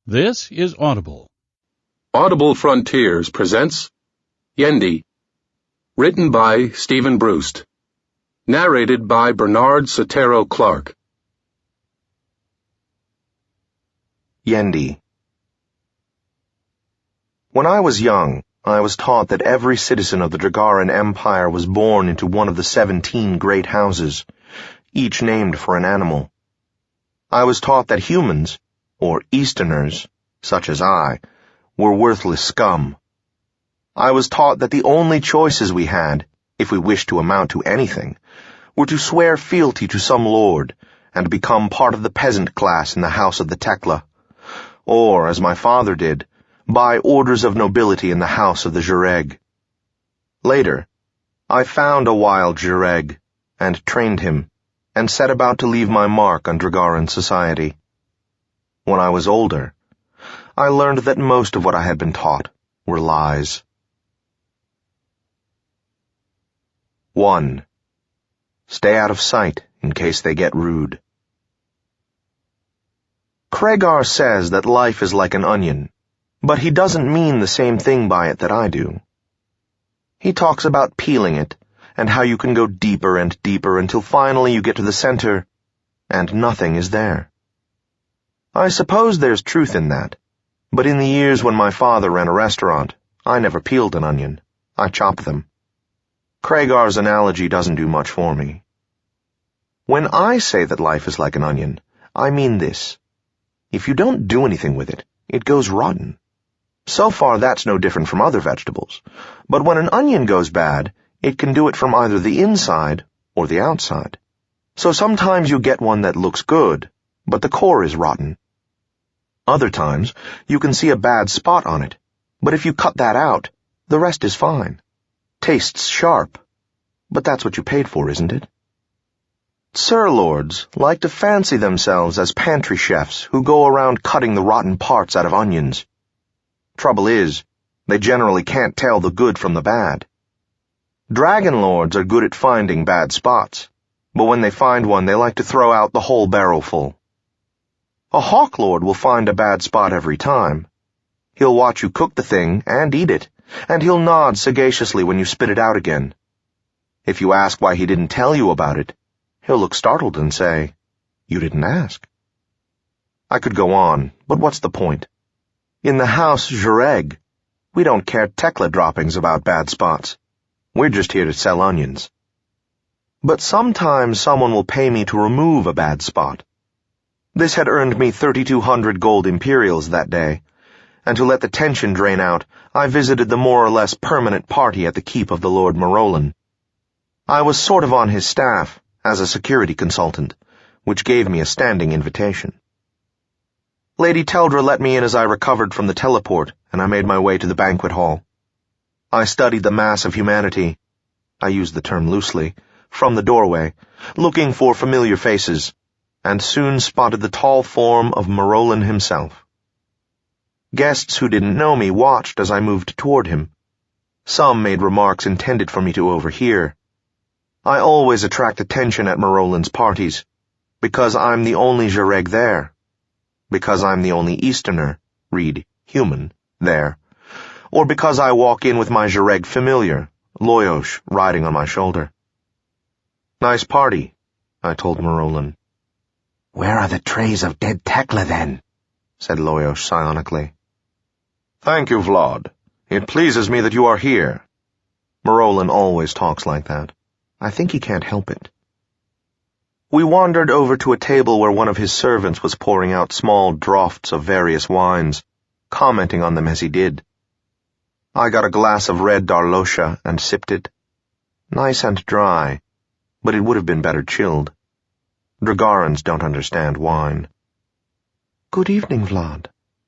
This is Audible. Audible Frontiers presents Yendi, written by Stephen Brust, narrated by Bernard Setaro Clark. Yendi. When I was young, I was taught that every citizen of the Dragaran Empire was born into one of the 17 great houses, each named for an animal. I was taught that humans, or Easterners, such as I, were worthless scum. I was taught that the only choices we had, if we wished to amount to anything, were to swear fealty to some lord and become part of the peasant class in the house of the Tekla, or, as my father did, buy orders of nobility in the house of the Jureg. Later, I found a wild Jureg, and trained him, and set about to leave my mark on Dragaran society. When I was older, I learned that most of what I had been taught were lies. 1. Stay out of sight in case they get rude. Cregar says that life is like an onion, but he doesn't mean the same thing by it that I do. He talks about peeling it, and how you can go deeper and deeper until finally you get to the center, and nothing is there. I suppose there's truth in that, but in the years when my father ran a restaurant, I never peeled an onion. I chopped them. Cregar's analogy doesn't do much for me. When I say that life is like an onion, I mean this. If you don't do anything with it, it goes rotten. So far that's no different from other vegetables, but when an onion goes bad, it can do it from either the inside or the outside. So sometimes you get one that looks good, but the core is rotten. Other times, you can see a bad spot on it, but if you cut that out, the rest is fine. Tastes sharp, but that's what you paid for, isn't it? Sir-lords like to fancy themselves as pantry chefs who go around cutting the rotten parts out of onions. Trouble is, they generally can't tell the good from the bad. Dragon lords are good at finding bad spots, but when they find one, they like to throw out the whole barrel full. A hawk lord will find a bad spot every time. He'll watch you cook the thing and eat it, and he'll nod sagaciously when you spit it out again. If you ask why he didn't tell you about it, he'll look startled and say, "You didn't ask." I could go on, but what's the point? In the house Jureg, we don't care Tekla droppings about bad spots. We're just here to sell onions. But sometimes someone will pay me to remove a bad spot. This had earned me 3,200 gold imperials that day, and to let the tension drain out, I visited the more or less permanent party at the keep of the Lord Marolan. I was sort of on his staff, as a security consultant, which gave me a standing invitation. Lady Teldra let me in as I recovered from the teleport, and I made my way to the banquet hall. I studied the mass of humanity, I use the term loosely, from the doorway, looking for familiar faces, and soon spotted the tall form of Marolan himself. Guests who didn't know me watched as I moved toward him. Some made remarks intended for me to overhear. I always attract attention at Marolan's parties, because I'm the only Jureg there, because I'm the only Easterner, read human, there, or because I walk in with my Jureg familiar, Loyosh, riding on my shoulder. "Nice party," I told Marolan. "Where are the trays of dead Tekla, then?" said Loyosh psionically. "Thank you, Vlad. It pleases me that you are here." Marolan always talks like that. I think he can't help it. We wandered over to a table where one of his servants was pouring out small draughts of various wines, commenting on them as he did. I got a glass of red Darlosha and sipped it. Nice and dry, but it would have been better chilled. Dragarans don't understand wine. "Good evening, Vlad.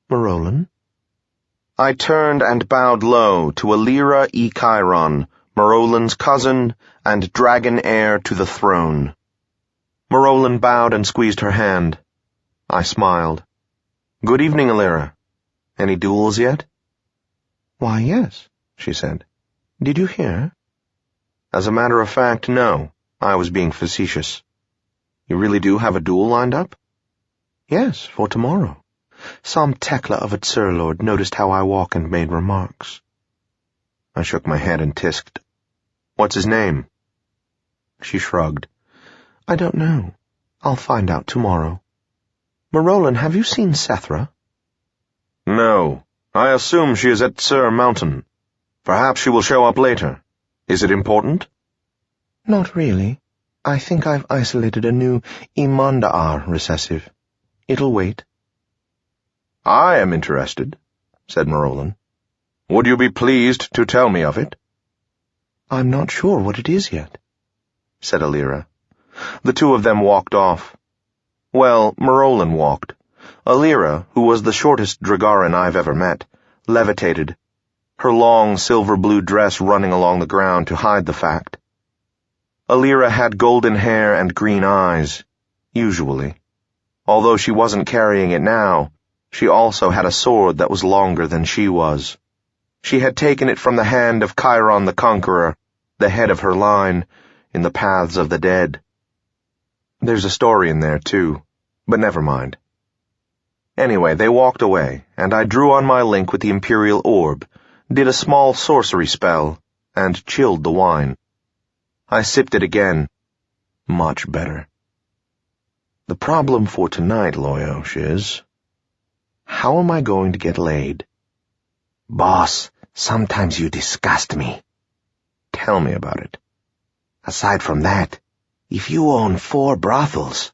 Marolan?" I turned and bowed low to Alira E. Chiron, Marolan's cousin and dragon heir to the throne. Marolan bowed and squeezed her hand. I smiled. "Good evening, Alira. Any duels yet?" "Why, yes," she said. "Did you hear?" As a matter of fact, no. I was being facetious. "You really do have a duel lined up?" "Yes, for tomorrow. Some Tekla of a Lord noticed how I walk and made remarks. I shook my head and tisked, "What's his name?" She shrugged. "I don't know. I'll find out tomorrow. Marolan, have you seen Sethra?" "No. I assume she is at Sir Mountain. Perhaps she will show up later. Is it important?" "Not really. I think I've isolated a new Imanda'ar recessive. It'll wait." "I am interested," said Marolan. "Would you be pleased to tell me of it?" "I'm not sure what it is yet," said Alira. The two of them walked off. Well, Marolan walked. Alira, who was the shortest Dragaran I've ever met, levitated, her long silver-blue dress running along the ground to hide the fact. Alira had golden hair and green eyes, usually. Although she wasn't carrying it now, she also had a sword that was longer than she was. She had taken it from the hand of Chiron the Conqueror, the head of her line, in the Paths of the Dead. There's a story in there, too, but never mind. Anyway, they walked away, and I drew on my link with the Imperial Orb, did a small sorcery spell, and chilled the wine. I sipped it again. Much better. The problem for tonight, Loyosh, is, how am I going to get laid? Boss, sometimes you disgust me. Tell me about it. Aside from that, if you own 4 brothels...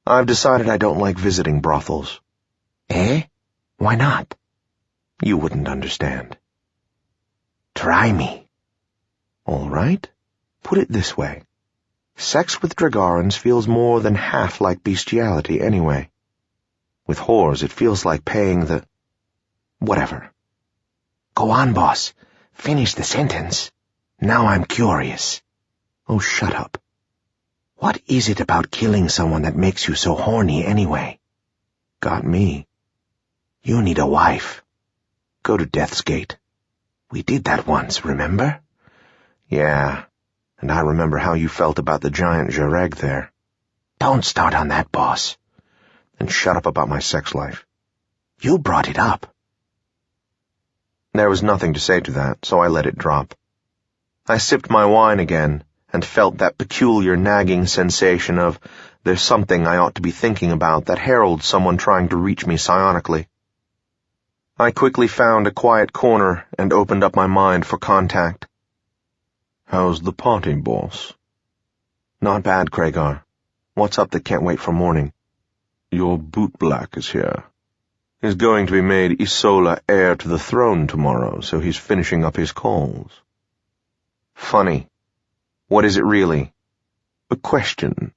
I've decided I don't like visiting brothels. Eh? Why not? You wouldn't understand. Try me. All right. Put it this way. Sex with Dragarans feels more than half like bestiality anyway. With whores, it feels like paying the... whatever. Go on, boss. Finish the sentence. Now I'm curious. Oh, shut up. What is it about killing someone that makes you so horny anyway? Got me. You need a wife. Go to Death's Gate. We did that once, remember? Yeah, and I remember how you felt about the giant Jareg there. Don't start on that, boss. And shut up about my sex life. You brought it up. There was nothing to say to that, so I let it drop. I sipped my wine again, and felt that peculiar nagging sensation of there's something I ought to be thinking about that heralds someone trying to reach me psionically. I quickly found a quiet corner and opened up my mind for contact. "How's the party, boss?" "Not bad, Craigar. What's up that can't wait for morning?" "Your bootblack is here. He's going to be made Isola heir to the throne tomorrow, so he's finishing up his calls." "Funny. What is it really?" "A question.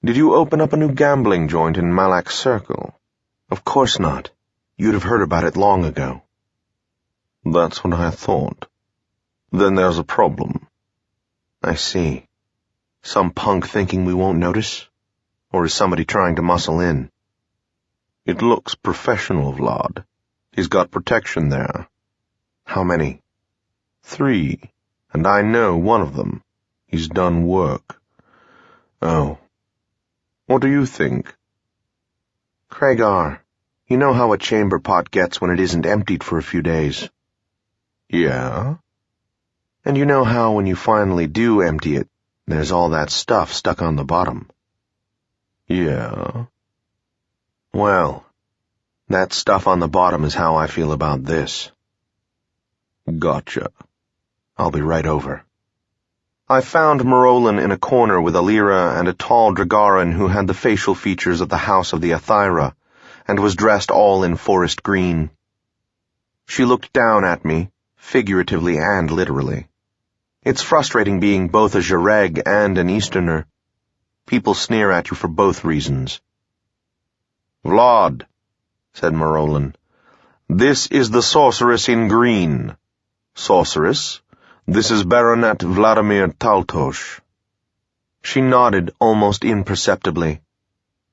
Did you open up a new gambling joint in Malak's Circle?" "Of course not. You'd have heard about it long ago." "That's what I thought. Then there's a problem." "I see. Some punk thinking we won't notice? Or is somebody trying to muscle in?" "It looks professional, Vlad. He's got protection there." "How many?" 3, and I know one of them. He's done work." "Oh. What do you think?" "Craigar, you know how a chamber pot gets when it isn't emptied for a few days?" "Yeah." "And you know how when you finally do empty it, there's all that stuff stuck on the bottom?" "Yeah." "Well, that stuff on the bottom is how I feel about this." "Gotcha. I'll be right over." I found Marolan in a corner with Alira and a tall Dragaran who had the facial features of the House of the Athyra, and was dressed all in forest green. She looked down at me, figuratively and literally. It's frustrating being both a Jareg and an Easterner. People sneer at you for both reasons. "Vlad," said Marolan, "this is the sorceress in green. Sorceress, this is Baronet Vladimir Taltos." She nodded almost imperceptibly.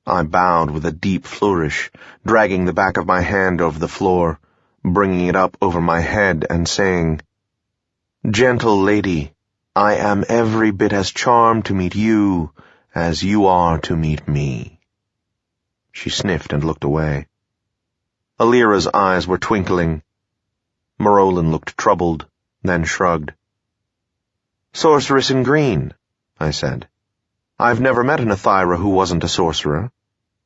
I bowed with a deep flourish, dragging the back of my hand over the floor, bringing it up over my head and saying, "Gentle lady, I am every bit as charmed to meet you as you are to meet me." She sniffed and looked away. Alira's eyes were twinkling. Morolin looked troubled, then shrugged. "Sorceress in green," I said. "I've never met an Athyra who wasn't a sorcerer,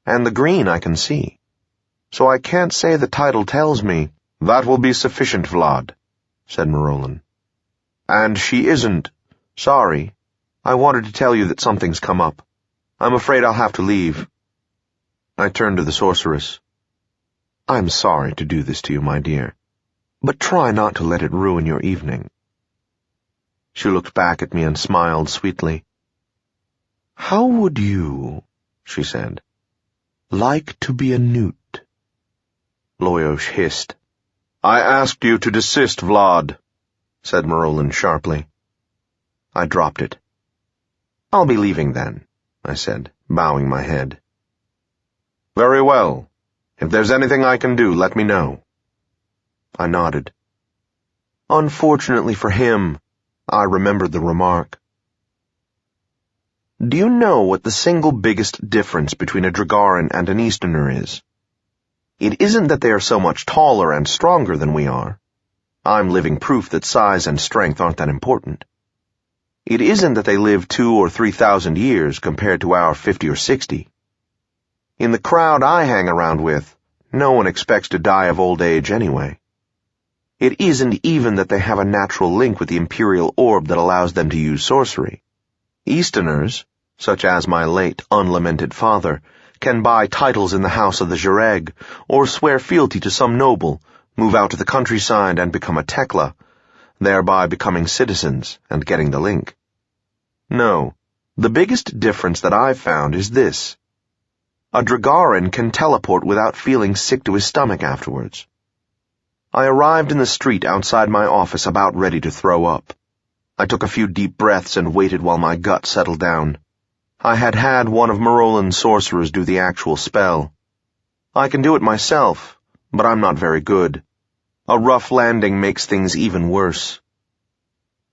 and the green I can see. So I can't say the title tells me." "That will be sufficient, Vlad," said Morolin. "And she isn't. Sorry. I wanted to tell you that something's come up. I'm afraid I'll have to leave." I turned to the sorceress. "I'm sorry to do this to you, my dear, but try not to let it ruin your evening." She looked back at me and smiled sweetly. "How would you," she said, "like to be a newt?" Loyosh hissed. "I asked you to desist, Vlad," said Morolin sharply. I dropped it. "I'll be leaving then," I said, bowing my head. "Very well. If there's anything I can do, let me know." I nodded. Unfortunately for him, I remembered the remark. Do you know what the single biggest difference between a Dragarin and an Easterner is? It isn't that they are so much taller and stronger than we are. I'm living proof that size and strength aren't that important. It isn't that they live 2,000 or 3,000 years compared to our 50 or 60. In the crowd I hang around with, no one expects to die of old age anyway. It isn't even that they have a natural link with the imperial orb that allows them to use sorcery. Easterners, such as my late unlamented father, can buy titles in the house of the Jareg, or swear fealty to some noble, move out to the countryside and become a Tekla, thereby becoming citizens and getting the link. No, the biggest difference that I've found is this. A Dragarin can teleport without feeling sick to his stomach afterwards. I arrived in the street outside my office about ready to throw up. I took a few deep breaths and waited while my gut settled down. I had had one of Morolin's sorcerers do the actual spell. I can do it myself, but I'm not very good. A rough landing makes things even worse.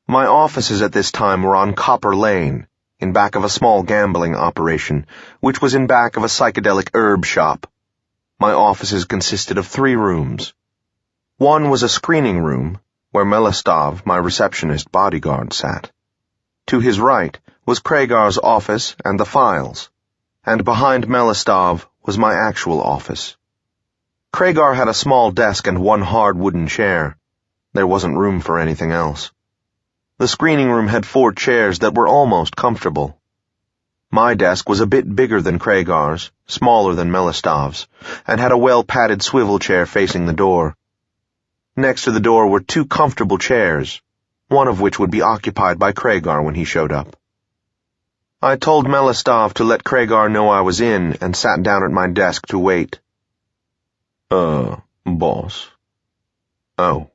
My offices at this time were on Copper Lane, in back of a small gambling operation, which was in back of a psychedelic herb shop. My offices consisted of 3 rooms. One was a screening room, where Melistov, my receptionist bodyguard, sat. To his right was Kragar's office and the files, and behind Melistov was my actual office. Kragar had a small desk and 1 hard wooden chair. There wasn't room for anything else. The screening room had 4 chairs that were almost comfortable. My desk was a bit bigger than Kragar's, smaller than Melistov's, and had a well-padded swivel chair facing the door. Next to the door were 2 comfortable chairs, one of which would be occupied by Kragar when he showed up. I told Melistov to let Kragar know I was in and sat down at my desk to wait. Boss. Oh.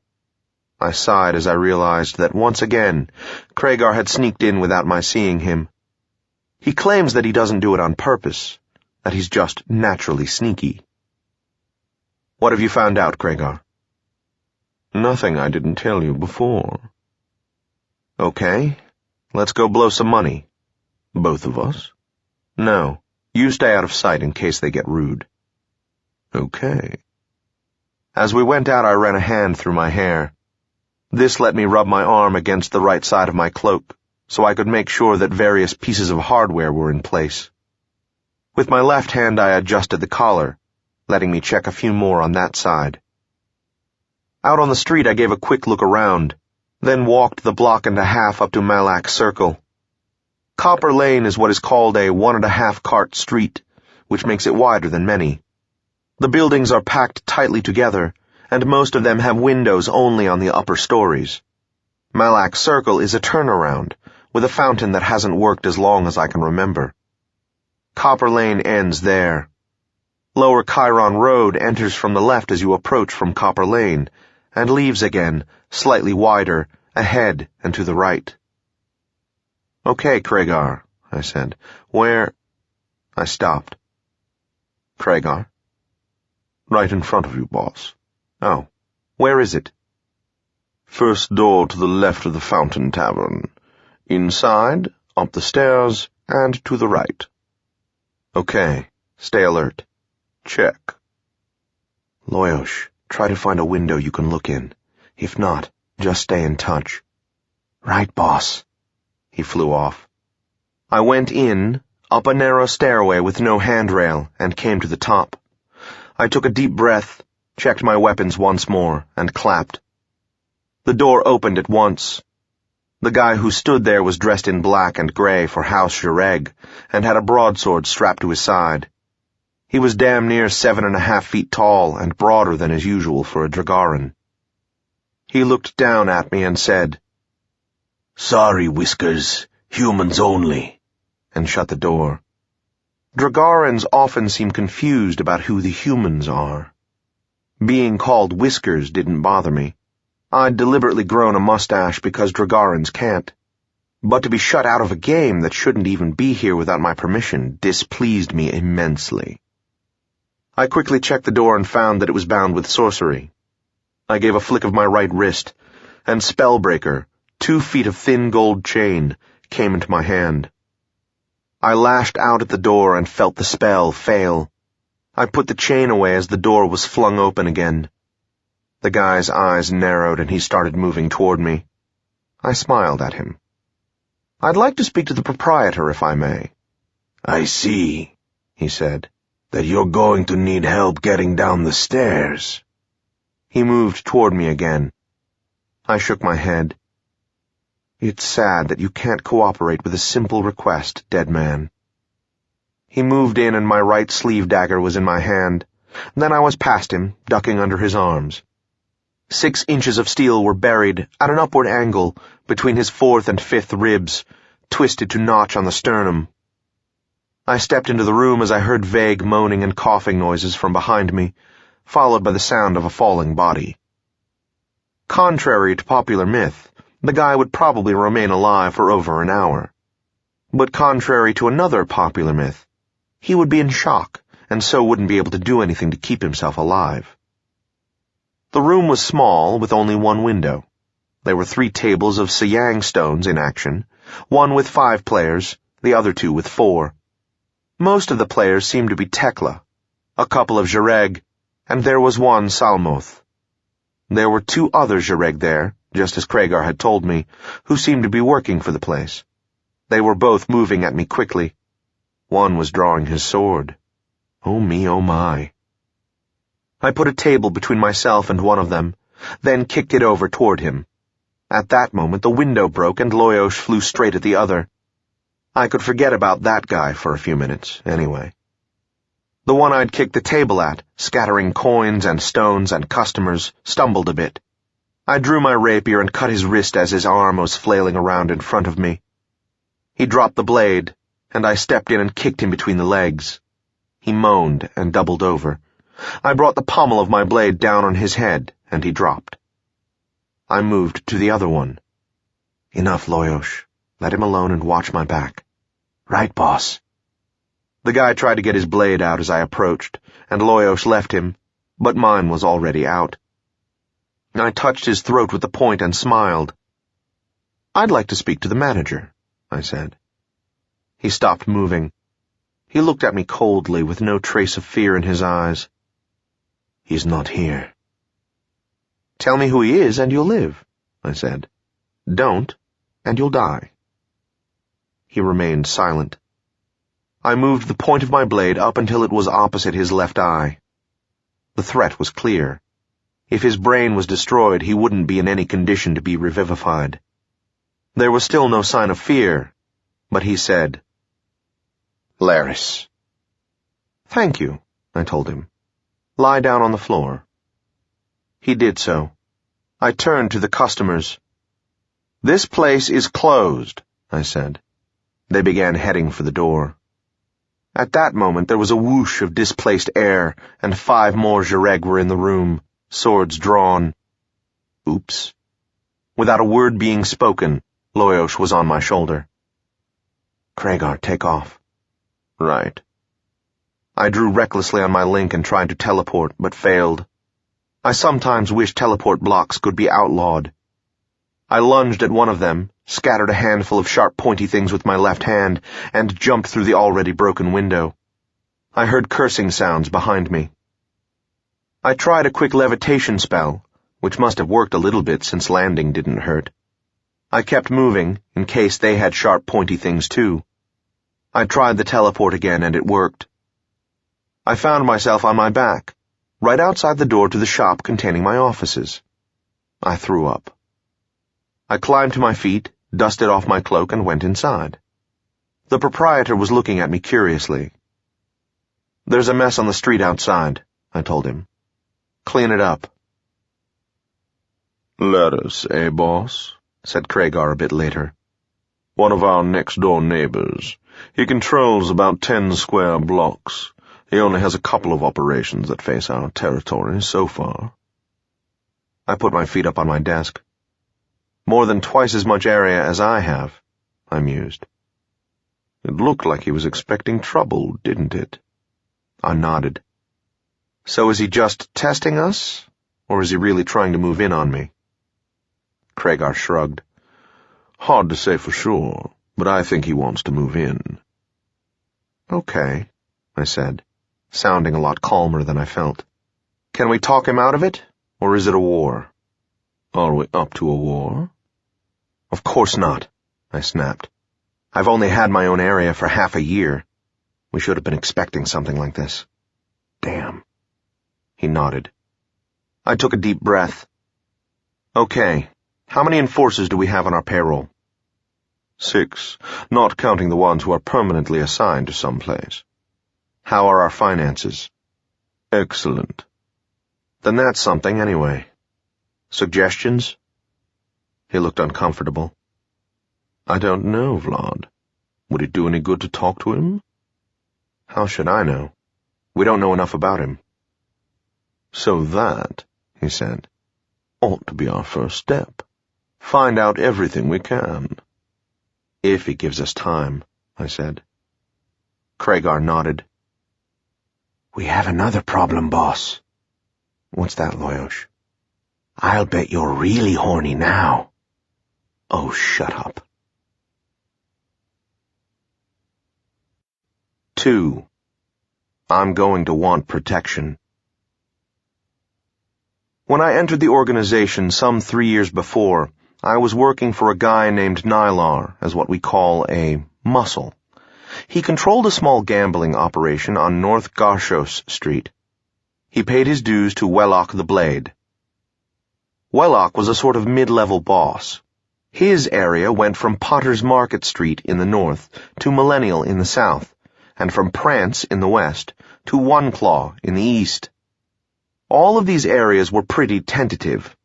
I sighed as I realized that once again, Kragar had sneaked in without my seeing him. He claims that he doesn't do it on purpose, that he's just naturally sneaky. What have you found out, Kragar? Nothing I didn't tell you before. Okay, let's go blow some money. Both of us? No, you stay out of sight in case they get rude. Okay. As we went out, I ran a hand through my hair. This let me rub my arm against the right side of my cloak, so I could make sure that various pieces of hardware were in place. With my left hand, I adjusted the collar, letting me check a few more on that side. Out on the street, I gave a quick look around, then walked the 1.5 blocks up to Malak Circle. Copper Lane is what is called a 1.5 cart street, which makes it wider than many. The buildings are packed tightly together, and most of them have windows only on the upper stories. Malak Circle is a turnaround, with a fountain that hasn't worked as long as I can remember. Copper Lane ends there. Lower Chiron Road enters from the left as you approach from Copper Lane, and leaves again, slightly wider, ahead and to the right. Okay, Kragar, I said. Where? I stopped. Kragar? Right in front of you, boss. Oh, where is it? First door to the left of the Fountain Tavern. Inside, up the stairs, and to the right. Okay, stay alert. Check. Loyosh, try to find a window you can look in. If not, just stay in touch. Right, boss. He flew off. I went in, up a narrow stairway with no handrail, and came to the top. I took a deep breath, checked my weapons once more, and clapped. The door opened at once. The guy who stood there was dressed in black and gray for House Jareg, and had a broadsword strapped to his side. He was damn near 7.5 feet tall and broader than is usual for a Dragaran. He looked down at me and said, "Sorry, Whiskers. Humans only," and shut the door. Dragarans often seem confused about who the humans are. Being called Whiskers didn't bother me. I'd deliberately grown a mustache because Dragarans can't. But to be shut out of a game that shouldn't even be here without my permission displeased me immensely. I quickly checked the door and found that it was bound with sorcery. I gave a flick of my right wrist, and Spellbreaker, 2 feet of thin gold chain, came into my hand. I lashed out at the door and felt the spell fail. I put the chain away as the door was flung open again. The guy's eyes narrowed and he started moving toward me. I smiled at him. "I'd like to speak to the proprietor, if I may." "I see," he said, "that you're going to need help getting down the stairs." He moved toward me again. I shook my head. "It's sad that you can't cooperate with a simple request, dead man." He moved in and my right sleeve dagger was in my hand. Then I was past him, ducking under his arms. 6 inches of steel were buried, at an upward angle, between his 4th and 5th ribs, twisted to notch on the sternum. I stepped into the room as I heard vague moaning and coughing noises from behind me, followed by the sound of a falling body. Contrary to popular myth, the guy would probably remain alive for over an hour. But contrary to another popular myth, he would be in shock, and so wouldn't be able to do anything to keep himself alive. The room was small, with only one window. There were 3 tables of Sayang stones in action, one with 5 players, the other 2 with 4. Most of the players seemed to be Tekla, a couple of Jareg, and there was one Salmoth. There were 2 other Jareg there, just as Kragar had told me, who seemed to be working for the place. They were both moving at me quickly. One was drawing his sword. Oh me, oh my. I put a table between myself and one of them, then kicked it over toward him. At that moment the window broke and Loyosh flew straight at the other. I could forget about that guy for a few minutes, anyway. The one I'd kicked the table at, scattering coins and stones and customers, stumbled a bit. I drew my rapier and cut his wrist as his arm was flailing around in front of me. He dropped the blade, and I stepped in and kicked him between the legs. He moaned and doubled over. I brought the pommel of my blade down on his head, and he dropped. I moved to the other one. "Enough, Loyosh. Let him alone and watch my back." "Right, boss." The guy tried to get his blade out as I approached, and Loyosh left him, but mine was already out. I touched his throat with the point and smiled. "I'd like to speak to the manager," I said. He stopped moving. He looked at me coldly with no trace of fear in his eyes. "He's not here." "Tell me who he is and you'll live," I said. "Don't, and you'll die." He remained silent. I moved the point of my blade up until it was opposite his left eye. The threat was clear. If his brain was destroyed, he wouldn't be in any condition to be revivified. There was still no sign of fear, but he said, "Laris." "Thank you," I told him. "Lie down on the floor." He did so. I turned to the customers. "This place is closed," I said. They began heading for the door. At that moment there was a whoosh of displaced air, and 5 more Jareg were in the room, swords drawn. Oops. Without a word being spoken, Loyosh was on my shoulder. "Kragar, take off." "Right." I drew recklessly on my link and tried to teleport, but failed. I sometimes wish teleport blocks could be outlawed. I lunged at one of them, scattered a handful of sharp pointy things with my left hand, and jumped through the already broken window. I heard cursing sounds behind me. I tried a quick levitation spell, which must have worked a little bit since landing didn't hurt. I kept moving, in case they had sharp pointy things too. I tried the teleport again and it worked. I found myself on my back, right outside the door to the shop containing my offices. I threw up. I climbed to my feet, dusted off my cloak, and went inside. The proprietor was looking at me curiously. "There's a mess on the street outside," I told him. "Clean it up." "Lettuce, eh, boss?" said Kragar a bit later. "One of our next-door neighbors. He controls about 10 square blocks. He only has a couple of operations that face our territory so far." I put my feet up on my desk. "More than twice as much area as I have," I mused. "It looked like he was expecting trouble, didn't it?" I nodded. "So is he just testing us, or is he really trying to move in on me?" Kragar shrugged. "Hard to say for sure, but I think he wants to move in." "Okay," I said, sounding a lot calmer than I felt. "Can we talk him out of it, or is it a war?" "Are we up to a war?" "Of course not," I snapped. "I've only had my own area for half a year. We should have been expecting something like this." "Damn." He nodded. I took a deep breath. "Okay, how many enforcers do we have on our payroll?" 6, not counting the ones who are permanently assigned to some place. "How are our finances?" "Excellent." "Then that's something anyway. Suggestions?" He looked uncomfortable. "I don't know, Vlad. Would it do any good to talk to him?" "How should I know? We don't know enough about him." "So that," he said, "ought to be our first step. Find out everything we can." "If he gives us time," I said. Kragar nodded. "We have another problem, boss." "What's that, Loyosh?" "I'll bet you're really horny now." "Oh, shut up." 2. I'm going to want protection. When I entered the organization some 3 years before, I was working for a guy named Nylar as what we call a muscle. He controlled a small gambling operation on North Garshos Street. He paid his dues to Wellock the Blade. Wellock was a sort of mid-level boss. His area went from Potter's Market Street in the north to Millennial in the south, and from Prance in the west to One Claw in the east. All of these areas were pretty tentative,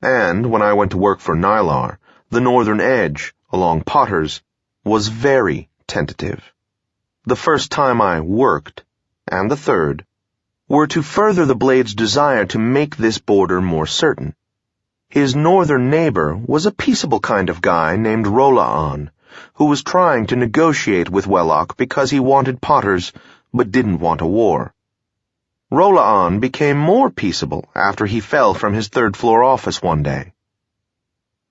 and when I went to work for Nylar, the northern edge, along Potter's, was very tentative. The first time I worked, and the third, were to further the Blade's desire to make this border more certain. His northern neighbor was a peaceable kind of guy named Rolaan, who was trying to negotiate with Wellock because he wanted Potter's but didn't want a war. Rolaan became more peaceable after he fell from his third-floor office one day.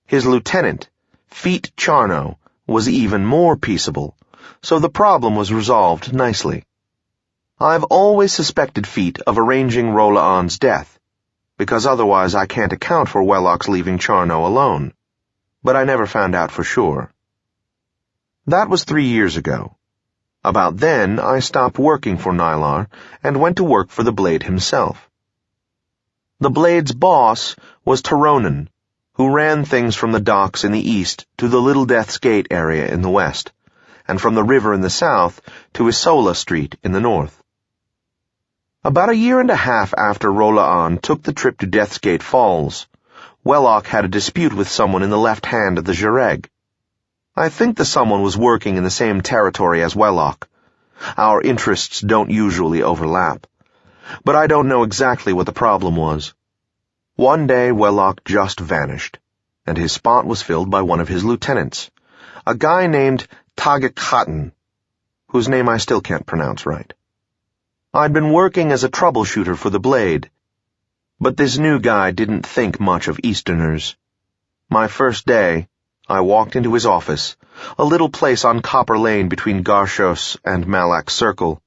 His lieutenant, Feet Charno, was even more peaceable, so the problem was resolved nicely. I've always suspected Feet of arranging Rolaan's death, because otherwise I can't account for Wellock's leaving Charno alone, but I never found out for sure. That was 3 years ago. About then, I stopped working for Nylar and went to work for the Blade himself. The Blade's boss was Taronan, who ran things from the docks in the east to the Little Death's Gate area in the west, and from the river in the south to Isola Street in the north. About a year and a half after Rolaan took the trip to Death's Gate Falls, Wellock had a dispute with someone in the left hand of the Jareg. I think the someone was working in the same territory as Wellock. Our interests don't usually overlap. But I don't know exactly what the problem was. One day Wellock just vanished, and his spot was filled by one of his lieutenants, a guy named Tagakhatan, whose name I still can't pronounce right. I'd been working as a troubleshooter for the Blade, but this new guy didn't think much of Easterners. My first day, I walked into his office, a little place on Copper Lane between Garshos and Malak Circle.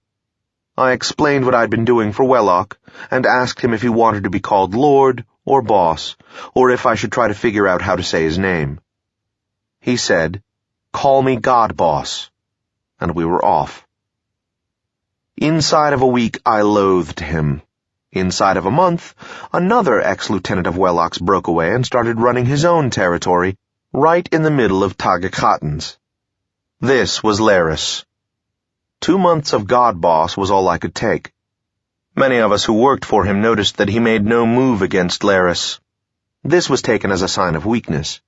I explained what I'd been doing for Wellock, and asked him if he wanted to be called Lord or Boss, or if I should try to figure out how to say his name. He said, "Call me God Boss," and we were off. Inside of a week, I loathed him. Inside of a month, another ex-lieutenant of Wellock's broke away and started running his own territory right in the middle of Tagakhatan's. This was Laris. 2 months of God Boss was all I could take. Many of us who worked for him noticed that he made no move against Laris. This was taken as a sign of weakness.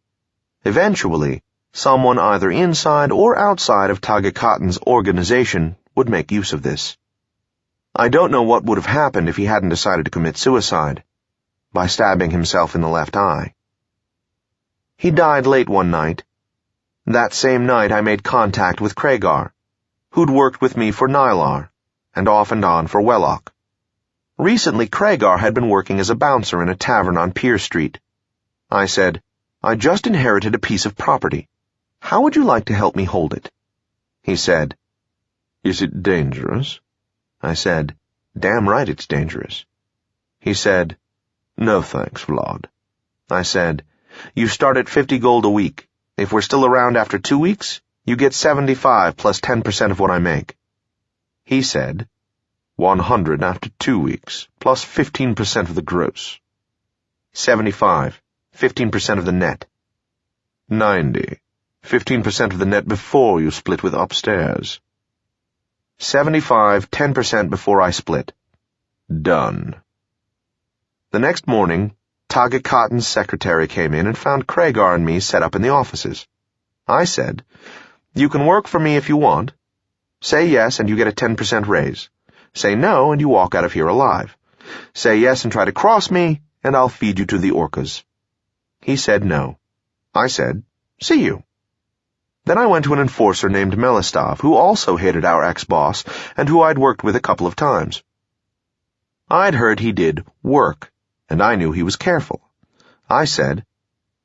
Eventually, someone either inside or outside of Tagakhatan's organization would make use of this. I don't know what would have happened if he hadn't decided to commit suicide, by stabbing himself in the left eye. He died late one night. That same night I made contact with Kragar, who'd worked with me for Nylar, and off and on for Wellock. Recently, Kragar had been working as a bouncer in a tavern on Pier Street. I said, "I just inherited a piece of property. How would you like to help me hold it?" He said, "Is it dangerous?" I said, "Damn right it's dangerous." He said, "No thanks, Vlad." I said, "You start at 50 gold a week. If we're still around after 2 weeks, you get 75 plus 10% of what I make." He said, 100 after 2 weeks, plus 15% of the gross. 75, 15% of the net. 90, 15% of the net before you split with upstairs. 75, 10% before I split. Done. The next morning, Tagakhatan's secretary came in and found Kragar and me set up in the offices. I said, "You can work for me if you want. Say yes and you get a 10% raise. Say no and you walk out of here alive. Say yes and try to cross me, and I'll feed you to the orcas." He said no. I said, "See you." Then I went to an enforcer named Melistov, who also hated our ex-boss, and who I'd worked with a couple of times. I'd heard he did work, and I knew he was careful. I said,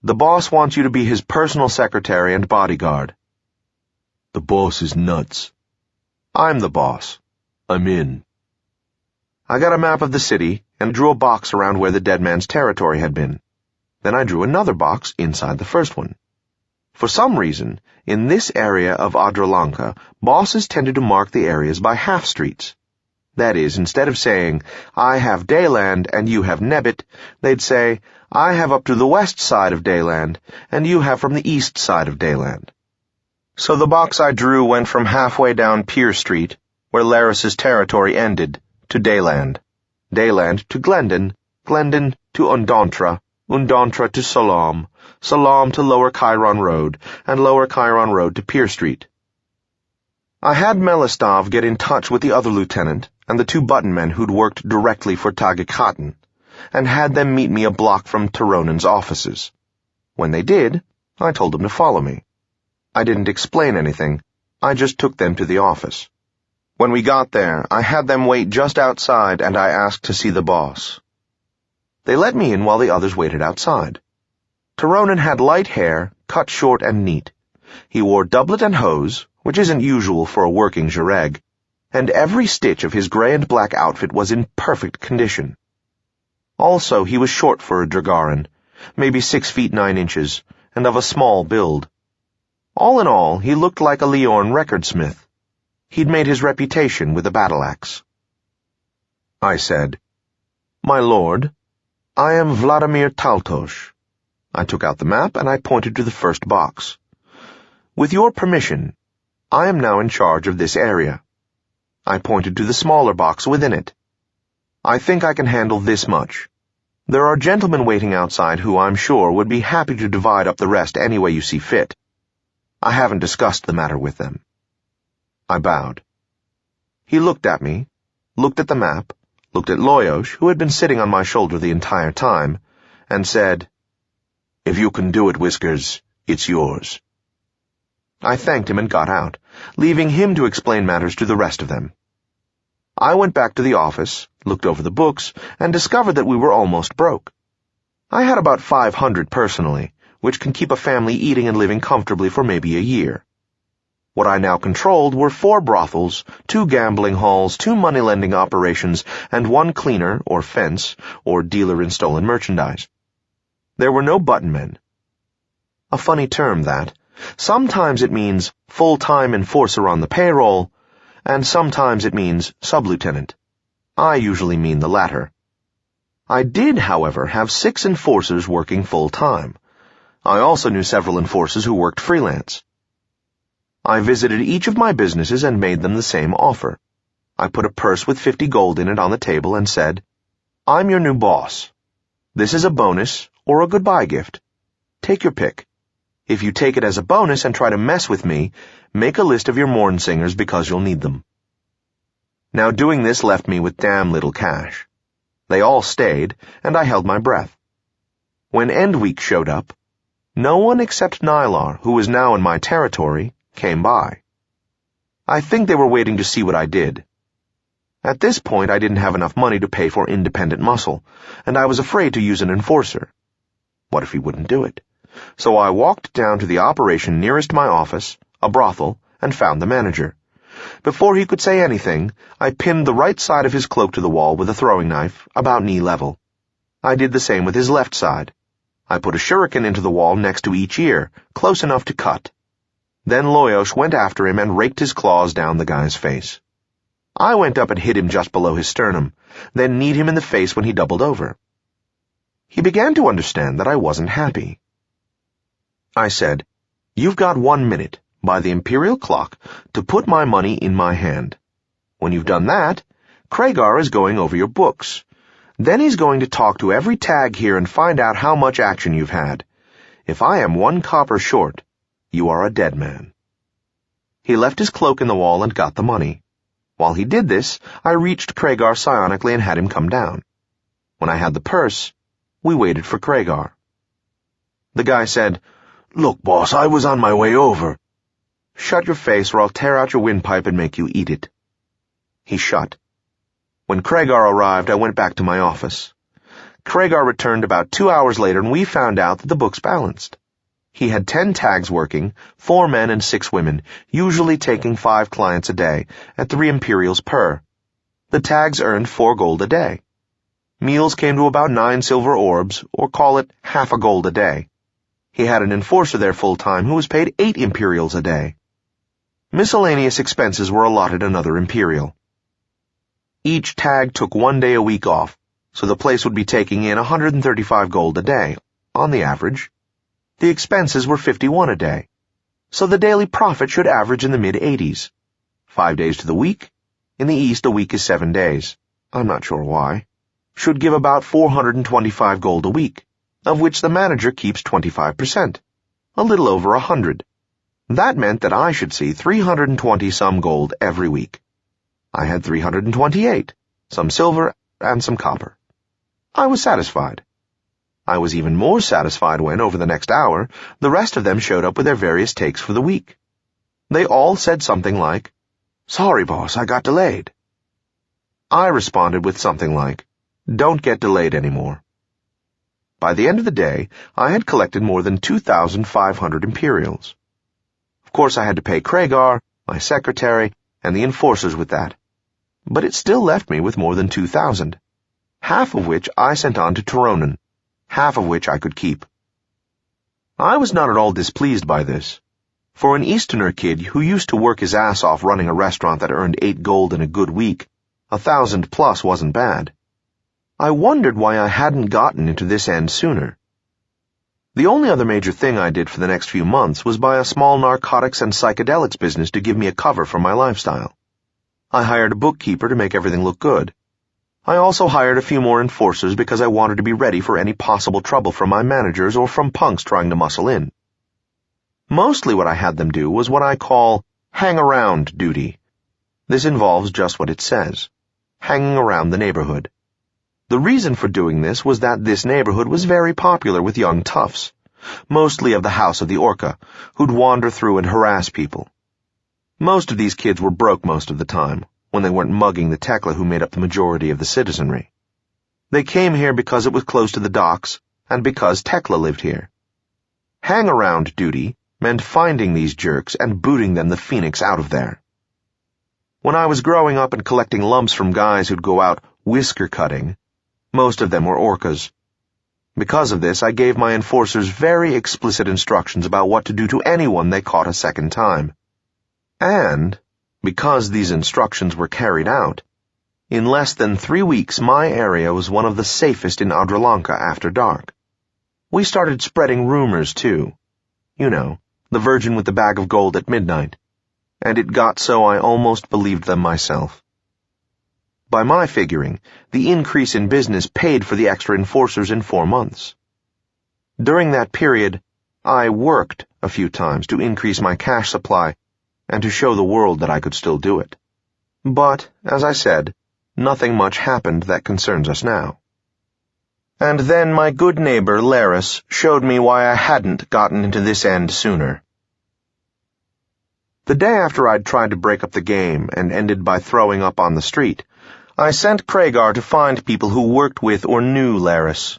"The boss wants you to be his personal secretary and bodyguard." "The boss is nuts." "I'm the boss." "I'm in." I got a map of the city and drew a box around where the dead man's territory had been. Then I drew another box inside the first one. For some reason, in this area of Adralanka, bosses tended to mark the areas by half-streets. That is, instead of saying, "I have Dayland and you have Nebbit," they'd say, "I have up to the west side of Dayland and you have from the east side of Dayland." So the box I drew went from halfway down Pier Street, where Laris's territory ended, to Dayland. Dayland to Glendon, Glendon to Undontra, Undontra to Salam, Salam to Lower Chiron Road, and Lower Chiron Road to Pier Street. I had Melistov get in touch with the other lieutenant and the 2 button men who'd worked directly for Tagakhatan, and had them meet me a block from Taronan's offices. When they did, I told them to follow me. I didn't explain anything, I just took them to the office. When we got there, I had them wait just outside and I asked to see the boss. They let me in while the others waited outside. Taronan had light hair, cut short and neat. He wore doublet and hose, which isn't usual for a working Jareg, and every stitch of his gray and black outfit was in perfect condition. Also, he was short for a Dragaran, maybe 6 feet 9 inches, and of a small build. All in all, he looked like a Leorn recordsmith. He'd made his reputation with a battle-axe. I said, "My lord, I am Vladimir Taltos." I took out the map and I pointed to the first box. "With your permission, I am now in charge of this area." I pointed to the smaller box within it. "I think I can handle this much. There are gentlemen waiting outside who I'm sure would be happy to divide up the rest any way you see fit. I haven't discussed the matter with them." I bowed. He looked at me, looked at the map, looked at Loyosh, who had been sitting on my shoulder the entire time, and said, "If you can do it, Whiskers, it's yours." I thanked him and got out, leaving him to explain matters to the rest of them. I went back to the office, looked over the books, and discovered that we were almost broke. I had about 500 personally, which can keep a family eating and living comfortably for maybe a year. What I now controlled were 4 brothels, 2 gambling halls, 2 money-lending operations, and 1 cleaner, or fence, or dealer in stolen merchandise. There were no button men. A funny term, that. Sometimes it means full-time enforcer on the payroll, and sometimes it means sub-lieutenant. I usually mean the latter. I did, however, have 6 enforcers working full-time. I also knew several enforcers who worked freelance. I visited each of my businesses and made them the same offer. I put a purse with 50 gold in it on the table and said, "I'm your new boss. This is a bonus or a goodbye gift. Take your pick. If you take it as a bonus and try to mess with me, make a list of your morn singers because you'll need them." Now doing this left me with damn little cash. They all stayed, and I held my breath. When End Week showed up, no one except Nylar, who was now in my territory, came by. I think they were waiting to see what I did. At this point, I didn't have enough money to pay for independent muscle, and I was afraid to use an enforcer. What if he wouldn't do it? So I walked down to the operation nearest my office, a brothel, and found the manager. Before he could say anything, I pinned the right side of his cloak to the wall with a throwing knife, about knee level. I did the same with his left side. I put a shuriken into the wall next to each ear, close enough to cut. Then Loyos went after him and raked his claws down the guy's face. I went up and hit him just below his sternum, then kneed him in the face when he doubled over. He began to understand that I wasn't happy. I said, "You've got 1 minute, by the imperial clock, to put my money in my hand. When you've done that, Kragar is going over your books. Then he's going to talk to every tag here and find out how much action you've had. If I am 1 copper short, you are a dead man." He left his cloak in the wall and got the money. While he did this, I reached Kragar psionically and had him come down. When I had the purse, we waited for Kragar. The guy said, "Look, boss, I was on my way over." "Shut your face or I'll tear out your windpipe and make you eat it." He shut. When Kragar arrived, I went back to my office. Kragar returned about 2 hours later and we found out that the books balanced. He had 10 tags working, 4 men and 6 women, usually taking 5 clients a day, at 3 imperials per. The tags earned 4 gold a day. Meals came to about 9 silver orbs, or call it half a gold a day. He had an enforcer there full-time who was paid 8 imperials a day. Miscellaneous expenses were allotted another imperial. Each tag took 1 day a week off, so the place would be taking in 135 gold a day, on the average. The expenses were 51 a day, so the daily profit should average in the mid-80s. 5 days to the week. In the East, a week is 7 days. I'm not sure why. Should give about 425 gold a week, of which the manager keeps 25%, a little over 100. That meant that I should see 320-some gold every week. I had 328, some silver and some copper. I was satisfied. I was even more satisfied when, over the next hour, the rest of them showed up with their various takes for the week. They all said something like, "Sorry, boss, I got delayed." I responded with something like, "Don't get delayed anymore." By the end of the day, I had collected more than 2,500 imperials. Of course, I had to pay Kragar, my secretary, and the enforcers with that. But it still left me with more than 2,000, half of which I sent on to Turonen, half of which I could keep. I was not at all displeased by this. For an Easterner kid who used to work his ass off running a restaurant that earned 8 gold in a good week, 1,000 plus wasn't bad. I wondered why I hadn't gotten into this end sooner. The only other major thing I did for the next few months was buy a small narcotics and psychedelics business to give me a cover for my lifestyle. I hired a bookkeeper to make everything look good. I also hired a few more enforcers because I wanted to be ready for any possible trouble from my managers or from punks trying to muscle in. Mostly what I had them do was what I call hang-around duty. This involves just what it says, hanging around the neighborhood. The reason for doing this was that this neighborhood was very popular with young toughs, mostly of the House of the Orca, who'd wander through and harass people. Most of these kids were broke most of the time, when they weren't mugging the Tekla who made up the majority of the citizenry. They came here because it was close to the docks, and because Tekla lived here. Hang-around duty meant finding these jerks and booting them the phoenix out of there. When I was growing up and collecting lumps from guys who'd go out whisker cutting, most of them were orcas. Because of this, I gave my enforcers very explicit instructions about what to do to anyone they caught a second time. And, because these instructions were carried out, in less than 3 weeks my area was one of the safest in Adralanka after dark. We started spreading rumors, too. You know, the virgin with the bag of gold at midnight. And it got so I almost believed them myself. By my figuring, the increase in business paid for the extra enforcers in 4 months. During that period, I worked a few times to increase my cash supply and to show the world that I could still do it. But, as I said, nothing much happened that concerns us now. And then my good neighbor, Laris, showed me why I hadn't gotten into this end sooner. The day after I'd tried to break up the game and ended by throwing up on the street, I sent Craigar to find people who worked with or knew Laris.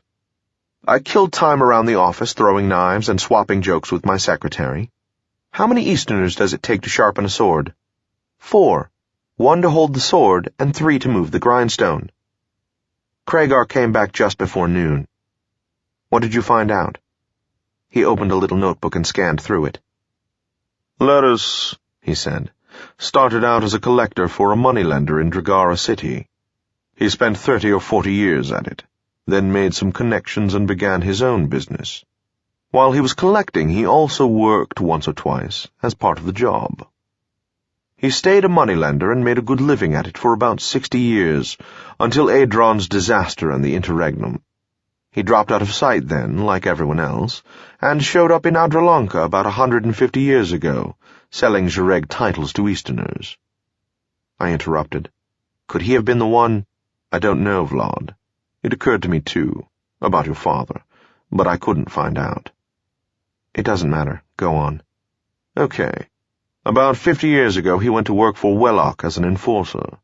I killed time around the office throwing knives and swapping jokes with my secretary. How many Easterners does it take to sharpen a sword? 4. 1 to hold the sword and 3 to move the grindstone. Craigar came back just before noon. What did you find out? He opened a little notebook and scanned through it. Laris, he said, started out as a collector for a moneylender in Dragara City. He spent 30 or 40 years at it, then made some connections and began his own business. While he was collecting, he also worked once or twice as part of the job. He stayed a moneylender and made a good living at it for about 60 years, until Adron's disaster and the interregnum. He dropped out of sight then, like everyone else, and showed up in Adralanka about 150 years ago, selling Jareg titles to Easterners. I interrupted. Could he have been the one? I don't know, Vlad. It occurred to me too, about your father, but I couldn't find out. It doesn't matter. Go on. Okay. About 50 years ago, he went to work for Wellock as an enforcer.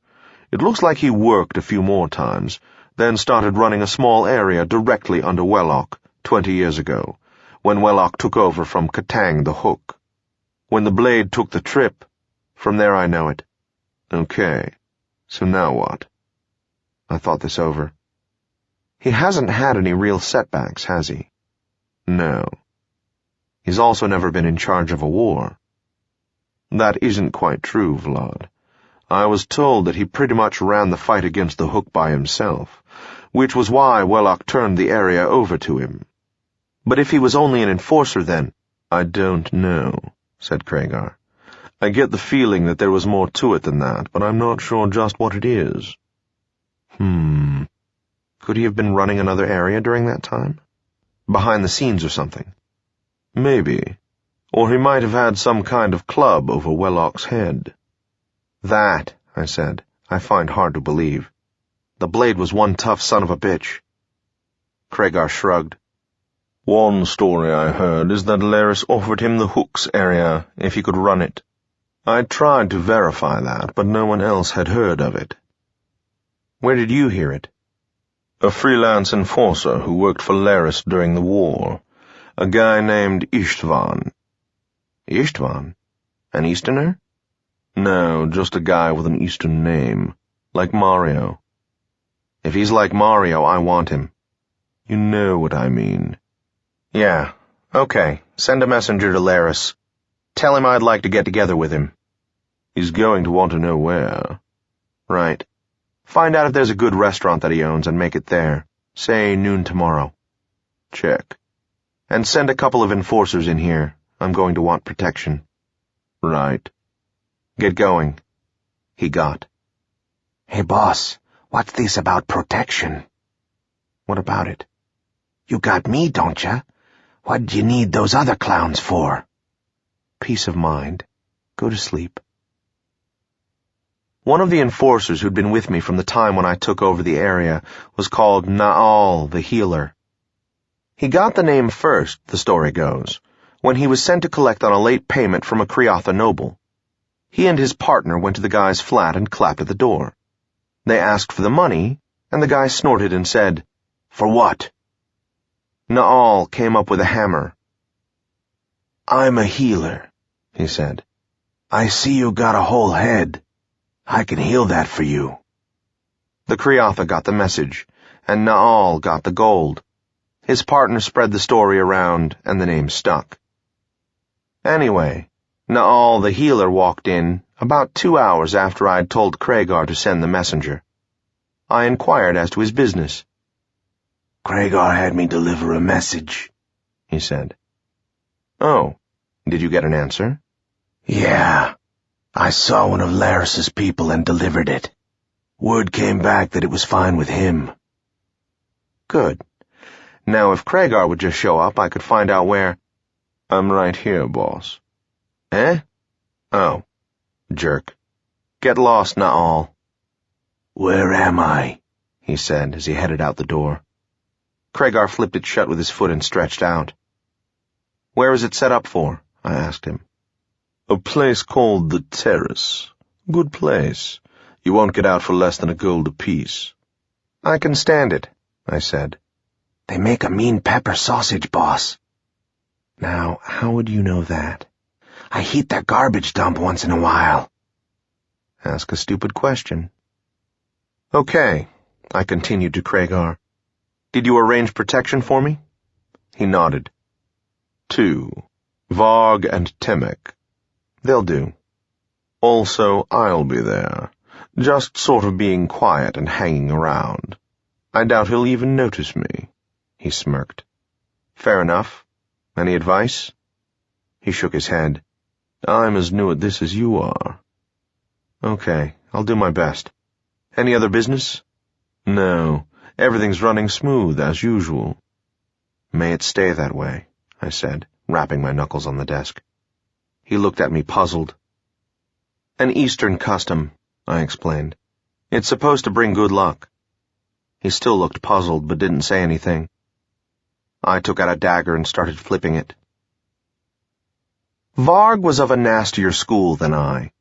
It looks like he worked a few more times, then started running a small area directly under Wellock 20 years ago, when Wellock took over from Katang the Hook. When the blade took the trip, from there I know it. Okay, so now what? I thought this over. He hasn't had any real setbacks, has he? No. He's also never been in charge of a war. That isn't quite true, Vlad. I was told that he pretty much ran the fight against the Hook by himself, which was why Wellock turned the area over to him. But if he was only an enforcer then, I don't know, said Craigar. I get the feeling that there was more to it than that, but I'm not sure just what it is. Could he have been running another area during that time? Behind the scenes or something? Maybe. Or he might have had some kind of club over Wellock's head. That, I said, I find hard to believe. The blade was one tough son of a bitch. Craigar shrugged. One story I heard is that Laris offered him the Hooks area if he could run it. I tried to verify that, but no one else had heard of it. Where did you hear it? A freelance enforcer who worked for Laris during the war. A guy named Istvan. Istvan? An Easterner? No, just a guy with an Eastern name. Like Mario. If he's like Mario, I want him. You know what I mean. Yeah, okay. Send a messenger to Laris. Tell him I'd like to get together with him. He's going to want to know where. Right. Find out if there's a good restaurant that he owns and make it there. Say noon tomorrow. Check. And send a couple of enforcers in here. I'm going to want protection. Right. Get going. He got. Hey, boss, what's this about protection? What about it? You got me, don't ya? What do you need those other clowns for? Peace of mind. Go to sleep. One of the enforcers who'd been with me from the time when I took over the area was called Naal the Healer. He got the name first, the story goes, when he was sent to collect on a late payment from a Kriatha noble. He and his partner went to the guy's flat and clapped at the door. They asked for the money, and the guy snorted and said, "For what?" Naal came up with a hammer. I'm a healer, he said. I see you got a whole head. I can heal that for you. The Kriatha got the message, and Naal got the gold. His partner spread the story around, and the name stuck. Anyway, Naal the healer walked in about 2 hours after I'd told Craigar to send the messenger. I inquired as to his business. Craigar had me deliver a message, he said. Oh, did you get an answer? Yeah, I saw one of Laris's people and delivered it. Word came back that it was fine with him. Good. Now if Craigar would just show up, I could find out where— I'm right here, boss. Eh? Oh, jerk. Get lost, Naal. Where am I? He said as he headed out the door. Craigar flipped it shut with his foot and stretched out. Where is it set up for? I asked him. A place called the Terrace. Good place. You won't get out for less than a gold apiece. I can stand it, I said. They make a mean pepper sausage, boss. Now, how would you know that? I heat their garbage dump once in a while. Ask a stupid question. Okay, I continued to Craigar. Did you arrange protection for me? He nodded. 2. Varg and Temek. They'll do. Also, I'll be there. Just sort of being quiet and hanging around. I doubt he'll even notice me. He smirked. Fair enough. Any advice? He shook his head. I'm as new at this as you are. Okay, I'll do my best. Any other business? No, everything's running smooth as usual. May it stay that way, I said, rapping my knuckles on the desk. He looked at me puzzled. An Eastern custom, I explained. It's supposed to bring good luck. He still looked puzzled, but didn't say anything. I took out a dagger and started flipping it. Varg was of a nastier school than I.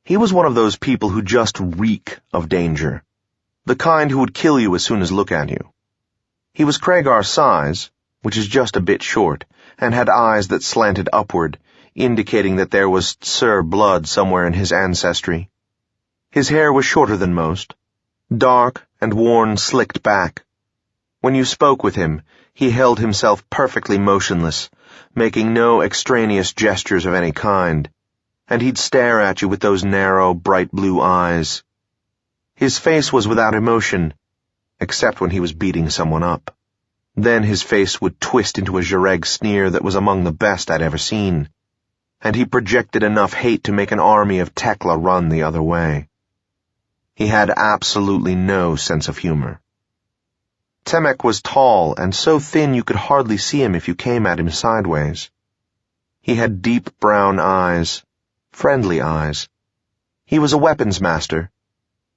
He was one of those people who just reek of danger, the kind who would kill you as soon as look at you. He was Craigar's size, which is just a bit short, and had eyes that slanted upward, indicating that there was Sir blood somewhere in his ancestry. His hair was shorter than most, dark and worn slicked back. When you spoke with him, he held himself perfectly motionless, making no extraneous gestures of any kind, and he'd stare at you with those narrow, bright blue eyes. His face was without emotion, except when he was beating someone up. Then his face would twist into a Jareg sneer that was among the best I'd ever seen, and he projected enough hate to make an army of Tekla run the other way. He had absolutely no sense of humor. Temek was tall and so thin you could hardly see him if you came at him sideways. He had deep brown eyes, friendly eyes. He was a weapons master.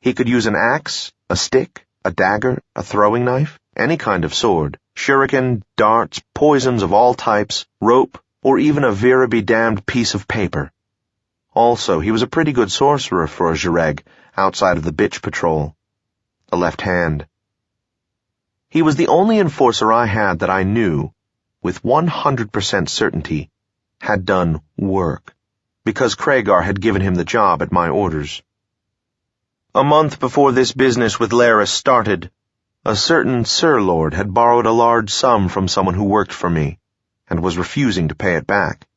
He could use an axe, a stick, a dagger, a throwing knife, any kind of sword, shuriken, darts, poisons of all types, rope, or even a vera-be-damned piece of paper. Also, he was a pretty good sorcerer for a Jareg outside of the bitch patrol. A left hand. He was the only enforcer I had that I knew, with 100% certainty, had done work, because Craigar had given him the job at my orders. A month before this business with Laris started, a certain Sir Lord had borrowed a large sum from someone who worked for me, and was refusing to pay it back.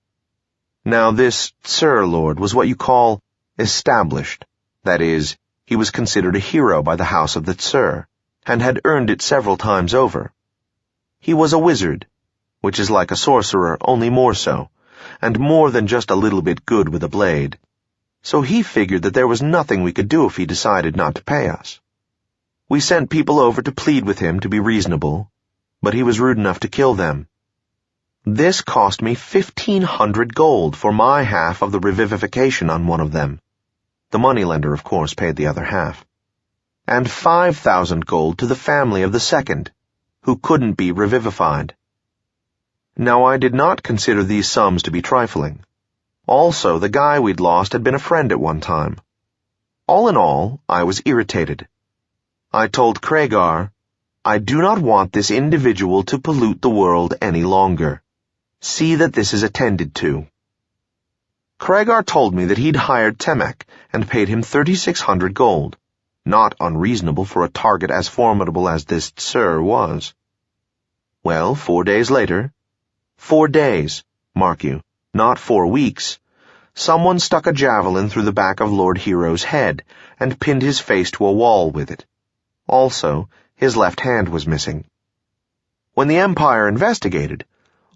Now this Sir Lord was what you call established, that is, he was considered a hero by the house of the Tsur, and had earned it several times over. He was a wizard, which is like a sorcerer, only more so, and more than just a little bit good with a blade. So he figured that there was nothing we could do if he decided not to pay us. We sent people over to plead with him to be reasonable, but he was rude enough to kill them. This cost me 1,500 gold for my half of the revivification on one of them. The moneylender, of course, paid the other half. And 5,000 gold to the family of the second, who couldn't be revivified. Now I did not consider these sums to be trifling. Also, the guy we'd lost had been a friend at one time. All in all, I was irritated. I told Craigar, I do not want this individual to pollute the world any longer. See that this is attended to." Craigar told me that he'd hired Temek and paid him 3,600 gold, not unreasonable for a target as formidable as this Sir was. Well, 4 days later, 4 days, mark you, not 4 weeks, someone stuck a javelin through the back of Lord Hero's head and pinned his face to a wall with it. Also, his left hand was missing. When the Empire investigated,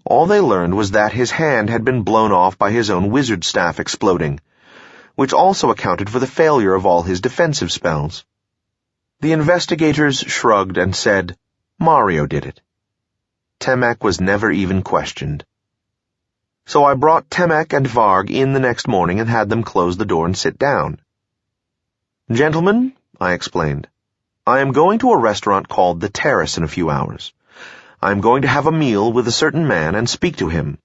all they learned was that his hand had been blown off by his own wizard staff exploding, which also accounted for the failure of all his defensive spells. The investigators shrugged and said, Mario did it. Temek was never even questioned. So I brought Temek and Varg in the next morning and had them close the door and sit down. "Gentlemen," I explained, "I am going to a restaurant called The Terrace in a few hours. I am going to have a meal with a certain man and speak to him.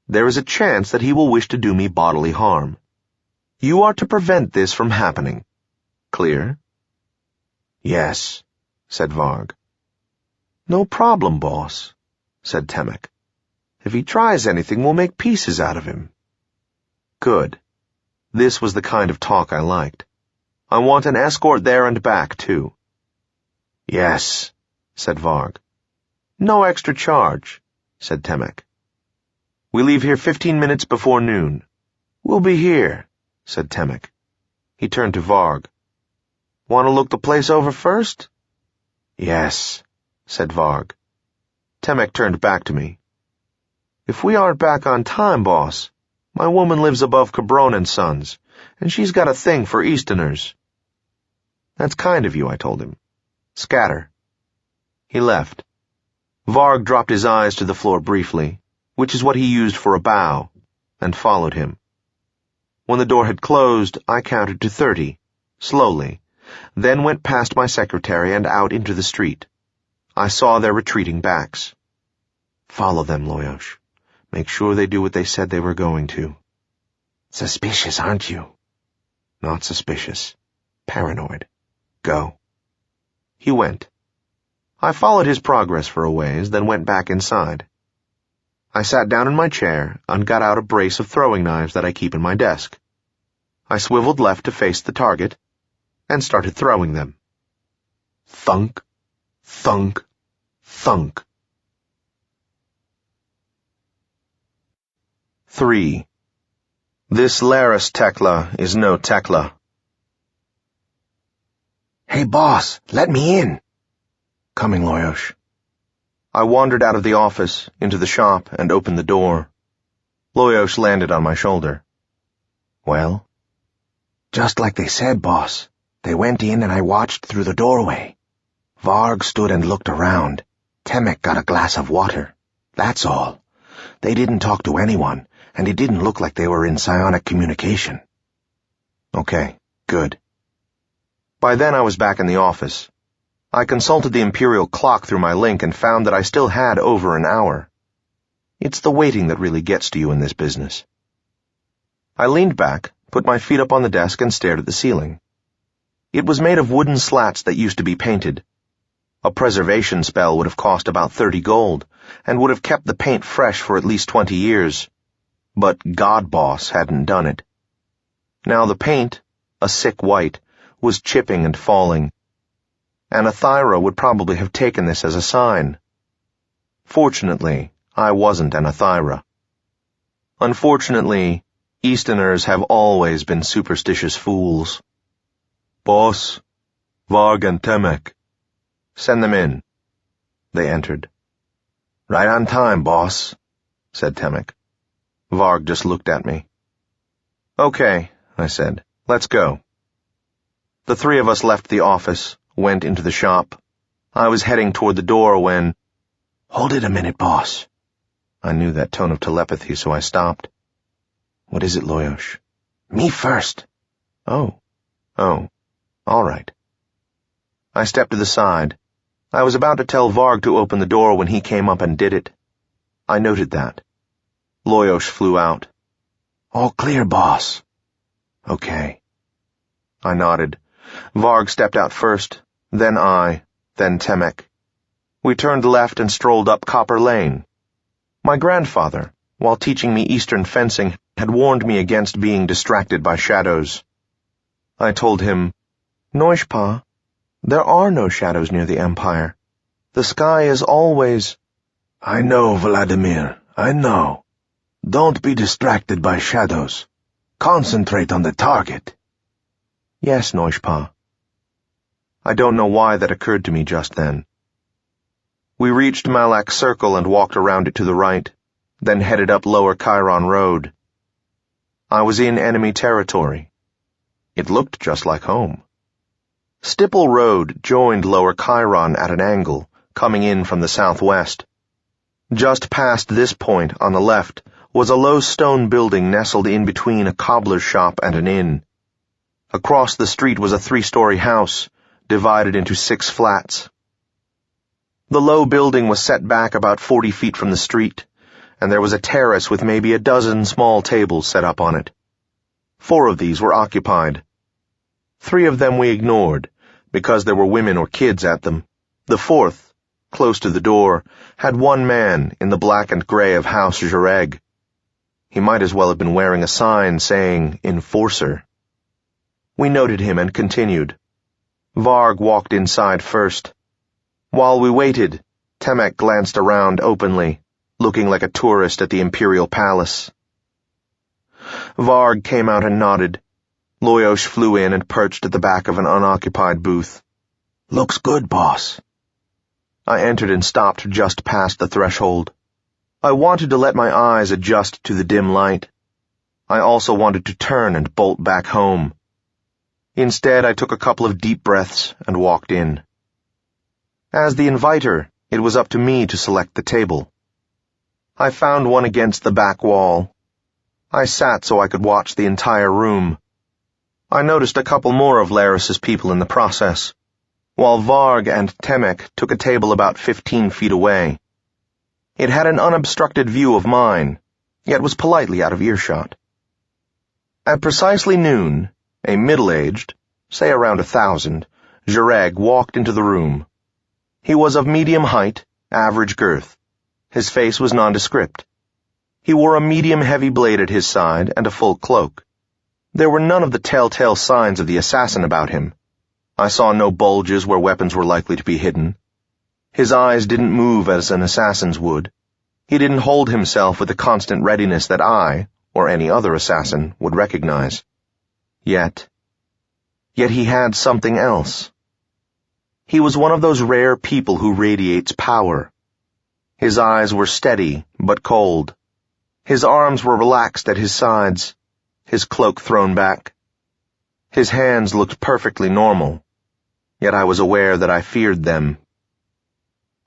There is a chance that he will wish to do me bodily harm. You are to prevent this from happening. Clear?" "Yes," said Varg. "No problem, boss," said Temek. "If he tries anything, we'll make pieces out of him." Good. This was the kind of talk I liked. I want an escort there and back, too. "Yes," said Varg. "No extra charge," said Temek. "We leave here 15 minutes before noon." "We'll be here," said Temek. He turned to Varg. "Want to look the place over first?" "Yes," said Varg. Temek turned back to me. "If we aren't back on time, boss, my woman lives above Cabron and Sons, and she's got a thing for Easterners." "That's kind of you," I told him. "Scatter." He left. Varg dropped his eyes to the floor briefly, which is what he used for a bow, and followed him. When the door had closed, I counted to 30, slowly, then went past my secretary and out into the street. I saw their retreating backs. "Follow them, Loyosh. Make sure they do what they said they were going to." "Suspicious, aren't you?" "Not suspicious. Paranoid. Go." He went. I followed his progress for a ways, then went back inside. I sat down in my chair and got out a brace of throwing knives that I keep in my desk. I swiveled left to face the target and started throwing them. Thunk, thunk, thunk. 3. This Laris Tekla is no Tekla. "Hey, boss, let me in." "Coming, Loyosh." I wandered out of the office, into the shop, and opened the door. Loyosh landed on my shoulder. "Well?" "Just like they said, boss. They went in and I watched through the doorway. Varg stood and looked around. Temek got a glass of water. That's all. They didn't talk to anyone, and it didn't look like they were in psionic communication." "Okay, good." By then I was back in the office. I consulted the Imperial clock through my link and found that I still had over an hour. It's the waiting that really gets to you in this business. I leaned back, put my feet up on the desk, and stared at the ceiling. It was made of wooden slats that used to be painted. A preservation spell would have cost about 30 gold, and would have kept the paint fresh for at least 20 years. But God Boss hadn't done it. Now the paint, a sick white, was chipping and falling. Anathyra would probably have taken this as a sign. Fortunately, I wasn't Anathyra. Unfortunately, Easterners have always been superstitious fools. "Boss, Varg and Temek." "Send them in." They entered. "Right on time, boss," said Temek. Varg just looked at me. "Okay," I said. "Let's go." The three of us left the office, went into the shop. I was heading toward the door when... "Hold it a minute, boss." I knew that tone of telepathy, so I stopped. "What is it, Loyosh?" "Me first." Oh, all right." I stepped to the side. I was about to tell Varg to open the door when he came up and did it. I noted that. Loyosh flew out. "All clear, boss." "Okay." I nodded. Varg stepped out first, then I, then Temek. We turned left and strolled up Copper Lane. My grandfather, while teaching me Eastern fencing, had warned me against being distracted by shadows. I told him, "Noishpa, there are no shadows near the Empire. The sky is always—" "I know, Vladimir, I know. Don't be distracted by shadows. Concentrate on the target." "Yes, Noishpa." I don't know why that occurred to me just then. We reached Malak Circle and walked around it to the right, then headed up Lower Chiron Road. I was in enemy territory. It looked just like home. Stipple Road joined Lower Chiron at an angle, coming in from the southwest. Just past this point, on the left, was a low stone building nestled in between a cobbler's shop and an inn. Across the street was a 3-story house, divided into 6 flats. The low building was set back about 40 feet from the street, and there was a terrace with maybe a dozen small tables set up on it. 4 of these were occupied. 3 of them we ignored, because there were women or kids at them. The 4th, close to the door, had one man in the black and gray of House Jareg. He might as well have been wearing a sign saying, "Enforcer." We noted him and continued. Varg walked inside first. While we waited, Temek glanced around openly, looking like a tourist at the Imperial Palace. Varg came out and nodded. Loyosh flew in and perched at the back of an unoccupied booth. "Looks good, boss." I entered and stopped just past the threshold. I wanted to let my eyes adjust to the dim light. I also wanted to turn and bolt back home. Instead, I took a couple of deep breaths and walked in. As the inviter, it was up to me to select the table. I found one against the back wall. I sat so I could watch the entire room. I noticed a couple more of Laris's people in the process, while Varg and Temek took a table about 15 feet away. It had an unobstructed view of mine, yet was politely out of earshot. At precisely noon, a middle-aged, say around 1,000, Jareg walked into the room. He was of medium height, average girth. His face was nondescript. He wore a medium-heavy blade at his side and a full cloak. There were none of the telltale signs of the assassin about him. I saw no bulges where weapons were likely to be hidden. His eyes didn't move as an assassin's would. He didn't hold himself with the constant readiness that I, or any other assassin, would recognize. Yet he had something else. He was one of those rare people who radiates power. His eyes were steady, but cold. His arms were relaxed at his sides, his cloak thrown back. His hands looked perfectly normal, yet I was aware that I feared them.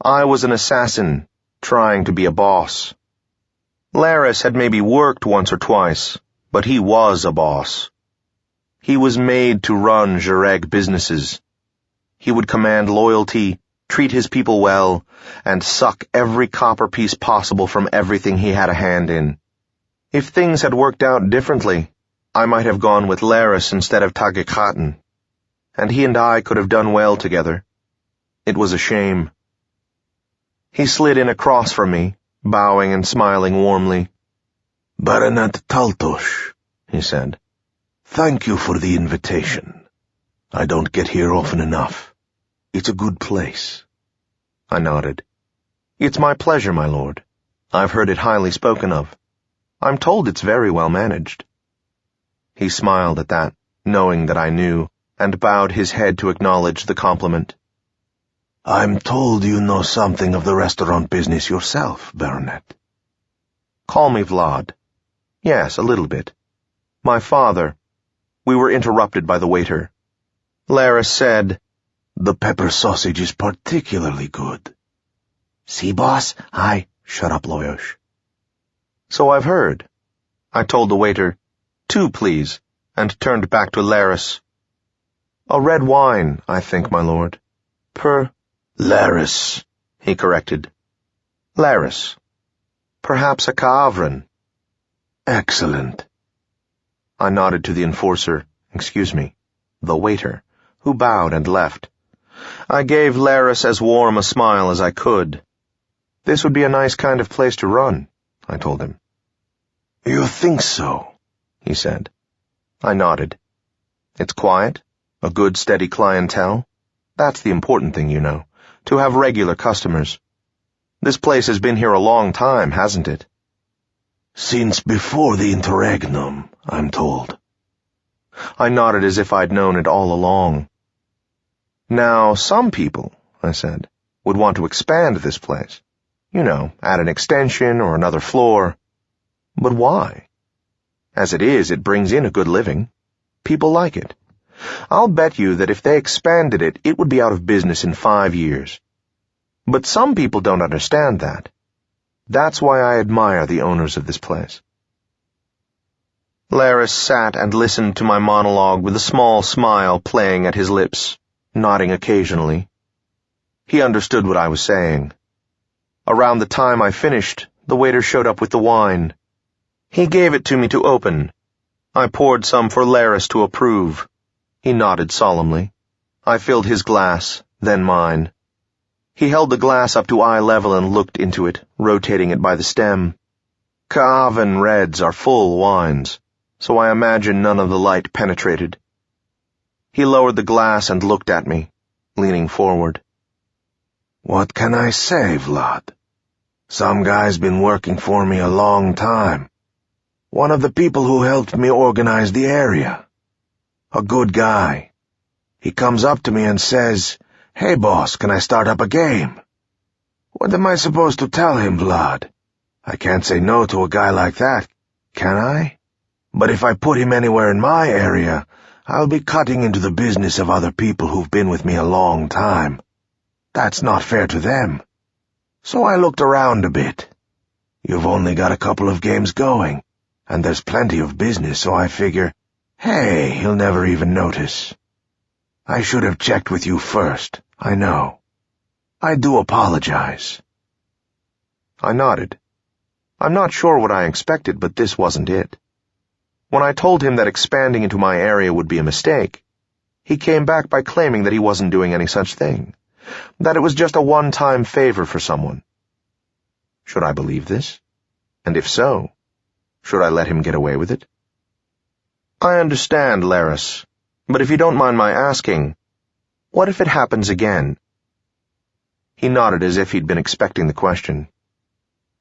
I was an assassin, trying to be a boss. Laris had maybe worked once or twice, but he was a boss. He was made to run Jareg businesses. He would command loyalty, treat his people well, and suck every copper piece possible from everything he had a hand in. If things had worked out differently, I might have gone with Laris instead of Tagikatan, and he and I could have done well together. It was a shame. He slid in across from me, bowing and smiling warmly. "Baronet Taltos," he said. "Thank you for the invitation. I don't get here often enough. It's a good place." I nodded. "It's my pleasure, my lord. I've heard it highly spoken of. I'm told it's very well managed." He smiled at that, knowing that I knew, and bowed his head to acknowledge the compliment. "I'm told you know something of the restaurant business yourself, Baronet." "Call me Vlad. Yes, a little bit. My father—" We were interrupted by the waiter. Laris said, "The pepper sausage is particularly good." "See, boss, Shut up, Loyosh." "So I've heard." I told the waiter, "2, please," and turned back to Laris. "A red wine, I think, my lord." "Laris," he corrected. "Laris. Perhaps a Kaavran." "Excellent." I nodded to the the waiter, who bowed and left. I gave Laris as warm a smile as I could. This would be a nice kind of place to run, I told him. You think so? He said. I nodded. It's quiet, a good steady clientele. That's the important thing, you know, to have regular customers. This place has been here a long time, hasn't it? Since before the interregnum, I'm told. I nodded as if I'd known it all along. Now, some people, I said, would want to expand this place. You know, add an extension or another floor. But why? As it is, it brings in a good living. People like it. I'll bet you that if they expanded it, it would be out of business in 5 years. But some people don't understand that. That's why I admire the owners of this place. Laris sat and listened to my monologue with a small smile playing at his lips, nodding occasionally. He understood what I was saying. Around the time I finished, the waiter showed up with the wine. He gave it to me to open. I poured some for Laris to approve. He nodded solemnly. I filled his glass, then mine. He held the glass up to eye level and looked into it, rotating it by the stem. Kaavan reds are full wines, so I imagine none of the light penetrated. He lowered the glass and looked at me, leaning forward. What can I say, Vlad? Some guy's been working for me a long time. One of the people who helped me organize the area. A good guy. He comes up to me and says, "Hey boss, can I start up a game?" What am I supposed to tell him, Vlad? I can't say no to a guy like that, can I? But if I put him anywhere in my area, I'll be cutting into the business of other people who've been with me a long time. That's not fair to them. So I looked around a bit. You've only got a couple of games going, and there's plenty of business, so I figure, hey, he'll never even notice. I should have checked with you first, I know. I do apologize. I nodded. I'm not sure what I expected, but this wasn't it. When I told him that expanding into my area would be a mistake, he came back by claiming that he wasn't doing any such thing, that it was just a one-time favor for someone. Should I believe this? And if so, should I let him get away with it? I understand, Laris, but if you don't mind my asking, what if it happens again? He nodded as if he'd been expecting the question.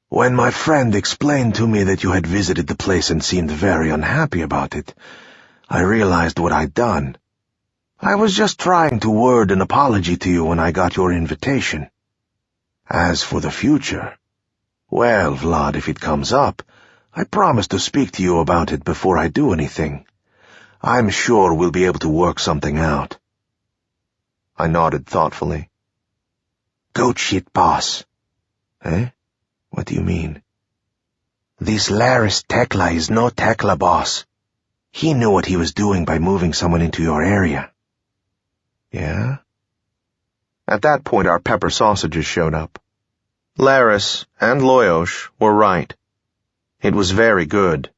When my friend explained to me that you had visited the place and seemed very unhappy about it, I realized what I'd done. I was just trying to word an apology to you when I got your invitation. As for the future, well, Vlad, if it comes up, I promise to speak to you about it before I do anything. I'm sure we'll be able to work something out. I nodded thoughtfully. Goat shit, boss. Eh? What do you mean? This Laris Tekla is no Tekla, boss. He knew what he was doing by moving someone into your area. Yeah? At that point, our pepper sausages showed up. Laris and Loyosh were right. It was very good.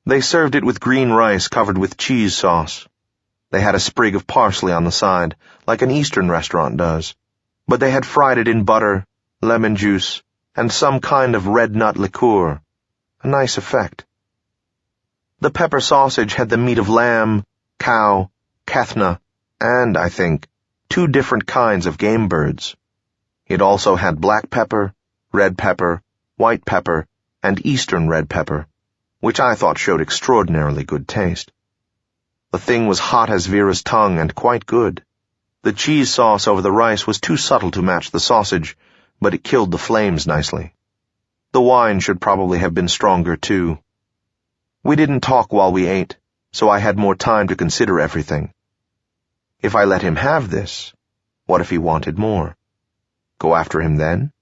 They served it with green rice covered with cheese sauce. They had a sprig of parsley on the side, like an Eastern restaurant does, but they had fried it in butter, lemon juice, and some kind of red nut liqueur. A nice effect. The pepper sausage had the meat of lamb, cow, kethna, and, I think, 2 different kinds of game birds. It also had black pepper, red pepper, white pepper, and Eastern red pepper, which I thought showed extraordinarily good taste. The thing was hot as Vera's tongue and quite good. The cheese sauce over the rice was too subtle to match the sausage, but it killed the flames nicely. The wine should probably have been stronger, too. We didn't talk while we ate, so I had more time to consider everything. If I let him have this, what if he wanted more? Go after him then?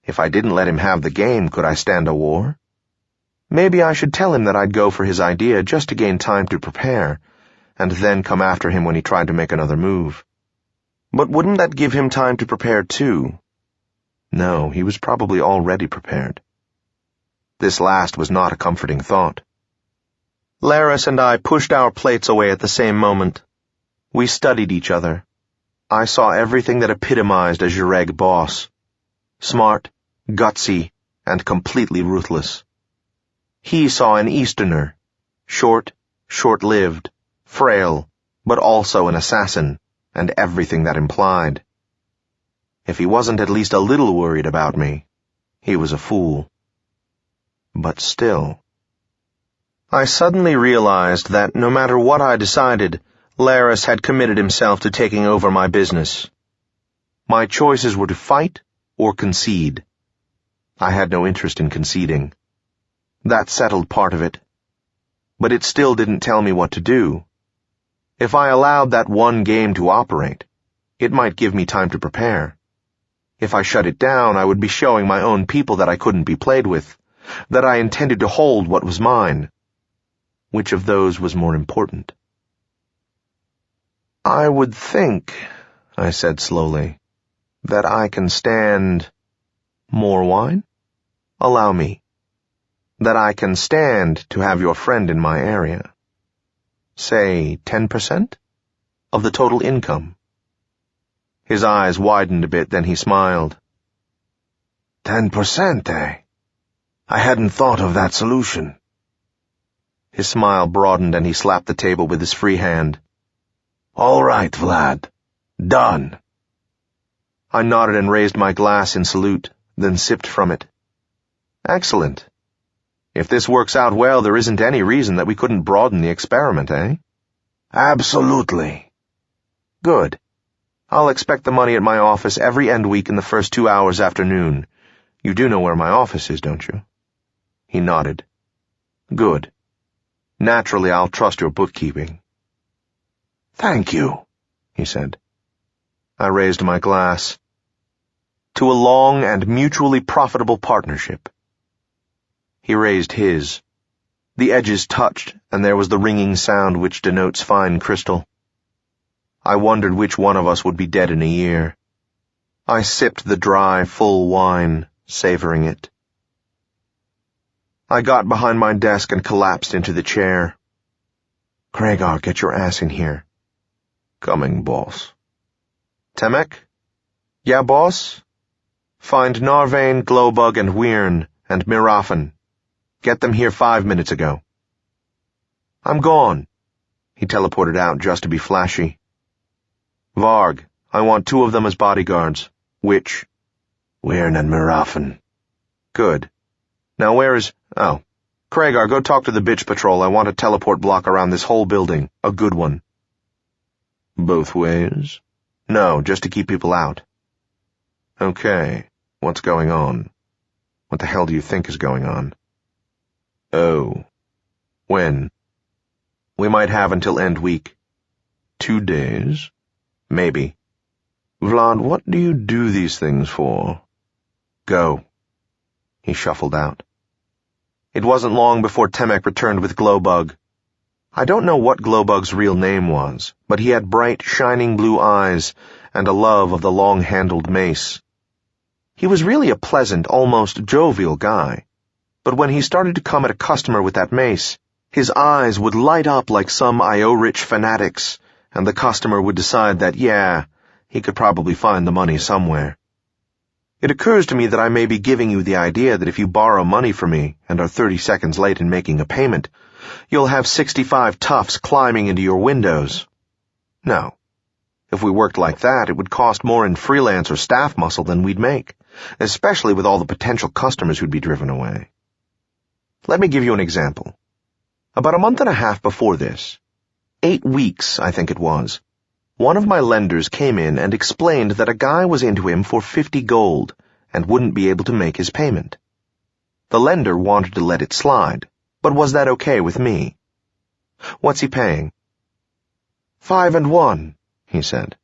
If I didn't let him have the game, could I stand a war? Maybe I should tell him that I'd go for his idea just to gain time to prepare, and then come after him when he tried to make another move. But wouldn't that give him time to prepare too? No, he was probably already prepared. This last was not a comforting thought. Laris and I pushed our plates away at the same moment. We studied each other. I saw everything that epitomized a Jureg boss. Smart, gutsy, and completely ruthless. He saw an Easterner, short-lived, frail, but also an assassin, and everything that implied. If he wasn't at least a little worried about me, he was a fool. But still. I suddenly realized that no matter what I decided, Laris had committed himself to taking over my business. My choices were to fight or concede. I had no interest in conceding. That settled part of it. But it still didn't tell me what to do. If I allowed that one game to operate, it might give me time to prepare. If I shut it down, I would be showing my own people that I couldn't be played with, that I intended to hold what was mine. Which of those was more important? I would think, I said slowly, that I can stand more wine? Allow me. That I can stand to have your friend in my area. Say 10% of the total income. His eyes widened a bit, then he smiled. 10%, eh? I hadn't thought of that solution. His smile broadened and he slapped the table with his free hand. All right, Vlad. Done. I nodded and raised my glass in salute, then sipped from it. Excellent. If this works out well, there isn't any reason that we couldn't broaden the experiment, eh? Absolutely. Good. I'll expect the money at my office every end week in the first 2 hours after noon. You do know where my office is, don't you? He nodded. Good. Naturally, I'll trust your bookkeeping. Thank you, he said. I raised my glass. To a long and mutually profitable partnership. He raised his. The edges touched, and there was the ringing sound which denotes fine crystal. I wondered which one of us would be dead in a year. I sipped the dry, full wine, savoring it. I got behind my desk and collapsed into the chair. Kragar, get your ass in here. Coming, boss. Temek? Yeah, boss? Find Narvane, Glowbug, and Wyrn, and Mirafen. Get them here 5 minutes ago. I'm gone. He teleported out just to be flashy. Varg, I want 2 of them as bodyguards. Which? Wyrn and Mirafen. Good. Now where is... Oh. Kragar, go talk to the bitch patrol. I want a teleport block around this whole building. A good one. Both ways? No, just to keep people out. Okay. What's going on? What the hell do you think is going on? Oh. When? We might have until end week. 2 days? Maybe. Vlad, what do you do these things for? Go. He shuffled out. It wasn't long before Temek returned with Glowbug. I don't know what Glowbug's real name was, but he had bright, shining blue eyes and a love of the long-handled mace. He was really a pleasant, almost jovial guy, but when he started to come at a customer with that mace, his eyes would light up like some IO-rich fanatics, and the customer would decide that, yeah, he could probably find the money somewhere. It occurs to me that I may be giving you the idea that if you borrow money from me and are 30 seconds late in making a payment, you'll have 65 toughs climbing into your windows. No. If we worked like that, it would cost more in freelance or staff muscle than we'd make, especially with all the potential customers who'd be driven away. Let me give you an example. About a month and a half before this, 8 weeks, I think it was, one of my lenders came in and explained that a guy was into him for 50 gold and wouldn't be able to make his payment. The lender wanted to let it slide, but was that okay with me? What's he paying? 5 and 1, he said,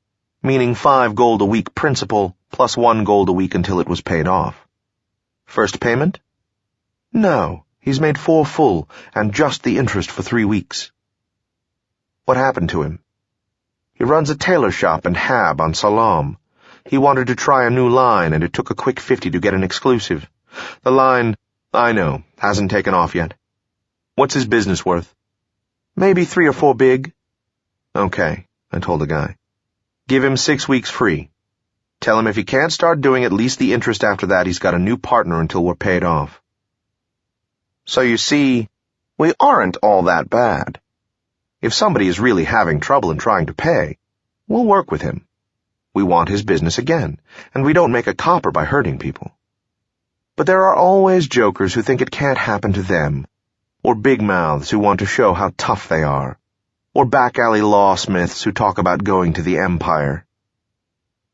meaning 5 gold a week principal plus 1 gold a week until it was paid off. First payment? No, he's made 4 full and just the interest for 3 weeks. What happened to him? He runs a tailor shop in Hab on Salam. He wanted to try a new line, and it took a quick 50 to get an exclusive. The line, I know, hasn't taken off yet. What's his business worth? Maybe 3 or 4 big. Okay, I told the guy. Give him 6 weeks free. Tell him if he can't start doing at least the interest after that, he's got a new partner until we're paid off. So you see, we aren't all that bad. If somebody is really having trouble and trying to pay, we'll work with him. We want his business again, and we don't make a copper by hurting people. But there are always jokers who think it can't happen to them, or big mouths who want to show how tough they are, or back-alley lawsmiths who talk about going to the Empire.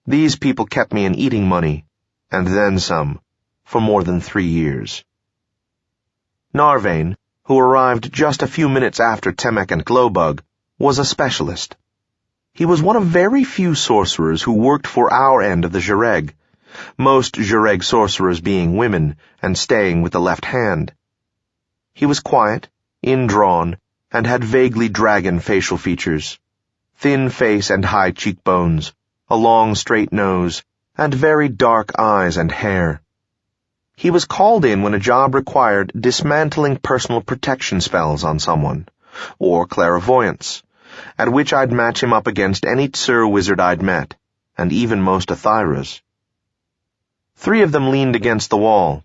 These people kept me in eating money, and then some, for more than 3 years. Narvain, who arrived just a few minutes after Temek and Glowbug, was a specialist. He was one of very few sorcerers who worked for our end of the Zhureg, most Zhureg sorcerers being women and staying with the left hand. He was quiet, indrawn, and had vaguely dragon facial features, thin face and high cheekbones, a long straight nose, and very dark eyes and hair. He was called in when a job required dismantling personal protection spells on someone, or clairvoyance, at which I'd match him up against any Tsur wizard I'd met, and even most Athyras. 3 of them leaned against the wall.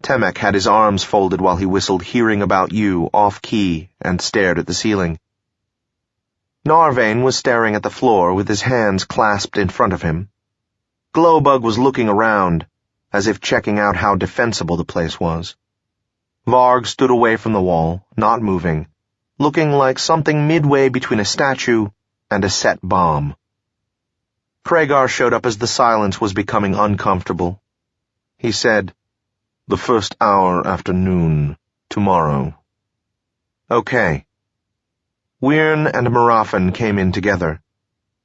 Temek had his arms folded while he whistled Hearing About You off-key and stared at the ceiling. Narvain was staring at the floor with his hands clasped in front of him. Glowbug was looking around, as if checking out how defensible the place was. Varg stood away from the wall, not moving, looking like something midway between a statue and a set bomb. Kragar showed up as the silence was becoming uncomfortable. He said, "The first hour after noon, tomorrow." Okay. Wyrn and Marafin came in together.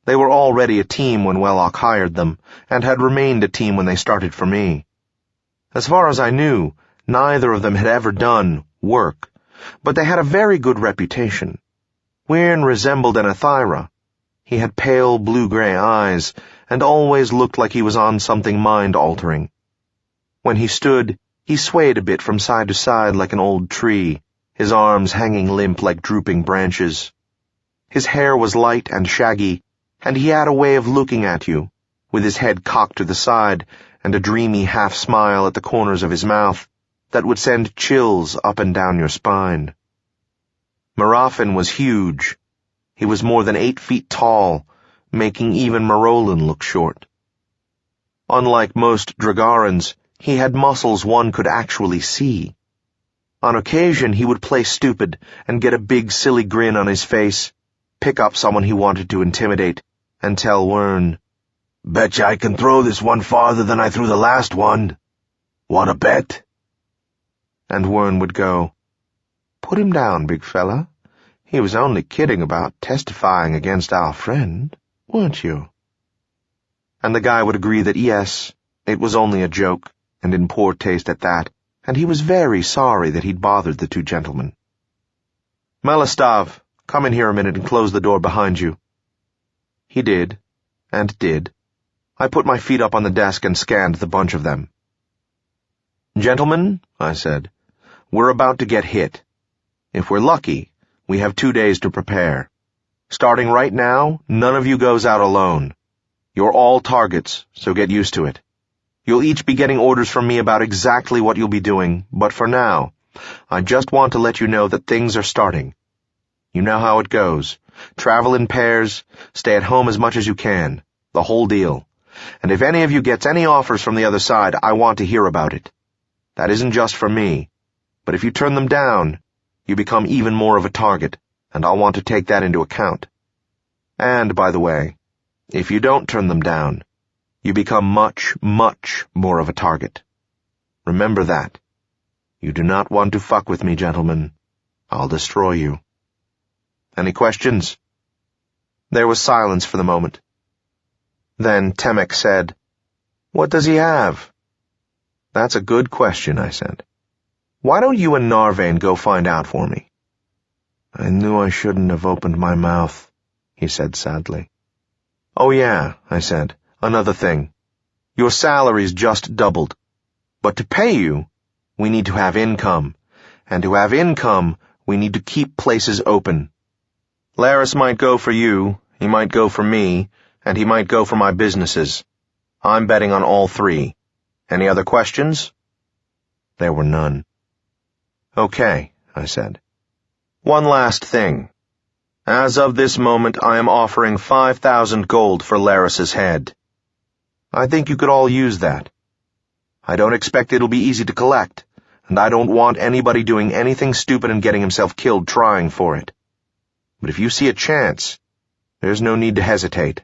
They were already a team when Wellock hired them, and had remained a team when they started for me. As far as I knew, neither of them had ever done work, but they had a very good reputation. Wyrn resembled an Athyra. He had pale blue-gray eyes, and always looked like he was on something mind-altering. When he stood, he swayed a bit from side to side like an old tree, his arms hanging limp like drooping branches. His hair was light and shaggy, and he had a way of looking at you, with his head cocked to the side and a dreamy half-smile at the corners of his mouth, that would send chills up and down your spine. Marafin was huge. He was more than 8 feet tall, making even Marolin look short. Unlike most Dragarans, he had muscles one could actually see. On occasion he would play stupid and get a big silly grin on his face, pick up someone he wanted to intimidate, and tell Wyrn, "Betcha I can throw this one farther than I threw the last one. Want a bet?" And Wyrn would go, "Put him down, big fella. He was only kidding about testifying against our friend, weren't you?" And the guy would agree that yes, it was only a joke, and in poor taste at that, and he was very sorry that he'd bothered the 2 gentlemen. "Melistav, come in here a minute and close the door behind you." He did, and did. I put my feet up on the desk and scanned the bunch of them. "Gentlemen," I said, "we're about to get hit. If we're lucky, we have 2 days to prepare. Starting right now, none of you goes out alone. You're all targets, so get used to it. You'll each be getting orders from me about exactly what you'll be doing, but for now, I just want to let you know that things are starting. You know how it goes. Travel in pairs, stay at home as much as you can, the whole deal. And if any of you gets any offers from the other side, I want to hear about it. That isn't just for me, but if you turn them down, you become even more of a target, and I'll want to take that into account. And, by the way, if you don't turn them down, you become much, much more of a target. Remember that. You do not want to fuck with me, gentlemen. I'll destroy you. Any questions?" There was silence for the moment. Then Temek said, "What does he have?" "That's a good question," I said. "Why don't you and Narvain go find out for me?" "I knew I shouldn't have opened my mouth," he said sadly. "Oh yeah," I said, "another thing. Your salary's just doubled. But to pay you, we need to have income. And to have income, we need to keep places open. Laris might go for you, he might go for me, and he might go for my businesses. I'm betting on all three. Any other questions? There were none. Okay, I said. One last thing. As of this moment, I am offering 5,000 gold for Laris's head. I think you could all use that. I don't expect it'll be easy to collect, and I don't want anybody doing anything stupid and getting himself killed trying for it. But if you see a chance, there's no need to hesitate.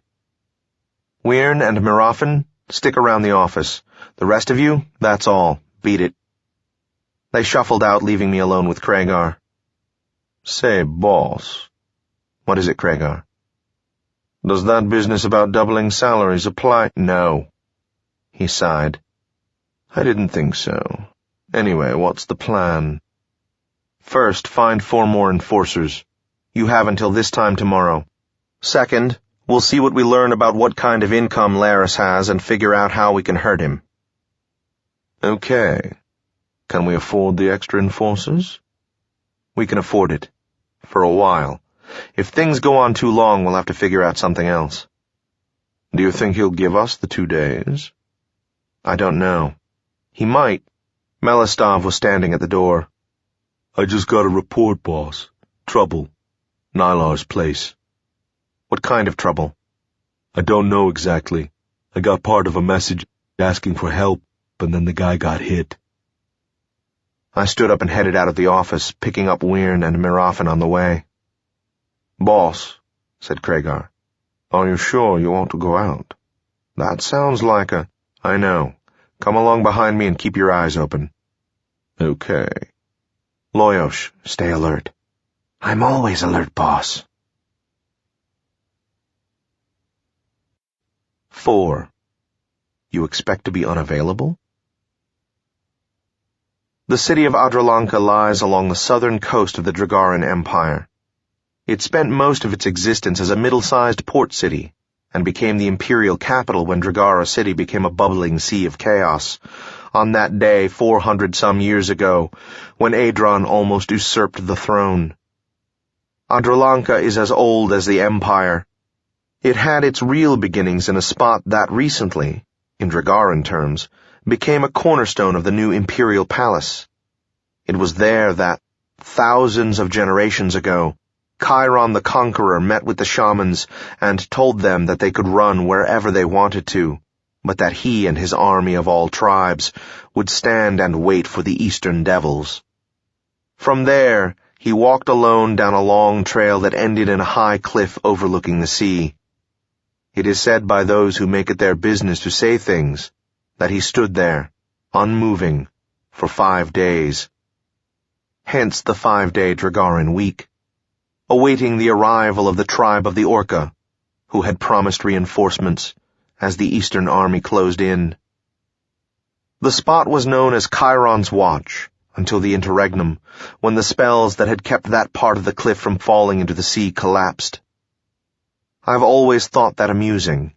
Wyrn and Mirafin, stick around the office. The rest of you, that's all. Beat it. They shuffled out, leaving me alone with Craigar. Say, boss. What is it, Craigar? Does that business about doubling salaries apply? No. He sighed. I didn't think so. Anyway, what's the plan? First, find 4 more enforcers. You have until this time tomorrow. Second, we'll see what we learn about what kind of income Laris has and figure out how we can hurt him. Okay. Can we afford the extra enforcers? We can afford it. For a while. If things go on too long, we'll have to figure out something else. Do you think he'll give us the 2 days? I don't know. He might. Melistov was standing at the door. I just got a report, boss. Trouble. Nylar's place. What kind of trouble? I don't know exactly. I got part of a message asking for help, and then the guy got hit. I stood up and headed out of the office, picking up Wyrn and Mirafin on the way. Boss, said Craigar, are you sure you want to go out? That sounds like a... I know. Come along behind me and keep your eyes open. Okay. Loyosh, stay alert. I'm always alert, boss. 4. You expect to be unavailable? The city of Adralanka lies along the southern coast of the Dragaran Empire. It spent most of its existence as a middle-sized port city, and became the imperial capital when Dragara City became a bubbling sea of chaos, on that day 400-some years ago, when Adron almost usurped the throne. Adralanka is as old as the Empire. It had its real beginnings in a spot that recently, in Dragaran terms, became a cornerstone of the new imperial palace. It was there that, thousands of generations ago, Chiron the Conqueror met with the shamans and told them that they could run wherever they wanted to, but that he and his army of all tribes would stand and wait for the eastern devils. From there, he walked alone down a long trail that ended in a high cliff overlooking the sea. It is said by those who make it their business to say things that he stood there, unmoving, for 5 days. Hence the 5-day Dragaran week, awaiting the arrival of the tribe of the Orca, who had promised reinforcements as the Eastern army closed in. The spot was known as Chiron's Watch until the interregnum, when the spells that had kept that part of the cliff from falling into the sea collapsed. I've always thought that amusing.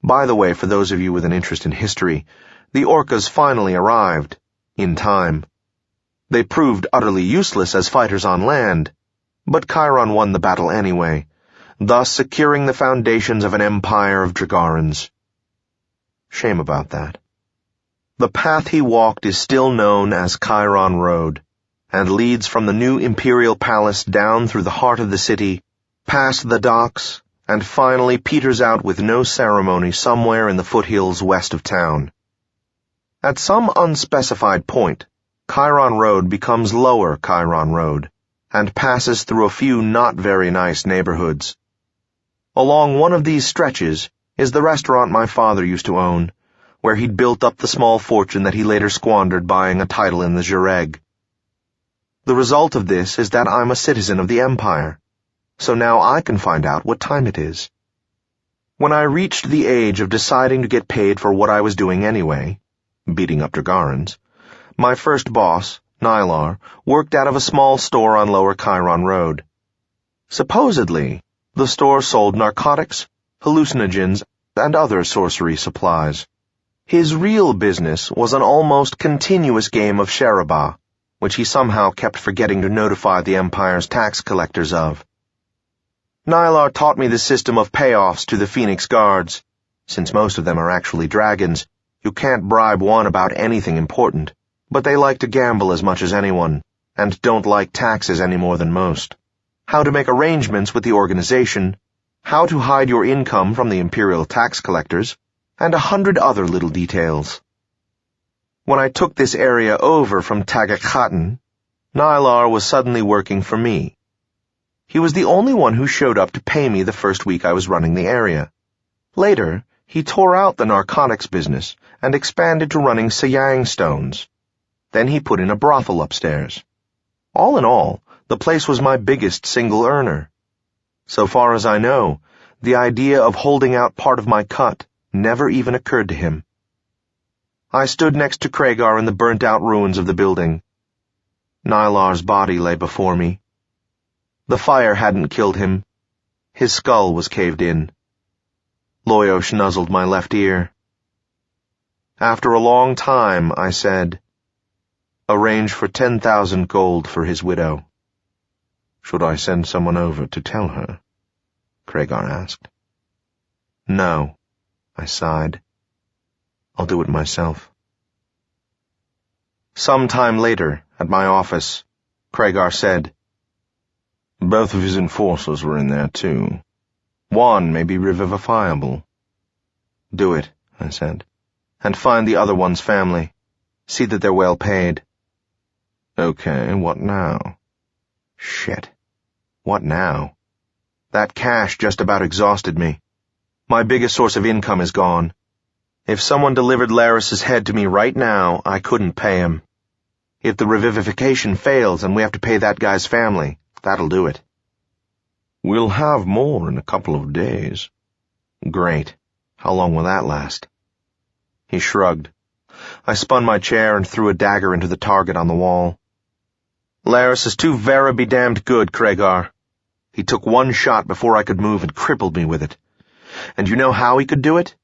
By the way, for those of you with an interest in history, the Orcas finally arrived, in time. They proved utterly useless as fighters on land, but Chiron won the battle anyway, thus securing the foundations of an empire of Dragarans. Shame about that. The path he walked is still known as Chiron Road, and leads from the new imperial palace down through the heart of the city, past the docks, and finally peters out with no ceremony somewhere in the foothills west of town. At some unspecified point, Chiron Road becomes Lower Chiron Road, and passes through a few not very nice neighborhoods. Along one of these stretches is the restaurant my father used to own, where he'd built up the small fortune that he later squandered buying a title in the Jureg. The result of this is that I'm a citizen of the Empire, so now I can find out what time it is. When I reached the age of deciding to get paid for what I was doing anyway, beating up Dragarans, my first boss, Nylar, worked out of a small store on Lower Chiron Road. Supposedly, the store sold narcotics, hallucinogens, and other sorcery supplies. His real business was an almost continuous game of Sherabah, which he somehow kept forgetting to notify the Empire's tax collectors of. Nylar taught me the system of payoffs to the Phoenix Guards, Since most of them are actually dragons, you can't bribe one about anything important, but they like to gamble as much as anyone, and don't like taxes any more than most. How to make arrangements with the organization, how to hide your income from the imperial tax collectors, and 100 other little details. When I took this area over from Tagakatan, Nylar was suddenly working for me. He was the only one who showed up to pay me the first week I was running the area. Later, he tore out the narcotics business and expanded to running Sayang stones. Then he put in a brothel upstairs. All in all, the place was my biggest single earner. So far as I know, the idea of holding out part of my cut never even occurred to him. I stood next to Kragar in the burnt-out ruins of the building. Nylar's body lay before me. The fire hadn't killed him. His skull was caved in. Loyosh nuzzled my left ear. After a long time, I said, "Arrange for 10,000 gold for his widow." "Should I send someone over to tell her?" Kragar asked. "No," I sighed. "I'll do it myself." Some time later, at my office, Kragar said, "Both of his enforcers were in there, too. One may be revivifiable." "Do it," I said, "and find the other one's family. See that they're well paid." "Okay, what now?" Shit. What now? That cash just about exhausted me. My biggest source of income is gone. If someone delivered Laris's head to me right now, I couldn't pay him. If the revivification fails and we have to pay that guy's family, that'll do it. "We'll have more in a couple of days." "Great. How long will that last?" He shrugged. I spun my chair and threw a dagger into the target on the wall. "Laris is too vera be damned good, Kragar. He took one shot before I could move and crippled me with it. And you know how he could do it?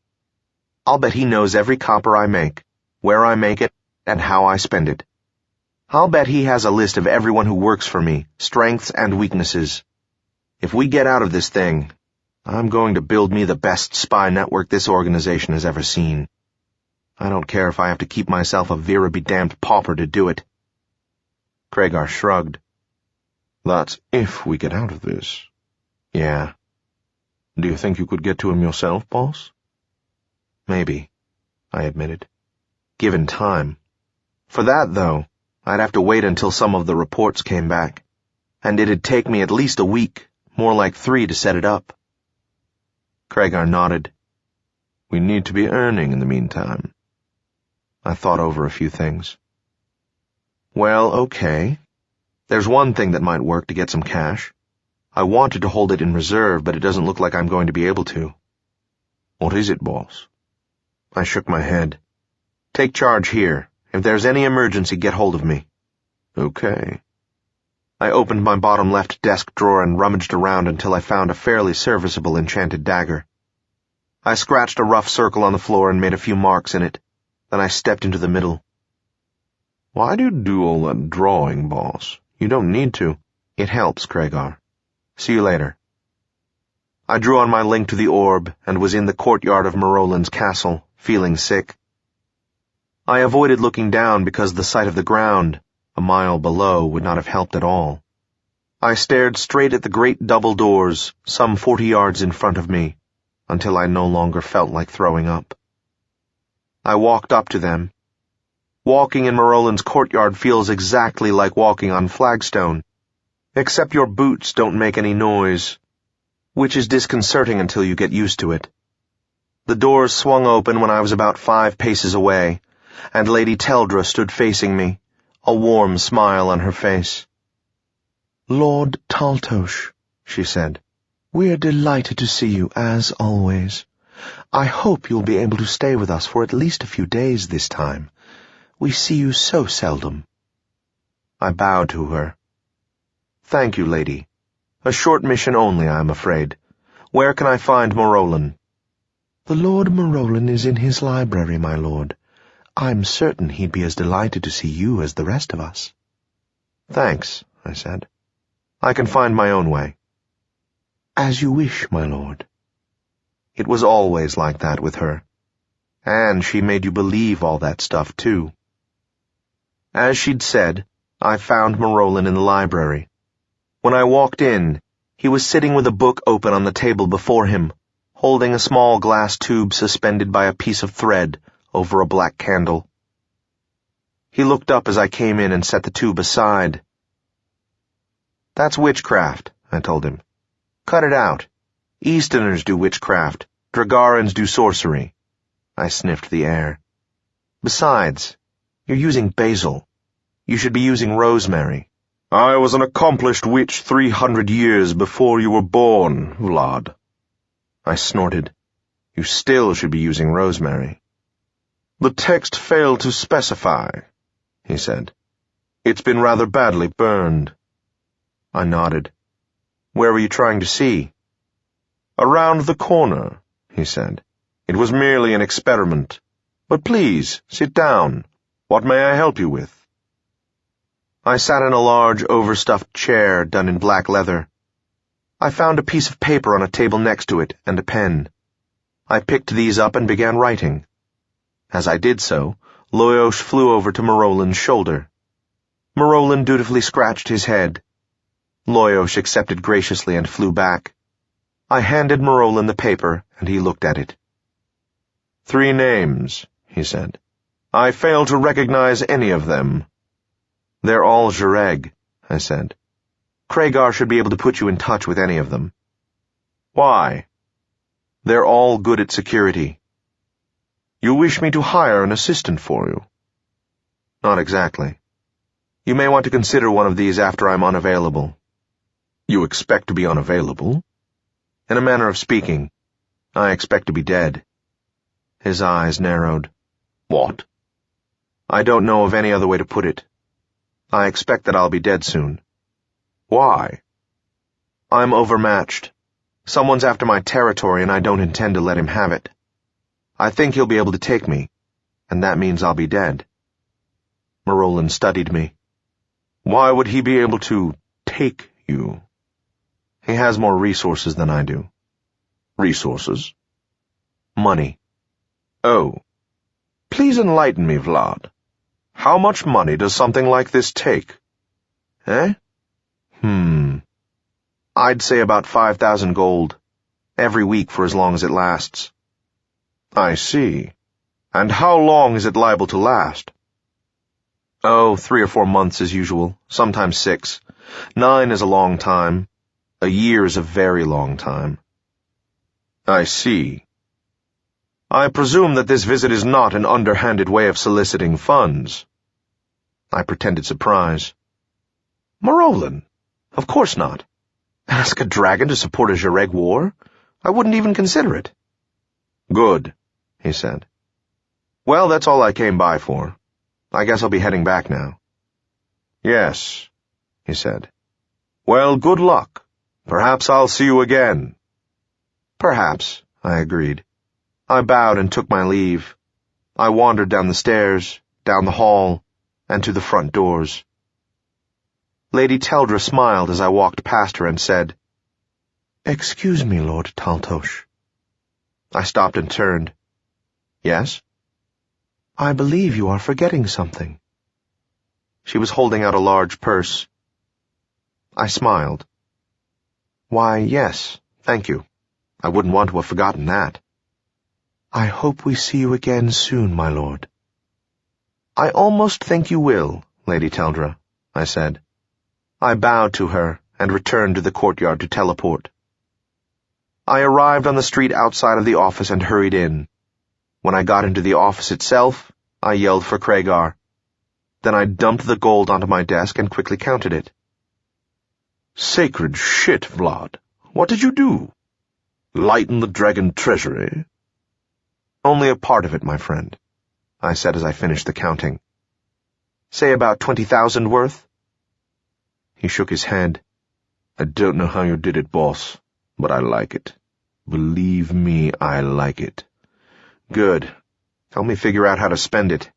I'll bet he knows every copper I make, where I make it, and how I spend it. I'll bet he has a list of everyone who works for me, strengths and weaknesses. If we get out of this thing, I'm going to build me the best spy network this organization has ever seen. I don't care if I have to keep myself a vera-be-damned pauper to do it." Kragar shrugged. "That's if we get out of this." "Yeah." "Do you think you could get to him yourself, boss?" "Maybe," I admitted. "Given time. For that, though, I'd have to wait until some of the reports came back. And it'd take me at least a week, more like 3 to set it up." Kragar nodded. "We need to be earning in the meantime." I thought over a few things. "Well, okay. There's one thing that might work to get some cash. I wanted to hold it in reserve, but it doesn't look like I'm going to be able to." "What is it, boss?" I shook my head. "Take charge here. If there's any emergency, get hold of me." "Okay." I opened my bottom left desk drawer and rummaged around until I found a fairly serviceable enchanted dagger. I scratched a rough circle on the floor and made a few marks in it. Then I stepped into the middle. "Why do you do all that drawing, boss? "You don't need to. It helps, Kragar. See you later." I drew on my link to the orb and was in the courtyard of Marolin's castle, feeling sick. I avoided looking down because the sight of the ground, a mile below, would not have helped at all. I stared straight at the great double doors, some 40 yards in front of me, until I no longer felt like throwing up. I walked up to them. Walking in Marolin's courtyard feels exactly like walking on flagstone, except your boots don't make any noise, which is disconcerting until you get used to it. The doors swung open when I was about 5 paces away, and Lady Teldra stood facing me, a warm smile on her face. "Lord Taltos," she said, "we're delighted to see you, as always. I hope you'll be able to stay with us for at least a few days this time. We see you so seldom." I bowed to her. "Thank you, lady. A short mission only, I'm afraid. Where can I find Marolin?" "The Lord Marolin is in his library, my lord. I'm certain he'd be as delighted to see you as the rest of us." "Thanks," I said. "I can find my own way." "As you wish, my lord." It was always like that with her. And she made you believe all that stuff, too. As she'd said, I found Marolin in the library. When I walked in, he was sitting with a book open on the table before him, holding a small glass tube suspended by a piece of thread over a black candle. He looked up as I came in and set the tube aside. "That's witchcraft," I told him. "Cut it out. Easterners do witchcraft. Dragarans do sorcery." I sniffed the air. "Besides, you're using basil. You should be using rosemary." "I was an accomplished witch 300 years before you were born, Vlad." I snorted. "You still should be using rosemary." "The text failed to specify," he said. "It's been rather badly burned." I nodded. "Where were you trying to see?" "Around the corner," he said. "It was merely an experiment. But please, sit down. What may I help you with?" I sat in a large, overstuffed chair done in black leather. I found a piece of paper on a table next to it and a pen. I picked these up and began writing. As I did so, Loyosh flew over to Marolin's shoulder. Marolin dutifully scratched his head. Loyosh accepted graciously and flew back. I handed Marolin the paper, and he looked at it. "3 names," he said. "I fail to recognize any of them." "They're all Jareg," I said. "Kragar should be able to put you in touch with any of them." "Why?" "They're all good at security." "You wish me to hire an assistant for you?" "Not exactly. You may want to consider one of these after I'm unavailable." "You expect to be unavailable?" "In a manner of speaking, I expect to be dead." His eyes narrowed. "What?" "I don't know of any other way to put it. I expect that I'll be dead soon." "Why?" "I'm overmatched. Someone's after my territory and I don't intend to let him have it. I think he'll be able to take me, and that means I'll be dead." Marolin studied me. "Why would he be able to take you?" "He has more resources than I do." "Resources?" "Money." "Oh. Please enlighten me, Vlad. How much money does something like this take?" "Eh? I'd say about 5,000 gold. Every week for as long as it lasts." "I see. And how long is it liable to last?" "Oh, 3 or 4 months as usual, sometimes 6. 9 is a long time. A year is a very long time." "I see. I presume that this visit is not an underhanded way of soliciting funds." I pretended surprise. "Marolin, "Of course not. Ask a dragon to support a Jareg war? I wouldn't even consider it." "Good," he said. "Well, that's all I came by for. I guess I'll be heading back now." "Yes," he said. "Well, good luck. Perhaps I'll see you again." "Perhaps," I agreed. I bowed and took my leave. I wandered down the stairs, down the hall, and to the front doors. Lady Teldra smiled as I walked past her and said, "Excuse me, Lord Taltos." I stopped and turned. "Yes?" "I believe you are forgetting something." She was holding out a large purse. I smiled. "Why, yes, thank you. I wouldn't want to have forgotten that." "I hope we see you again soon, my lord." "I almost think you will, Lady Teldra," I said. I bowed to her and returned to the courtyard to teleport. I arrived on the street outside of the office and hurried in. When I got into the office itself, I yelled for Kragar. Then I dumped the gold onto my desk and quickly counted it. "Sacred shit, Vlad. What did you do? Lighten the dragon treasury?" "Only a part of it, my friend," I said as I finished the counting. "Say about 20,000 worth?" He shook his head. "I don't know how you did it, boss, but I like it. Believe me, I like it." "Good. Help me figure out how to spend it."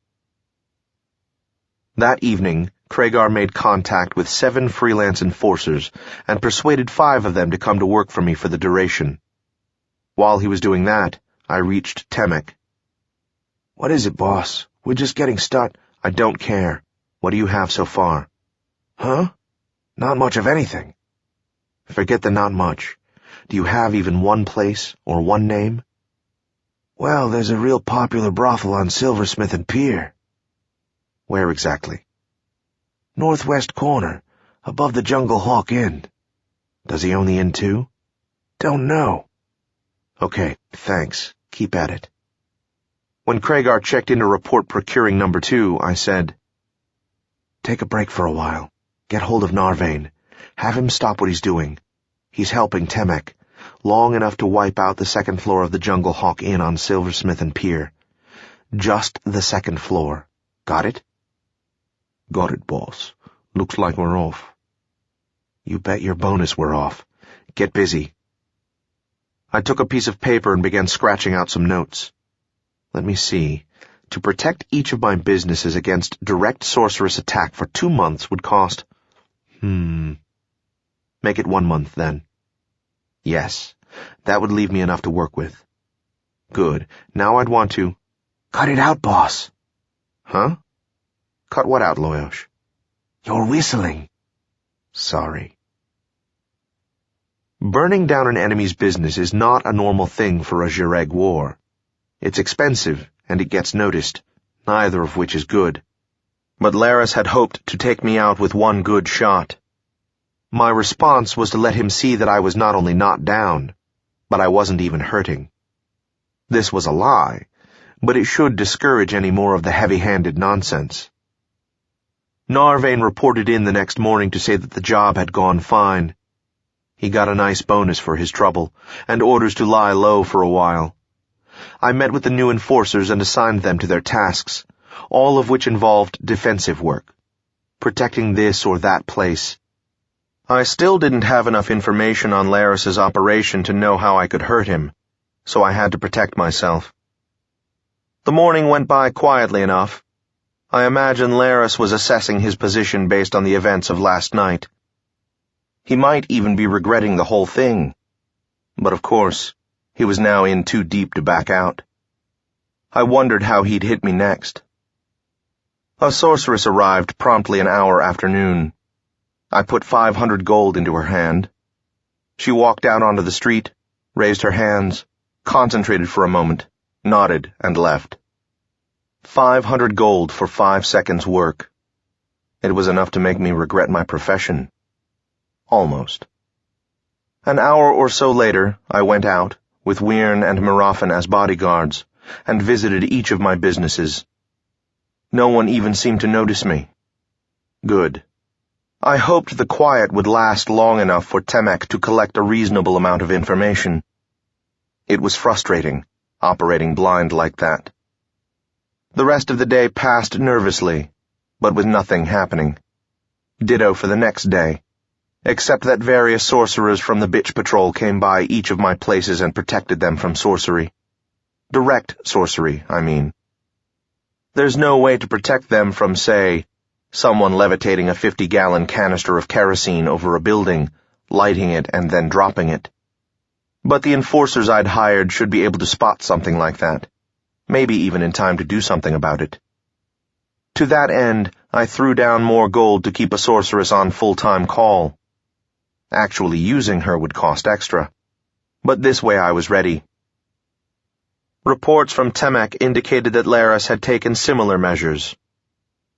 That evening, Kragar made contact with 7 freelance enforcers and persuaded 5 of them to come to work for me for the duration. While he was doing that, I reached Temek. What is it, boss? We're just getting started. I don't care. What do you have so far? Huh? Not much of anything. Forget the not much. Do you have even one place or one name? Well, there's a real popular brothel on Silversmith and Pier. Where exactly? Northwest corner, above the Jungle Hawk Inn. Does he own the inn too? Don't know. Okay, thanks. Keep at it. When Craigar checked in to report procuring number 2, I said, "Take a break for a while. Get hold of Narvain. Have him stop what he's doing. He's helping Temek, long enough to wipe out the second floor of the Jungle Hawk Inn on Silversmith and Pier. Just the second floor. Got it?" Got it, boss. Looks like we're off. You bet your bonus we're off. Get busy. I took a piece of paper and began scratching out some notes. Let me see. To protect each of my businesses against direct sorceress attack for 2 months would cost... Make it 1 month, then. Yes, that would leave me enough to work with. Good. Now I'd want to... Cut it out, boss. Huh? Cut what out, Loyosh? You're whistling. Sorry. Burning down an enemy's business is not a normal thing for a Jireg war. It's expensive, and it gets noticed, neither of which is good. But Laris had hoped to take me out with one good shot. My response was to let him see that I was not only not down, but I wasn't even hurting. This was a lie, but it should discourage any more of the heavy-handed nonsense. Narvain reported in the next morning to say that the job had gone fine. He got a nice bonus for his trouble, and orders to lie low for a while. I met with the new enforcers and assigned them to their tasks, all of which involved defensive work, protecting this or that place. I still didn't have enough information on Laris's operation to know how I could hurt him, so I had to protect myself. The morning went by quietly enough. I imagine Laris was assessing his position based on the events of last night. He might even be regretting the whole thing. But of course, he was now in too deep to back out. I wondered how he'd hit me next. A sorceress arrived promptly an hour after noon. I put 500 gold into her hand. She walked out onto the street, raised her hands, concentrated for a moment, nodded, and left. 500 gold for 5 seconds' work. It was enough to make me regret my profession. Almost. An hour or so later, I went out, with Wyrn and Mirafin as bodyguards, and visited each of my businesses. No one even seemed to notice me. Good. I hoped the quiet would last long enough for Temek to collect a reasonable amount of information. It was frustrating, operating blind like that. The rest of the day passed nervously, but with nothing happening. Ditto for the next day, except that various sorcerers from the bitch patrol came by each of my places and protected them from sorcery. Direct sorcery, I mean. There's no way to protect them from, say, someone levitating a 50-gallon canister of kerosene over a building, lighting it, and then dropping it. But the enforcers I'd hired should be able to spot something like that, maybe even in time to do something about it. To that end, I threw down more gold to keep a sorceress on full-time call. Actually using her would cost extra, but this way I was ready. Reports from Temek indicated that Laris had taken similar measures.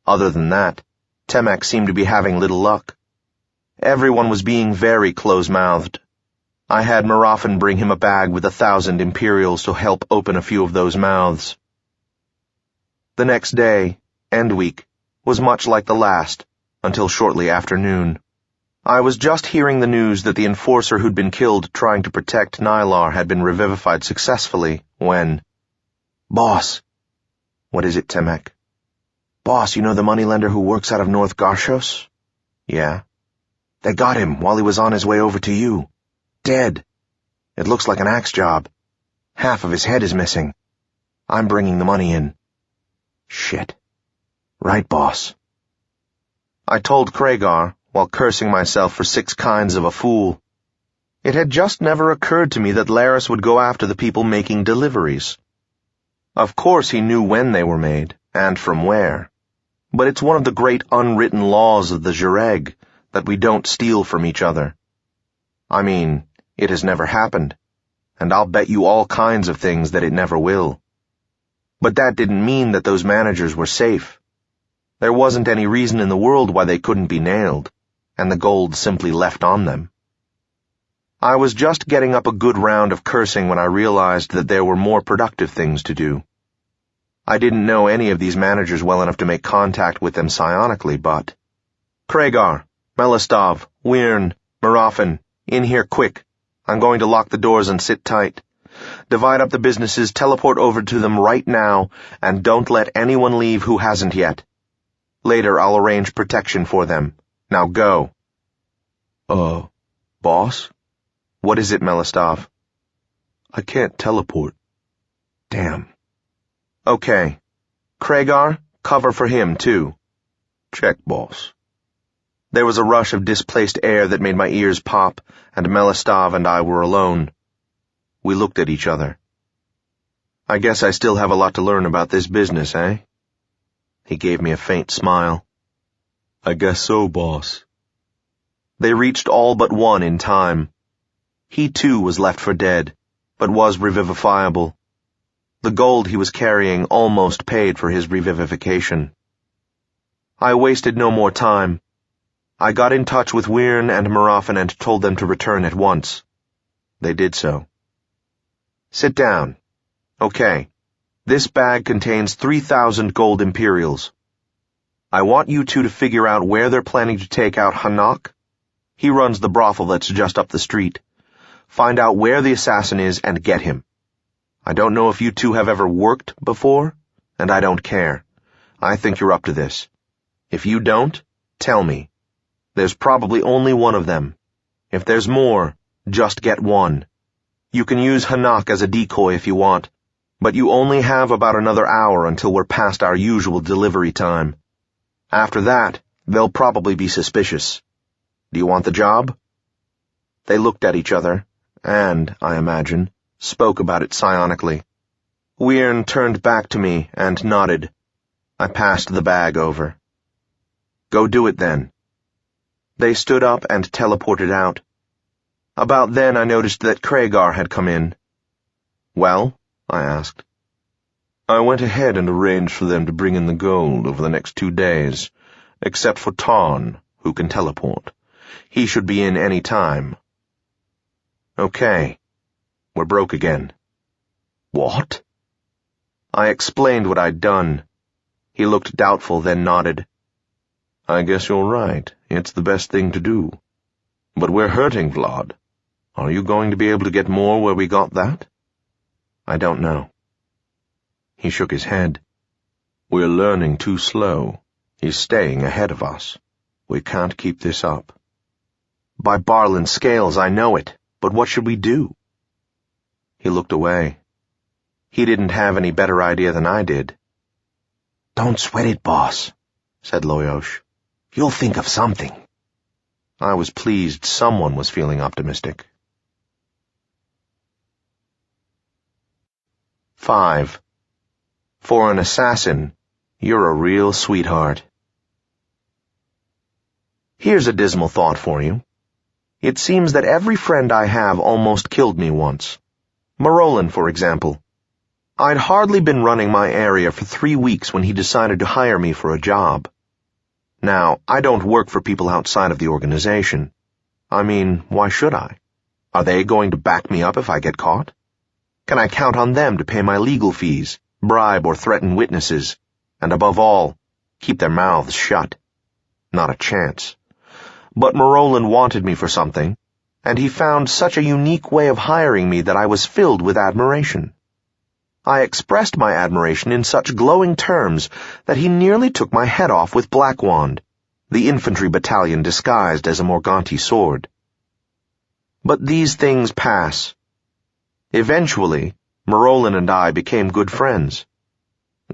Other than that, Temek seemed to be having little luck. Everyone was being very close-mouthed. I had Mirafin bring him a bag with 1,000 Imperials to help open a few of those mouths. The next day, end week, was much like the last, until shortly after noon. I was just hearing the news that the enforcer who'd been killed trying to protect Nylar had been revivified successfully when... Boss. What is it, Temek? Boss, you know the moneylender who works out of North Garshos? Yeah? They got him while he was on his way over to you. Dead. It looks like an axe job. Half of his head is missing. I'm bringing the money in. Shit. Right, boss. I told Craigar, while cursing myself for 6 kinds of a fool. It had just never occurred to me that Laris would go after the people making deliveries. Of course he knew when they were made, and from where. But it's one of the great unwritten laws of the Jireg that we don't steal from each other. I mean, it has never happened, and I'll bet you all kinds of things that it never will. But that didn't mean that those managers were safe. There wasn't any reason in the world why they couldn't be nailed, and the gold simply left on them. I was just getting up a good round of cursing when I realized that there were more productive things to do. I didn't know any of these managers well enough to make contact with them psionically, but... Kragar, Melistov, Wyrn, Marafin, in here quick. I'm going to lock the doors and sit tight. Divide up the businesses, teleport over to them right now, and don't let anyone leave who hasn't yet. Later I'll arrange protection for them. Now go. Boss? What is it, Melistov? I can't teleport. Damn. Okay. Kragar, cover for him, too. Check, boss. There was a rush of displaced air that made my ears pop, and Melistov and I were alone. We looked at each other. I guess I still have a lot to learn about this business, eh? He gave me a faint smile. I guess so, boss. They reached all but one in time. He too was left for dead, but was revivifiable. The gold he was carrying almost paid for his revivification. I wasted no more time. I got in touch with Wyrn and Marafin and told them to return at once. They did so. Sit down. Okay. This bag contains 3,000 gold imperials. I want you two to figure out where they're planning to take out Hanak. He runs the brothel that's just up the street. Find out where the assassin is and get him. I don't know if you two have ever worked before, and I don't care. I think you're up to this. If you don't, tell me. There's probably only one of them. If there's more, just get one. You can use Hanak as a decoy if you want, but you only have about another hour until we're past our usual delivery time. After that, they'll probably be suspicious. Do you want the job? They looked at each other, and, I imagine, spoke about it psionically. Wyrn turned back to me and nodded. I passed the bag over. Go do it then. They stood up and teleported out. About then I noticed that Kragar had come in. Well? I asked. I went ahead and arranged for them to bring in the gold over the next 2 days, except for Tarn, who can teleport. He should be in any time. Okay. We're broke again. What? I explained what I'd done. He looked doubtful, then nodded. I guess you're right. It's the best thing to do. But we're hurting, Vlad. Are you going to be able to get more where we got that? I don't know. He shook his head. We're learning too slow. He's staying ahead of us. We can't keep this up. By Barlin's scales, I know it. But what should we do? He looked away. He didn't have any better idea than I did. Don't sweat it, boss, said Loyosh. You'll think of something. I was pleased someone was feeling optimistic. 5. For an assassin, you're a real sweetheart. Here's a dismal thought for you. It seems that every friend I have almost killed me once. Marolin, for example. I'd hardly been running my area for 3 weeks when he decided to hire me for a job. Now, I don't work for people outside of the organization. I mean, why should I? Are they going to back me up if I get caught? Can I count on them to pay my legal fees, bribe or threaten witnesses, and above all, keep their mouths shut? Not a chance. But Marolin wanted me for something, and he found such a unique way of hiring me that I was filled with admiration. I expressed my admiration in such glowing terms that he nearly took my head off with Blackwand, the infantry battalion disguised as a Morganti sword. But these things pass. Eventually, Marolin and I became good friends.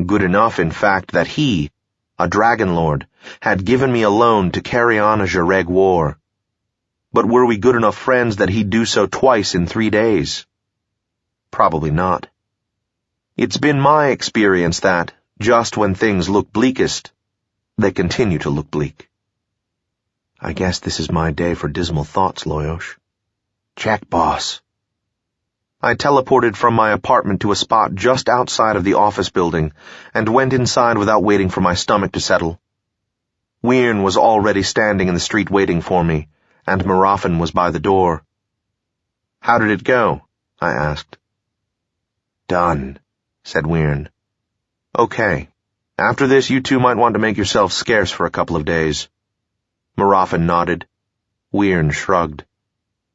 Good enough, in fact, that he, a dragon lord, had given me a loan to carry on a Jireg war. But were we good enough friends that he'd do so twice in 3 days? Probably not. It's been my experience that, just when things look bleakest, they continue to look bleak. I guess this is my day for dismal thoughts, Loyosh. Check, boss. I teleported from my apartment to a spot just outside of the office building and went inside without waiting for my stomach to settle. Wyrn was already standing in the street waiting for me, and Marafin was by the door. How did it go? I asked. Done, said Wyrn. Okay. After this, you two might want to make yourselves scarce for a couple of days. Marafin nodded. Wyrn shrugged.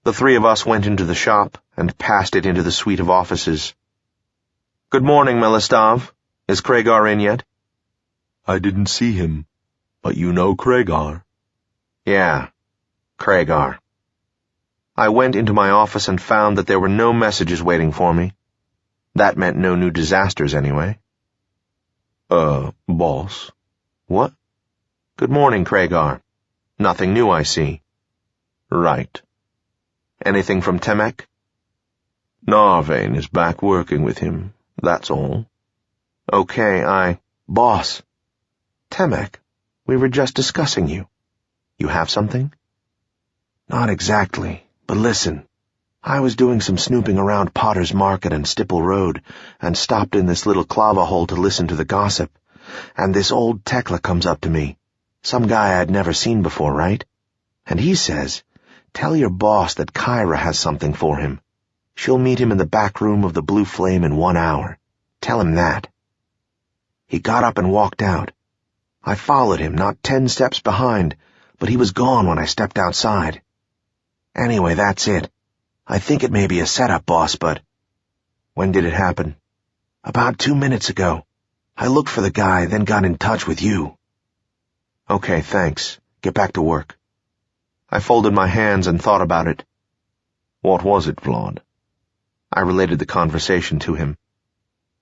The three of us went into the shop and passed it into the suite of offices. Good morning, Melistav. Is Kragar in yet? I didn't see him, but you know Kragar. Yeah, Kragar. I went into my office and found that there were no messages waiting for me. That meant no new disasters anyway. Boss? What? Good morning, Kragar. Nothing new, I see. Right. Anything from Temek? Narvane is back working with him, that's all. Okay, Boss. Temek, we were just discussing you. You have something? Not exactly, but listen. I was doing some snooping around Potter's Market and Stipple Road and stopped in this little clava hole to listen to the gossip, and this old Tekla comes up to me. Some guy I'd never seen before, right? And he says, "Tell your boss that Kyra has something for him. She'll meet him in the back room of the Blue Flame in 1 hour. Tell him that." He got up and walked out. I followed him, not 10 steps behind, but he was gone when I stepped outside. Anyway, that's it. I think it may be a setup, boss, but... When did it happen? About 2 minutes ago. I looked for the guy, then got in touch with you. Okay, thanks. Get back to work. I folded my hands and thought about it. What was it, Vlad? I related the conversation to him.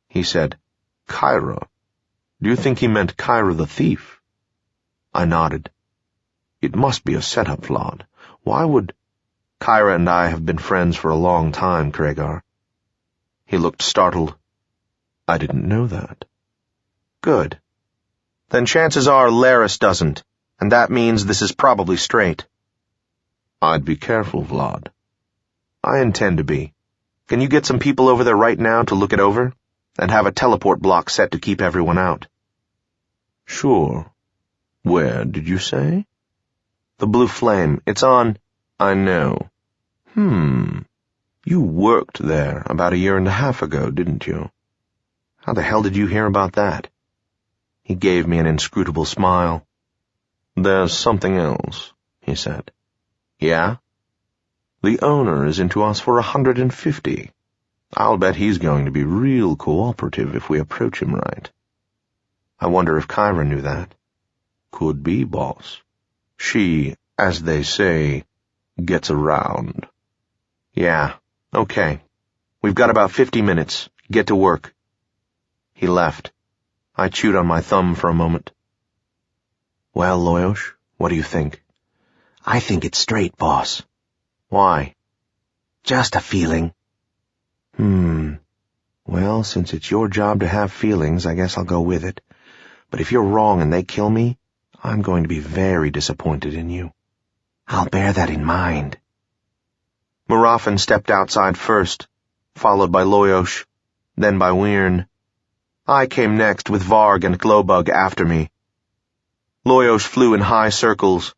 He said, Kyra. Do you think he meant Kyra the thief? I nodded. It must be a setup, Vlad. Why would... Kyra and I have been friends for a long time, Kragar. He looked startled. I didn't know that. Good. Then chances are Laris doesn't, and that means this is probably straight. I'd be careful, Vlad. I intend to be. Can you get some people over there right now to look it over? And have a teleport block set to keep everyone out? Sure. Where, did you say? The Blue Flame. It's on... I know. You worked there about 1.5 years ago, didn't you? How the hell did you hear about that? He gave me an inscrutable smile. There's something else, he said. Yeah? The owner is into us for 150. I'll bet he's going to be real cooperative if we approach him right. I wonder if Kyra knew that. Could be, boss. She, as they say, gets around. Yeah, okay. We've got about 50 minutes. Get to work. He left. I chewed on my thumb for a moment. Well, Loyosh, what do you think? I think it's straight, boss. Why? Just a feeling. Well, since it's your job to have feelings, I guess I'll go with it. But if you're wrong and they kill me, I'm going to be very disappointed in you. I'll bear that in mind. Marafin stepped outside first, followed by Loyosh, then by Wyrn. I came next with Varg and Glowbug after me. Loyosh flew in high circles,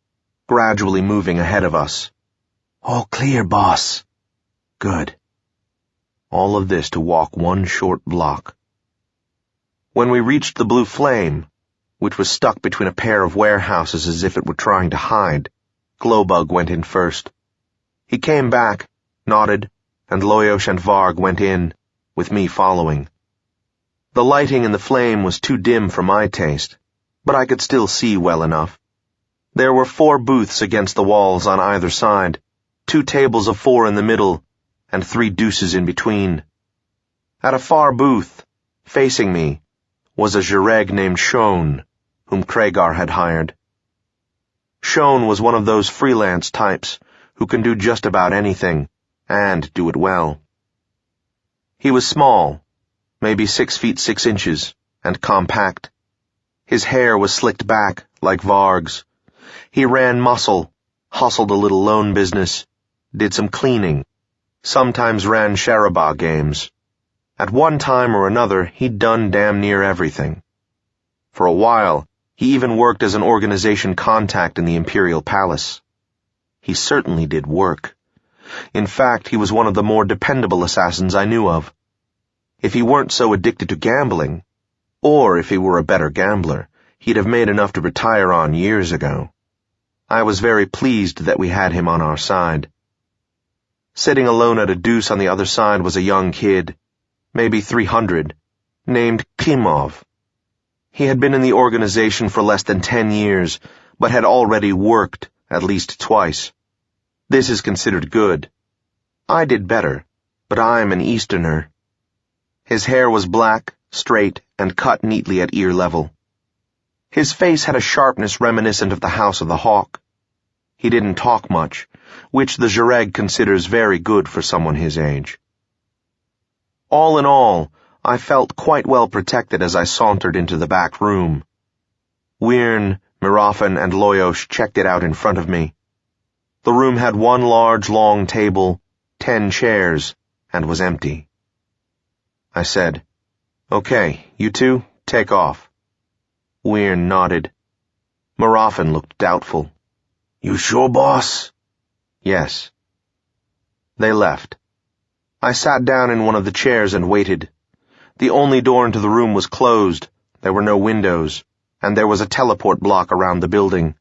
gradually moving ahead of us. All clear, boss. Good. All of this to walk 1 short block. When we reached the Blue Flame, which was stuck between a pair of warehouses as if it were trying to hide, Glowbug went in first. He came back, nodded, and Loyosh and Varg went in, with me following. The lighting in the flame was too dim for my taste, but I could still see well enough. There were 4 booths against the walls on either side, 2 tables of 4 in the middle, and 3 deuces in between. At a far booth, facing me, was a Jireg named Shone, whom Kragar had hired. Shone was one of those freelance types who can do just about anything, and do it well. He was small, maybe 6 feet 6 inches, and compact. His hair was slicked back, like Varg's. He ran muscle, hustled a little loan business, did some cleaning, sometimes ran Sharabah games. At one time or another, he'd done damn near everything. For a while, he even worked as an organization contact in the Imperial Palace. He certainly did work. In fact, he was one of the more dependable assassins I knew of. If he weren't so addicted to gambling, or if he were a better gambler, he'd have made enough to retire on years ago. I was very pleased that we had him on our side. Sitting alone at a deuce on the other side was a young kid, maybe 300, named Klimov. He had been in the organization for less than 10 years, but had already worked at least twice. This is considered good. I did better, but I'm an Easterner. His hair was black, straight, and cut neatly at ear level. His face had a sharpness reminiscent of the House of the Hawk. He didn't talk much, which the Jareg considers very good for someone his age. All in all, I felt quite well protected as I sauntered into the back room. Wyrn, Mirafan, and Loyos checked it out in front of me. The room had one large, long table, 10 chairs, and was empty. I said, "Okay, you two, take off." Wyrn nodded. Mirafan looked doubtful. "You sure, boss?" "Yes." They left. I sat down in one of the chairs and waited. The only door into the room was closed, there were no windows, and there was a teleport block around the building.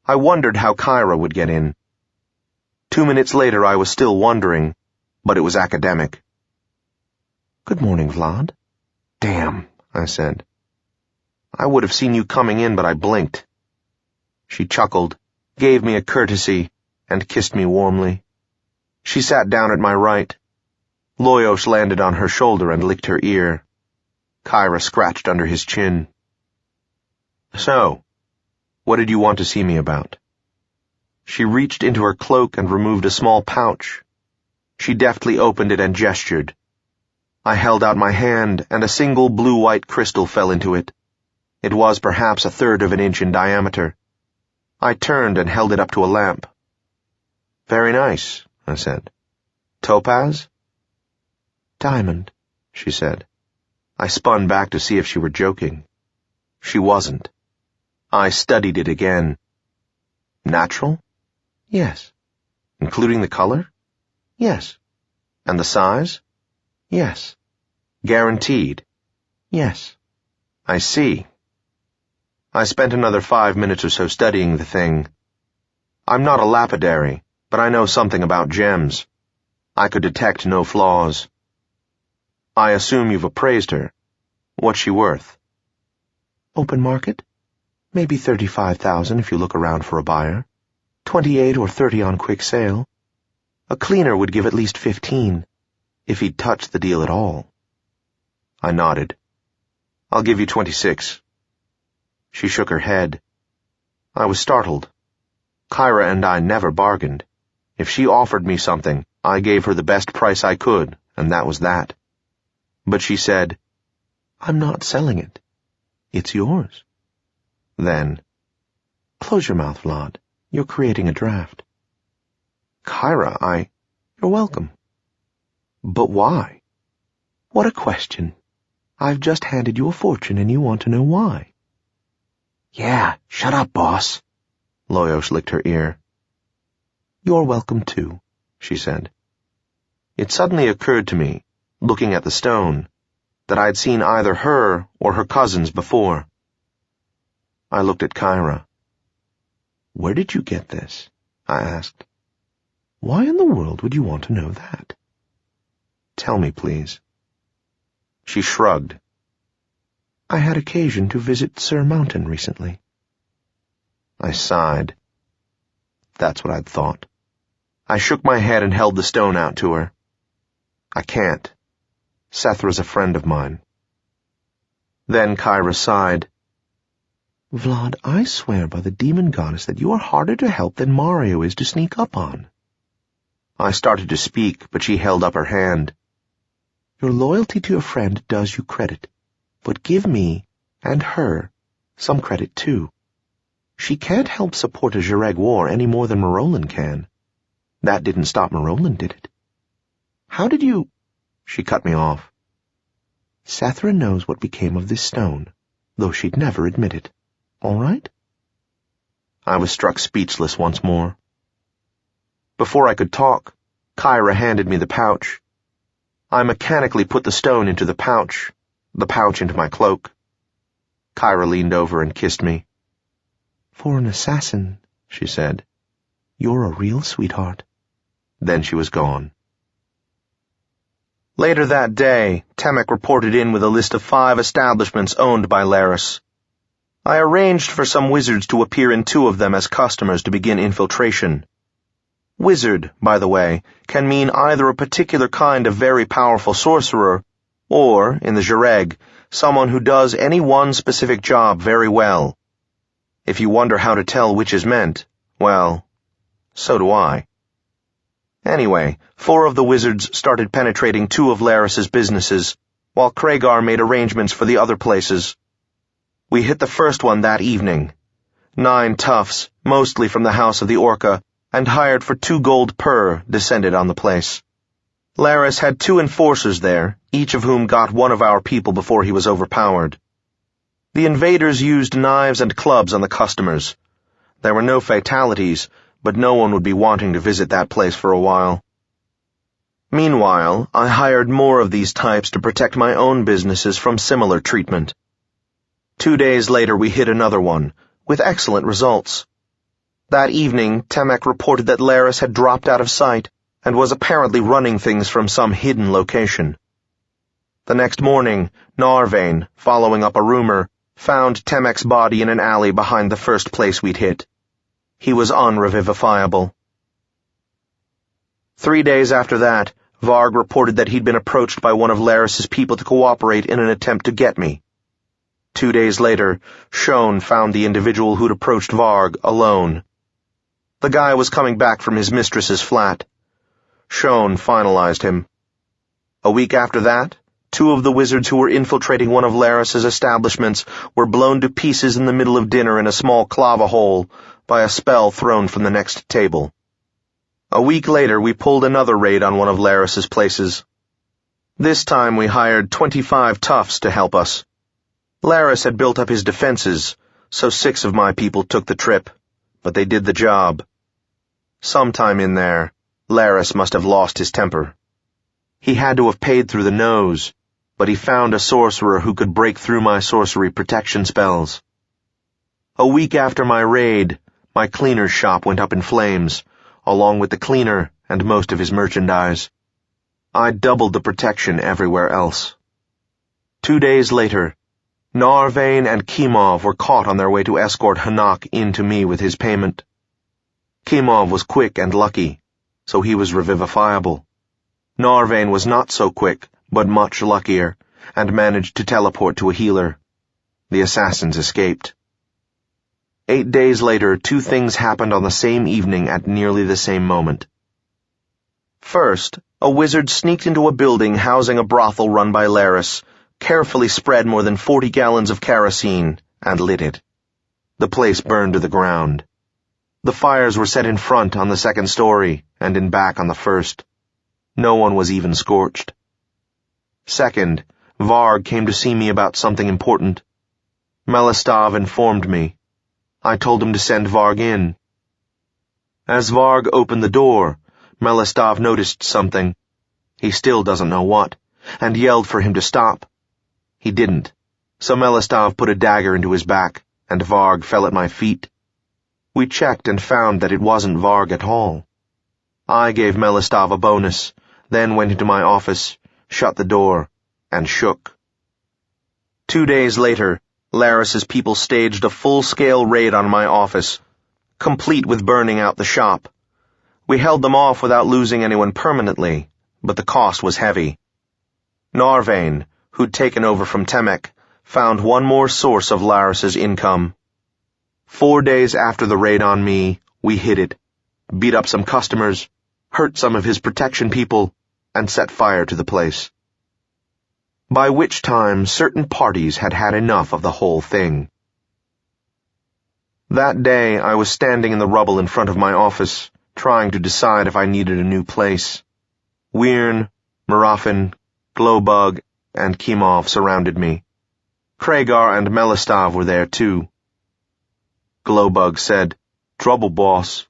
I wondered how Kyra would get in. 2 minutes later I was still wondering, but it was academic. "Good morning, Vlad." "Damn," I said. "I would have seen you coming in, but I blinked." She chuckled, gave me a courtesy, and kissed me warmly. She sat down at my right. Loyos landed on her shoulder and licked her ear. Kyra scratched under his chin. "So, what did you want to see me about?" She reached into her cloak and removed a small pouch. She deftly opened it and gestured. I held out my hand, and a single blue-white crystal fell into it. It was perhaps 1/3 of an inch in diameter. I turned and held it up to a lamp. "Very nice," I said. "Topaz?" "Diamond," she said. I spun back to see if she were joking. She wasn't. I studied it again. "Natural?" "Yes." "Including the color?" "Yes." "And the size?" "Yes." "Guaranteed?" "Yes." "I see." I spent another 5 minutes or so studying the thing. I'm not a lapidary, but I know something about gems. I could detect no flaws. "I assume you've appraised her. What's she worth?" "Open market? Maybe 35,000 if you look around for a buyer. 28 or 30 on quick sale. A cleaner would give at least 15, if he'd touched the deal at all." I nodded. "I'll give you 26. She shook her head. I was startled. Kyra and I never bargained. If she offered me something, I gave her the best price I could, and that was that. But she said, "I'm not selling it. It's yours." Then, "Close your mouth, Vlad. You're creating a draft." "Kyra, You're welcome." "But why?" "What a question. I've just handed you a fortune and you want to know why." "Yeah, shut up, boss." Loyos licked her ear. "You're welcome too," she said. It suddenly occurred to me, looking at the stone, that I'd seen either her or her cousins before. I looked at Kyra. "Where did you get this?" I asked. "Why in the world would you want to know that?" "Tell me, please." She shrugged. "I had occasion to visit Sir Mountain recently." I sighed. That's what I'd thought. I shook my head and held the stone out to her. "I can't. Sethra's a friend of mine." Then Kyra sighed. Vlad, I swear by the demon goddess that you are harder to help than Mario is to sneak up on. I started to speak, but she held up her hand. Your loyalty to your friend does you credit, but give me, and her, some credit too. She can't help support a Jireg war any more than Marolan can. That didn't stop Marolan, did it? How did you— She cut me off. Sethra knows what became of this stone, though she'd never admit it. All right? I was struck speechless once more. Before I could talk, Kyra handed me the pouch. I mechanically put the stone into the pouch into my cloak. Kyra leaned over and kissed me. For an assassin, she said, you're a real sweetheart. Then she was gone. Later that day, Temek reported in with a list of 5 establishments owned by Laris. I arranged for some wizards to appear in 2 of them as customers to begin infiltration. Wizard, by the way, can mean either a particular kind of very powerful sorcerer, or, in the Jireg, someone who does any one specific job very well. If you wonder how to tell which is meant, well, so do I. Anyway, 4 of the wizards started penetrating 2 of Laris's businesses, while Kragar made arrangements for the other places. We hit the first one that evening. 9 toughs, mostly from the House of the Orca, and hired for 2 gold per, descended on the place. Laris had 2 enforcers there, each of whom got one of our people before he was overpowered. The invaders used knives and clubs on the customers. There were no fatalities, but no one would be wanting to visit that place for a while. Meanwhile, I hired more of these types to protect my own businesses from similar treatment. 2 days later we hit another one, with excellent results. That evening, Temek reported that Laris had dropped out of sight and was apparently running things from some hidden location. The next morning, Narvain, following up a rumor, found Temek's body in an alley behind the first place we'd hit. He was unrevivifiable. 3 days after that, Varg reported that he'd been approached by one of Laris's people to cooperate in an attempt to get me. 2 days later, Shone found the individual who'd approached Varg alone. The guy was coming back from his mistress's flat. Shone finalized him. A week after that, 2 of the wizards who were infiltrating one of Laris's establishments were blown to pieces in the middle of dinner in a small clava hole by a spell thrown from the next table. A week later, we pulled another raid on one of Laris's places. This time we hired 25 toughs to help us. Laris had built up his defenses, so 6 of my people took the trip, but they did the job. Sometime in there, Laris must have lost his temper. He had to have paid through the nose, but he found a sorcerer who could break through my sorcery protection spells. A week after my raid, my cleaner's shop went up in flames, along with the cleaner and most of his merchandise. I doubled the protection everywhere else. 2 days later, Narvain and Kimov were caught on their way to escort Hanak in to me with his payment. Kimov was quick and lucky, so he was revivifiable. Narvain was not so quick, but much luckier, and managed to teleport to a healer. The assassins escaped. 8 days later, 2 things happened on the same evening at nearly the same moment. First, a wizard sneaked into a building housing a brothel run by Laris, carefully spread more than 40 gallons of kerosene, and lit it. The place burned to the ground. The fires were set in front on the 2nd story, and in back on the 1st. No one was even scorched. Second, Varg came to see me about something important. Melistav informed me. I told him to send Varg in. As Varg opened the door, Melistav noticed something. He still doesn't know what, and yelled for him to stop. He didn't, so Melistav put a dagger into his back, and Varg fell at my feet. We checked and found that it wasn't Varg at all. I gave Melistav a bonus, then went into my office, shut the door, and shook. 2 days later, Laris's people staged a full-scale raid on my office, complete with burning out the shop. We held them off without losing anyone permanently, but the cost was heavy. Narvain, who'd taken over from Temek, found one more source of Laris's income. 4 days after the raid on me, we hit it, beat up some customers, hurt some of his protection people, and set fire to the place. By which time certain parties had had enough of the whole thing. That day I was standing in the rubble in front of my office, trying to decide if I needed a new place. Wyrn, Marafin, Glowbug, and Kimov surrounded me. Kragar and Melistav were there too. Glowbug said, "Trouble, boss."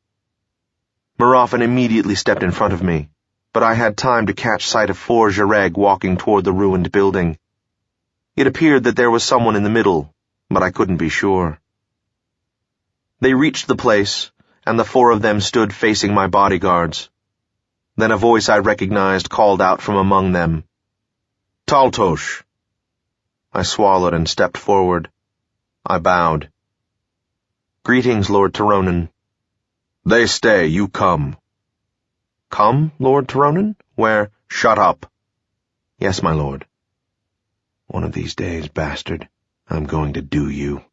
Marafin immediately stepped in front of me, but I had time to catch sight of 4 Zhereg walking toward the ruined building. It appeared that there was someone in the middle, but I couldn't be sure. They reached the place, and the 4 of them stood facing my bodyguards. Then a voice I recognized called out from among them, "Taltos." I swallowed and stepped forward. I bowed. "Greetings, Lord Toronin." They stay, you come. "Come, Lord Toronin? Where?" Shut up. "Yes, my lord." "One of these days, bastard, I'm going to do you."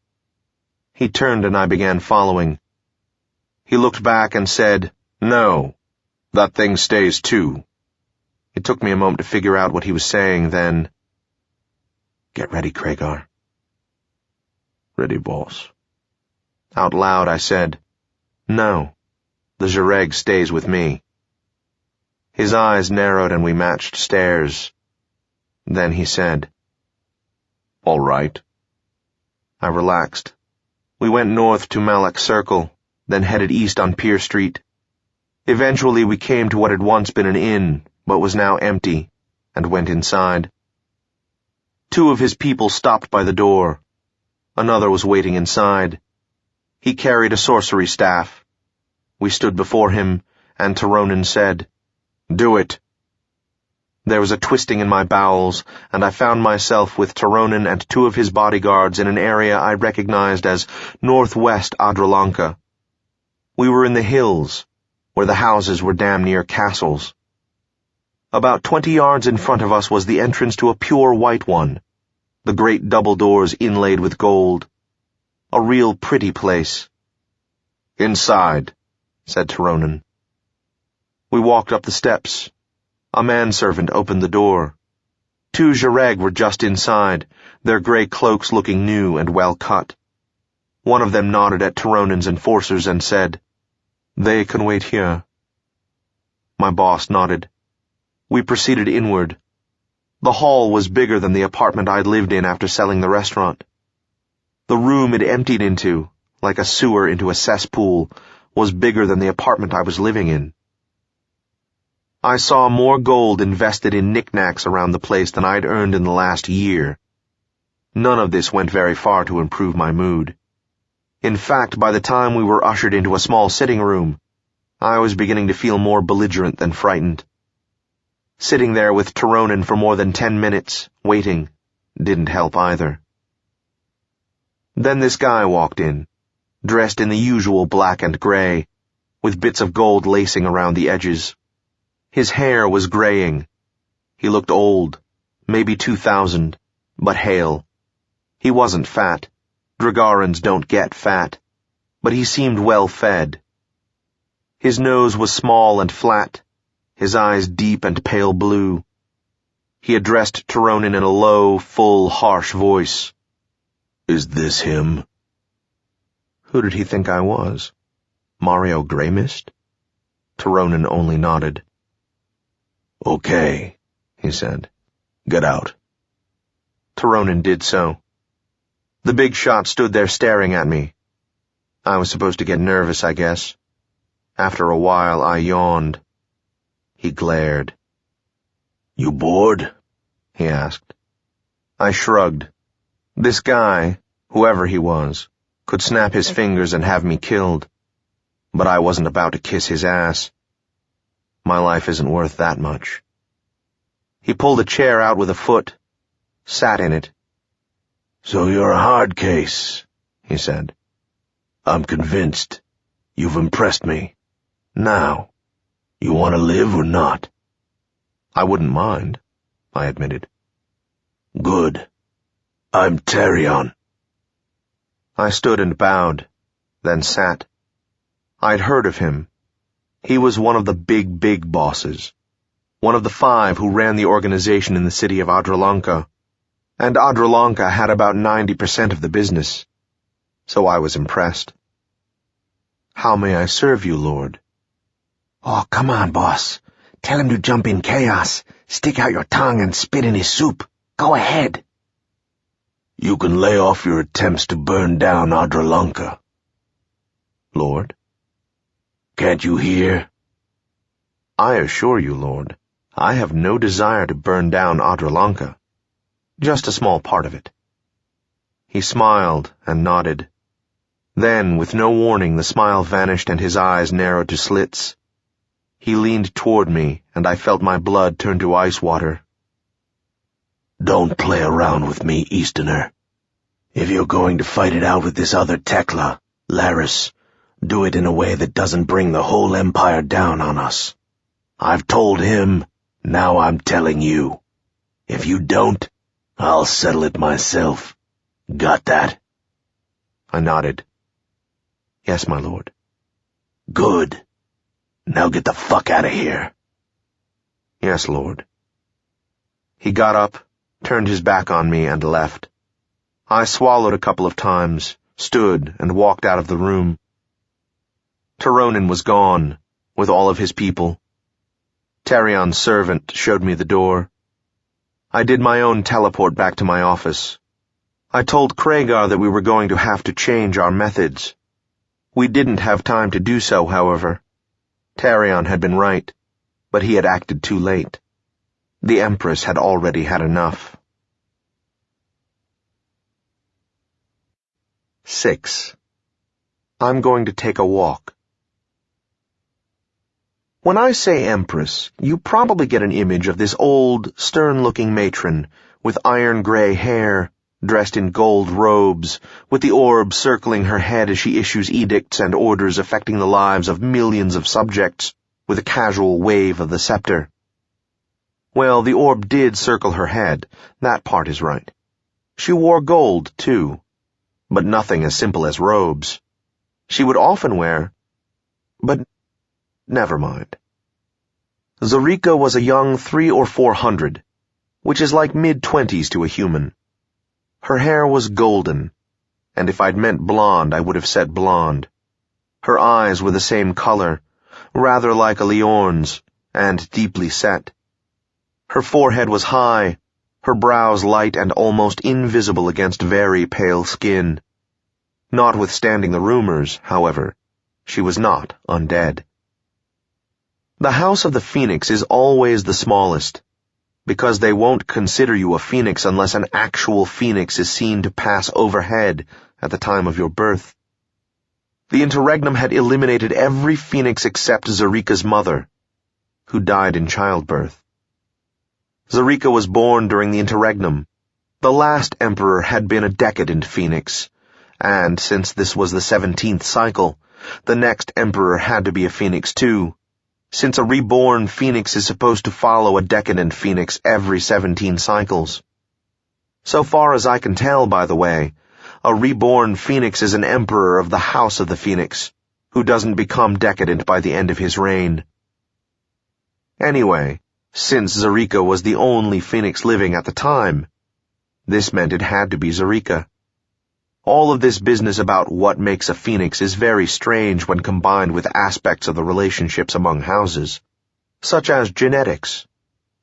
He turned and I began following. He looked back and said, "No, that thing stays too." It took me a moment to figure out what he was saying, then, "Get ready, Kragar." "Ready, boss." Out loud I said, "No, the Zhereg stays with me." His eyes narrowed and we matched stares. Then he said, "All right." I relaxed. We went north to Malak Circle, then headed east on Pier Street. Eventually we came to what had once been an inn, but was now empty, and went inside. 2 of his people stopped by the door. Another was waiting inside. He carried a sorcery staff. We stood before him, and Toronin said, "Do it." There was a twisting in my bowels, and I found myself with Toronin and 2 of his bodyguards in an area I recognized as northwest Adralanka. We were in the hills, where the houses were damn near castles. About 20 yards in front of us was the entrance to a pure white one, the great double doors inlaid with gold. A real pretty place. "Inside," said Toronin. We walked up the steps. A manservant opened the door. 2 Zhereg were just inside, their grey cloaks looking new and well cut. One of them nodded at Toronin's enforcers and said, "They can wait here." My boss nodded. We proceeded inward. The hall was bigger than the apartment I'd lived in after selling the restaurant. The room it emptied into, like a sewer into a cesspool, was bigger than the apartment I was living in. I saw more gold invested in knickknacks around the place than I'd earned in the last year. None of this went very far to improve my mood. In fact, by the time we were ushered into a small sitting room, I was beginning to feel more belligerent than frightened. Sitting there with Toronin for more than 10 minutes, waiting, didn't help either. Then this guy walked in, dressed in the usual black and grey, with bits of gold lacing around the edges. His hair was graying. He looked old, maybe 2000, but hale. He wasn't fat. Dragarans don't get fat. But he seemed well fed. His nose was small and flat, his eyes deep and pale blue. He addressed Toronin in a low, full, harsh voice. "Is this him?" Who did he think I was? Mario Greymist? Toronin only nodded. "Okay," he said. "Get out." Toronin did so. The big shot stood there staring at me. I was supposed to get nervous, I guess. After a while, I yawned. He glared. "You bored?" he asked. I shrugged. This guy, whoever he was, could snap his fingers and have me killed. But I wasn't about to kiss his ass. My life isn't worth that much. He pulled a chair out with a foot, sat in it. "So you're a hard case," he said. "I'm convinced. You've impressed me. Now, you want to live or not?" I wouldn't mind, I admitted. "Good. I'm Tarion." I stood and bowed. then sat. I'd heard of him. He was one of the big bosses. One of the 5 who ran the organization in the city of Adralanka, and Adralanka had about 90% of the business, so I was impressed. "How may I serve you, Lord?" Oh, come on, boss. Tell him to jump in chaos, stick out your tongue and spit in his soup. Go ahead. You can lay off your attempts to burn down Adralanka. "Lord?" Can't you hear? "I assure you, Lord, I have no desire to burn down Adralanka. Just a small part of it." He smiled and nodded. Then, with no warning, the smile vanished and his eyes narrowed to slits. He leaned toward me, and I felt my blood turn to ice water. Don't play around with me, Easterner. If you're going to fight it out with this other Tekla, Laris, do it in a way that doesn't bring the whole Empire down on us. I've told him, now I'm telling you. If you don't, I'll settle it myself. Got that? I nodded. "Yes, my lord." Good. Now get the fuck out of here. "Yes, Lord." He got up, turned his back on me, and left. I swallowed a couple of times, stood, and walked out of the room. Taronin was gone, with all of his people. Tarion's servant showed me the door. I did my own teleport back to my office. I told Kragar that we were going to have to change our methods. We didn't have time to do so, however. Tarion had been right, but he had acted too late. The Empress had already had enough. 6. I'm going to take a walk. When I say Empress, you probably get an image of this old, stern-looking matron with iron-gray hair, dressed in gold robes, with the orb circling her head as she issues edicts and orders affecting the lives of millions of subjects with a casual wave of the scepter. Well, the orb did circle her head. That part is right. She wore gold, too, but nothing as simple as robes. She would often wear... but never mind. Zerika was a young 300 or 400, which is like mid-20s to a human. Her hair was golden, and if I'd meant blonde, I would have said blonde. Her eyes were the same color, rather like a Leorne's, and deeply set. Her forehead was high, her brows light and almost invisible against very pale skin. Notwithstanding the rumors, however, she was not undead. The House of the Phoenix is always the smallest, because they won't consider you a phoenix unless an actual phoenix is seen to pass overhead at the time of your birth. The interregnum had eliminated every phoenix except Zerika's mother, who died in childbirth. Zerika was born during the interregnum. The last emperor had been a decadent phoenix, and since this was the 17th cycle, the next emperor had to be a phoenix too, since a reborn phoenix is supposed to follow a decadent phoenix every 17 cycles. So far as I can tell, by the way, a reborn phoenix is an emperor of the House of the Phoenix, who doesn't become decadent by the end of his reign. Anyway, since Zerika was the only phoenix living at the time, this meant it had to be Zerika. All of this business about what makes a phoenix is very strange when combined with aspects of the relationships among houses, such as genetics.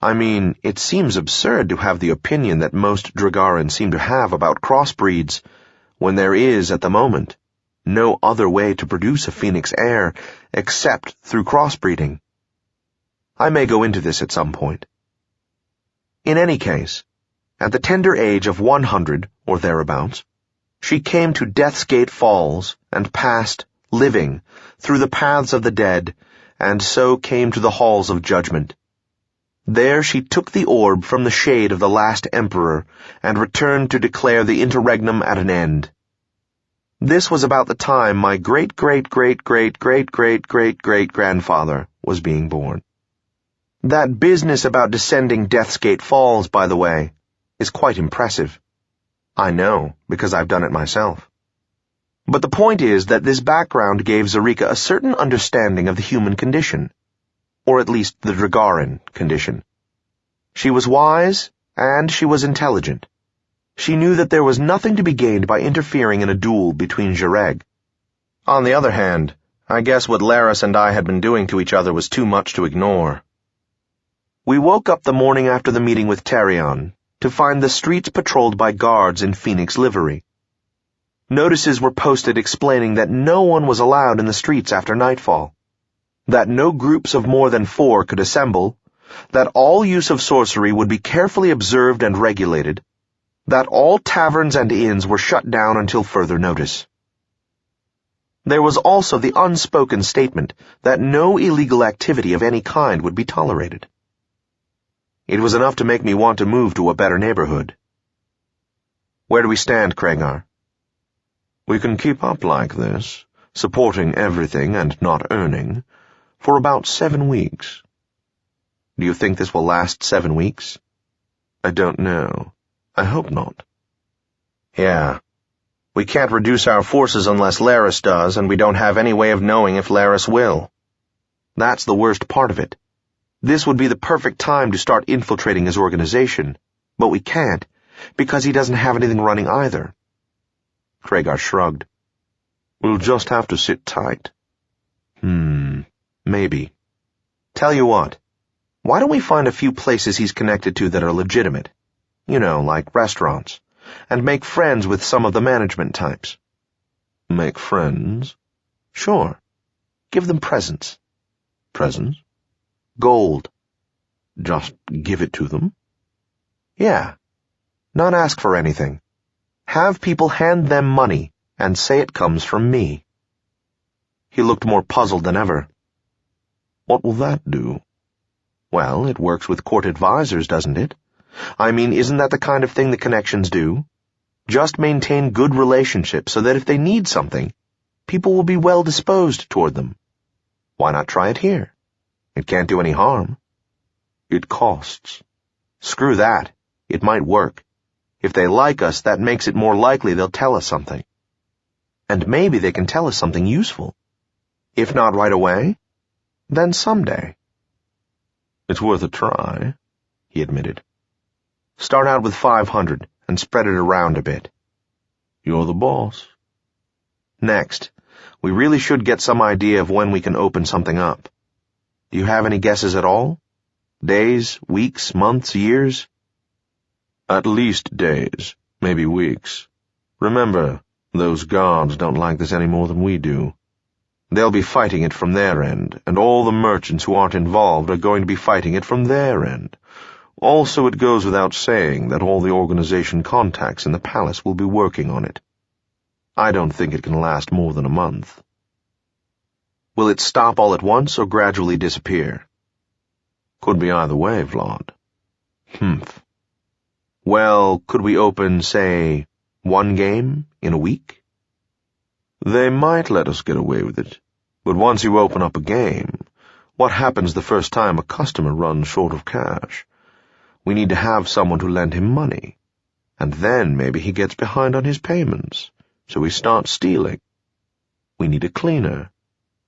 I mean, it seems absurd to have the opinion that most Dragarans seem to have about crossbreeds, when there is, at the moment, no other way to produce a phoenix heir except through crossbreeding. I may go into this at some point. In any case, at the tender age of 100 or thereabouts, she came to Death's Gate Falls and passed, living, through the paths of the dead, and so came to the halls of judgment. There she took the orb from the shade of the last emperor and returned to declare the interregnum at an end. This was about the time my great-great-great-great-great-great-great-great-grandfather was being born. That business about descending Death's Gate Falls, by the way, is quite impressive. I know, because I've done it myself. But the point is that this background gave Zarika a certain understanding of the human condition, or at least the Dragarin condition. She was wise, and she was intelligent. She knew that there was nothing to be gained by interfering in a duel between Jareg. On the other hand, I guess what Laris and I had been doing to each other was too much to ignore. We woke up the morning after the meeting with Tarion to find the streets patrolled by guards in Phoenix livery. Notices were posted explaining that no one was allowed in the streets after nightfall, that no groups of more than 4 could assemble, that all use of sorcery would be carefully observed and regulated, that all taverns and inns were shut down until further notice. There was also the unspoken statement that no illegal activity of any kind would be tolerated. It was enough to make me want to move to a better neighborhood. Where do we stand, Kragar? We can keep up like this, supporting everything and not earning, for about 7 weeks. Do you think this will last 7 weeks? I don't know. I hope not. Yeah. We can't reduce our forces unless Laris does, and we don't have any way of knowing if Laris will. That's the worst part of it. This would be the perfect time to start infiltrating his organization, but we can't, because he doesn't have anything running either. Kragar shrugged. We'll just have to sit tight. Maybe. Tell you what, why don't we find a few places he's connected to that are legitimate? You know, like restaurants. And make friends with some of the management types. Make friends? Sure. Give them presents. Presents? Gold. Just give it to them? Yeah. Not ask for anything. Have people hand them money and say it comes from me. He looked more puzzled than ever. What will that do? Well, it works with court advisors, doesn't it? I mean, isn't that the kind of thing the connections do? Just maintain good relationships so that if they need something, people will be well disposed toward them. Why not try it here? It can't do any harm. It costs. Screw that. It might work. If they like us, that makes it more likely they'll tell us something. And maybe they can tell us something useful. If not right away, then someday. It's worth a try, he admitted. Start out with 500 and spread it around a bit. You're the boss. Next, we really should get some idea of when we can open something up. Do you have any guesses at all? Days, weeks, months, years? At least days, maybe weeks. Remember, those guards don't like this any more than we do. They'll be fighting it from their end, and all the merchants who aren't involved are going to be fighting it from their end. Also, it goes without saying that all the organization contacts in the palace will be working on it. I don't think it can last more than a month. Will it stop all at once or gradually disappear? Could be either way, Vlad. Well, could we open, say, 1 game in a week? They might let us get away with it, but once you open up a game, what happens the first time a customer runs short of cash? We need to have someone to lend him money, and then maybe he gets behind on his payments, so he starts stealing. We need a cleaner.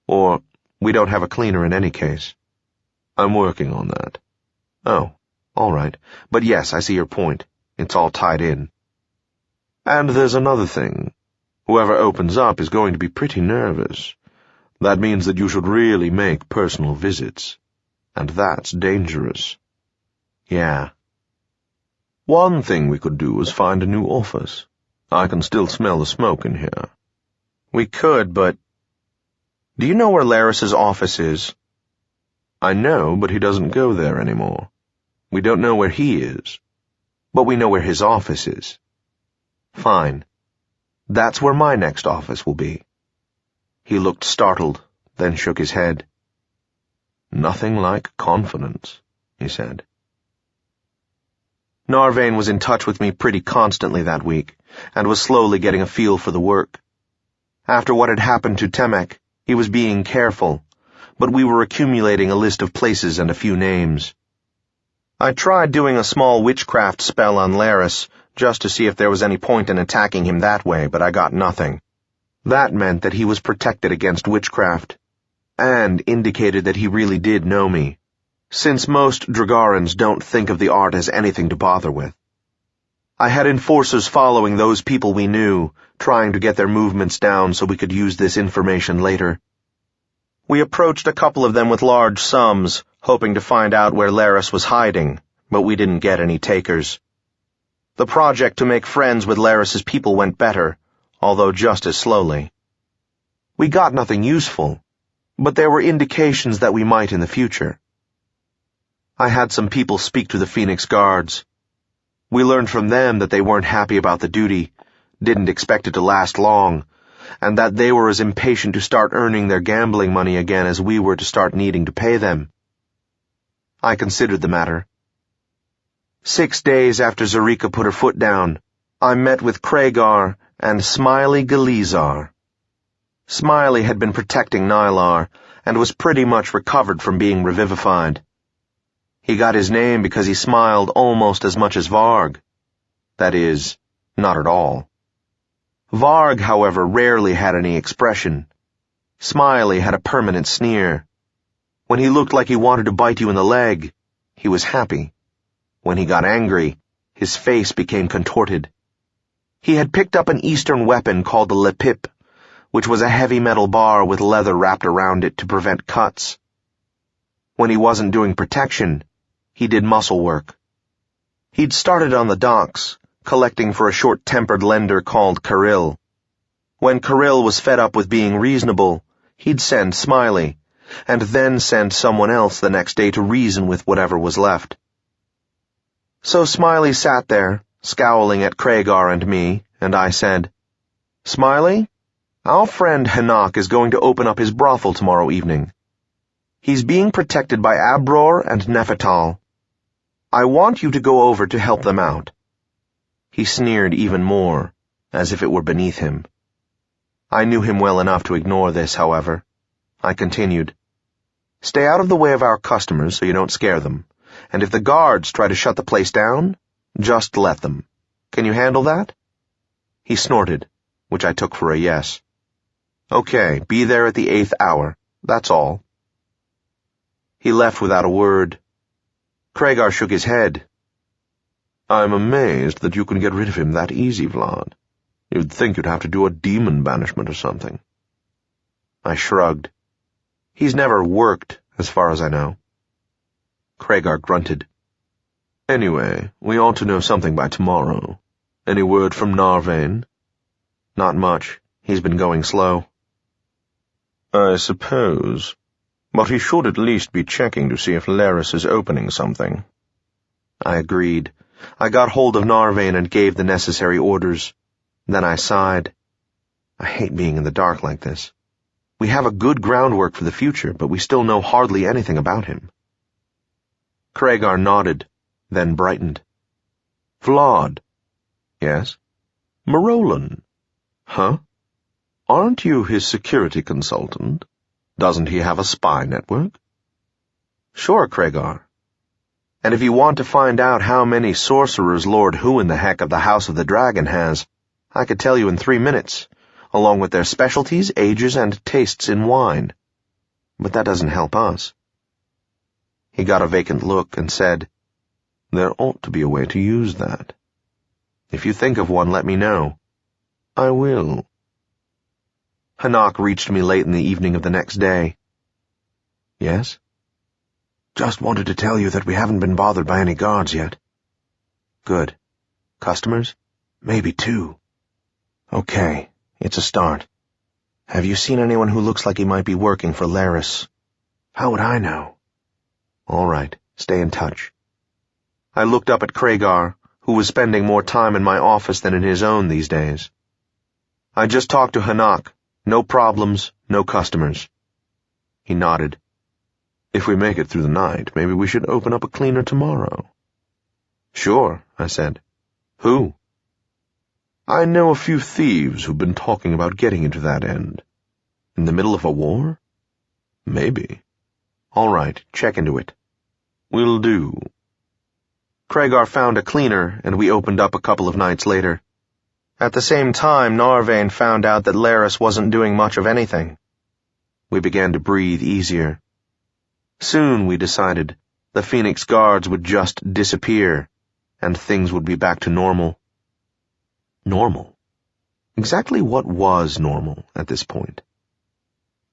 Or we don't have a cleaner in any case. I'm working on that. Oh, all right. But yes, I see your point. It's all tied in. And there's another thing. Whoever opens up is going to be pretty nervous. That means that you should really make personal visits. And that's dangerous. Yeah. One thing we could do is find a new office. I can still smell the smoke in here. We could, but... Do you know where Laris's office is? I know, but he doesn't go there anymore. We don't know where he is. But we know where his office is. Fine. That's where my next office will be. He looked startled, then shook his head. Nothing like confidence, he said. Narvain was in touch with me pretty constantly that week, and was slowly getting a feel for the work. After what had happened to Temek, he was being careful, but we were accumulating a list of places and a few names. I tried doing a small witchcraft spell on Laris, just to see if there was any point in attacking him that way, but I got nothing. That meant that he was protected against witchcraft, and indicated that he really did know me, since most Dragarans don't think of the art as anything to bother with. I had enforcers following those people we knew, trying to get their movements down so we could use this information later. We approached a couple of them with large sums, hoping to find out where Laris was hiding, but we didn't get any takers. The project to make friends with Laris's people went better, although just as slowly. We got nothing useful, but there were indications that we might in the future. I had some people speak to the Phoenix Guards. We learned from them that they weren't happy about the duty, didn't expect it to last long, and that they were as impatient to start earning their gambling money again as we were to start needing to pay them. I considered the matter. 6 days after Zarika put her foot down, I met with Kragar and Smiley Galizar. Smiley had been protecting Nylar and was pretty much recovered from being revivified. He got his name because he smiled almost as much as Varg. That is, not at all. Varg, however, rarely had any expression. Smiley had a permanent sneer. When he looked like he wanted to bite you in the leg, he was happy. When he got angry, his face became contorted. He had picked up an Eastern weapon called the Lepip, which was a heavy metal bar with leather wrapped around it to prevent cuts. When he wasn't doing protection, he did muscle work. He'd started on the docks, collecting for a short-tempered lender called Kirill. When Kirill was fed up with being reasonable, he'd send Smiley, and then send someone else the next day to reason with whatever was left. So Smiley sat there, scowling at Kragar and me, and I said, "Smiley, our friend Hanak is going to open up his brothel tomorrow evening. He's being protected by Abror and Nephital. I want you to go over to help them out." He sneered even more, as if it were beneath him. I knew him well enough to ignore this, however. I continued, "Stay out of the way of our customers so you don't scare them, and if the guards try to shut the place down, just let them. Can you handle that?" He snorted, which I took for a yes. "Okay, be there at the 8th hour. That's all." He left without a word. Kragar shook his head. "I'm amazed that you can get rid of him that easy, Vlad. You'd think you'd have to do a demon banishment or something." I shrugged. "He's never worked, as far as I know." Kragar grunted. "Anyway, we ought to know something by tomorrow. Any word from Narvain?" "Not much. He's been going slow." "I suppose. But he should at least be checking to see if Laris is opening something." I agreed. I got hold of Narvain and gave the necessary orders. Then I sighed. I hate being in the dark like this. We have a good groundwork for the future, but we still know hardly anything about him. Kragar nodded, then brightened. "Vlad." "Yes?" "Marolan." "Huh?" "Aren't you his security consultant? Doesn't he have a spy network?" "Sure, Kragar. And if you want to find out how many sorcerers Lord Who-in-the-Heck of the House of the Dragon has, I could tell you in 3 minutes, along with their specialties, ages, and tastes in wine. But that doesn't help us." He got a vacant look and said, "There ought to be a way to use that." "If you think of one, let me know." "I will." Hanak reached me late in the evening of the next day. "Yes?" "Just wanted to tell you that we haven't been bothered by any guards yet." "Good. Customers?" "Maybe 2. Okay, it's a start. Have you seen anyone who looks like he might be working for Laris?" "How would I know?" "All right, stay in touch." I looked up at Kragar, who was spending more time in my office than in his own these days. "I just talked to Hanak. No problems, no customers." He nodded. "If we make it through the night, maybe we should open up a cleaner tomorrow." "Sure," I said. "Who?" "I know a few thieves who've been talking about getting into that end." "In the middle of a war?" "Maybe." "All right, check into it." "Will do." Kragar found a cleaner, and we opened up a couple of nights later. At the same time, Narvain found out that Laris wasn't doing much of anything. We began to breathe easier. Soon, we decided, the Phoenix Guards would just disappear, and things would be back to normal. Normal? Exactly what was normal at this point?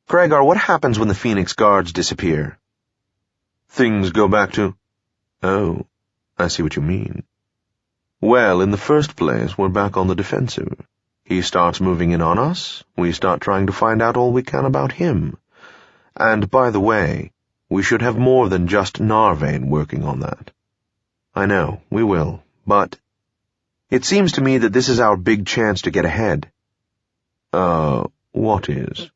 Cregar, what happens when the Phoenix Guards disappear? Things go back to... Oh, I see what you mean. Well, in the first place, we're back on the defensive. He starts moving in on us, we start trying to find out all we can about him. And, by the way, we should have more than just Narvain working on that. I know, we will, but it seems to me that this is our big chance to get ahead. What is?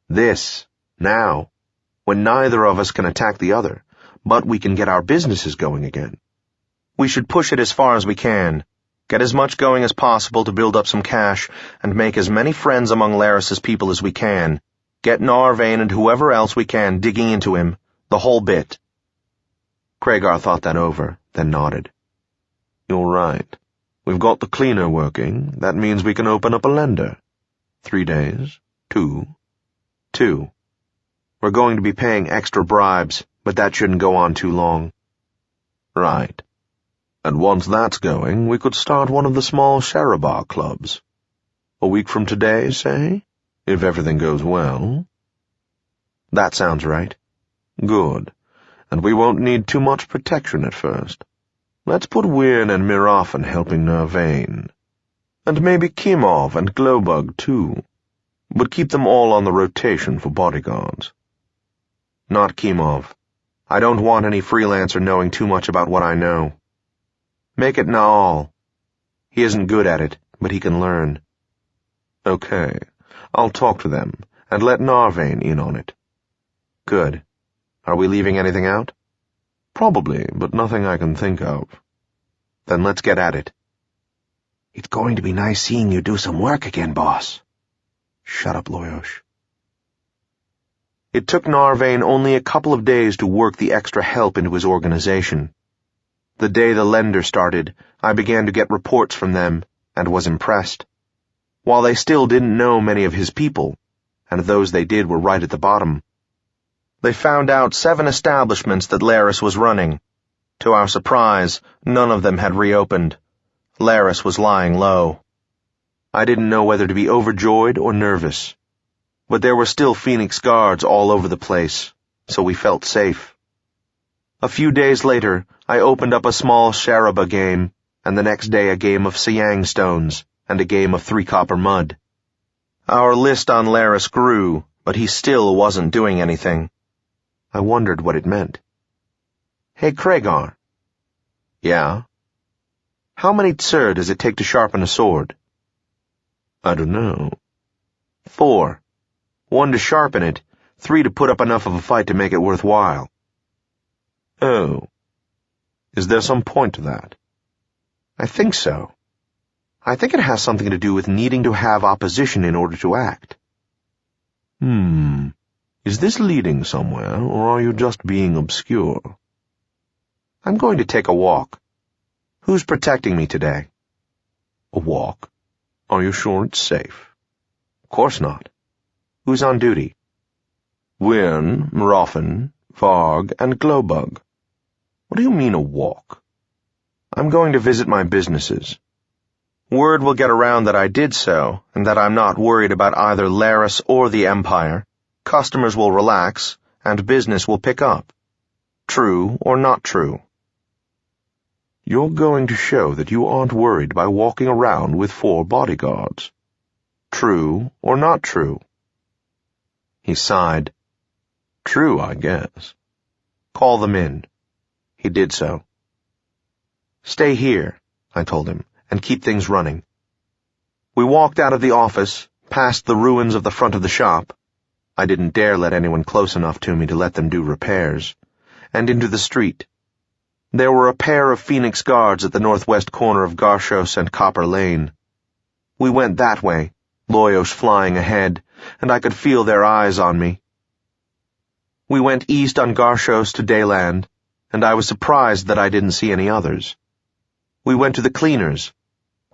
This, now, when neither of us can attack the other, but we can get our businesses going again. We should push it as far as we can, get as much going as possible to build up some cash, and make as many friends among Laris's people as we can. Get Narvain and whoever else we can digging into him, the whole bit. Cregar thought that over, then nodded. You're right. We've got the cleaner working. That means we can open up a lender. 3 days? 2? 2. We're going to be paying extra bribes, but that shouldn't go on too long. Right. And once that's going, we could start one of the small Sharabar clubs. A week from today, say? If everything goes well. That sounds right. Good. And we won't need too much protection at first. Let's put Wyrn and Mirafan helping Narvain. And maybe Kimov and Glowbug, too. But keep them all on the rotation for bodyguards. Not Kimov. I don't want any freelancer knowing too much about what I know. Make it Naal. He isn't good at it, but he can learn. Okay, I'll talk to them, and let Narvain in on it. Good. Are we leaving anything out? Probably, but nothing I can think of. Then let's get at it. It's going to be nice seeing you do some work again, boss. Shut up, Loyosh. It took Narvain only a couple of days to work the extra help into his organization. The day the lender started, I began to get reports from them, and was impressed. While they still didn't know many of his people, and those they did were right at the bottom. They found out 7 establishments that Laris was running. To our surprise, none of them had reopened. Laris was lying low. I didn't know whether to be overjoyed or nervous. But there were still Phoenix Guards all over the place, so we felt safe. A few days later, I opened up a small Sharaba game, and the next day a game of Siang stones, and a game of 3 copper mud. Our list on Laris grew, but he still wasn't doing anything. I wondered what it meant. Hey, Cregar. Yeah? How many tsur does it take to sharpen a sword? I don't know. 4. 1 to sharpen it, 3 to put up enough of a fight to make it worthwhile. Oh. Is there some point to that? I think so. I think it has something to do with needing to have opposition in order to act. Is this leading somewhere, or are you just being obscure? I'm going to take a walk. Who's protecting me today? A walk? Are you sure it's safe? Of course not. Who's on duty? Wyrn, Mirafan, Varg, and Glowbug. What do you mean a walk? I'm going to visit my businesses. Word will get around that I did so, and that I'm not worried about either Laris or the Empire. Customers will relax, and business will pick up. True or not true? You're going to show that you aren't worried by walking around with 4 bodyguards. True or not true? He sighed. True, I guess. Call them in. He did so. Stay here, I told him, and keep things running. We walked out of the office, past the ruins of the front of the shop. I didn't dare let anyone close enough to me to let them do repairs, and into the street. There were a pair of Phoenix Guards at the northwest corner of Garshos and Copper Lane. We went that way, Loyosh flying ahead, and I could feel their eyes on me. We went east on Garshos to Dayland, and I was surprised that I didn't see any others. We went to the cleaners.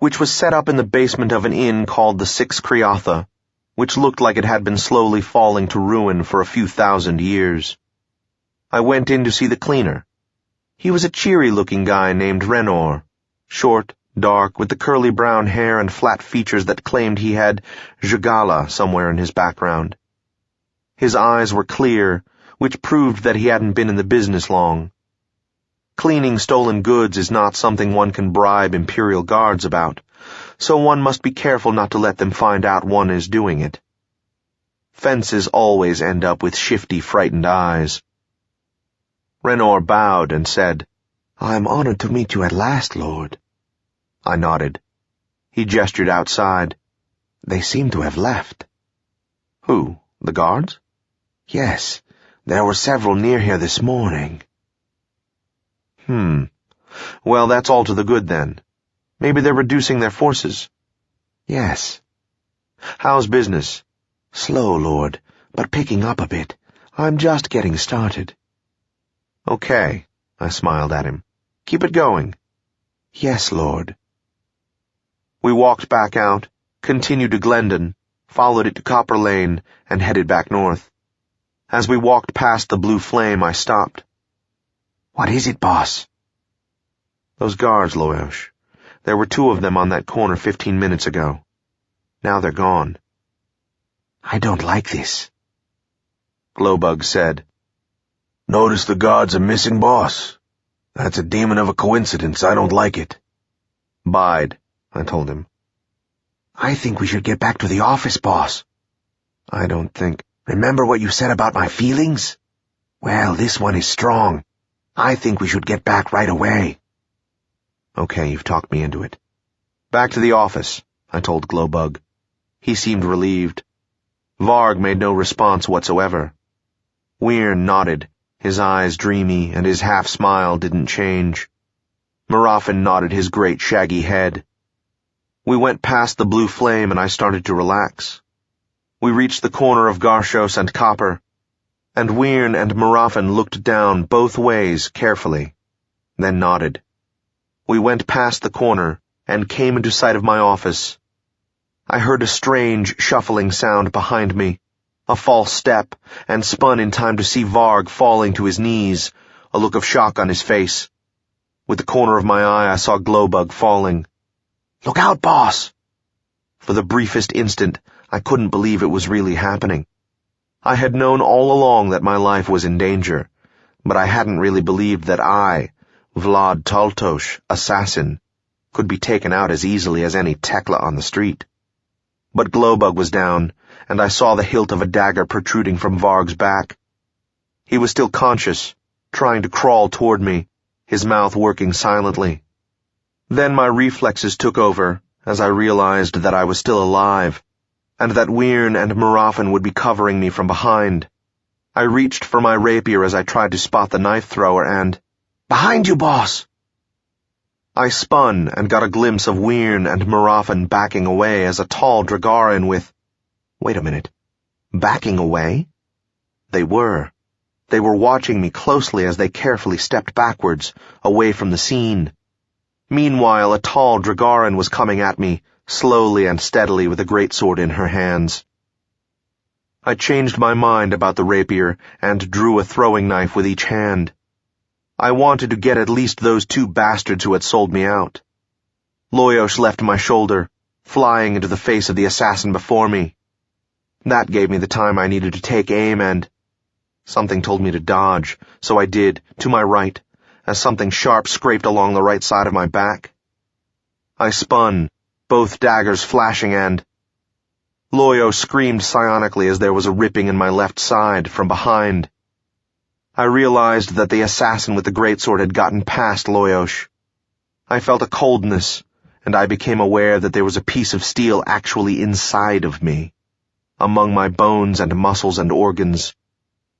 which was set up in the basement of an inn called the Six Criatha, which looked like it had been slowly falling to ruin for a few thousand years. I went in to see the cleaner. He was a cheery-looking guy named Renor, short, dark, with the curly brown hair and flat features that claimed he had Jagala somewhere in his background. His eyes were clear, which proved that he hadn't been in the business long. Cleaning stolen goods is not something one can bribe Imperial guards about, so one must be careful not to let them find out one is doing it. Fences always end up with shifty, frightened eyes. Renor bowed and said, "I am honored to meet you at last, Lord." I nodded. He gestured outside. "They seem to have left." "Who, the guards?" "Yes, there were several near here this morning." Well, that's all to the good then. Maybe they're reducing their forces." "Yes." "How's business?" "Slow, Lord, but picking up a bit. I'm just getting started." "Okay," I smiled at him. "Keep it going." "Yes, Lord." We walked back out, continued to Glendon, followed it to Copper Lane, and headed back north. As we walked past the blue flame, I stopped. "What is it, boss?" "Those guards, Loyosh. There were 2 of them on that corner 15 minutes ago. Now they're gone." "I don't like this." Glowbug said, "Notice the guards are missing, boss? That's a demon of a coincidence. I don't like it." "Bide," I told him. "I think we should get back to the office, boss." "I don't think—" "Remember what you said about my feelings? Well, this one is strong. I think we should get back right away." "Okay, you've talked me into it." "Back to the office," I told Glowbug. He seemed relieved. Varg made no response whatsoever. Weirn nodded, his eyes dreamy, and his half-smile didn't change. Marafin nodded his great shaggy head. We went past the blue flame and I started to relax. We reached the corner of Garshos and Copper, and Weirn and Marafin looked down both ways carefully, then nodded. We went past the corner and came into sight of my office. I heard a strange, shuffling sound behind me, a false step, and spun in time to see Varg falling to his knees, a look of shock on his face. With the corner of my eye, I saw Glowbug falling. "Look out, boss!" For the briefest instant, I couldn't believe it was really happening. I had known all along that my life was in danger, but I hadn't really believed that I, Vlad Taltos, assassin, could be taken out as easily as any Tekla on the street. But Glowbug was down, and I saw the hilt of a dagger protruding from Varg's back. He was still conscious, trying to crawl toward me, his mouth working silently. Then my reflexes took over, as I realized that I was still alive, and that Weirn and Marafin would be covering me from behind. I reached for my rapier as I tried to spot the knife thrower and— "Behind you, boss!" I spun and got a glimpse of Weirn and Marafin backing away as a tall Dragarin with— Wait a minute. Backing away? They were. They were watching me closely as they carefully stepped backwards, away from the scene. Meanwhile, a tall Dragarin was coming at me, slowly and steadily with a greatsword in her hands. I changed my mind about the rapier and drew a throwing knife with each hand. I wanted to get at least those 2 bastards who had sold me out. Loyosh left my shoulder, flying into the face of the assassin before me. That gave me the time I needed to take aim and— Something told me to dodge, so I did, to my right, as something sharp scraped along the right side of my back. I spun, both daggers flashing, and— Loyosh screamed psionically as there was a ripping in my left side from behind. I realized that the assassin with the greatsword had gotten past Loyosh. I felt a coldness, and I became aware that there was a piece of steel actually inside of me, among my bones and muscles and organs,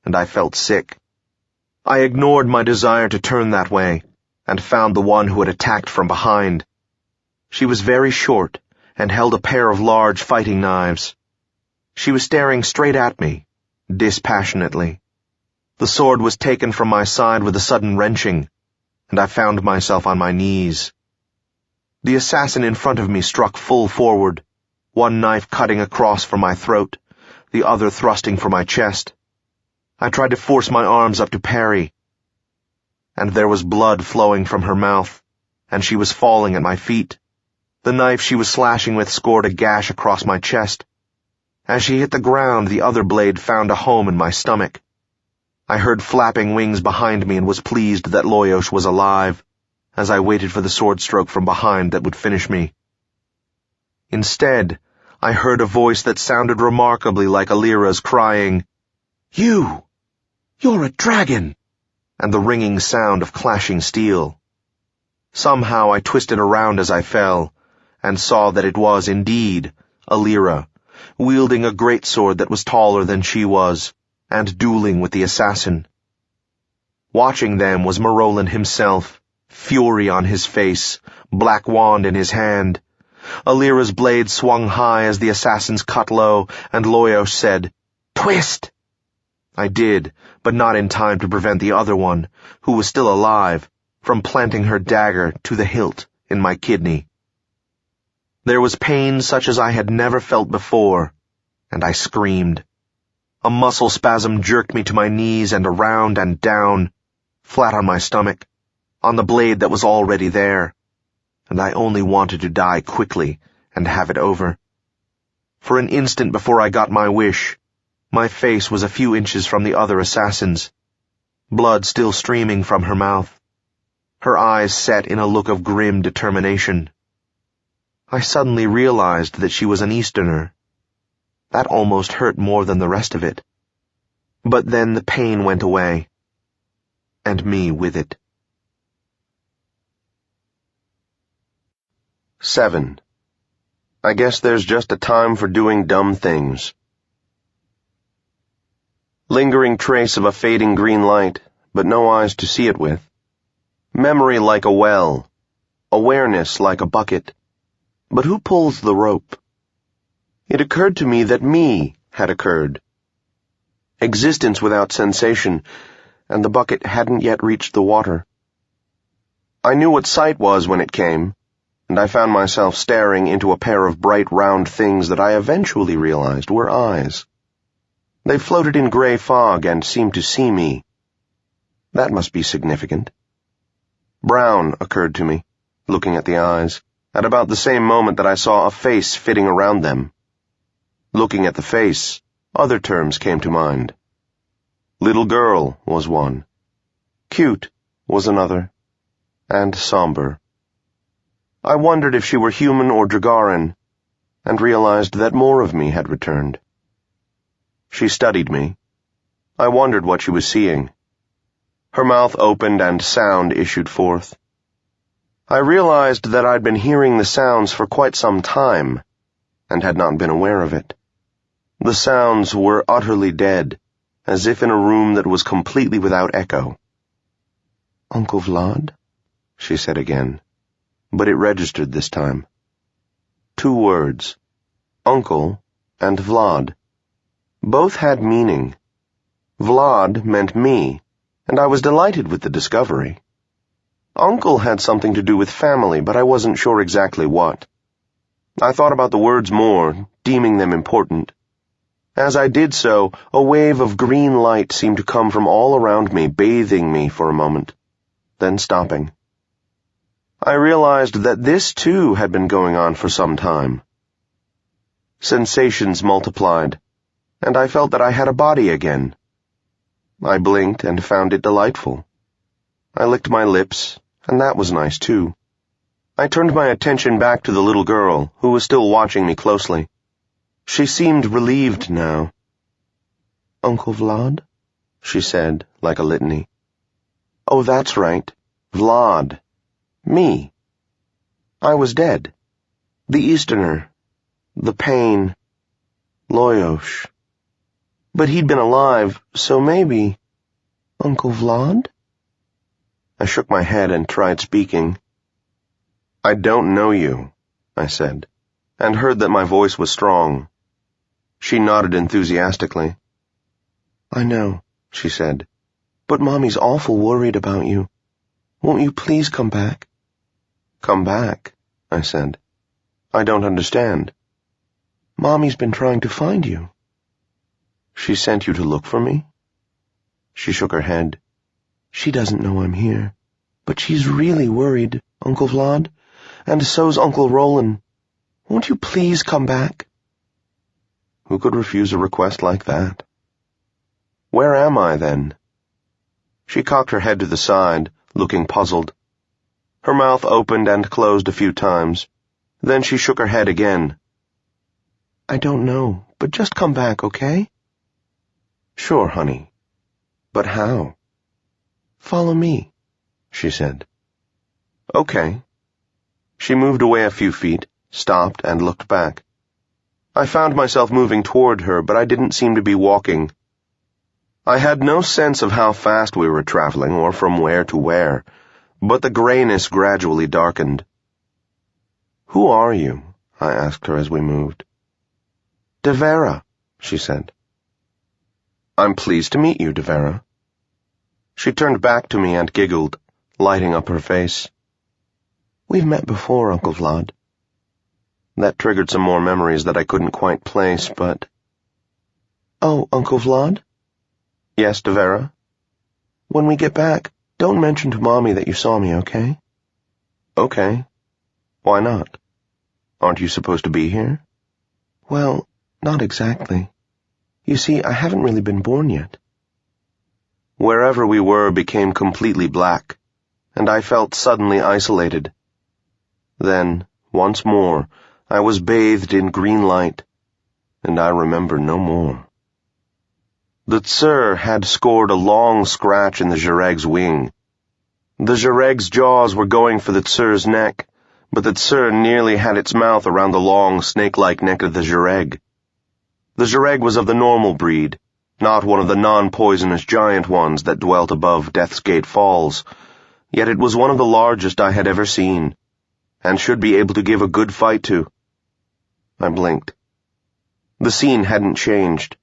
and I felt sick. I ignored my desire to turn that way, and found the one who had attacked from behind. She was very short, and held a pair of large fighting knives. She was staring straight at me, dispassionately. The sword was taken from my side with a sudden wrenching, and I found myself on my knees. The assassin in front of me struck full forward, one knife cutting across from my throat, the other thrusting for my chest. I tried to force my arms up to parry, and there was blood flowing from her mouth, and she was falling at my feet. The knife she was slashing with scored a gash across my chest. As she hit the ground, the other blade found a home in my stomach. I heard flapping wings behind me and was pleased that Loyos was alive, as I waited for the sword stroke from behind that would finish me. Instead, I heard a voice that sounded remarkably like Alira's crying, You're a dragon!" and the ringing sound of clashing steel. Somehow I twisted around as I fell, and saw that it was indeed Alira, wielding a greatsword that was taller than she was, and dueling with the assassin. Watching them was Marolin himself, fury on his face, black wand in his hand. Alira's blade swung high as the assassin's cut low, and Loyos said, "Twist!" I did, but not in time to prevent the other one, who was still alive, from planting her dagger to the hilt in my kidney. There was pain such as I had never felt before, and I screamed. A muscle spasm jerked me to my knees and around and down, flat on my stomach, on the blade that was already there, and I only wanted to die quickly and have it over. For an instant before I got my wish, my face was a few inches from the other assassin's, blood still streaming from her mouth, her eyes set in a look of grim determination. I suddenly realized that she was an Easterner. That almost hurt more than the rest of it. But then the pain went away, and me with it. 7. I guess there's just a time for doing dumb things. Lingering trace of a fading green light, but no eyes to see it with. Memory like a well. Awareness like a bucket. But who pulls the rope? It occurred to me that me had occurred. Existence without sensation, and the bucket hadn't yet reached the water. I knew what sight was when it came, and I found myself staring into a pair of bright round things that I eventually realized were eyes. They floated in gray fog and seemed to see me. That must be significant. Brown occurred to me, looking at the eyes, at about the same moment that I saw a face fitting around them. Looking at the face, other terms came to mind. Little girl was one. Cute was another. And somber. I wondered if she were human or Dragaran, and realized that more of me had returned. She studied me. I wondered what she was seeing. Her mouth opened and sound issued forth. I realized that I'd been hearing the sounds for quite some time, and had not been aware of it. The sounds were utterly dead, as if in a room that was completely without echo. "Uncle Vlad?" she said again, but it registered this time. 2 words, Uncle and Vlad. Both had meaning. Vlad meant me, and I was delighted with the discovery. Uncle had something to do with family, but I wasn't sure exactly what. I thought about the words more, deeming them important. As I did so, a wave of green light seemed to come from all around me, bathing me for a moment, then stopping. I realized that this, too, had been going on for some time. Sensations multiplied, and I felt that I had a body again. I blinked and found it delightful. I licked my lips, and that was nice, too. I turned my attention back to the little girl, who was still watching me closely. She seemed relieved now. "Uncle Vlad?" she said, like a litany. "Oh, that's right. Vlad. Me. I was dead. The Easterner. The pain. Loyos. But he'd been alive, so maybe... Uncle Vlad?" I shook my head and tried speaking. "I don't know you," I said, and heard that my voice was strong. She nodded enthusiastically. "I know," she said, "but Mommy's awful worried about you. Won't you please come back?" "Come back?" I said. I don't understand. Mommy's been trying to find you. She sent you to look for me? She shook her head. She doesn't know I'm here, but she's really worried, Uncle Vlad, and so's Uncle Roland. Won't you please come back? Who could refuse a request like that? Where am I, then? She cocked her head to the side, looking puzzled. Her mouth opened and closed a few times. Then she shook her head again. I don't know, but just come back, okay? Sure, honey. But how? Follow me, she said. Okay. She moved away a few feet, stopped, and looked back. I found myself moving toward her, but I didn't seem to be walking. I had no sense of how fast we were traveling or from where to where, but the grayness gradually darkened. Who are you? I asked her as we moved. Devera, she said. I'm pleased to meet you, Devera. She turned back to me and giggled, lighting up her face. We've met before, Uncle Vlad. That triggered some more memories that I couldn't quite place, but... Oh, Uncle Vlad? Yes, Devera? When we get back, don't mention to Mommy that you saw me, okay? Okay. Why not? Aren't you supposed to be here? Well, not exactly. You see, I haven't really been born yet. Wherever we were became completely black, and I felt suddenly isolated. Then, once more, I was bathed in green light, and I remember no more. The Tsur had scored a long scratch in the Zhereg's wing. The Zhereg's jaws were going for the Tsur's neck, but the Tsur nearly had its mouth around the long, snake-like neck of the Zhereg. The Zhereg was of the normal breed, not one of the non-poisonous giant ones that dwelt above Death's Gate Falls, yet it was one of the largest I had ever seen, and should be able to give a good fight to. I blinked. The scene hadn't changed.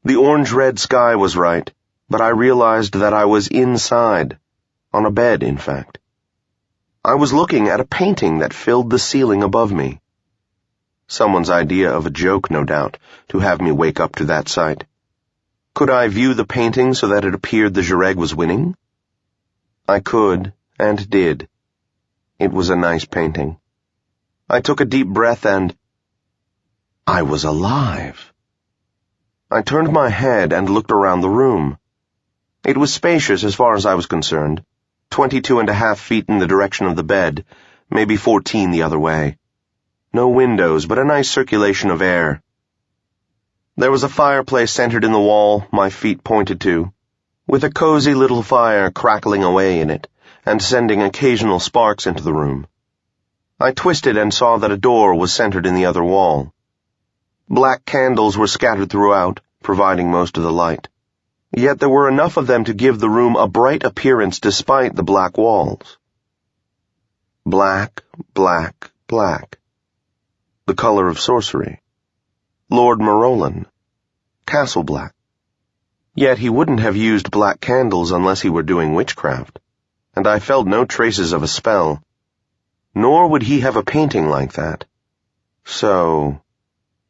The orange-red sky was right, but I realized that I was inside, on a bed, in fact. I was looking at a painting that filled the ceiling above me. Someone's idea of a joke, no doubt, to have me wake up to that sight. Could I view the painting so that it appeared the Zhereg was winning? I could, and did. It was a nice painting. I took a deep breath and... I was alive. I turned my head and looked around the room. It was spacious as far as I was concerned, 22.5 feet in the direction of the bed, maybe 14 the other way. No windows, but a nice circulation of air. There was a fireplace centered in the wall my feet pointed to, with a cozy little fire crackling away in it and sending occasional sparks into the room. I twisted and saw that a door was centered in the other wall. Black candles were scattered throughout, providing most of the light. Yet there were enough of them to give the room a bright appearance despite the black walls. Black, black, black. The color of sorcery. Lord Marolan. Castle black. Yet he wouldn't have used black candles unless he were doing witchcraft, and I felt no traces of a spell. Nor would he have a painting like that. So...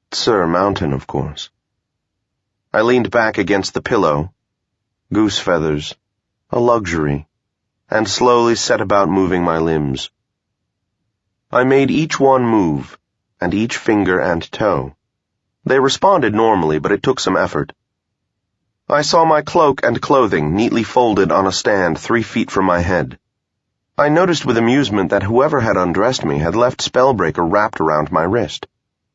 Tsur Mountain, of course. I leaned back against the pillow. Goose feathers. A luxury. And slowly set about moving my limbs. I made each one move, and each finger and toe. They responded normally, but it took some effort. I saw my cloak and clothing neatly folded on a stand 3 feet from my head. I noticed with amusement that whoever had undressed me had left Spellbreaker wrapped around my wrist,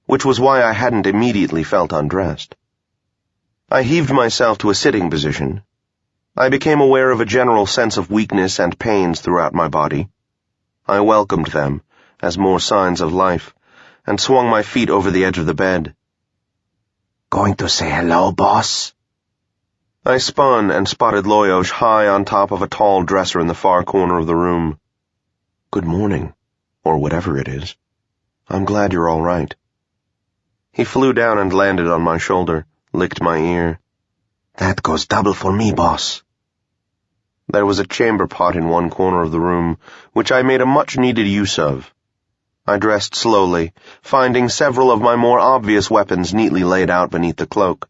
which was why I hadn't immediately felt undressed. I heaved myself to a sitting position. I became aware of a general sense of weakness and pains throughout my body. I welcomed them as more signs of life, and swung my feet over the edge of the bed. Going to say hello, boss? I spun and spotted Loyosh high on top of a tall dresser in the far corner of the room. Good morning, or whatever it is. I'm glad you're all right. He flew down and landed on my shoulder, licked my ear. That goes double for me, boss. There was a chamber pot in one corner of the room, which I made a much-needed use of. I dressed slowly, finding several of my more obvious weapons neatly laid out beneath the cloak.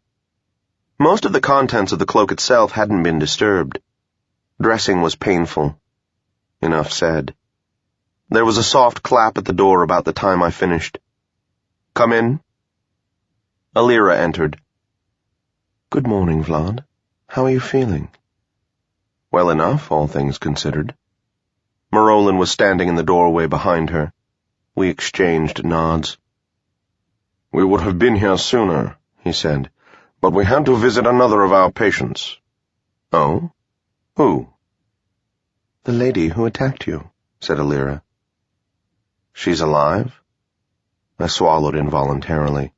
Most of the contents of the cloak itself hadn't been disturbed. Dressing was painful. Enough said. There was a soft clap at the door about the time I finished. "Come in." Alira entered. "Good morning, Vlad. How are you feeling?" "Well enough, all things considered." Marolin was standing in the doorway behind her. We exchanged nods. "We would have been here sooner," he said, "but we had to visit another of our patients." "Oh? Who?" "The lady who attacked you," said Alira. "She's alive?" I swallowed involuntarily.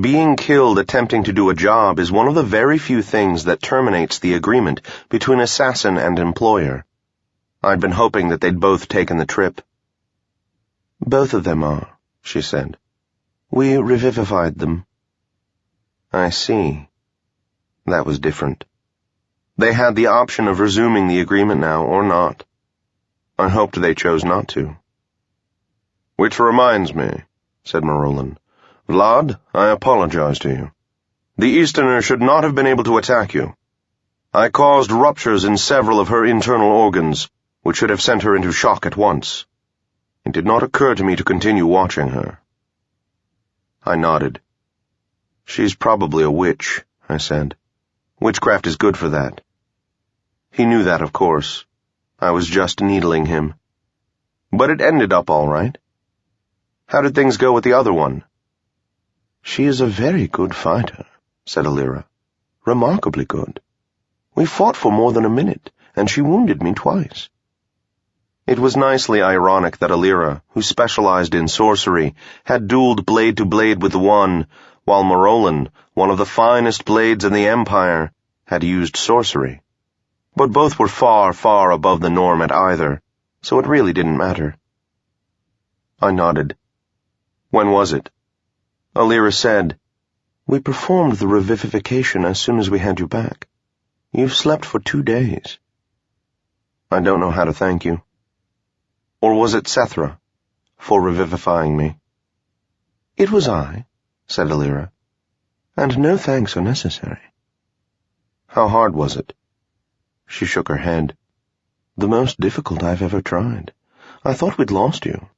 Being killed attempting to do a job is one of the very few things that terminates the agreement between assassin and employer. I'd been hoping that they'd both taken the trip. "Both of them are," she said. "We revivified them." I see. That was different. They had the option of resuming the agreement now or not. I hoped they chose not to. "Which reminds me," said Marolin. "Vlad, I apologize to you. The Easterner should not have been able to attack you. I caused ruptures in several of her internal organs, which should have sent her into shock at once. It did not occur to me to continue watching her." I nodded. "She's probably a witch," I said. "Witchcraft is good for that." He knew that, of course. I was just needling him. But it ended up all right. "How did things go with the other one?" "She is a very good fighter," said Alira. "Remarkably good. We fought for more than a minute, and she wounded me twice." It was nicely ironic that Alira, who specialized in sorcery, had dueled blade to blade with the one, while Marolin, one of the finest blades in the Empire, had used sorcery. But both were far, far above the norm at either, so it really didn't matter. I nodded. "When was it?" Alira said, "We performed the revivification as soon as we had you back. You've slept for 2 days." "I don't know how to thank you." "Or was it Setaro, for revivifying me?" "It was I," said Alira, "and no thanks are necessary." "How hard was it?" She shook her head. "The most difficult I've ever tried. I thought we'd lost you.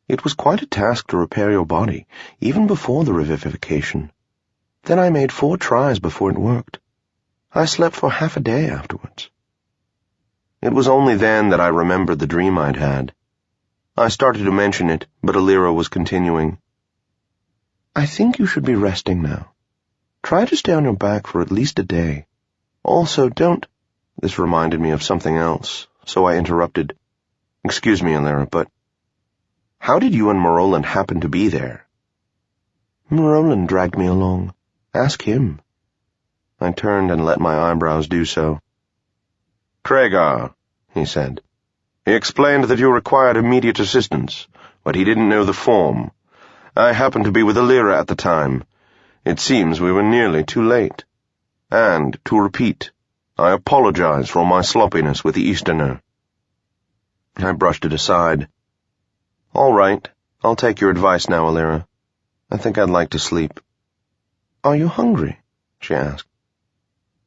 It was quite a task to repair your body, even before the revivification. Then I made 4 tries before it worked. I slept for half a day afterwards." It was only then that I remembered the dream I'd had. I started to mention it, but Alira was continuing. "I think you should be resting now. Try to stay on your back for at least a day. Also, don't—" This reminded me of something else, so I interrupted. "Excuse me, Alira, but how did you and Marolin happen to be there?" "Marolin dragged me along. Ask him." I turned and let my eyebrows do so. "Craigar," he said. "He explained that you required immediate assistance, but he didn't know the form. I happened to be with Alira at the time. It seems we were nearly too late. And, to repeat, I apologize for my sloppiness with the Easterner." I brushed it aside. "All right, I'll take your advice now, Alira. I think I'd like to sleep." "Are you hungry?" she asked.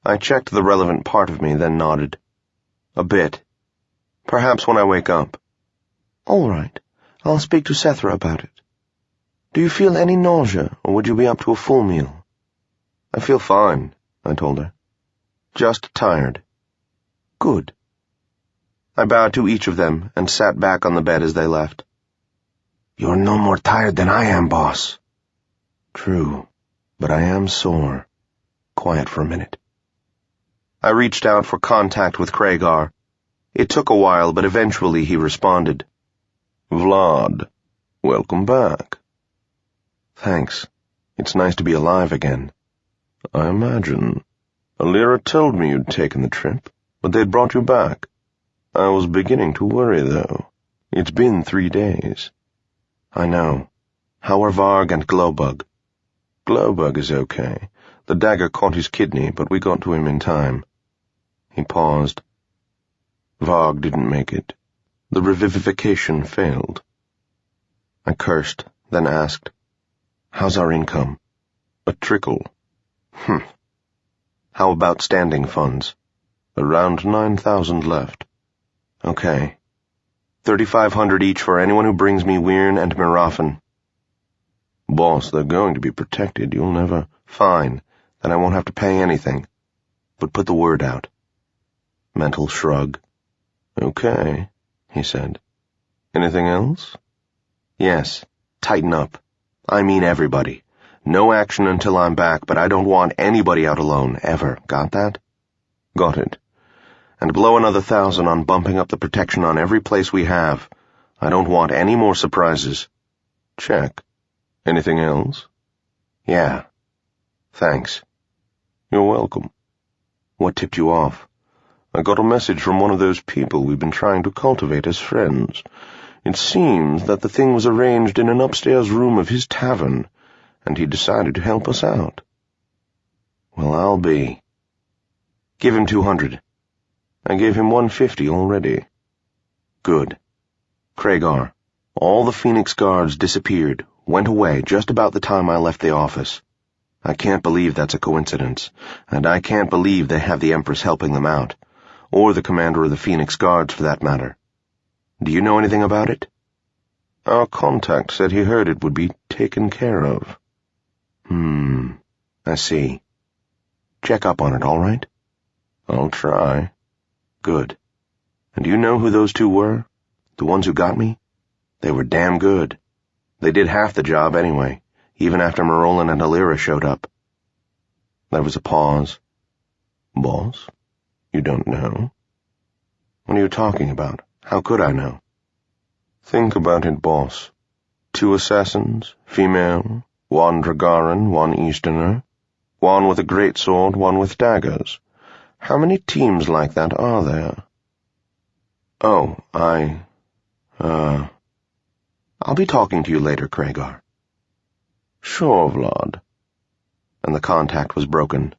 I checked the relevant part of me, then nodded. "A bit. Perhaps when I wake up." "All right, I'll speak to Setaro about it. Do you feel any nausea, or would you be up to a full meal?" "I feel fine," I told her. "Just tired." "Good." I bowed to each of them and sat back on the bed as they left. "You're no more tired than I am, boss." "True, but I am sore." Quiet for a minute. I reached out for contact with Craigar. It took a while, but eventually he responded. "Vlad, welcome back." "Thanks. It's nice to be alive again." "I imagine. Alira told me you'd taken the trip, but they'd brought you back. I was beginning to worry, though. It's been 3 days. "I know. How are Varg and Glowbug?" "Glowbug is okay. The dagger caught his kidney, but we got to him in time." He paused. "Varg didn't make it. The revivification failed." I cursed, then asked, "How's our income?" "A trickle." How about standing funds? "Around 9,000 left." Okay. 3,500 each for anyone who brings me Wyrn and Mirafen. "Boss, they're going to be protected. You'll never—" Fine, then I won't have to pay anything. But put the word out. Mental shrug. "Okay," he said. "Anything else?" Yes, tighten up. I mean everybody. No action until I'm back, but I don't want anybody out alone, ever. Got that? "Got it." And blow another 1,000 on bumping up the protection on every place we have. I don't want any more surprises. "Check. Anything else?" Yeah. Thanks. "You're welcome." What tipped you off? "I got a message from one of those people we've been trying to cultivate as friends. It seems that the thing was arranged in an upstairs room of his tavern, and he decided to help us out." Well, I'll be. Give him 200. "I gave him 150 already." Good. Kragar, all the Phoenix guards disappeared, went away just about the time I left the office. I can't believe that's a coincidence, and I can't believe they have the Empress helping them out, or the commander of the Phoenix Guards for that matter. Do you know anything about it? "Our contact said he heard it would be taken care of." I see. Check up on it, all right? "I'll try." Good. And do you know who those two were? The ones who got me? They were damn good. They did half the job anyway, even after Marolin and Alira showed up. There was a pause. "Boss, you don't know?" What are you talking about? How could I know? "Think about it, boss. 2 assassins, female, 1 Dragaran, 1 Easterner, 1 with a greatsword, 1 with daggers. How many teams like that are there?" Oh, I'll be talking to you later, Kragar. "Sure, Vlad." And the contact was broken.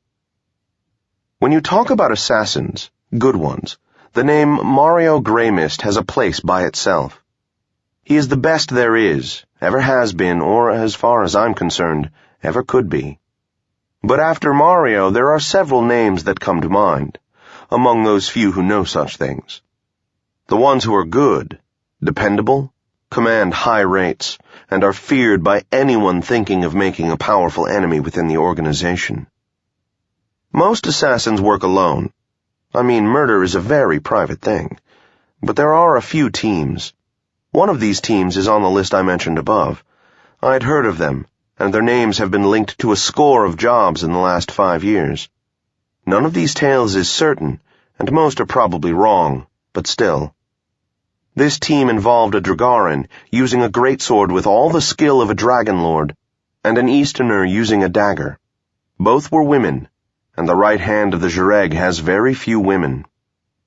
When you talk about assassins, good ones, the name Mario Greymist has a place by itself. He is the best there is, ever has been, or, as far as I'm concerned, ever could be. But after Mario, there are several names that come to mind, among those few who know such things. The ones who are good, dependable, command high rates, and are feared by anyone thinking of making a powerful enemy within the organization. Most assassins work alone. I mean, murder is a very private thing. But there are a few teams. One of these teams is on the list I mentioned above. I'd heard of them, and their names have been linked to a score of jobs in the last 5 years. None of these tales is certain, and most are probably wrong, but still. This team involved a Dragaran using a greatsword with all the skill of a dragon lord, and an Easterner using a dagger. Both were women, and the right hand of the Zhireg has very few women.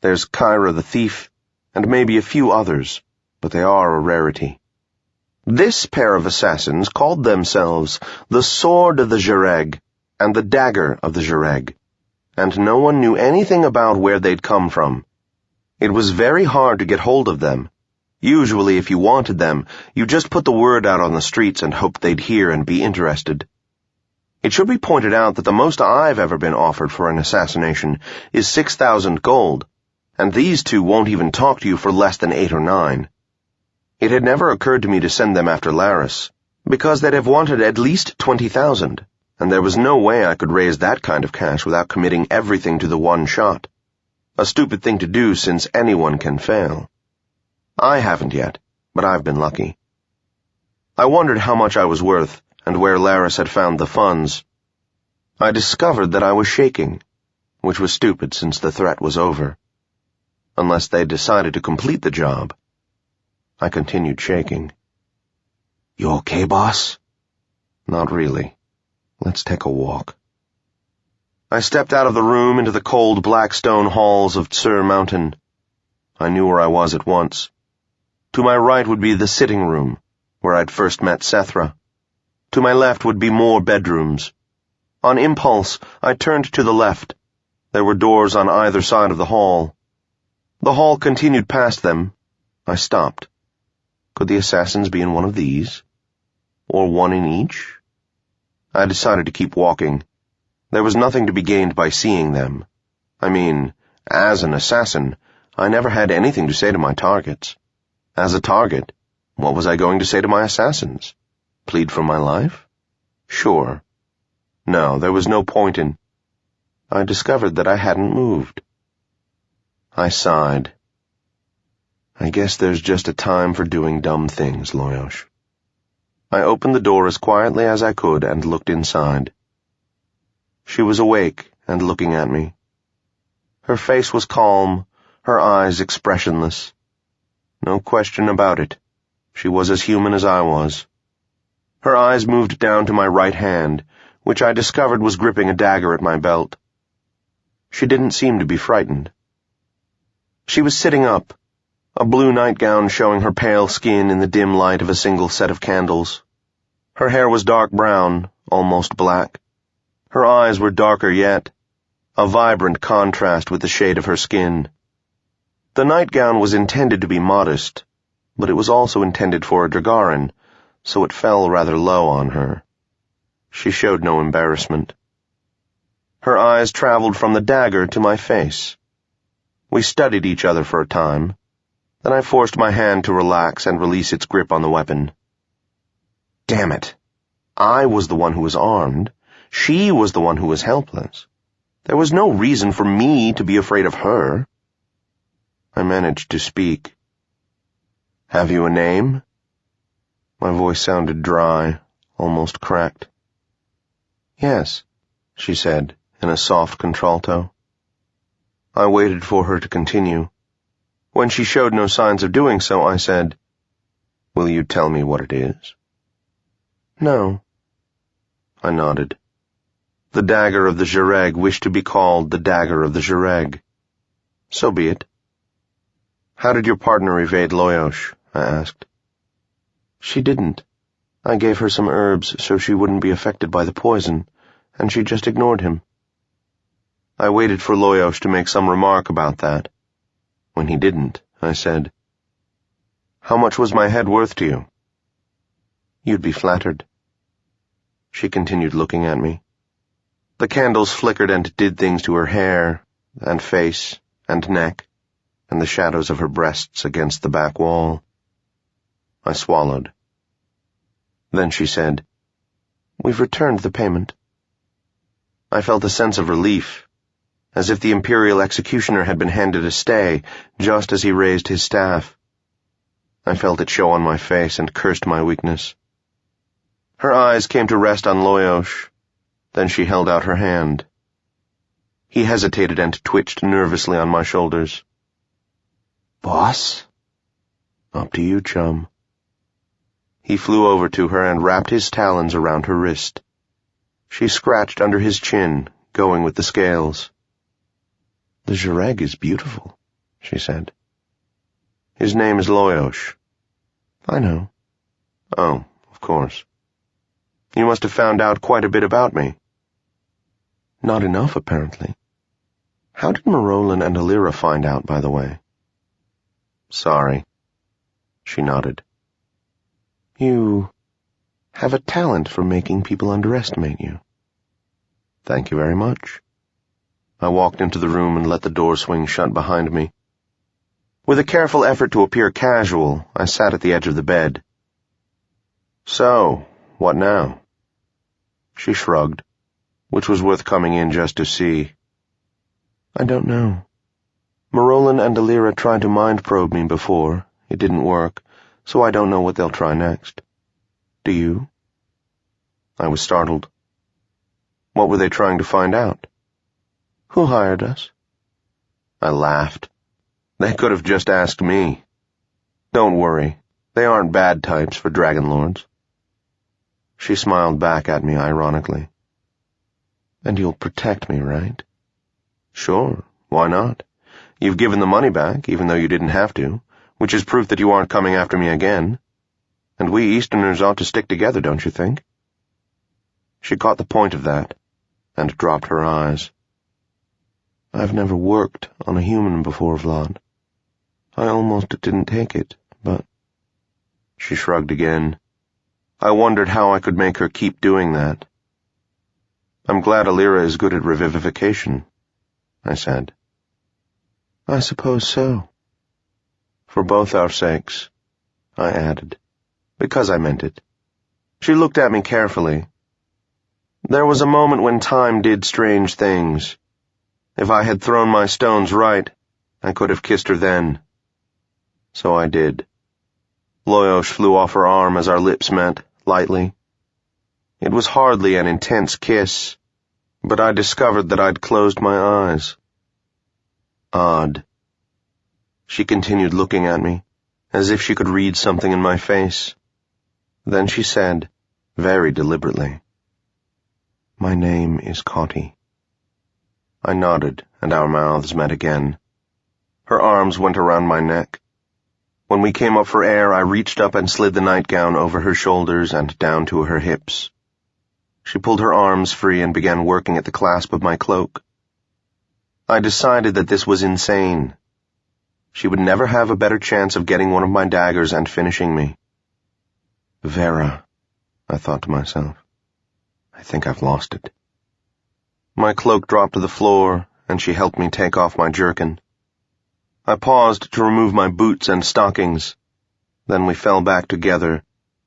There's Kyra the thief, and maybe a few others, but they are a rarity. This pair of assassins called themselves the Sword of the Zhireg and the Dagger of the Zhireg, and no one knew anything about where they'd come from. It was very hard to get hold of them. Usually, if you wanted them, you just put the word out on the streets and hoped they'd hear and be interested. It should be pointed out that the most I've ever been offered for an assassination is 6,000 gold, and these two won't even talk to you for less than 8 or 9. It had never occurred to me to send them after Laris, because they'd have wanted at least 20,000, and there was no way I could raise that kind of cash without committing everything to the one shot. A stupid thing to do since anyone can fail. I haven't yet, but I've been lucky. I wondered how much I was worth and where Laris had found the funds. I discovered that I was shaking, which was stupid since the threat was over. Unless they decided to complete the job. I continued shaking. "You okay, boss?" Not really. Let's take a walk. I stepped out of the room into the cold black stone halls of Tsur Mountain. I knew where I was at once. To my right would be the sitting room, where I'd first met Sethra. To my left would be more bedrooms. On impulse, I turned to the left. There were doors on either side of the hall. The hall continued past them. I stopped. Could the assassins be in one of these? Or one in each? I decided to keep walking. There was nothing to be gained by seeing them. I mean, as an assassin, I never had anything to say to my targets. As a target, what was I going to say to my assassins? Plead for my life? Sure. No, there was no point in... I discovered that I hadn't moved. I sighed. I guess there's just a time for doing dumb things, Loyosh. I opened the door as quietly as I could and looked inside. She was awake and looking at me. Her face was calm, her eyes expressionless. No question about it. She was as human as I was. Her eyes moved down to my right hand, which I discovered was gripping a dagger at my belt. She didn't seem to be frightened. She was sitting up, a blue nightgown showing her pale skin in the dim light of a single set of candles. Her hair was dark brown, almost black. Her eyes were darker yet, a vibrant contrast with the shade of her skin. The nightgown was intended to be modest, but it was also intended for a Dragarin, so it fell rather low on her. She showed no embarrassment. Her eyes traveled from the dagger to my face. We studied each other for a time. Then I forced my hand to relax and release its grip on the weapon. Damn it. I was the one who was armed. She was the one who was helpless. There was no reason for me to be afraid of her. I managed to speak. Have you a name? My voice sounded dry, almost cracked. Yes, she said, in a soft contralto. I waited for her to continue. When she showed no signs of doing so, I said, Will you tell me what it is? No. I nodded. The dagger of the Zhireg wished to be called the dagger of the Zhireg. So be it. How did your partner evade Loyosh? I asked. She didn't. I gave her some herbs so she wouldn't be affected by the poison, and she just ignored him. I waited for Loyosh to make some remark about that. When he didn't, I said, How much was my head worth to you? You'd be flattered. She continued looking at me. The candles flickered and did things to her hair, and face, and neck, and the shadows of her breasts against the back wall. I swallowed. Then she said, We've returned the payment. I felt a sense of relief, as if the Imperial executioner had been handed a stay just as he raised his staff. I felt it show on my face and cursed my weakness. Her eyes came to rest on Loyosh. Then she held out her hand. He hesitated and twitched nervously on my shoulders. Boss? Up to you, chum. He flew over to her and wrapped his talons around her wrist. She scratched under his chin, going with the scales. The Zhireg is beautiful, she said. His name is Loyosh. I know. Oh, of course. You must have found out quite a bit about me. Not enough, apparently. How did Marolan and Alira find out, by the way? Sorry. She nodded. You have a talent for making people underestimate you. Thank you very much. I walked into the room and let the door swing shut behind me. With a careful effort to appear casual, I sat at the edge of the bed. So, what now? She shrugged, which was worth coming in just to see. I don't know. Marolan and Alira tried to mind probe me before. It didn't work, so I don't know what they'll try next. Do you? I was startled. What were they trying to find out? Who hired us? I laughed. They could have just asked me. Don't worry, they aren't bad types for Dragon Lords. She smiled back at me ironically. And you'll protect me, right? Sure, why not? You've given the money back, even though you didn't have to, which is proof that you aren't coming after me again. And we Easterners ought to stick together, don't you think? She caught the point of that, and dropped her eyes. I've never worked on a human before, Vlad. I almost didn't take it, but She shrugged again. I wondered how I could make her keep doing that. I'm glad Alira is good at revivification, I said. I suppose so. For both our sakes, I added, because I meant it. She looked at me carefully. There was a moment when time did strange things. If I had thrown my stones right, I could have kissed her then. So I did. Loyosh flew off her arm as our lips met, lightly. It was hardly an intense kiss, but I discovered that I'd closed my eyes. Odd. She continued looking at me, as if she could read something in my face. Then she said, very deliberately, My name is Cotty. I nodded, and our mouths met again. Her arms went around my neck. When we came up for air, I reached up and slid the nightgown over her shoulders and down to her hips. She pulled her arms free and began working at the clasp of my cloak. I decided that this was insane. She would never have a better chance of getting one of my daggers and finishing me. Vera, I thought to myself. I think I've lost it. My cloak dropped to the floor, and she helped me take off my jerkin. I paused to remove my boots and stockings. Then we fell back together,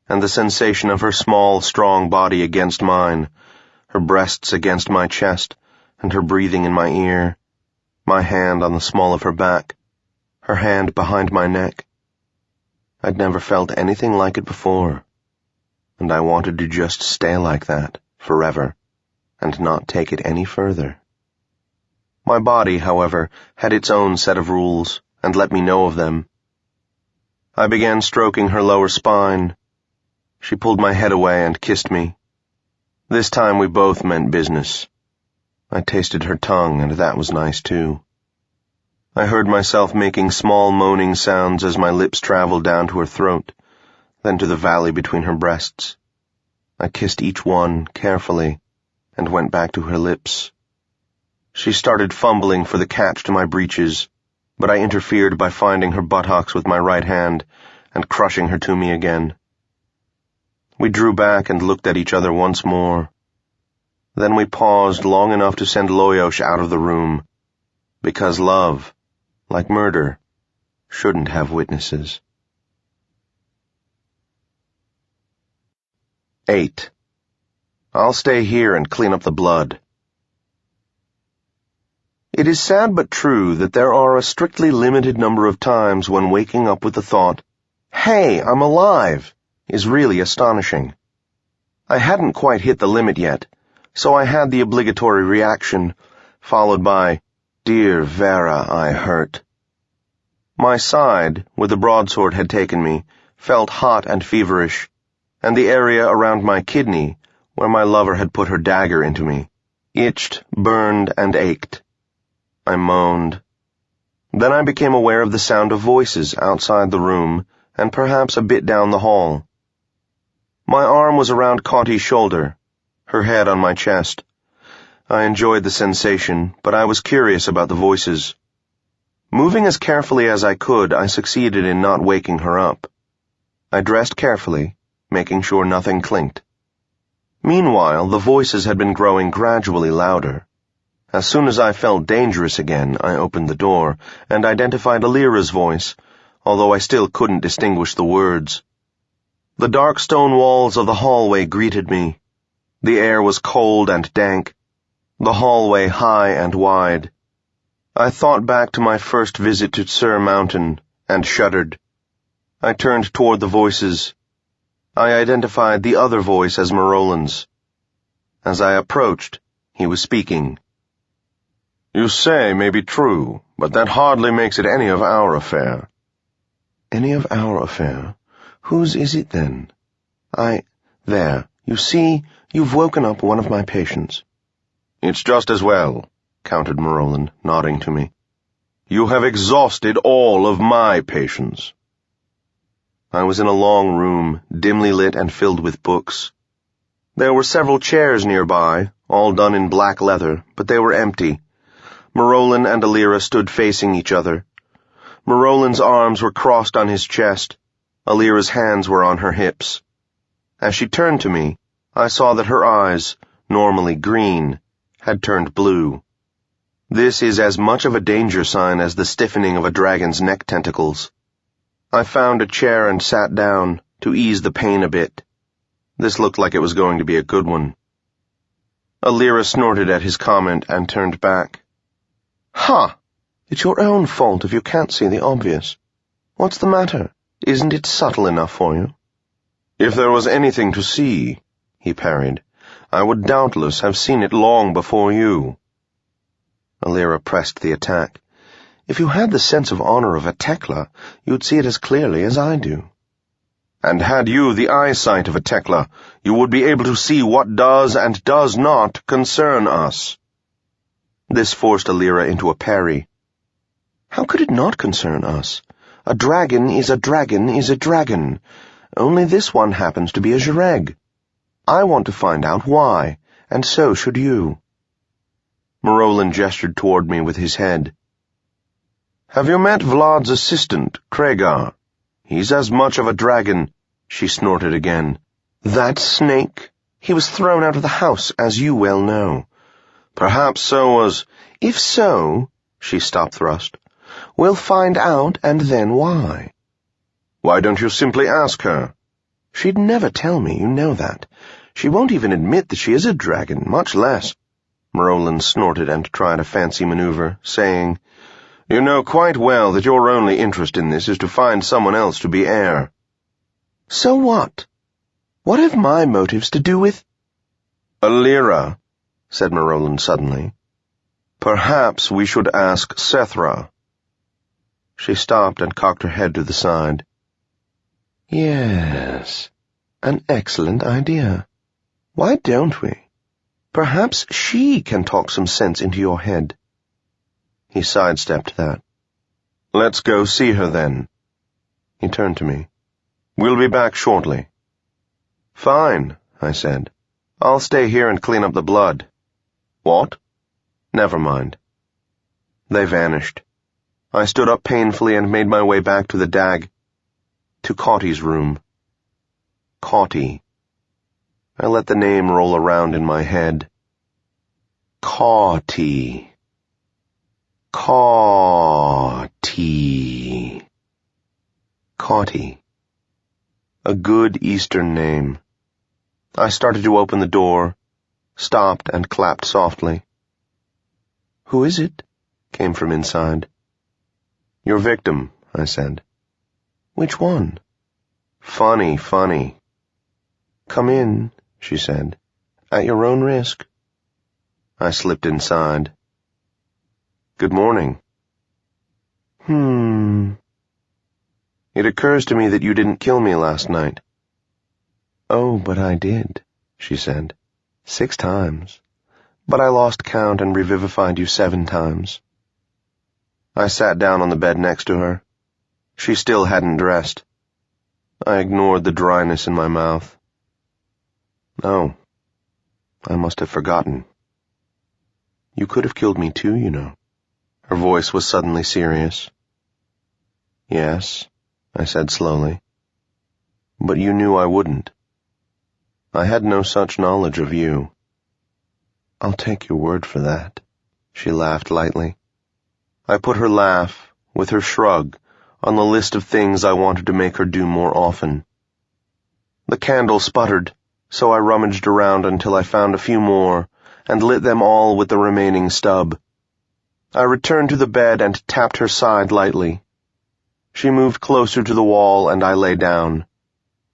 and the sensation of her small, strong body against mine, her breasts against my chest, and her breathing in my ear, my hand on the small of her back, her hand behind my neck. I'd never felt anything like it before, and I wanted to just stay like that, forever, and not take it any further. My body, however, had its own set of rules, and let me know of them. I began stroking her lower spine. She pulled my head away and kissed me. This time we both meant business. I tasted her tongue, and that was nice too. I heard myself making small moaning sounds as my lips traveled down to her throat, then to the valley between her breasts. I kissed each one carefully, and went back to her lips. She started fumbling for the catch to my breeches, but I interfered by finding her buttocks with my right hand and crushing her to me again. We drew back and looked at each other once more. Then we paused long enough to send Loyosh out of the room, because love, like murder, shouldn't have witnesses. 8. I'll stay here and clean up the blood. It is sad but true that there are a strictly limited number of times when waking up with the thought, "Hey, I'm alive," is really astonishing. I hadn't quite hit the limit yet, so I had the obligatory reaction, followed by, "Dear Vera, I hurt." My side, where the broadsword had taken me, felt hot and feverish, and the area around my kidney, where my lover had put her dagger into me, itched, burned, and ached. I moaned. Then I became aware of the sound of voices outside the room, and perhaps a bit down the hall. My arm was around Cotty's shoulder, her head on my chest. I enjoyed the sensation, but I was curious about the voices. Moving as carefully as I could, I succeeded in not waking her up. I dressed carefully, making sure nothing clinked. Meanwhile, the voices had been growing gradually louder. As soon as I felt dangerous again, I opened the door and identified Alira's voice, although I still couldn't distinguish the words. The dark stone walls of the hallway greeted me. The air was cold and dank, the hallway high and wide. I thought back to my first visit to Sur Mountain and shuddered. I turned toward the voices. I identified the other voice as Marolan's. As I approached, he was speaking. "You say may be true, but that hardly makes it any of our affair." "Any of our affair? Whose is it then? There, you see, you've woken up one of my patients." "It's just as well," countered Marolan, nodding to me. "You have exhausted all of my patience." I was in a long room, dimly lit and filled with books. There were several chairs nearby, all done in black leather, but they were empty. Marolan and Alira stood facing each other. Marolan's arms were crossed on his chest. Alira's hands were on her hips. As she turned to me, I saw that her eyes, normally green, had turned blue. This is as much of a danger sign as the stiffening of a dragon's neck tentacles. I found a chair and sat down to ease the pain a bit. This looked like it was going to be a good one. Alira snorted at his comment and turned back. "Ha! It's your own fault if you can't see the obvious. What's the matter? Isn't it subtle enough for you?" "If there was anything to see," he parried, "I would doubtless have seen it long before you." Alira pressed the attack. "If you had the sense of honor of a Tekla, you'd see it as clearly as I do." "And had you the eyesight of a Tekla, you would be able to see what does and does not concern us." This forced Alira into a parry. "How could it not concern us? A dragon is a dragon is a dragon. Only this one happens to be a Zhireg. I want to find out why, and so should you." Morolin gestured toward me with his head. "Have you met Vlad's assistant, Kregar? He's as much of a dragon," she snorted again. "That snake? He was thrown out of the house, as you well know." "Perhaps so was—" "If so," she stop-thrust, "we'll find out and then why." "Why don't you simply ask her?" "She'd never tell me, you know that. She won't even admit that she is a dragon, much less—" Morolin snorted and tried a fancy maneuver, saying, "You know quite well that your only interest in this is to find someone else to be heir." "So what? What have my motives to do with—" "Alira," said Morolin suddenly, "perhaps we should ask Setaro." She stopped and cocked her head to the side. "Yes, an excellent idea. Why don't we? Perhaps she can talk some sense into your head." He sidestepped that. "Let's go see her then." He turned to me. "We'll be back shortly." "Fine," I said. "I'll stay here and clean up the blood." "What?" "Never mind." They vanished. I stood up painfully and made my way back to the dag, to Cauty's room. Cauty. I let the name roll around in my head. Cauty. Cauty. Cauty. A good Eastern name. I started to open the door, stopped and clapped softly. "Who is it?" came from inside. "Your victim," I said. "Which one?" Funny. "Come in," she said, "at your own risk." I slipped inside. "Good morning." "It occurs to me that you didn't kill me last night." "Oh, but I did," she said. 6 times. But I lost count and revivified you 7 times. I sat down on the bed next to her. She still hadn't dressed. I ignored the dryness in my mouth. "Oh, I must have forgotten. You could have killed me too, you know." Her voice was suddenly serious. "Yes," I said slowly. "But you knew I wouldn't. I had no such knowledge of you." "I'll take your word for that," she laughed lightly. I put her laugh, with her shrug, on the list of things I wanted to make her do more often. The candle sputtered, so I rummaged around until I found a few more and lit them all with the remaining stub. I returned to the bed and tapped her side lightly. She moved closer to the wall and I lay down.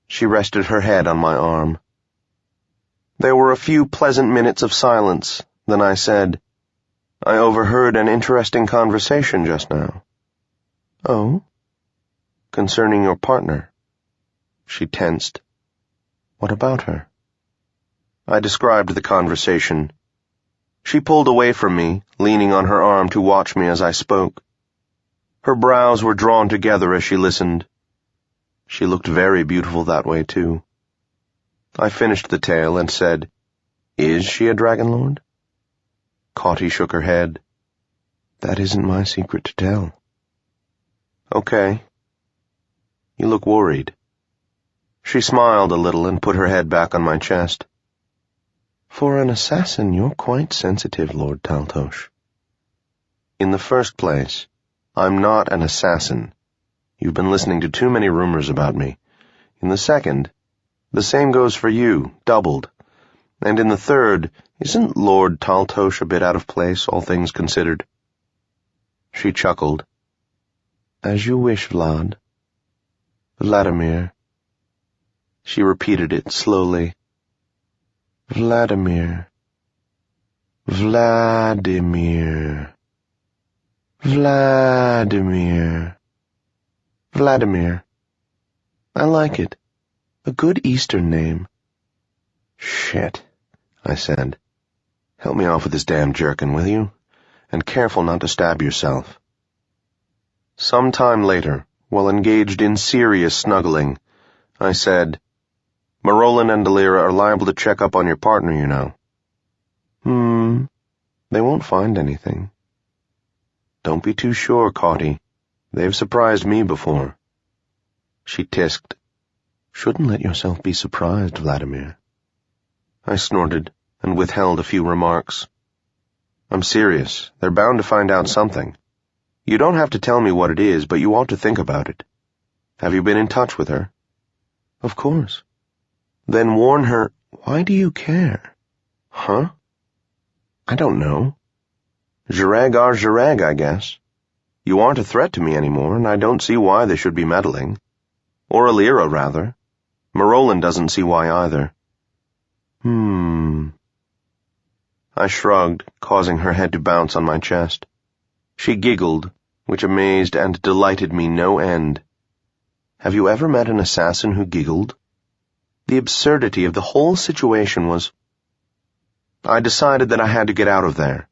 She rested her head on my arm. There were a few pleasant minutes of silence, then I said, "I overheard an interesting conversation just now." "Oh? Concerning your partner?" She tensed. "What about her?" I described the conversation. She pulled away from me, leaning on her arm to watch me as I spoke. Her brows were drawn together as she listened. She looked very beautiful that way, too. I finished the tale and said, "Is she a Dragon Lord?" Cauty shook her head. "That isn't my secret to tell." "Okay. You look worried." She smiled a little and put her head back on my chest. For an assassin, you're quite sensitive, Lord Taltos. In the first place, I'm not an assassin. You've been listening to too many rumors about me. In the second, the same goes for you, doubled. And in the third, isn't Lord Taltos a bit out of place, all things considered? She chuckled. As you wish, Vlad. Vladimir. She repeated it slowly. Vladimir. Vladimir. Vladimir. Vladimir. I like it. A good Eastern name. Shit, I said. Help me off with this damn jerkin, will you? And careful not to stab yourself. Some time later, while engaged in serious snuggling, I said, Marolin and Delira are liable to check up on your partner, you know. They won't find anything. Don't be too sure, Caughty. They've surprised me before. She tisked. Shouldn't let yourself be surprised, Vladimir. I snorted and withheld a few remarks. I'm serious. They're bound to find out something. You don't have to tell me what it is, but you ought to think about it. Have you been in touch with her? Of course. Then warn her, why do you care? Huh? I don't know. Jireg are Jireg, I guess. You aren't a threat to me anymore, and I don't see why they should be meddling. Or Alira, rather. Marolin doesn't see why either. I shrugged, causing her head to bounce on my chest. She giggled, which amazed and delighted me no end. Have you ever met an assassin who giggled? The absurdity of the whole situation was... I decided that I had to get out of there.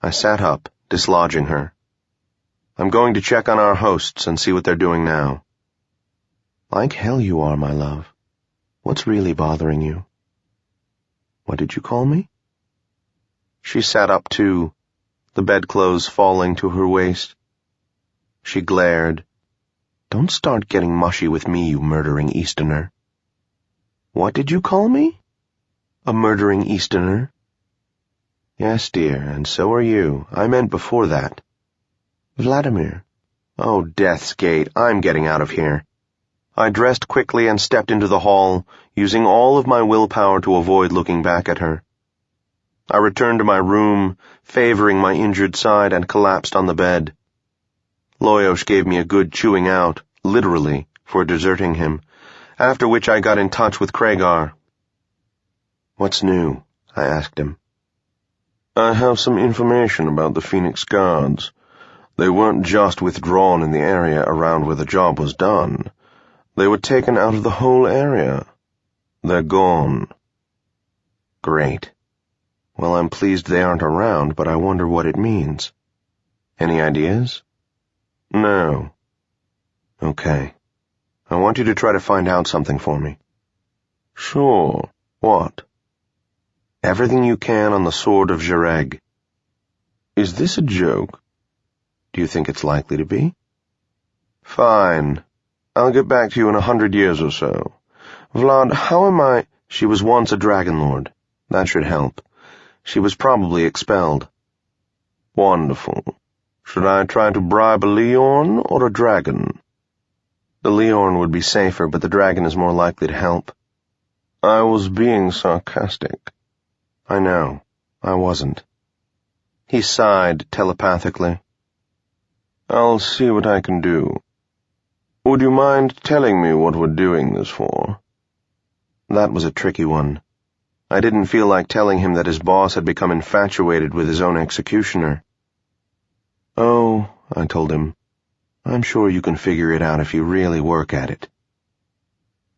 I sat up, dislodging her. I'm going to check on our hosts and see what they're doing now. Like hell you are, my love. What's really bothering you? What did you call me? She sat up too, the bedclothes falling to her waist. She glared. Don't start getting mushy with me, you murdering Easterner. What did you call me? A murdering Easterner? Yes, dear, and so are you. I meant before that. Vladimir. Oh, Death's Gate, I'm getting out of here. I dressed quickly and stepped into the hall, using all of my willpower to avoid looking back at her. I returned to my room, favoring my injured side, and collapsed on the bed. Loyosh gave me a good chewing out, literally, for deserting him, after which I got in touch with Craigar. What's new? I asked him. I have some information about the Phoenix Guards. They weren't just withdrawn in the area around where the job was done. They were taken out of the whole area. They're gone. Great. Well, I'm pleased they aren't around, but I wonder what it means. Any ideas? No. Okay. I want you to try to find out something for me. Sure. What? Everything you can on the Sword of Jireg. Is this a joke? Do you think it's likely to be? Fine. I'll get back to you in 100 years or so. Vlad, how am I... She was once a dragon lord. That should help. She was probably expelled. Wonderful. Should I try to bribe a Leorn or a dragon? The Leorn would be safer, but the dragon is more likely to help. I was being sarcastic. I know. I wasn't. He sighed telepathically. I'll see what I can do. Would you mind telling me what we're doing this for? That was a tricky one. I didn't feel like telling him that his boss had become infatuated with his own executioner. Oh, I told him, I'm sure you can figure it out if you really work at it.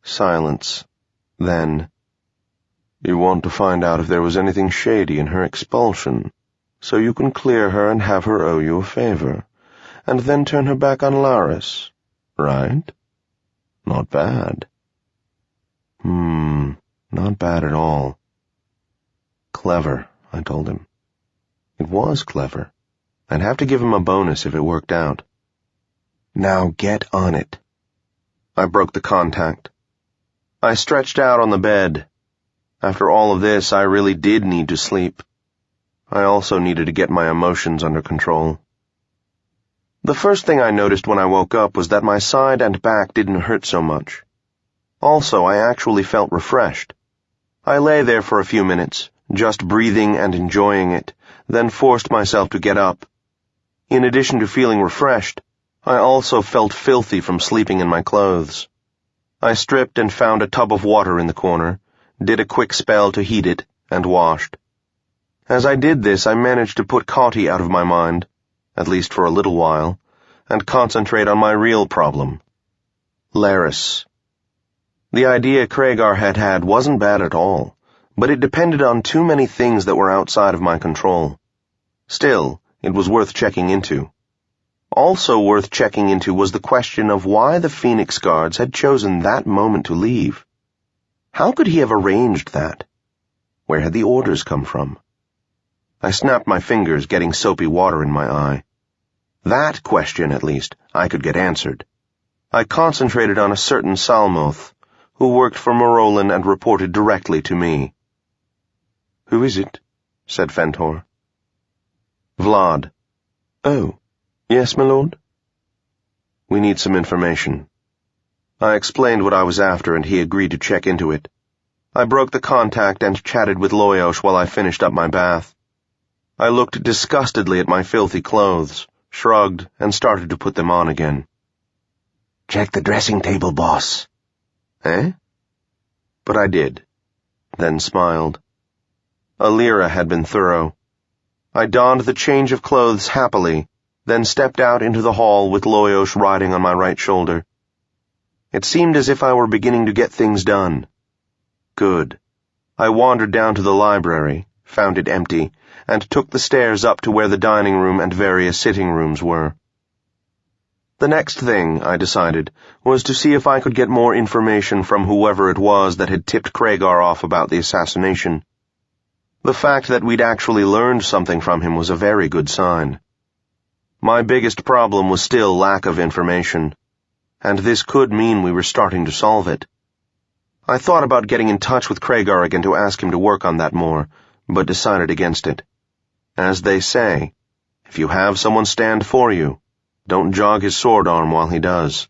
Silence. Then, you want to find out if there was anything shady in her expulsion, so you can clear her and have her owe you a favor, and then turn her back on Laris, right? Not bad. Not bad at all. Clever, I told him. It was clever. I'd have to give him a bonus if it worked out. Now get on it. I broke the contact. I stretched out on the bed. After all of this, I really did need to sleep. I also needed to get my emotions under control. The first thing I noticed when I woke up was that my side and back didn't hurt so much. Also, I actually felt refreshed. I lay there for a few minutes, just breathing and enjoying it, then forced myself to get up. In addition to feeling refreshed, I also felt filthy from sleeping in my clothes. I stripped and found a tub of water in the corner, did a quick spell to heat it, and washed. As I did this, I managed to put Cauty out of my mind, at least for a little while, and concentrate on my real problem. Laris. The idea Craigar had wasn't bad at all, but it depended on too many things that were outside of my control. Still, it was worth checking into. Also worth checking into was the question of why the Phoenix Guards had chosen that moment to leave. How could he have arranged that? Where had the orders come from? I snapped my fingers, getting soapy water in my eye. That question, at least, I could get answered. I concentrated on a certain Salmoth, who worked for Morolin and reported directly to me. "Who is it?" said Fentor. "Vlad." "Oh, yes, my lord?" "We need some information." I explained what I was after, and he agreed to check into it. I broke the contact and chatted with Loyosh while I finished up my bath. I looked disgustedly at my filthy clothes, shrugged, and started to put them on again. "Check the dressing table, boss." "Eh?" But I did, then smiled. Alira had been thorough. I donned the change of clothes happily, then stepped out into the hall with Loyosh riding on my right shoulder. It seemed as if I were beginning to get things done. Good. I wandered down to the library, found it empty, and took the stairs up to where the dining room and various sitting rooms were. The next thing, I decided, was to see if I could get more information from whoever it was that had tipped Craigar off about the assassination. The fact that we'd actually learned something from him was a very good sign. My biggest problem was still lack of information, and this could mean we were starting to solve it. I thought about getting in touch with Craigar again to ask him to work on that more, but decided against it. As they say, if you have someone stand for you, don't jog his sword arm while he does.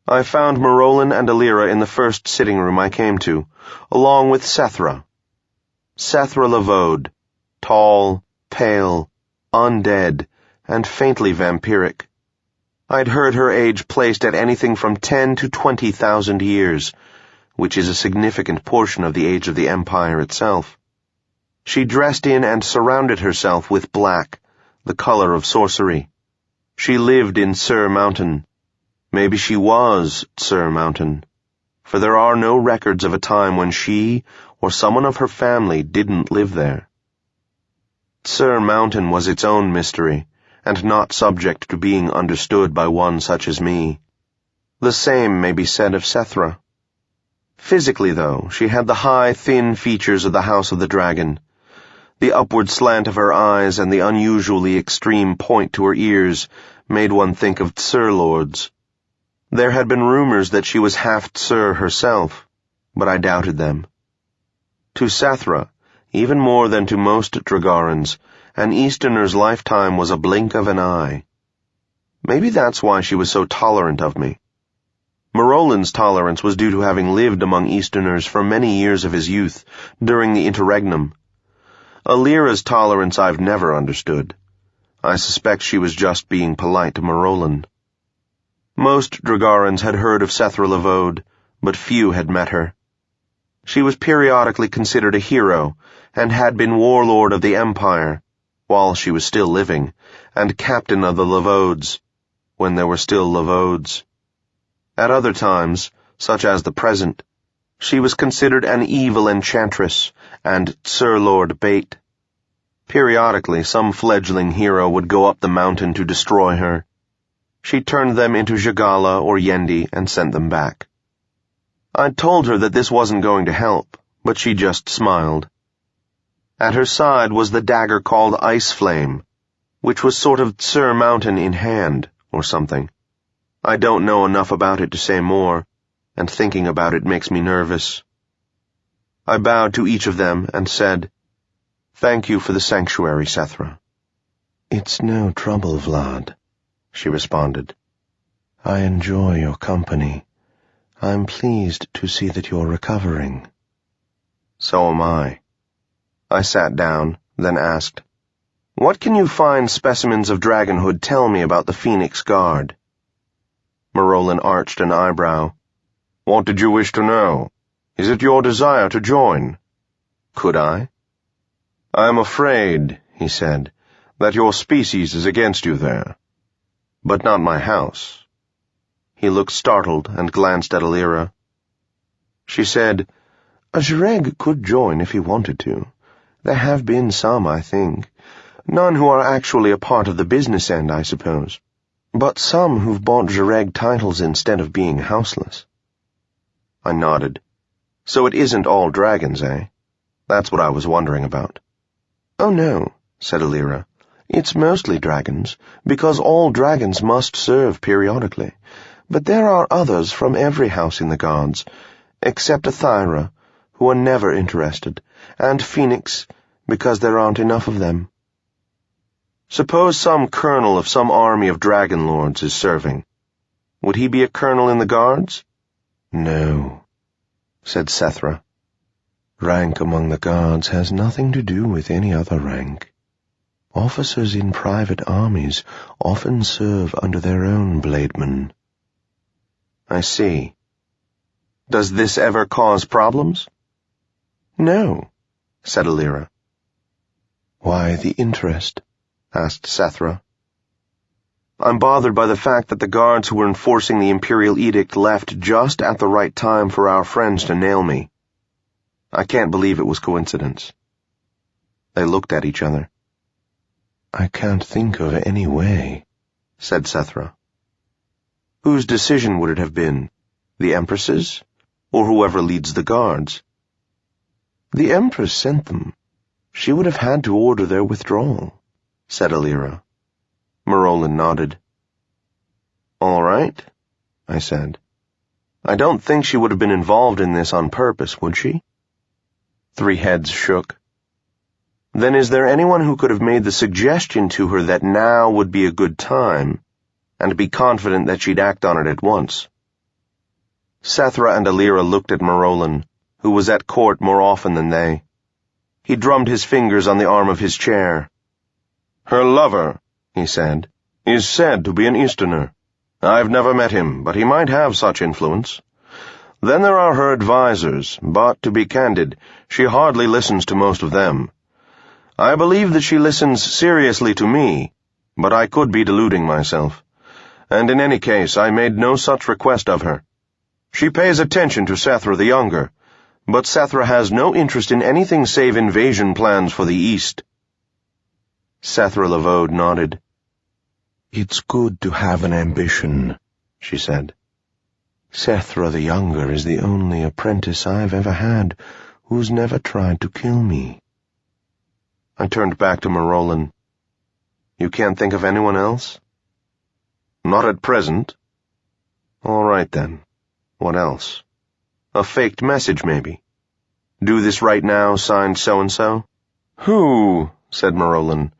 I found Morolin and Alira in the first sitting room I came to, along with Sethra. Sethra Lavode, tall, pale, undead, and faintly vampiric. I'd heard her age placed at anything from 10 to 20,000 years, which is a significant portion of the age of the Empire itself. She dressed in and surrounded herself with black, the color of sorcery. She lived in Sur Mountain. Maybe she was Sur Mountain, for there are no records of a time when she or someone of her family didn't live there. Sur Mountain was its own mystery, and not subject to being understood by one such as me. The same may be said of Sethra. Physically, though, she had the high, thin features of the House of the Dragon. The upward slant of her eyes and the unusually extreme point to her ears made one think of Tsur lords. There had been rumors that she was half Tsur herself, but I doubted them. To Sethra, even more than to most Dragarans, an Easterner's lifetime was a blink of an eye. Maybe that's why she was so tolerant of me. Morolin's tolerance was due to having lived among Easterners for many years of his youth, during the interregnum. Alira's tolerance I've never understood. I suspect she was just being polite to Morolin. Most Dragarans had heard of Sethra Lavode, but few had met her. She was periodically considered a hero, and had been warlord of the Empire, while she was still living, and captain of the Lavodes, when there were still Lavodes. At other times, such as the present, she was considered an evil enchantress and Sir Lord Bait. Periodically, some fledgling hero would go up the mountain to destroy her. She turned them into Jagala or Yendi and sent them back. I'd told her that this wasn't going to help, but she just smiled. At her side was the dagger called Ice Flame, which was sort of Tsur Mountain in hand, or something. I don't know enough about it to say more, and thinking about it makes me nervous. I bowed to each of them and said, "Thank you for the sanctuary, Sethra." "It's no trouble, Vlad," she responded. "I enjoy your company. I'm pleased to see that you're recovering." So am I. I sat down, then asked, "What can you fine specimens of dragonhood tell me about the Phoenix Guard?" Marolin arched an eyebrow. What did you wish to know? Is it your desire to join? Could I? I am afraid, he said, that your species is against you there. But not my house. He looked startled and glanced at Alira. She said, "A Zhireg could join if he wanted to. There have been some, I think. None who are actually a part of the business end, I suppose. But some who've bought Zhireg titles instead of being houseless." I nodded. "So it isn't all dragons, eh? That's what I was wondering about." "Oh no," said Alira. "It's mostly dragons, because all dragons must serve periodically. But there are others from every house in the Guards, except Athyra, who are never interested, and Phoenix, because there aren't enough of them." Suppose some colonel of some army of dragon lords is serving. Would he be a colonel in the Guards? "No," said Sethra. "Rank among the Guards has nothing to do with any other rank. Officers in private armies often serve under their own blademen." I see. Does this ever cause problems? "No," said Alira. "Why the interest?" asked Sethra. "I'm bothered by the fact that the guards who were enforcing the Imperial Edict left just at the right time for our friends to nail me. I can't believe it was coincidence." They looked at each other. "I can't think of any way," said Sethra. "Whose decision would it have been? The Empress's? Or whoever leads the guards?" "The Empress sent them. She would have had to order their withdrawal," said Alira. Marolin nodded. "All right," I said. "I don't think she would have been involved in this on purpose, would she?" 3 heads shook. "Then is there anyone who could have made the suggestion to her that now would be a good time, and be confident that she'd act on it at once?" Sethra and Alira looked at Marolin, who was at court more often than they. He drummed his fingers on the arm of his chair. "Her lover," he said, "is said to be an Easterner. I've never met him, but he might have such influence. Then there are her advisers, but, to be candid, she hardly listens to most of them. I believe that she listens seriously to me, but I could be deluding myself. And in any case, I made no such request of her. She pays attention to Sethra the Younger, but Sethra has no interest in anything save invasion plans for the East." Sethra Lavode nodded. "It's good to have an ambition," she said. "Sethra the Younger is the only apprentice I've ever had who's never tried to kill me." I turned back to Marolin. "You can't think of anyone else?" "Not at present." "All right, then. What else? A faked message, maybe. 'Do this right now, signed so-and-so'?" "Who," said Marolin,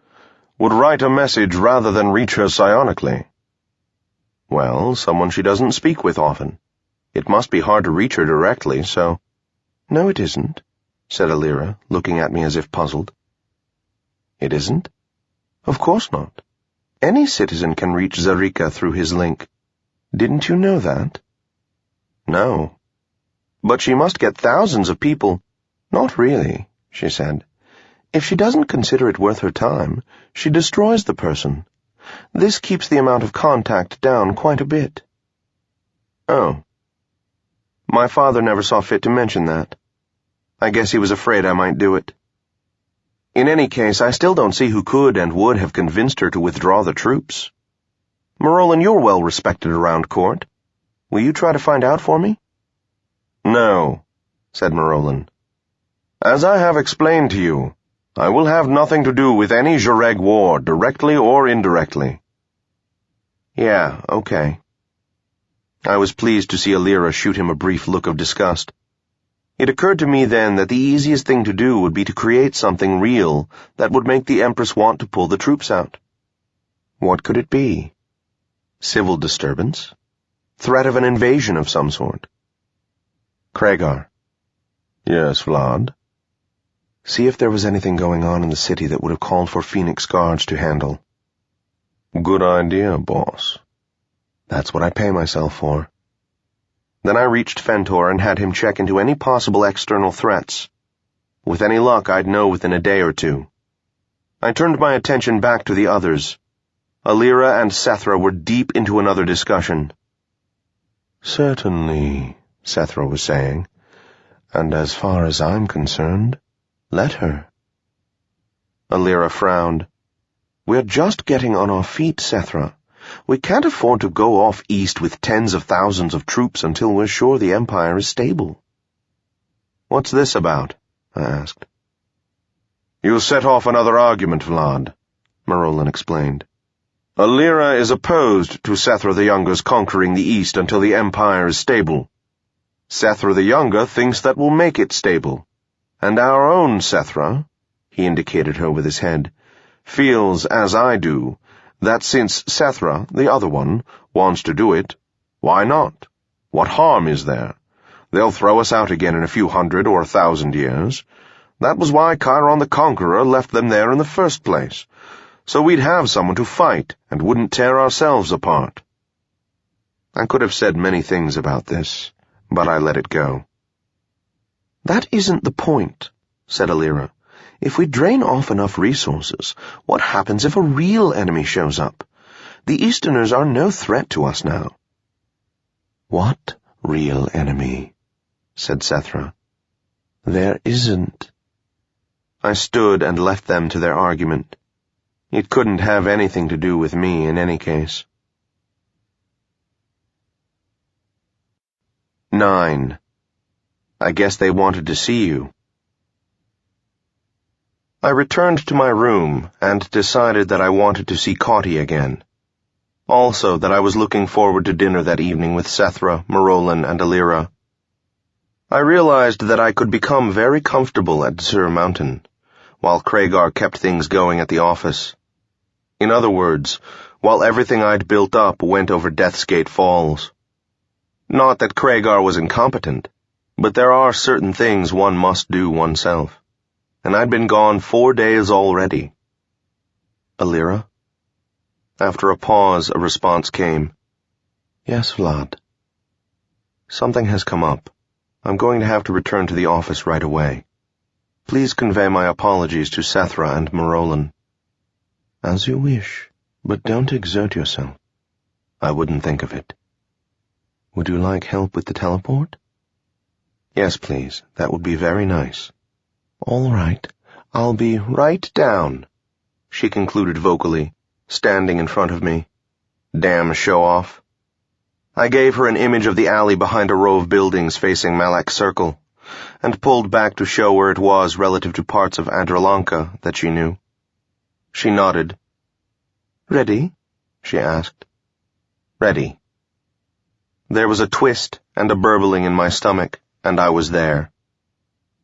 "would write a message rather than reach her psionically?" "Well, someone she doesn't speak with often. It must be hard to reach her directly, so—" "No, it isn't," said Alira, looking at me as if puzzled. "It isn't? Of course not. Any citizen can reach Zarika through his link. Didn't you know that?" "No. But she must get thousands of people—" "Not really," she said. "If she doesn't consider it worth her time, she destroys the person. This keeps the amount of contact down quite a bit." "Oh. My father never saw fit to mention that. I guess he was afraid I might do it. In any case, I still don't see who could and would have convinced her to withdraw the troops. Marolin, you're well respected around court. Will you try to find out for me?" "No," said Marolin. "As I have explained to you, I will have nothing to do with any Zhireg war, directly or indirectly." "Yeah, okay." I was pleased to see Alira shoot him a brief look of disgust. It occurred to me then that the easiest thing to do would be to create something real that would make the Empress want to pull the troops out. What could it be? Civil disturbance? Threat of an invasion of some sort? Craigar. Yes, Vlad? See if there was anything going on in the city that would have called for Phoenix guards to handle. Good idea, boss. That's what I pay myself for. Then I reached Fentor and had him check into any possible external threats. With any luck, I'd know within a day or two. I turned my attention back to the others. Alira and Sethra were deep into another discussion. Certainly, Sethra was saying, and as far as I'm concerned, let her. Alira frowned. We're just getting on our feet, Sethra. We can't afford to go off east with tens of thousands of troops until we're sure the Empire is stable. What's this about? I asked. You set off another argument, Vlad, Marolan explained. Alira is opposed to Sethra the Younger's conquering the east until the Empire is stable. Sethra the Younger thinks that will make it stable. And our own Sethra, he indicated her with his head, feels, as I do, that since Sethra, the other one, wants to do it, why not? What harm is there? They'll throw us out again in a few hundred or 1,000 years. That was why Chiron the Conqueror left them there in the first place, so we'd have someone to fight and wouldn't tear ourselves apart. I could have said many things about this, but I let it go. That isn't the point, said Alira. If we drain off enough resources, what happens if a real enemy shows up? The Easterners are no threat to us now. What real enemy? Said Sethra. There isn't. I stood and left them to their argument. It couldn't have anything to do with me in any case. 9. I guess they wanted to see you. I returned to my room and decided that I wanted to see Cauty again. Also that I was looking forward to dinner that evening with Sethra, Marolan, and Alira. I realized that I could become very comfortable at Sur Mountain, while Craigar kept things going at the office. In other words, while everything I'd built up went over Death's Gate Falls. Not that Craigar was incompetent, but there are certain things one must do oneself. And I'd been gone 4 days already. Alira? After a pause, a response came. Yes, Vlad. Something has come up. I'm going to have to return to the office right away. Please convey my apologies to Sethra and Marolan. As you wish, but don't exert yourself. I wouldn't think of it. Would you like help with the teleport? Yes, please. That would be very nice. All right. I'll be right down, she concluded vocally, standing in front of me. Damn show-off. I gave her an image of the alley behind a row of buildings facing Malak Circle, and pulled back to show where it was relative to parts of Adralanka that she knew. She nodded. Ready? She asked. Ready. There was a twist and a burbling in my stomach, and I was there.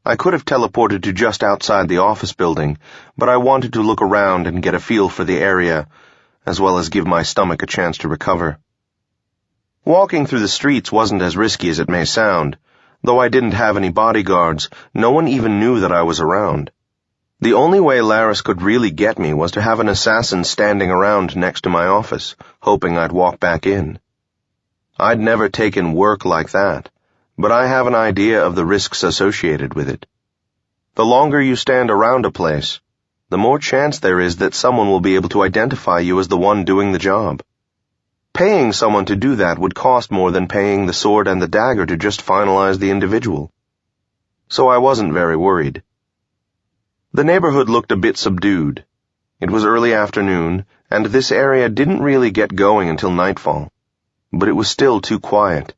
I could have teleported to just outside the office building, but I wanted to look around and get a feel for the area, as well as give my stomach a chance to recover. Walking through the streets wasn't as risky as it may sound. Though I didn't have any bodyguards, no one even knew that I was around. The only way Laris could really get me was to have an assassin standing around next to my office, hoping I'd walk back in. I'd never taken work like that, but I have an idea of the risks associated with it. The longer you stand around a place, the more chance there is that someone will be able to identify you as the one doing the job. Paying someone to do that would cost more than paying the sword and the dagger to just finalize the individual. So I wasn't very worried. The neighborhood looked a bit subdued. It was early afternoon, and this area didn't really get going until nightfall, but it was still too quiet.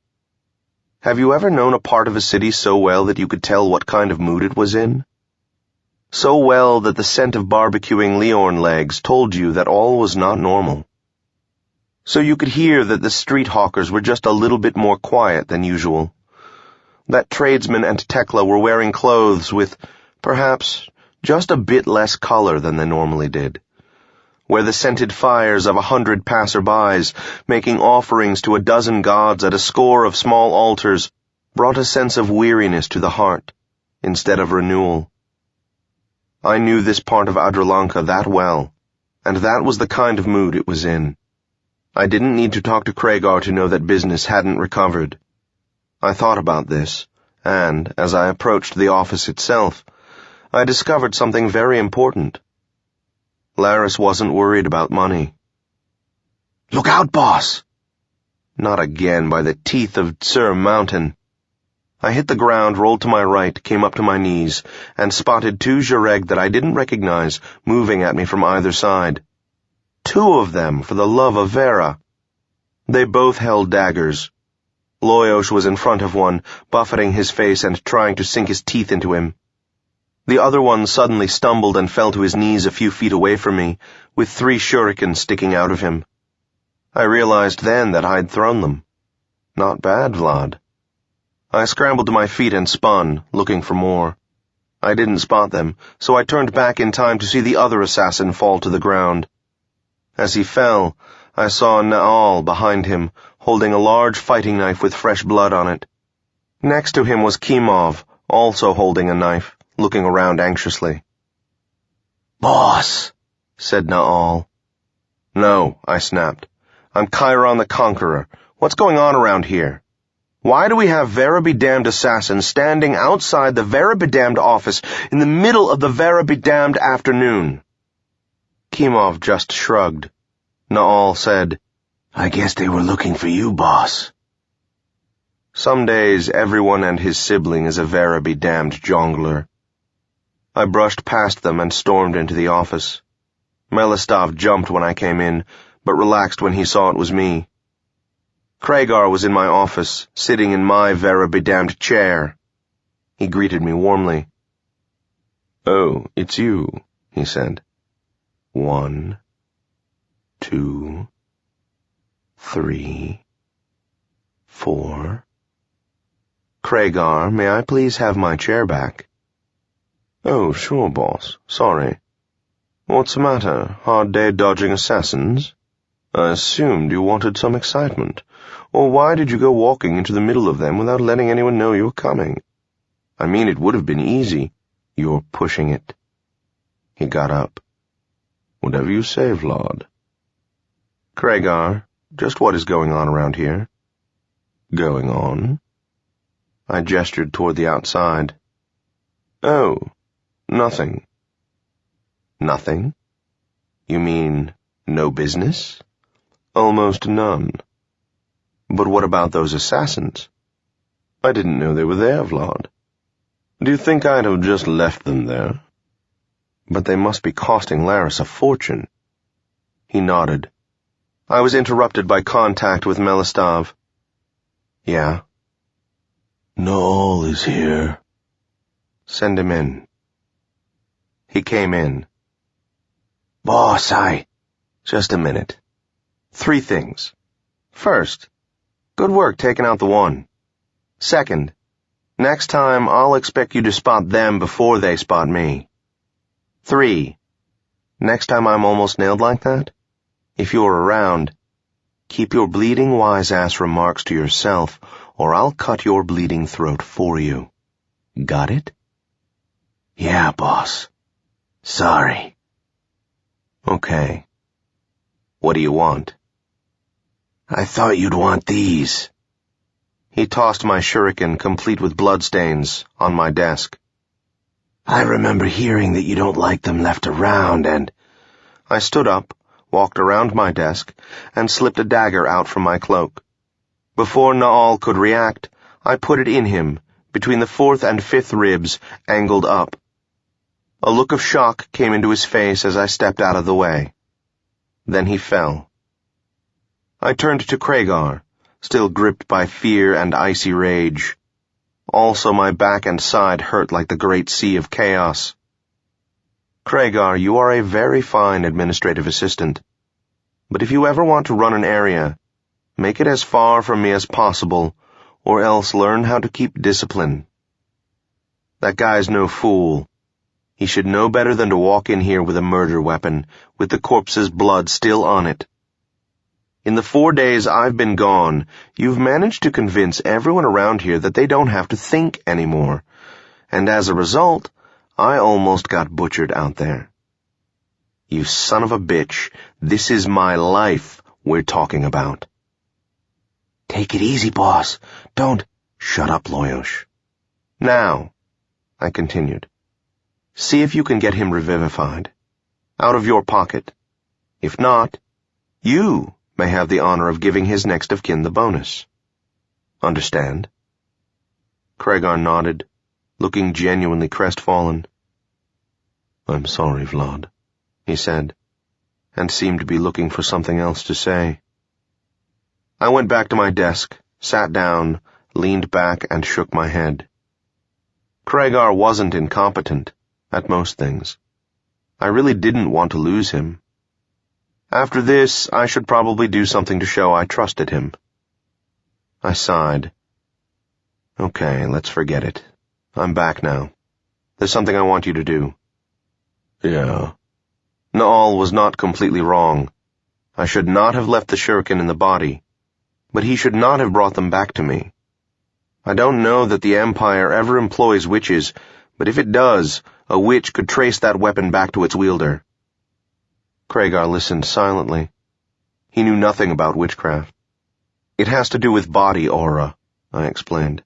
Have you ever known a part of a city so well that you could tell what kind of mood it was in? So well that the scent of barbecuing Leorn legs told you that all was not normal. so you could hear that the street hawkers were just a little bit more quiet than usual. That tradesman and Tekla were wearing clothes with, perhaps, just a bit less color than they normally did, where the scented fires of 100 passer-bys making offerings to a dozen gods at a score of small altars brought a sense of weariness to the heart instead of renewal. I knew this part of Adralanka that well, and that was the kind of mood it was in. I didn't need to talk to Craigar to know that business hadn't recovered. I thought about this, and, as I approached the office itself, I discovered something very important. Laris wasn't worried about money. "Look out, boss!" Not again, by the teeth of Sur Mountain. I hit the ground, rolled to my right, came up to my knees, and spotted two Jareg that I didn't recognize moving at me from either side. 2 of them, for the love of Vera. They both held daggers. Loyos was in front of one, buffeting his face and trying to sink his teeth into him. The other one suddenly stumbled and fell to his knees a few feet away from me, with 3 shurikens sticking out of him. I realized then that I'd thrown them. Not bad, Vlad. I scrambled to my feet and spun, looking for more. I didn't spot them, so I turned back in time to see the other assassin fall to the ground. As he fell, I saw Naal behind him, holding a large fighting knife with fresh blood on it. Next to him was Kimov, also holding a knife, looking around anxiously. "Boss," said Naal. "No," I snapped. "I'm Chiron the Conqueror. What's going on around here? Why do we have Vera-be-damned assassins standing outside the Vera-be-damned office in the middle of the Vera-be-damned afternoon?" Kimov just shrugged. Naal said, "I guess they were looking for you, boss." Some days everyone and his sibling is a Vera-be-damned jongler. I brushed past them and stormed into the office. Melistov jumped when I came in, but relaxed when he saw it was me. Craigar was in my office, sitting in my Vera-be-damned chair. He greeted me warmly. "Oh, it's you," he said. 1, 2, 3, 4. "Craigar, may I please have my chair back?" "Oh, sure, boss. Sorry. What's the matter? Hard day dodging assassins? I assumed you wanted some excitement. Or why did you go walking into the middle of them without letting anyone know you were coming? I mean, it would have been easy. You're pushing it." He got up. "Whatever you say, Vlad." "Craigar, just what is going on around here?" "Going on?" I gestured toward the outside. "Oh, nothing." "Nothing? You mean no business?" "Almost none." "But what about those assassins?" "I didn't know they were there, Vlad. Do you think I'd have just left them there?" "But they must be costing Laris a fortune." He nodded. I was interrupted by contact with Melistov. "Yeah?" "Naal is here." "Send him in." He came in. "Boss, Just a minute. 3 things. First, good work taking out the one. Second, next time I'll expect you to spot them before they spot me. 3, next time I'm almost nailed like that, if you're around, keep your bleeding wise-ass remarks to yourself, or I'll cut your bleeding throat for you. Got it?" "Yeah, boss. Sorry." "Okay. What do you want?" "I thought you'd want these." He tossed my shuriken, complete with bloodstains, on my desk. "I remember hearing that you don't like them left around, and—" I stood up, walked around my desk, and slipped a dagger out from my cloak. Before Naal could react, I put it in him, between the 4th and 5th ribs, angled up. A look of shock came into his face as I stepped out of the way. Then he fell. I turned to Craigar, still gripped by fear and icy rage. Also my back and side hurt like the great sea of chaos. "Craigar, you are a very fine administrative assistant. But if you ever want to run an area, make it as far from me as possible, or else learn how to keep discipline. That guy's no fool. He should know better than to walk in here with a murder weapon, with the corpse's blood still on it. In the 4 days I've been gone, you've managed to convince everyone around here that they don't have to think anymore, and as a result, I almost got butchered out there. You son of a bitch, this is my life we're talking about. Take it easy, boss. Don't— Shut up, Loyosh. Now, I continued, see if you can get him revivified. Out of your pocket. If not, you may have the honor of giving his next of kin the bonus. Understand? Craigar nodded, looking genuinely crestfallen. I'm sorry, Vlad, he said, and seemed to be looking for something else to say. I went back to my desk, sat down, leaned back, and shook my head. Craigar wasn't incompetent at most things. I really didn't want to lose him. After this, I should probably do something to show I trusted him. I sighed. Okay, let's forget it. I'm back now. There's something I want you to do. Yeah. Naal was not completely wrong. I should not have left the shuriken in the body, but he should not have brought them back to me. I don't know that the Empire ever employs witches, but if it does, a witch could trace that weapon back to its wielder. Craigar listened silently. He knew nothing about witchcraft. It has to do with body aura, I explained.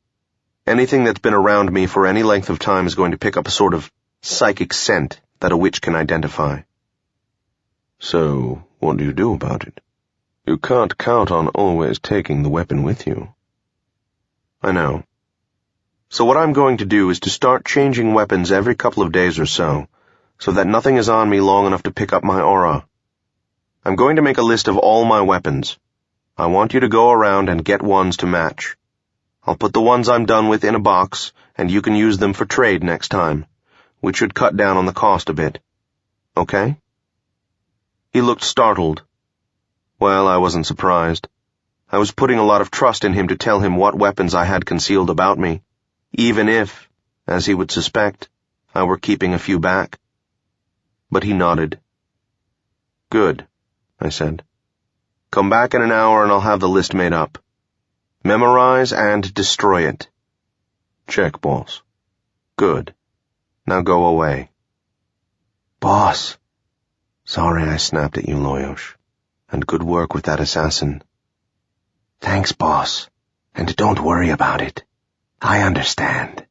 Anything that's been around me for any length of time is going to pick up a sort of psychic scent that a witch can identify. So, what do you do about it? You can't count on always taking the weapon with you. I know. So what I'm going to do is to start changing weapons every couple of days or so that nothing is on me long enough to pick up my aura. I'm going to make a list of all my weapons. I want you to go around and get ones to match. I'll put the ones I'm done with in a box, and you can use them for trade next time, which should cut down on the cost a bit. Okay? He looked startled. Well, I wasn't surprised. I was putting a lot of trust in him to tell him what weapons I had concealed about me, even if, as he would suspect, I were keeping a few back. But he nodded. Good, I said. Come back in an hour and I'll have the list made up. Memorize and destroy it. Check, boss. Good. Now go away. Boss. Sorry I snapped at you, Loyosh. And good work with that assassin. Thanks, boss. And don't worry about it. I understand.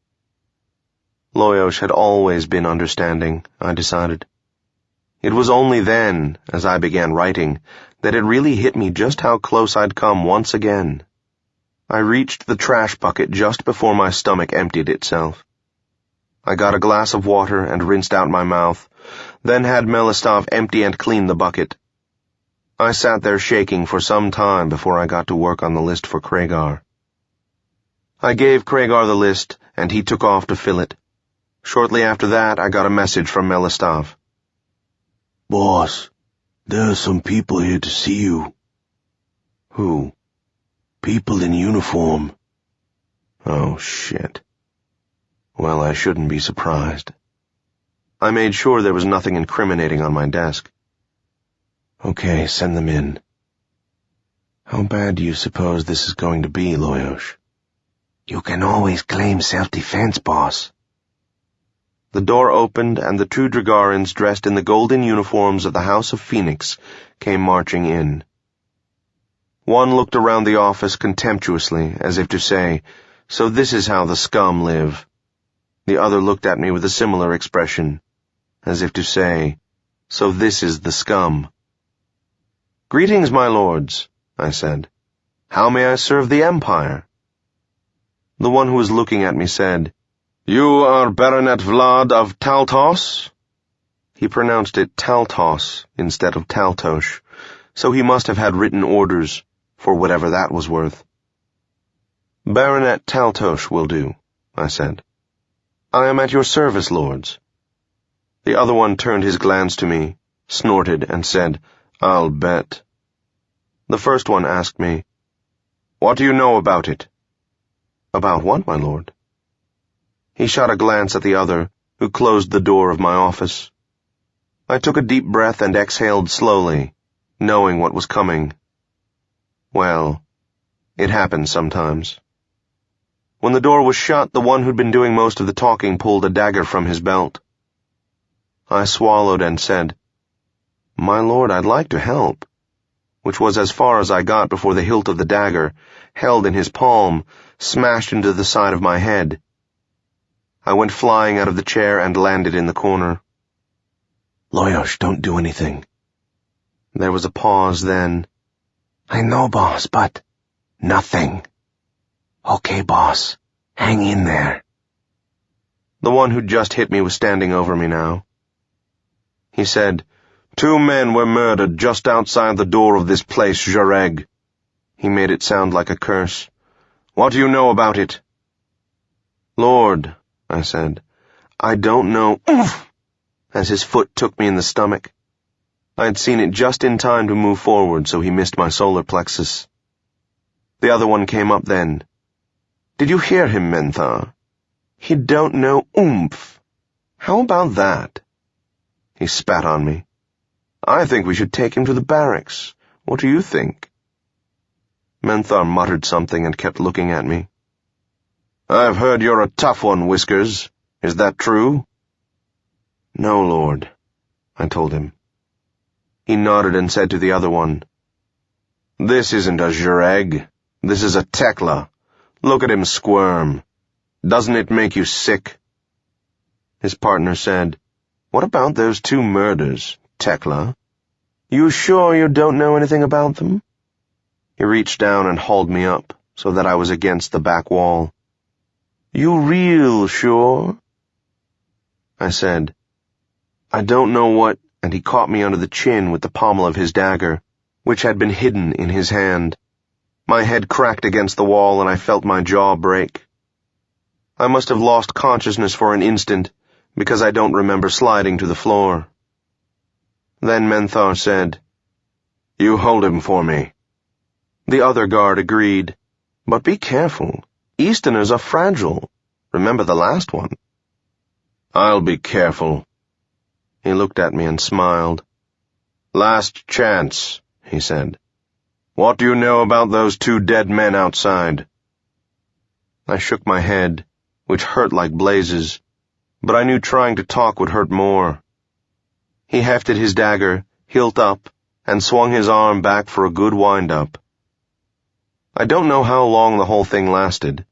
Loyosh had always been understanding, I decided. It was only then, as I began writing, that it really hit me just how close I'd come once again. I reached the trash bucket just before my stomach emptied itself. I got a glass of water and rinsed out my mouth, then had Melistov empty and clean the bucket. I sat there shaking for some time before I got to work on the list for Craigar. I gave Craigar the list, and he took off to fill it. Shortly after that, I got a message from Melistov. Boss, there are some people here to see you. Who? People in uniform. Oh, shit. Well, I shouldn't be surprised. I made sure there was nothing incriminating on my desk. Okay, send them in. How bad do you suppose this is going to be, Loyosh? You can always claim self-defense, boss. The door opened, and the two Dragarins dressed in the golden uniforms of the House of Phoenix came marching in. One looked around the office contemptuously, as if to say, "So this is how the scum live." The other looked at me with a similar expression, as if to say, "So this is the scum." "Greetings, my lords," I said. "How may I serve the Empire?" The one who was looking at me said, "You are Baronet Vlad of Taltos?" He pronounced it Taltos instead of Taltos, so he must have had written orders, for whatever that was worth. "Baronet Taltos will do," I said. "I am at your service, lords." The other one turned his glance to me, snorted, and said, "I'll bet," The first one asked me, "What do you know about it?" "About what, my lord?" He shot a glance at the other, who closed the door of my office. I took a deep breath and exhaled slowly, knowing what was coming. Well, it happens sometimes. When the door was shut, the one who'd been doing most of the talking pulled a dagger from his belt. I swallowed and said, "My lord, I'd like to help," which was as far as I got before the hilt of the dagger, held in his palm, smashed into the side of my head. I went flying out of the chair and landed in the corner. "Loyosh, don't do anything." There was a pause then. "I know, boss, but nothing." "Okay, boss. Hang in there." The one who'd just hit me was standing over me now. He said, "2 men were murdered just outside the door of this place, Jareg." He made it sound like a curse. "What do you know about it?" "Lord," I said, "I don't know," as his foot took me in the stomach. I had seen it just in time to move forward, so he missed my solar plexus. The other one came up then. "Did you hear him, Menthar? He don't know oomph. How about that?" He spat on me. "I think we should take him to the barracks. What do you think?" Menthar muttered something and kept looking at me. "I've heard you're a tough one, Whiskers. Is that true?" "No, Lord," I told him. He nodded and said to the other one, "This isn't a Jareg. This is a Tekla. Look at him squirm. Doesn't it make you sick?" His partner said, "What about those 2 murders, Tekla? You sure you don't know anything about them?" He reached down and hauled me up so that I was against the back wall. "You real sure?" I said, "I don't know what," and he caught me under the chin with the pommel of his dagger, which had been hidden in his hand. My head cracked against the wall and I felt my jaw break. I must have lost consciousness for an instant, because I don't remember sliding to the floor. Then Menthar said, "You hold him for me." The other guard agreed. "But be careful. Easterners are fragile. Remember the last one." "I'll be careful." He looked at me and smiled. "Last chance," he said. "What do you know about those 2 dead men outside?" I shook my head, which hurt like blazes, but I knew trying to talk would hurt more. He hefted his dagger, hilt up, and swung his arm back for a good wind-up. I don't know how long the whole thing lasted.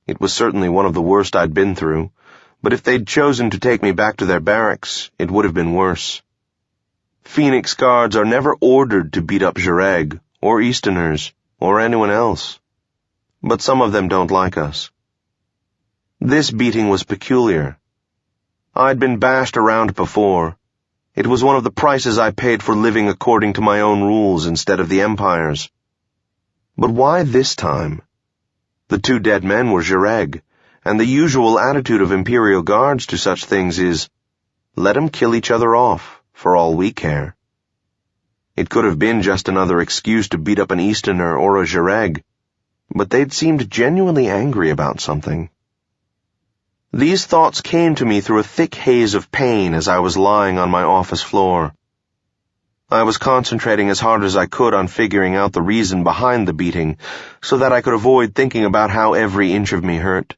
It was certainly one of the worst I'd been through, but if they'd chosen to take me back to their barracks, it would have been worse. Phoenix Guards are never ordered to beat up Jareg, or Easterners, or anyone else. But some of them don't like us. This beating was peculiar. I'd been bashed around before. It was one of the prices I paid for living according to my own rules instead of the Empire's. But why this time? The 2 dead men were Jareg, and the usual attitude of Imperial Guards to such things is, let 'em kill each other off, for all we care. It could have been just another excuse to beat up an Easterner or a Jareg, but they'd seemed genuinely angry about something. These thoughts came to me through a thick haze of pain as I was lying on my office floor. I was concentrating as hard as I could on figuring out the reason behind the beating, so that I could avoid thinking about how every inch of me hurt.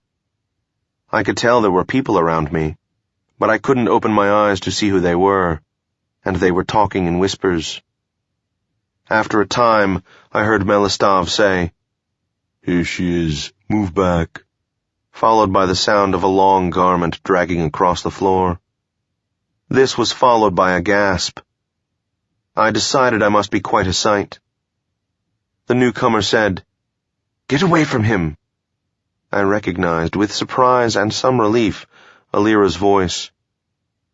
I could tell there were people around me, but I couldn't open my eyes to see who they were, and they were talking in whispers. After a time, I heard Melistov say, "Here she is, move back," followed by the sound of a long garment dragging across the floor. This was followed by a gasp. I decided I must be quite a sight. The newcomer said, "Get away from him." I recognized, with surprise and some relief, Alira's voice.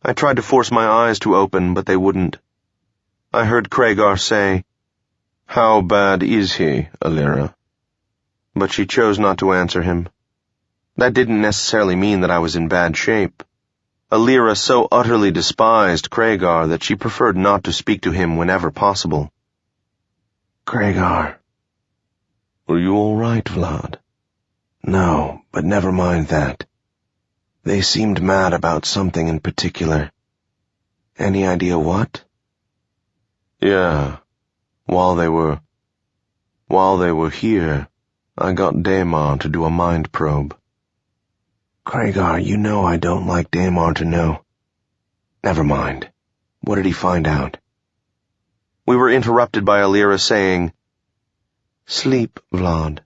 I tried to force my eyes to open, but they wouldn't. I heard Kragar say, "How bad is he, Alira?" But she chose not to answer him. That didn't necessarily mean that I was in bad shape. Alira so utterly despised Kragar that she preferred not to speak to him whenever possible. Kragar. Are you all right, Vlad? No, but never mind that. They seemed mad about something in particular. Any idea what? Yeah. While they were here, I got Damar to do a mind probe. Kragar, you know I don't like Damar to know. Never mind. What did he find out? We were interrupted by Alira saying, "Sleep, Vlad."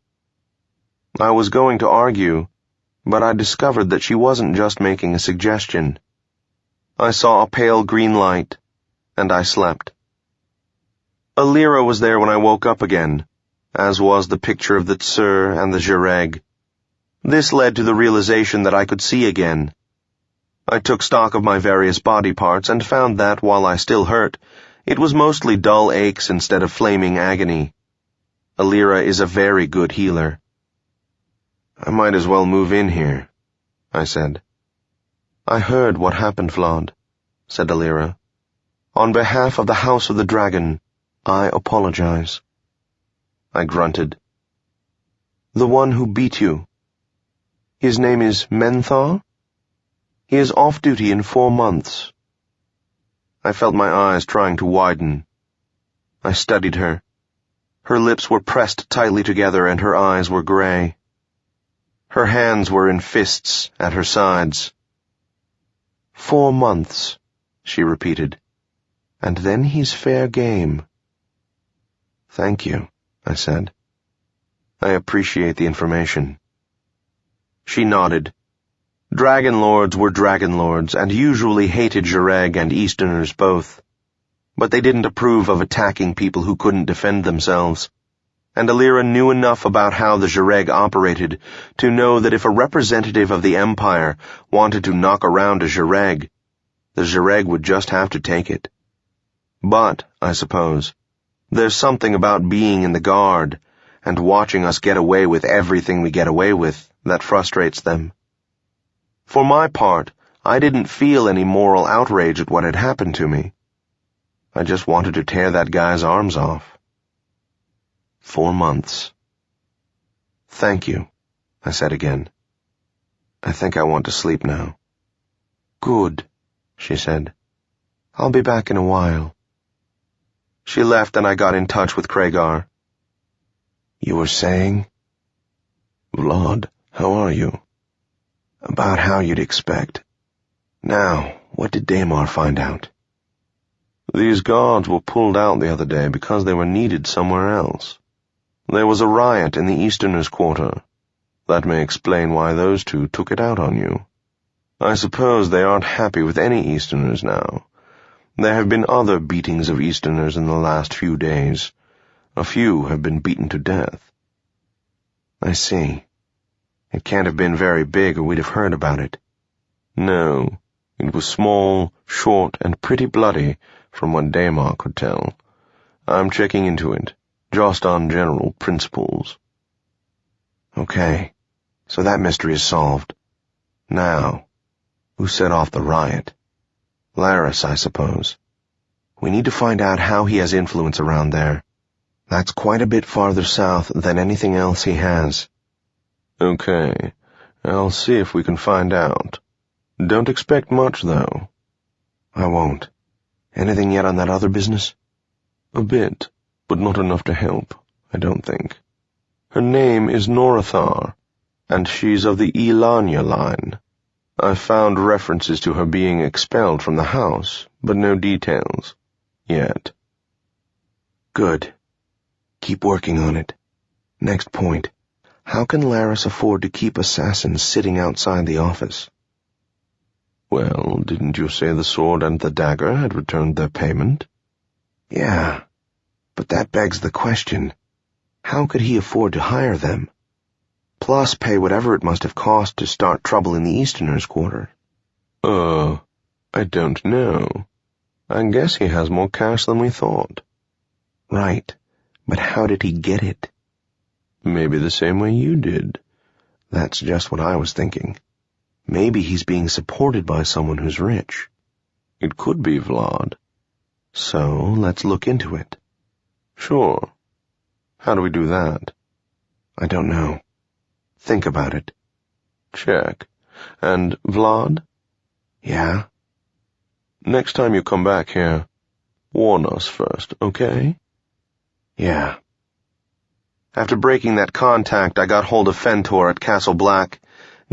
I was going to argue, but I discovered that she wasn't just making a suggestion. I saw a pale green light, and I slept. Alira was there when I woke up again, as was the picture of the Tsur and the Zhireg. This led to the realization that I could see again. I took stock of my various body parts and found that, while I still hurt, it was mostly dull aches instead of flaming agony. Alira is a very good healer. "I might as well move in here," I said. "I heard what happened, Vlad," said Alira. "On behalf of the House of the Dragon, I apologize." I grunted. "The one who beat you. His name is Menthar? He is off duty in 4 months." I felt my eyes trying to widen. I studied her. Her lips were pressed tightly together and her eyes were gray. Her hands were in fists at her sides. 4 months, she repeated, and then he's fair game. "Thank you," I said. "I appreciate the information." She nodded. Dragon Lords were Dragon Lords and usually hated Zhireg and Easterners both. But they didn't approve of attacking people who couldn't defend themselves. And Alira knew enough about how the Zhireg operated to know that if a representative of the Empire wanted to knock around a Zhireg, the Zhireg would just have to take it. But, I suppose, there's something about being in the Guard and watching us get away with everything we get away with that frustrates them. For my part, I didn't feel any moral outrage at what had happened to me. I just wanted to tear that guy's arms off. 4 months. "Thank you," I said again. "I think I want to sleep now." "Good," she said. "I'll be back in a while." She left and I got in touch with Kragar. "You were saying?" "Vlad, how are you?" "About how you'd expect. Now, what did Damar find out?" "These guards were pulled out the other day because they were needed somewhere else. There was a riot in the Easterners' quarter. That may explain why those two took it out on you. I suppose they aren't happy with any Easterners now. There have been other beatings of Easterners in the last few days. A few have been beaten to death." "I see. It can't have been very big or we'd have heard about it." "No, it was small, short, and pretty bloody, from what Damar could tell. I'm checking into it, just on general principles." "Okay, so that mystery is solved. Now, who set off the riot? Laris, I suppose. We need to find out how he has influence around there. That's quite a bit farther south than anything else he has." "Okay, I'll see if we can find out. Don't expect much, though." "I won't. Anything yet on that other business?" "A bit, but not enough to help, I don't think. Her name is Norathar, and she's of the Elanya line. I found references to her being expelled from the house, but no details. Yet." "Good. Keep working on it. Next point. How can Laris afford to keep assassins sitting outside the office?" "Well, didn't you say the sword and the dagger had returned their payment?" "Yeah, but that begs the question. How could he afford to hire them? Plus pay whatever it must have cost to start trouble in the Easterners' quarter." I don't know. I guess he has more cash than we thought." "Right, but how did he get it?" "Maybe the same way you did." "That's just what I was thinking. Maybe he's being supported by someone who's rich." "It could be, Vlad." "So, let's look into it." "Sure. How do we do that? I don't know. Think about it. Check. And Vlad? Yeah? Next time you come back here, warn us first, okay? Yeah. After breaking that contact, I got hold of Fentor at Castle Black,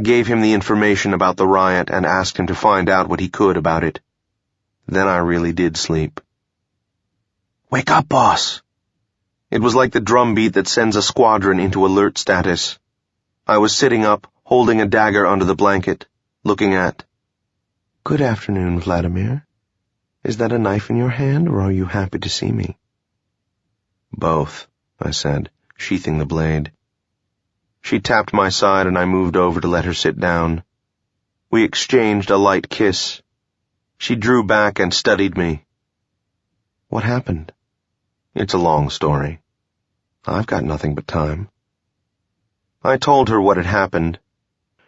gave him the information about the riot, and asked him to find out what he could about it. Then I really did sleep. Wake up, boss! It was like the drumbeat that sends a squadron into alert status. I was sitting up, holding a dagger under the blanket, looking at. Good afternoon, Vladimir. Is that a knife in your hand, or are you happy to see me? Both, I said, sheathing the blade. She tapped my side and I moved over to let her sit down. We exchanged a light kiss. She drew back and studied me. What happened? It's a long story. I've got nothing but time. I told her what had happened.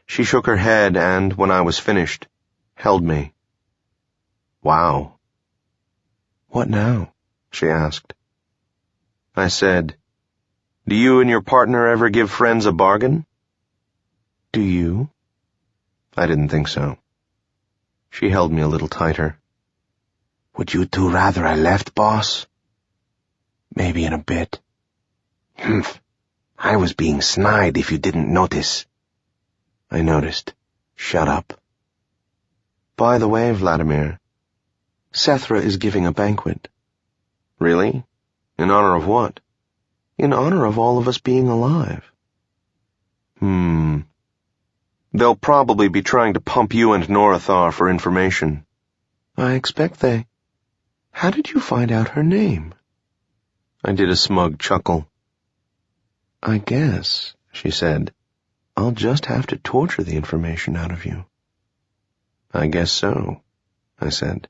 She shook her head and, when I was finished, held me. Wow. What now? She asked. I said, Do you and your partner ever give friends a bargain? Do you? I didn't think so. She held me a little tighter. Would you two rather I left, boss? Maybe in a bit. Humph. I was being snide if you didn't notice. I noticed. Shut up. By the way, Vladimir, Setaro is giving a banquet. Really? In honor of what? In honor of all of us being alive. They'll probably be trying to pump you and Norathar for information. I expect they... How did you find out her name? I did a smug chuckle. I guess, she said, I'll just have to torture the information out of you. I guess so, I said.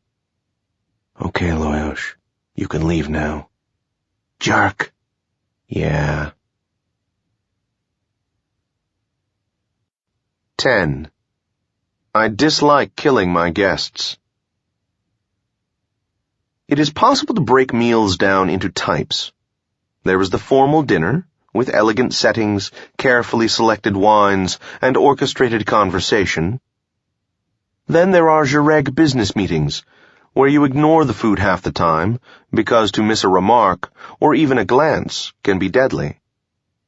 Okay, Loyosh, you can leave now. Jerk. Yeah. 10. I dislike killing my guests. It is possible to break meals down into types. There is the formal dinner, with elegant settings, carefully selected wines, and orchestrated conversation. Then there are Jareg business meetings, where you ignore the food half the time, because to miss a remark, or even a glance, can be deadly.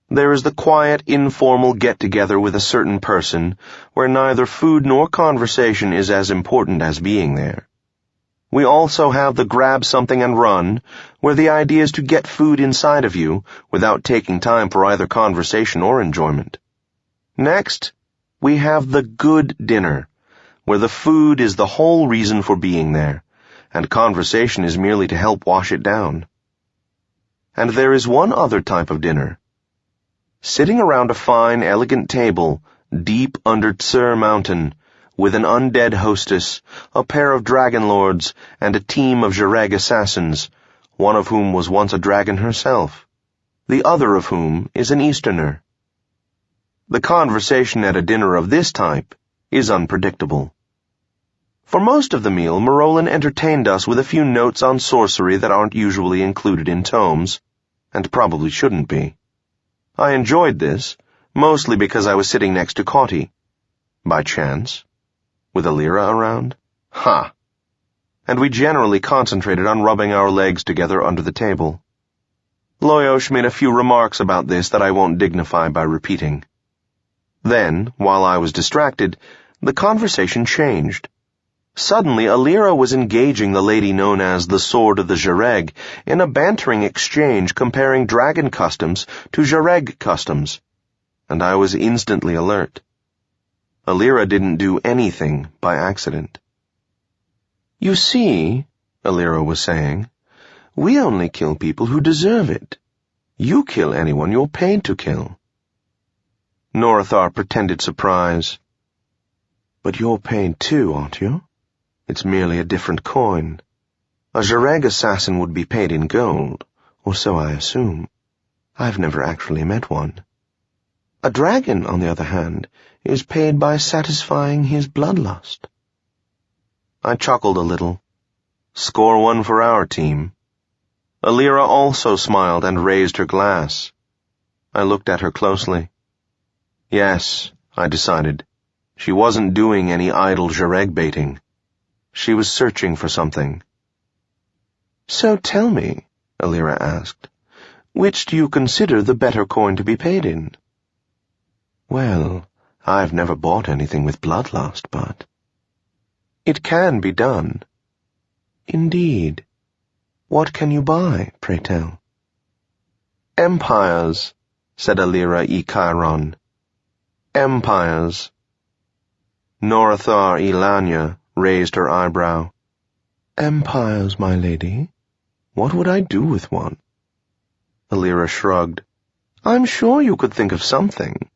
There is the quiet, informal get-together with a certain person, where neither food nor conversation is as important as being there. We also have the grab something and run, where the idea is to get food inside of you without taking time for either conversation or enjoyment. Next, we have the good dinner, where the food is the whole reason for being there, and conversation is merely to help wash it down. And there is one other type of dinner. Sitting around a fine, elegant table, deep under Tsur Mountain, with an undead hostess, a pair of dragon lords, and a team of Jareg assassins, one of whom was once a dragon herself, the other of whom is an Easterner. The conversation at a dinner of this type is unpredictable. For most of the meal, Marolin entertained us with a few notes on sorcery that aren't usually included in tomes, and probably shouldn't be. I enjoyed this, mostly because I was sitting next to Cauty. By chance? With Alira around? Ha! And we generally concentrated on rubbing our legs together under the table. Loyosh made a few remarks about this that I won't dignify by repeating. Then, while I was distracted, the conversation changed. Suddenly, Alira was engaging the lady known as the Sword of the Jareg in a bantering exchange comparing dragon customs to Jareg customs, and I was instantly alert. Alira didn't do anything by accident. You see, Alira was saying, we only kill people who deserve it. You kill anyone you're paid to kill. Norathar pretended surprise. But you're paid too, aren't you? It's merely a different coin. A Jareg assassin would be paid in gold, or so I assume. I've never actually met one. A dragon, on the other hand, is paid by satisfying his bloodlust. I chuckled a little. Score one for our team. Alira also smiled and raised her glass. I looked at her closely. Yes, I decided. She wasn't doing any idle jareg baiting. She was searching for something. So tell me, Alira asked, which do you consider the better coin to be paid in? Well, I've never bought anything with bloodlust, but... It can be done. Indeed. What can you buy, pray tell? Empires, said Alira e Chiron. Empires. Norathar Elanya raised her eyebrow. Empires, my lady? What would I do with one? Alira shrugged. I'm sure you could think of something.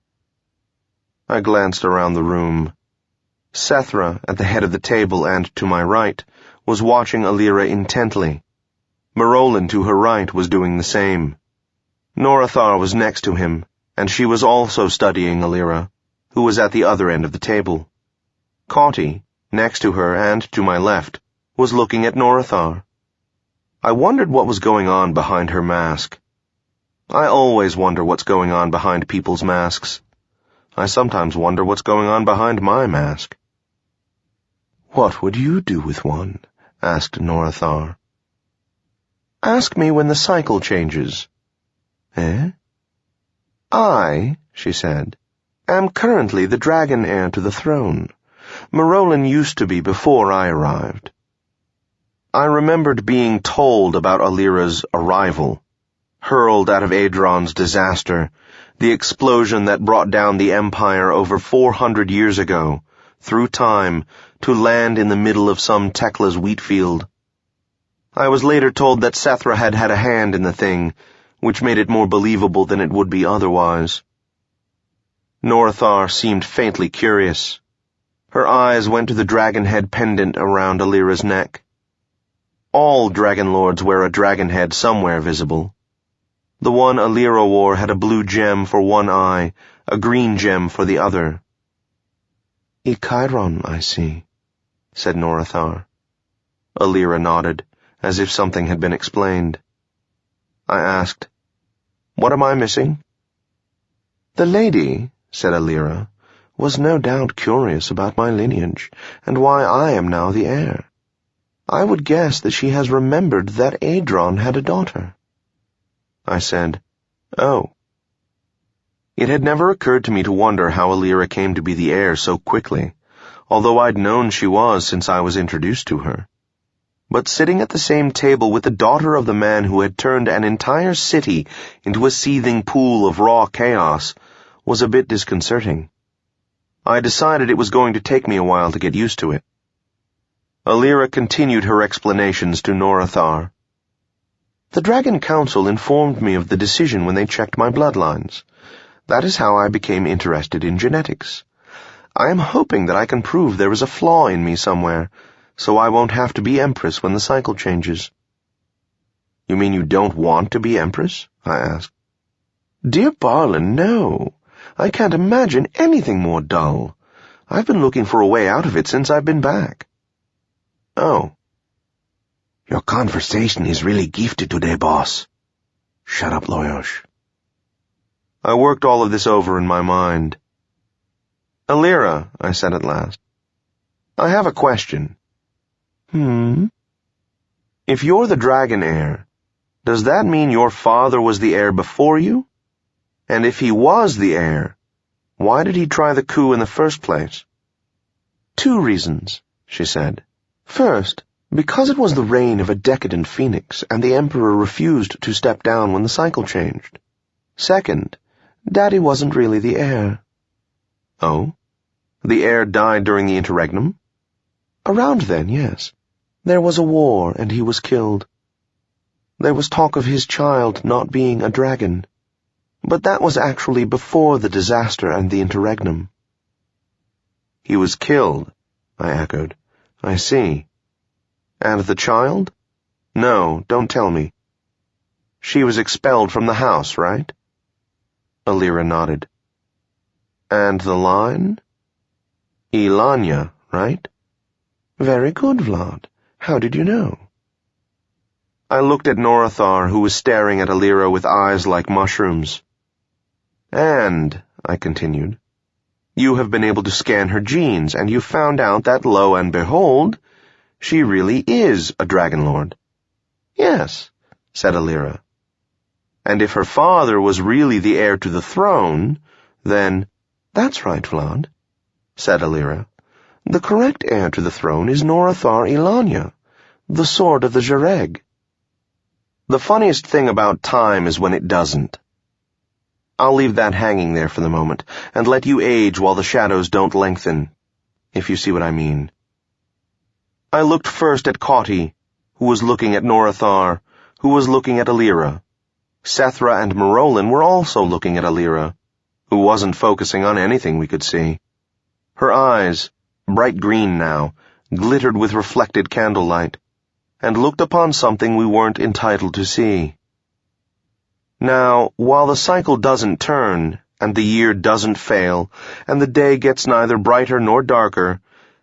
I glanced around the room. Sethra, at the head of the table and to my right, was watching Alira intently. Marolin, to her right, was doing the same. Norathar was next to him, and she was also studying Alira, who was at the other end of the table. Cauty, next to her and to my left, was looking at Norathar. I wondered what was going on behind her mask. I always wonder what's going on behind people's masks. I sometimes wonder what's going on behind my mask. What would you do with one? Asked Norathar. Ask me when the cycle changes. Eh? I, she said, am currently the dragon heir to the throne. Marolin used to be before I arrived. I remembered being told about Alira's arrival, hurled out of Adron's disaster, the explosion that brought down the Empire over 400 years ago, through time, to land in the middle of some Tekla's wheat field. I was later told that Sethra had had a hand in the thing, which made it more believable than it would be otherwise. Norathar seemed faintly curious. Her eyes went to the dragon head pendant around Alira's neck. All dragon lords wear a dragon head somewhere visible. The one Alira wore had a blue gem for one eye, a green gem for the other. E Chiron, I see, said Norathar. Alira nodded, as if something had been explained. I asked, What am I missing? The lady, said Alira, was no doubt curious about my lineage, and why I am now the heir. I would guess that she has remembered that Adron had a daughter. I said, Oh. It had never occurred to me to wonder how Alira came to be the heir so quickly, although I'd known she was since I was introduced to her. But sitting at the same table with the daughter of the man who had turned an entire city into a seething pool of raw chaos was a bit disconcerting. I decided it was going to take me a while to get used to it. Alira continued her explanations to Norathar. The Dragon Council informed me of the decision when they checked my bloodlines. That is how I became interested in genetics. I am hoping that I can prove there is a flaw in me somewhere, so I won't have to be Empress when the cycle changes. You mean you don't want to be Empress? I asked. Dear Barlin, no. I can't imagine anything more dull. I've been looking for a way out of it since I've been back. Oh. Your conversation is really gifted today, boss. Shut up, Loyosh. I worked all of this over in my mind. Alira, I said at last, I have a question. If you're the dragon heir, does that mean your father was the heir before you? And if he was the heir, why did he try the coup in the first place? 2 reasons, she said. First, because it was the reign of a decadent phoenix, and the emperor refused to step down when the cycle changed. Second, Daddy wasn't really the heir. Oh? The heir died during the interregnum? Around then, yes. There was a war, and he was killed. There was talk of his child not being a dragon. But that was actually before the disaster and the interregnum. He was killed, I echoed. I see. And the child? No, don't tell me. She was expelled from the house, right? Alira nodded. And the line? Elanya, right? Very good, Vlad. How did you know? I looked at Norathar, who was staring at Alira with eyes like mushrooms. And, I continued, you have been able to scan her genes, and you found out that, lo and behold, she really is a Dragon Lord. Yes, said Alira. And if her father was really the heir to the throne, then— That's right, Vlad, said Alira. The correct heir to the throne is Norathar Ilanya, the sword of the Jareg. The funniest thing about time is when it doesn't. I'll leave that hanging there for the moment, and let you age while the shadows don't lengthen, if you see what I mean. I looked first at Caughty, who was looking at Norathar, who was looking at Alira. Sethra and Marolin were also looking at Alira, who wasn't focusing on anything we could see. Her eyes, bright green now, glittered with reflected candlelight, and looked upon something we weren't entitled to see. Now, while the cycle doesn't turn, and the year doesn't fail, and the day gets neither brighter nor darker,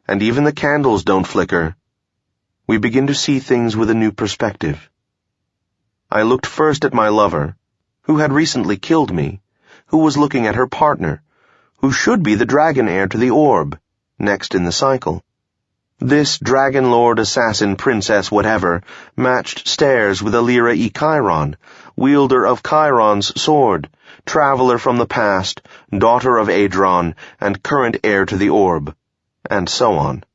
and even the candles don't flicker, we begin to see things with a new perspective. I looked first at my lover, who had recently killed me, who was looking at her partner, who should be the dragon heir to the orb, next in the cycle. This Dragon Lord Assassin Princess whatever matched stares with Alira e Chiron, wielder of Chiron's sword, traveler from the past, daughter of Adron, and current heir to the orb, and so on.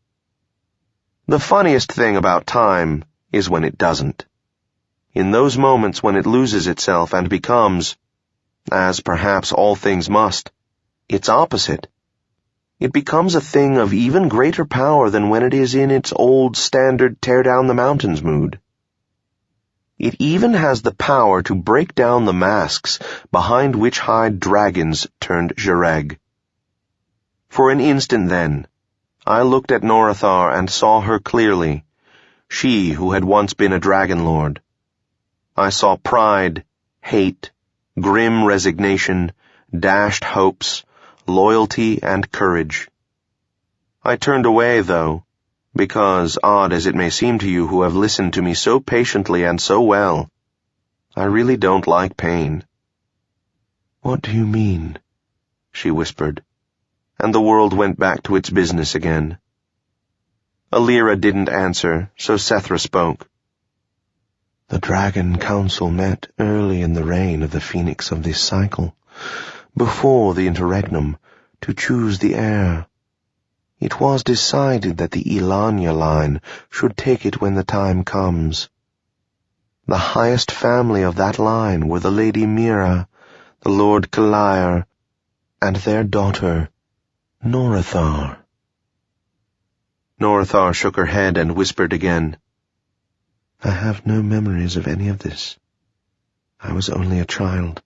The funniest thing about time is when it doesn't. In those moments when it loses itself and becomes, as perhaps all things must, its opposite. It becomes a thing of even greater power than when it is in its old standard tear-down-the-mountains mood. It even has the power to break down the masks behind which hide dragons turned Jareg. For an instant then, I looked at Norathar and saw her clearly, she who had once been a dragon lord. I saw pride, hate, grim resignation, dashed hopes, loyalty and courage. I turned away, though, because, odd as it may seem to you who have listened to me so patiently and so well, I really don't like pain. What do you mean? She whispered, and the world went back to its business again. Alira didn't answer, so Sethra spoke. The Dragon Council met early in the reign of the Phoenix of this cycle, before the interregnum, to choose the heir. It was decided that the Ilanya line should take it when the time comes. The highest family of that line were the Lady Mira, the Lord Kalair, and their daughter, Norathar. Norathar shook her head and whispered again. I have no memories of any of this. I was only a child.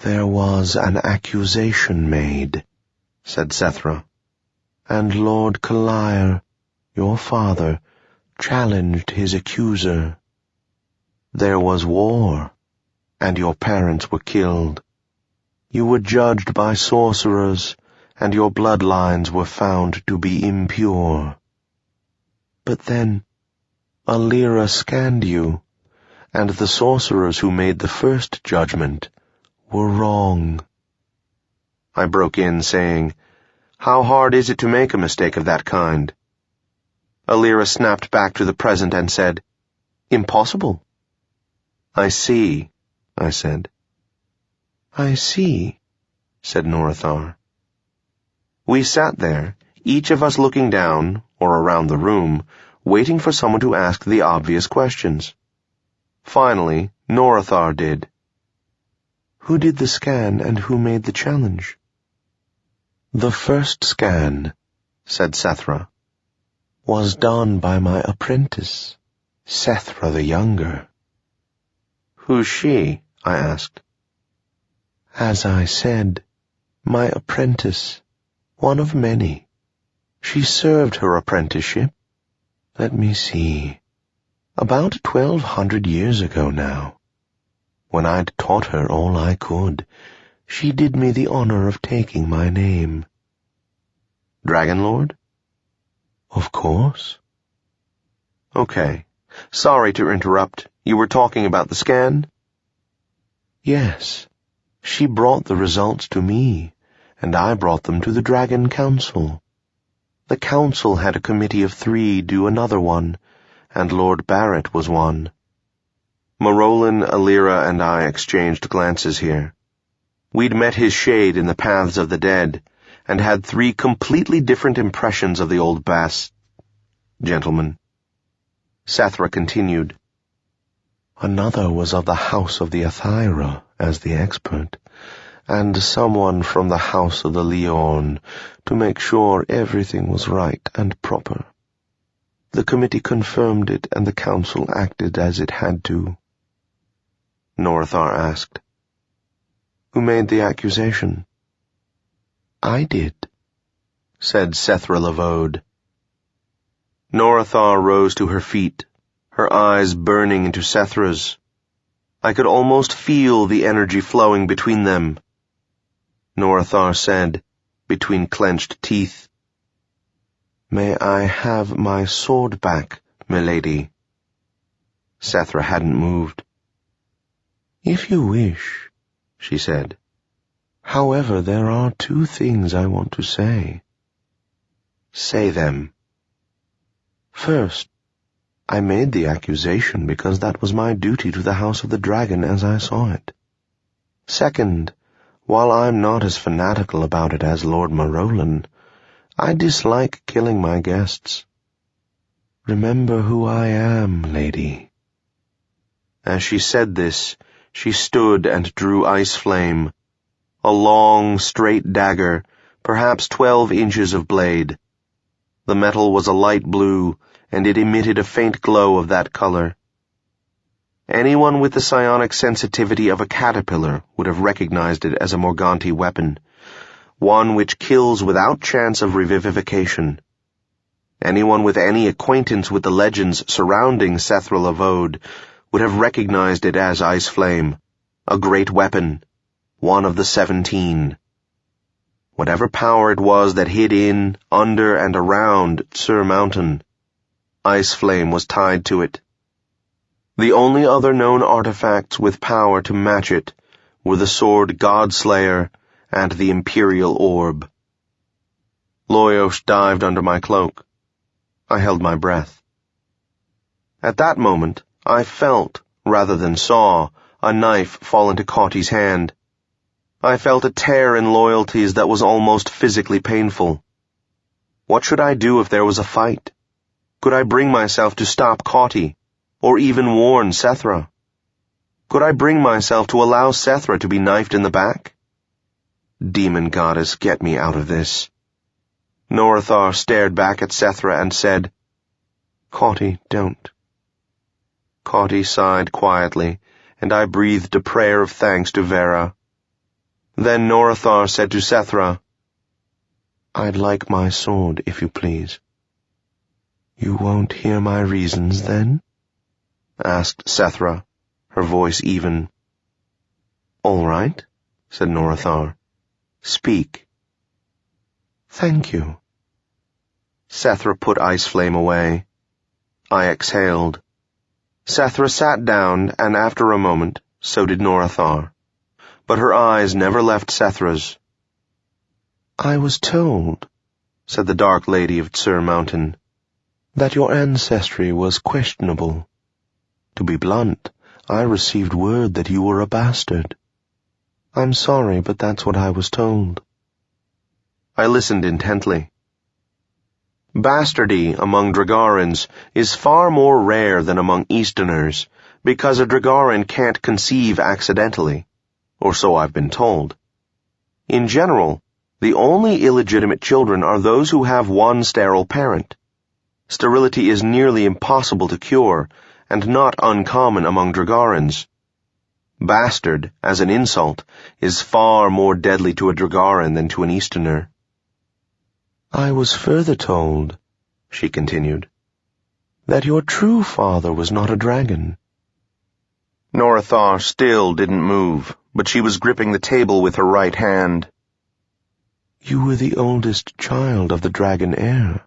There was an accusation made, said Sethra, and Lord Kalair, your father, challenged his accuser. There was war, and your parents were killed. You were judged by sorcerers, and your bloodlines were found to be impure. But then Alira scanned you, and the sorcerers who made the first judgment were wrong. I broke in, saying, How hard is it to make a mistake of that kind? Alira snapped back to the present and said, Impossible. I see, I said. I see, said Norathar. We sat there, each of us looking down, or around the room, waiting for someone to ask the obvious questions. Finally, Norathar did. Who did the scan and who made the challenge? The first scan, said Sethra, was done by my apprentice, Sethra the Younger. Who's she? I asked. As I said, my apprentice, one of many. She served her apprenticeship. Let me see. About 1,200 years ago now. When I'd taught her all I could, she did me the honor of taking my name. Dragon Lord? Of course. Okay. Sorry to interrupt. You were talking about the scan? Yes. She brought the results to me, and I brought them to the Dragon Council. The council had a committee of 3 do another one, and Lord Barrett was one. Marolin, Alira, and I exchanged glances here. We'd met his shade in the Paths of the Dead, and had 3 completely different impressions of the old gentleman. Sethra continued. Another was of the House of the Athyra as the expert, and someone from the House of the Leon to make sure everything was right and proper. The committee confirmed it, and the council acted as it had to. Northar asked. Who made the accusation? I did, said Sethra Lavode. Norathar rose to her feet, her eyes burning into Sethra's. I could almost feel the energy flowing between them. Norathar said, between clenched teeth, May I have my sword back, milady? Sethra hadn't moved. If you wish, she said. However, there are 2 things I want to say. Say them. First, I made the accusation because that was my duty to the House of the Dragon as I saw it. Second, while I'm not as fanatical about it as Lord Marolin, I dislike killing my guests. Remember who I am, lady. As she said this, she stood and drew ice flame, a long, straight dagger, perhaps 12 inches of blade. The metal was a light blue, and it emitted a faint glow of that color. Anyone with the psionic sensitivity of a caterpillar would have recognized it as a Morganti weapon, one which kills without chance of revivification. Anyone with any acquaintance with the legends surrounding Sethra Lavode would have recognized it as Ice Flame, a great weapon, one of the 17. Whatever power it was that hid in, under, and around Sur Mountain, Ice Flame was tied to it. The only other known artifacts with power to match it were the sword Godslayer and the Imperial Orb. Loyos dived under my cloak. I held my breath. At that moment, I felt, rather than saw, a knife fall into Caughty's hand. I felt a tear in loyalties that was almost physically painful. What should I do if there was a fight? Could I bring myself to stop Caughty, or even warn Sethra? Could I bring myself to allow Sethra to be knifed in the back? Demon goddess, get me out of this. Norathar stared back at Sethra and said, Caughty, don't. Caughty sighed quietly, and I breathed a prayer of thanks to Vera. Then Norathar said to Sethra, I'd like my sword, if you please. You won't hear my reasons, then? Asked Sethra, her voice even. All right, said Norathar. Speak. Thank you. Sethra put Ice Flame away. I exhaled. Sethra sat down, and after a moment, so did Norathar. But her eyes never left Sethra's. I was told, said the Dark Lady of Tsur Mountain, that your ancestry was questionable. To be blunt, I received word that you were a bastard. I'm sorry, but that's what I was told. I listened intently. Bastardy among Dragarans is far more rare than among Easterners, because a Dragaran can't conceive accidentally, or so I've been told. In general, the only illegitimate children are those who have one sterile parent. Sterility is nearly impossible to cure, and not uncommon among Dragarans. Bastard, as an insult, is far more deadly to a Dragaran than to an Easterner. I was further told, she continued, that your true father was not a dragon. Norathar still didn't move, but she was gripping the table with her right hand. You were the oldest child of the dragon heir.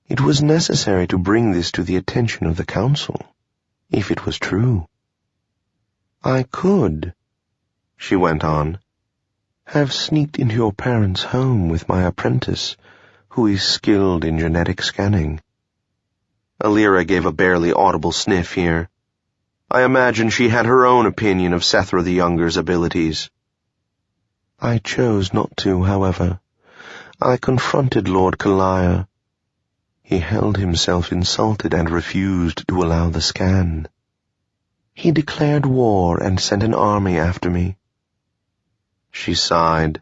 It was necessary to bring this to the attention of the council, if it was true. I could, she went on, have sneaked into your parents' home with my apprentice, who is skilled in genetic scanning. Alira gave a barely audible sniff here. I imagine she had her own opinion of Setaro the Younger's abilities. I chose not to, however. I confronted Lord Kalaya. He held himself insulted and refused to allow the scan. He declared war and sent an army after me. She sighed.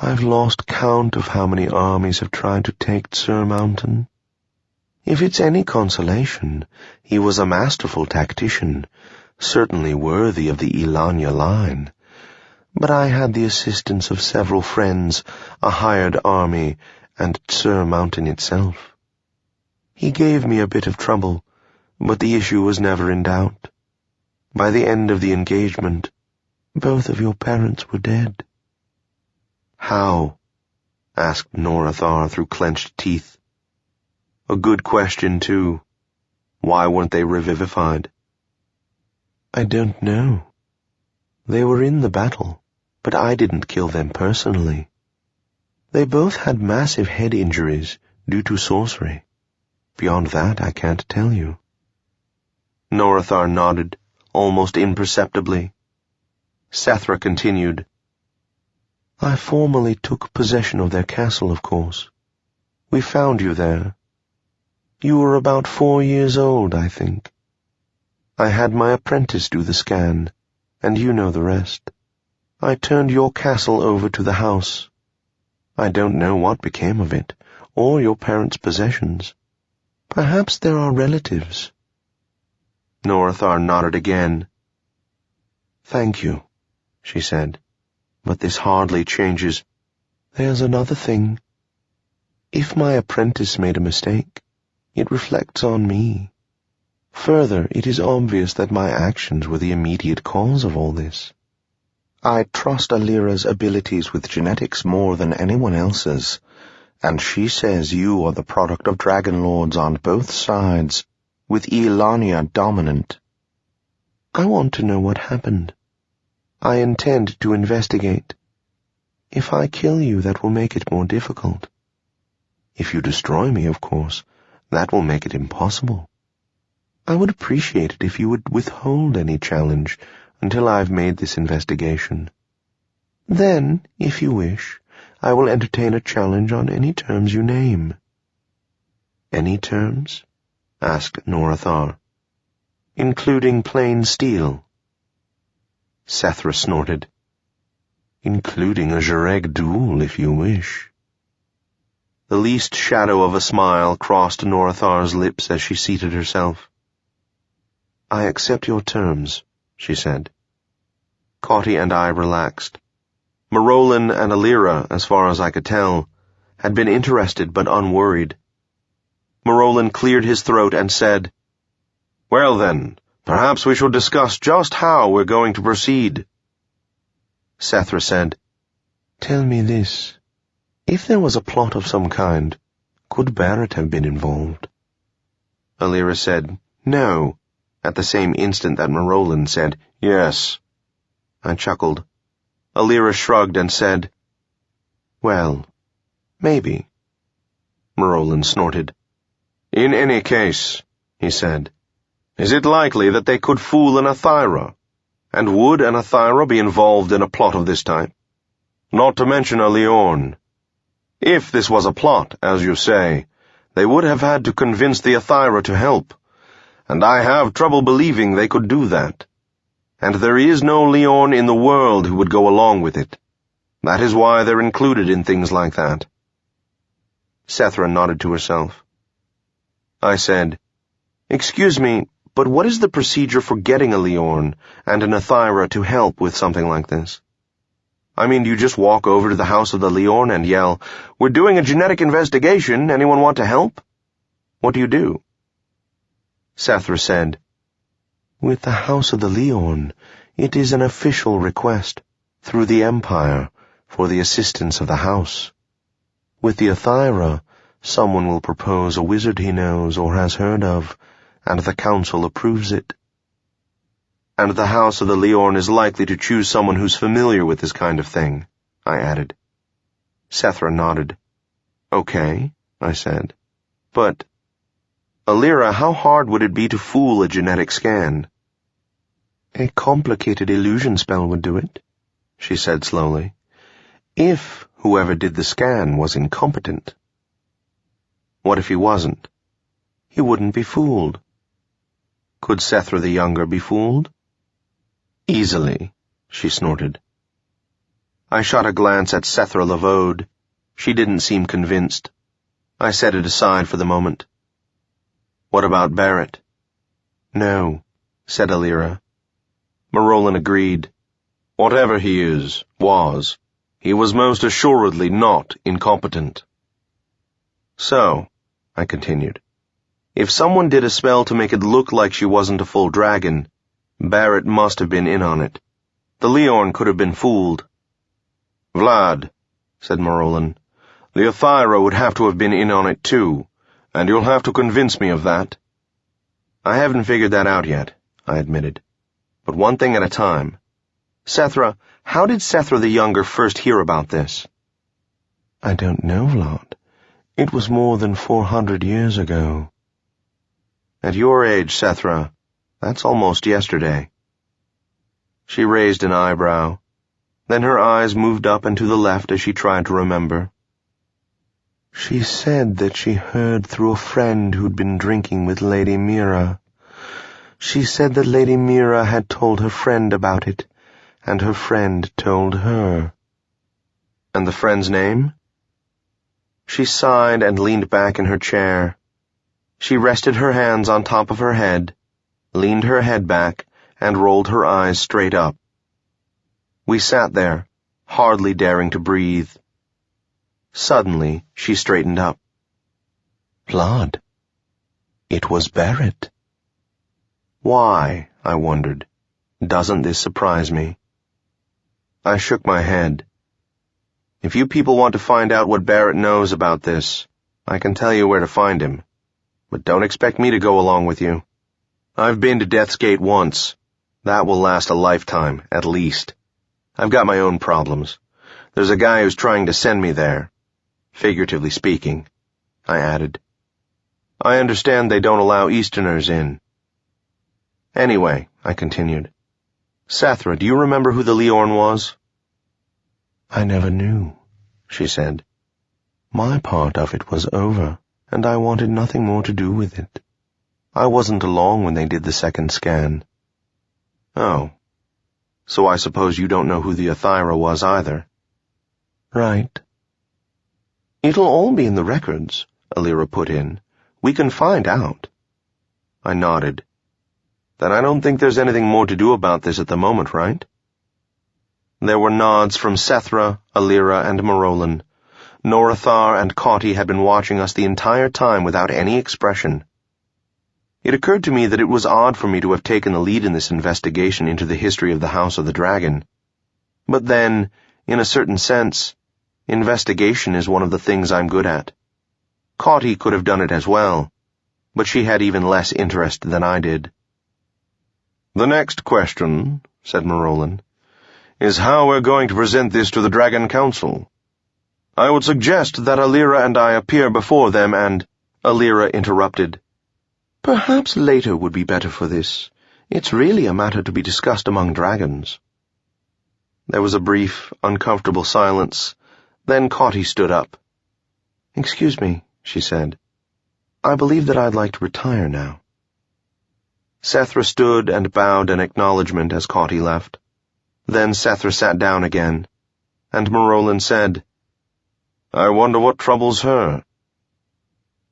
I've lost count of how many armies have tried to take Tsur Mountain. If it's any consolation, he was a masterful tactician, certainly worthy of the Ilanya line. But I had the assistance of several friends, a hired army, and Tsur Mountain itself. He gave me a bit of trouble, but the issue was never in doubt. By the end of the engagement, both of your parents were dead. How? Asked Norathar through clenched teeth. A good question, too. Why weren't they revivified? I don't know. They were in the battle, but I didn't kill them personally. They both had massive head injuries due to sorcery. Beyond that, I can't tell you. Norathar nodded, almost imperceptibly. Sethra continued. I formally took possession of their castle, of course. We found you there. You were about 4 years old, I think. I had my apprentice do the scan, and you know the rest. I turned your castle over to the house. I don't know what became of it, or your parents' possessions. Perhaps there are relatives. Norathar nodded again. Thank you, she said, but this hardly changes. There's another thing. If my apprentice made a mistake, it reflects on me. Further, it is obvious that my actions were the immediate cause of all this. I trust Alira's abilities with genetics more than anyone else's, and she says you are the product of dragon lords on both sides, with Ilanya dominant. I want to know what happened. I intend to investigate. If I kill you, that will make it more difficult. If you destroy me, of course, that will make it impossible. I would appreciate it if you would withhold any challenge until I've made this investigation. Then, if you wish, I will entertain a challenge on any terms you name. Any terms? Asked Norathar. Including plain steel. Sethra snorted. Including a Jareg duel, if you wish. The least shadow of a smile crossed Norathar's lips as she seated herself. I accept your terms, she said. Cauty and I relaxed. Marolin and Alira, as far as I could tell, had been interested but unworried. Marolin cleared his throat and said, Well then, perhaps we shall discuss just how we're going to proceed. Sethra said, Tell me this. If there was a plot of some kind, could Barrett have been involved? Alira said, No, at the same instant that Marolin said, Yes. I chuckled. Alira shrugged and said, Well, maybe. Marolin snorted. In any case, he said, is it likely that they could fool an Athyra? And would an Athyra be involved in a plot of this type? Not to mention a Leorn. If this was a plot, as you say, they would have had to convince the Athyra to help, and I have trouble believing they could do that. And there is no Leorn in the world who would go along with it. That is why they're included in things like that. Sethra nodded to herself. I said, Excuse me, but what is the procedure for getting a Leorn and an Athyra to help with something like this? I mean, do you just walk over to the house of the Leorn and yell, We're doing a genetic investigation, anyone want to help? What do you do? Sethra said, With the house of the Leorn, it is an official request, through the Empire, for the assistance of the house. With the Athyra, someone will propose a wizard he knows or has heard of, and the council approves it. And the House of the Leorn is likely to choose someone who's familiar with this kind of thing, I added. Sethra nodded. Okay, I said. But, Alira, how hard would it be to fool a genetic scan? A complicated illusion spell would do it, she said slowly, if whoever did the scan was incompetent. What if he wasn't? He wouldn't be fooled. Could Sethra the Younger be fooled? Easily, she snorted. I shot a glance at Sethra Lavode. She didn't seem convinced. I set it aside for the moment. What about Barrett? No, said Alira. Marolan agreed. Whatever he was, he was most assuredly not incompetent. So, I continued, if someone did a spell to make it look like she wasn't a full dragon, Barrett must have been in on it. The Leorn could have been fooled. Vlad, said Marolan, the Ethyra would have to have been in on it too, and you'll have to convince me of that. I haven't figured that out yet, I admitted. But one thing at a time. Sethra, how did Sethra the Younger first hear about this? I don't know, Vlad. It was more than 400 years ago. At your age, Sethra, that's almost yesterday. She raised an eyebrow. Then her eyes moved up and to the left as she tried to remember. She said that she heard through a friend who'd been drinking with Lady Mira. She said that Lady Mira had told her friend about it, and her friend told her. And the friend's name? She sighed and leaned back in her chair. She rested her hands on top of her head, leaned her head back, and rolled her eyes straight up. We sat there, hardly daring to breathe. Suddenly, she straightened up. Vlad, it was Barrett. Why, I wondered. Doesn't this surprise me? I shook my head. If you people want to find out what Barrett knows about this, I can tell you where to find him. But don't expect me to go along with you. I've been to Death's Gate once. That will last a lifetime, at least. I've got my own problems. There's a guy who's trying to send me there. Figuratively speaking, I added. I understand they don't allow Easterners in. Anyway, I continued. Sethra, do you remember who the Leorn was? I never knew, she said. My part of it was over, and I wanted nothing more to do with it. I wasn't along when they did the second scan. Oh. So I suppose you don't know who the Ethyra was either. Right. It'll all be in the records, Alira put in. We can find out. I nodded. Then I don't think there's anything more to do about this at the moment, right? There were nods from Sethra, Alira, and Marolan. Norathar and Cauty had been watching us the entire time without any expression. It occurred to me that it was odd for me to have taken the lead in this investigation into the history of the House of the Dragon. But then, in a certain sense, investigation is one of the things I'm good at. Cauty could have done it as well, but she had even less interest than I did. The next question, said Marolan, is how we're going to present this to the Dragon Council. I would suggest that Alira and I appear before them and— Alira interrupted. Perhaps later would be better for this. It's really a matter to be discussed among dragons. There was a brief, uncomfortable silence. Then Cauty stood up. Excuse me, she said. I believe that I'd like to retire now. Sethra stood and bowed in acknowledgement as Cauty left. Then Sethra sat down again, and Marolan said, I wonder what troubles her.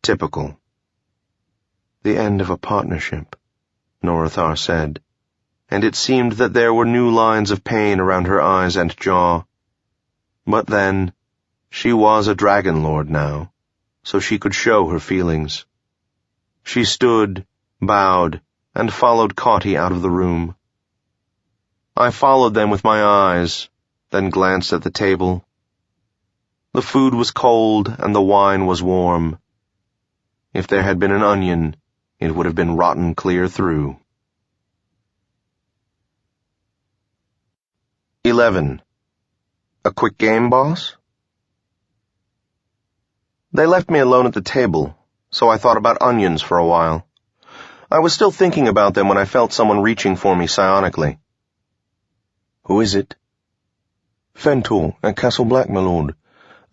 Typical. The end of a partnership, Norathar said, and it seemed that there were new lines of pain around her eyes and jaw. But then, she was a dragon lord now, so she could show her feelings. She stood, bowed, and followed Cauty out of the room. I followed them with my eyes, then glanced at the table. The food was cold and the wine was warm. If there had been an onion, it would have been rotten clear through. 11. A quick game, boss? They left me alone at the table, so I thought about onions for a while. I was still thinking about them when I felt someone reaching for me psionically. Who is it? Fentor, at Castle Black, my lord.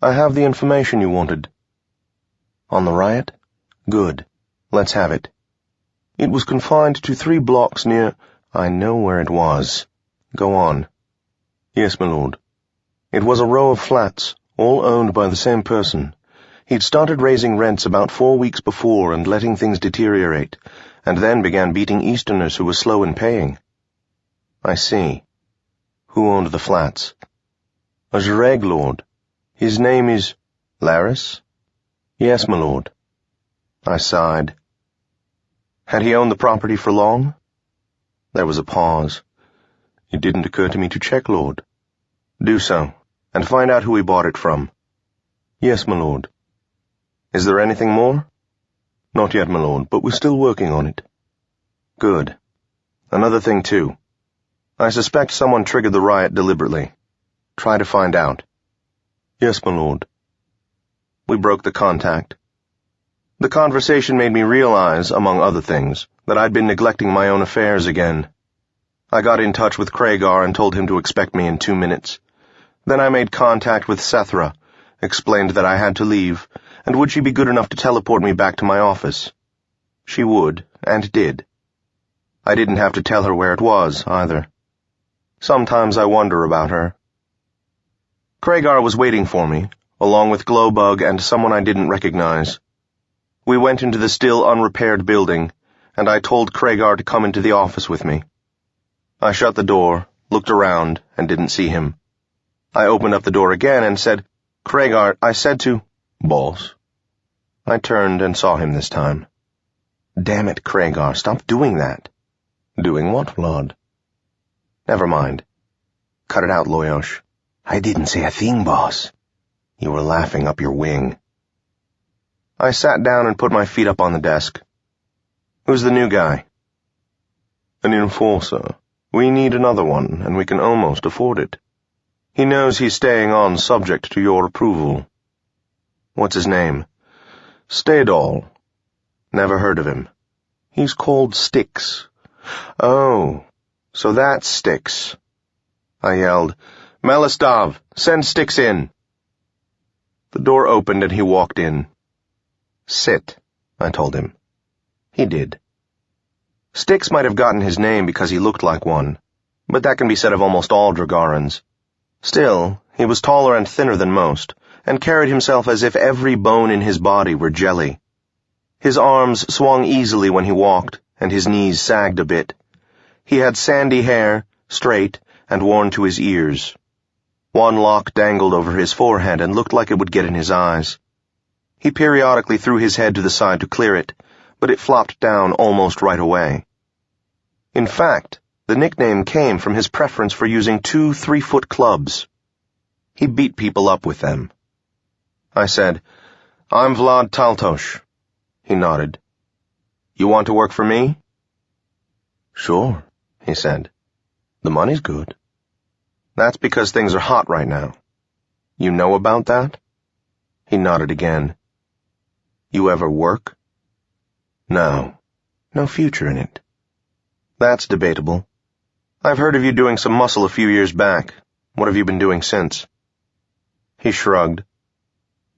I have the information you wanted. On the riot? Good. Let's have it. It was confined to 3 blocks near... I know where it was. Go on. Yes, my lord. It was a row of flats, all owned by the same person. He'd started raising rents about 4 weeks before and letting things deteriorate, and then began beating Easterners who were slow in paying. I see. Who owned the flats? A Zereg lord. His name is... Laris? Yes, my lord. I sighed. Had he owned the property for long? There was a pause. It didn't occur to me to check, lord. Do so, and find out who he bought it from. Yes, my lord. Is there anything more? Not yet, my lord, but we're still working on it. Good. Another thing, too. I suspect someone triggered the riot deliberately. Try to find out. Yes, my lord. We broke the contact. The conversation made me realize, among other things, that I'd been neglecting my own affairs again. I got in touch with Kragar and told him to expect me in 2 minutes. Then I made contact with Setaro, explained that I had to leave, and would she be good enough to teleport me back to my office? She would, and did. I didn't have to tell her where it was, either. Sometimes I wonder about her. Kragar was waiting for me, along with Glowbug and someone I didn't recognize. We went into the still unrepaired building, and I told Kragar to come into the office with me. I shut the door, looked around, and didn't see him. I opened up the door again and said, Kragar, I said to... Boss. I turned and saw him this time. Damn it, Kragar, stop doing that. Doing what, Vlad? Never mind. Cut it out, Loyosh. I didn't say a thing, boss. You were laughing up your wing. I sat down and put my feet up on the desk. Who's the new guy? An enforcer. We need another one, and we can almost afford it. He knows he's staying on subject to your approval. What's his name? Stadol. Never heard of him. He's called Styx. Oh, so that's Styx. I yelled, Melistov, send Styx in. The door opened and he walked in. Sit, I told him. He did. Styx might have gotten his name because he looked like one, but that can be said of almost all Dragarans. Still, he was taller and thinner than most, and carried himself as if every bone in his body were jelly. His arms swung easily when he walked, and his knees sagged a bit. He had sandy hair, straight, and worn to his ears. One lock dangled over his forehead and looked like it would get in his eyes. He periodically threw his head to the side to clear it, but it flopped down almost right away. In fact, the nickname came from his preference for using 2 3-foot clubs. He beat people up with them. I said, I'm Vlad Taltos. He nodded. You want to work for me? Sure, he said. The money's good. That's because things are hot right now. You know about that? He nodded again. You ever work? No. No future in it. That's debatable. I've heard of you doing some muscle a few years back. What have you been doing since? He shrugged.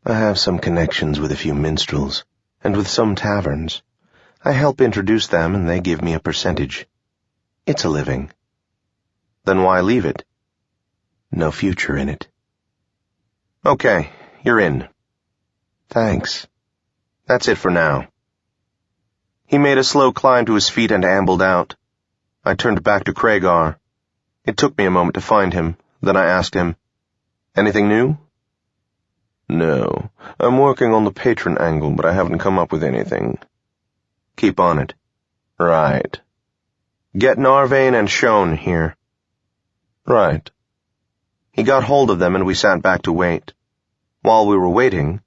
I have some connections with a few minstrels, and with some taverns. I help introduce them, and they give me a percentage. It's a living. Then why leave it? No future in it. Okay, you're in. Thanks. That's it for now. He made a slow climb to his feet and ambled out. I turned back to Kragar. It took me a moment to find him. Then I asked him, Anything new? No. I'm working on the patron angle, but I haven't come up with anything. Keep on it. Right. Get Narvane and Shone here. Right. He got hold of them and we sat back to wait. While we were waiting...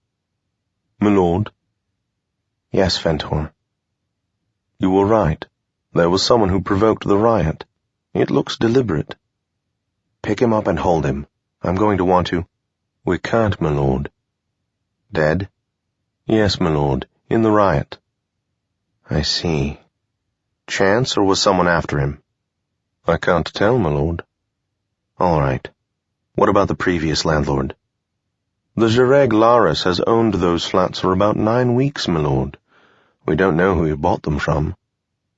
My lord? Yes, Fentor. You were right. There was someone who provoked the riot. It looks deliberate. Pick him up and hold him. I'm going to want to. We can't, my lord. Dead? Yes, my lord, in the riot. I see. Chance, or was someone after him? I can't tell, my lord. All right. What about the previous landlord? The Jireg Laris has owned those flats for about 9 weeks, my lord. We don't know who he bought them from.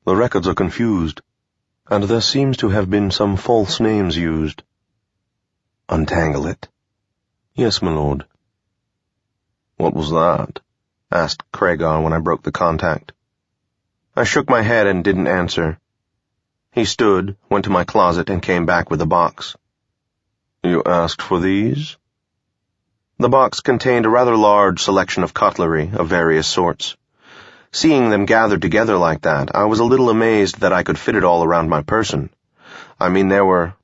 The records are confused, and there seems to have been some false names used. Untangle it? Yes, my lord. What was that? Asked Craigar when I broke the contact. I shook my head and didn't answer. He stood, went to my closet, and came back with a box. You asked for these? The box contained a rather large selection of cutlery of various sorts. Seeing them gathered together like that, I was a little amazed that I could fit it all around my person. I mean, there were...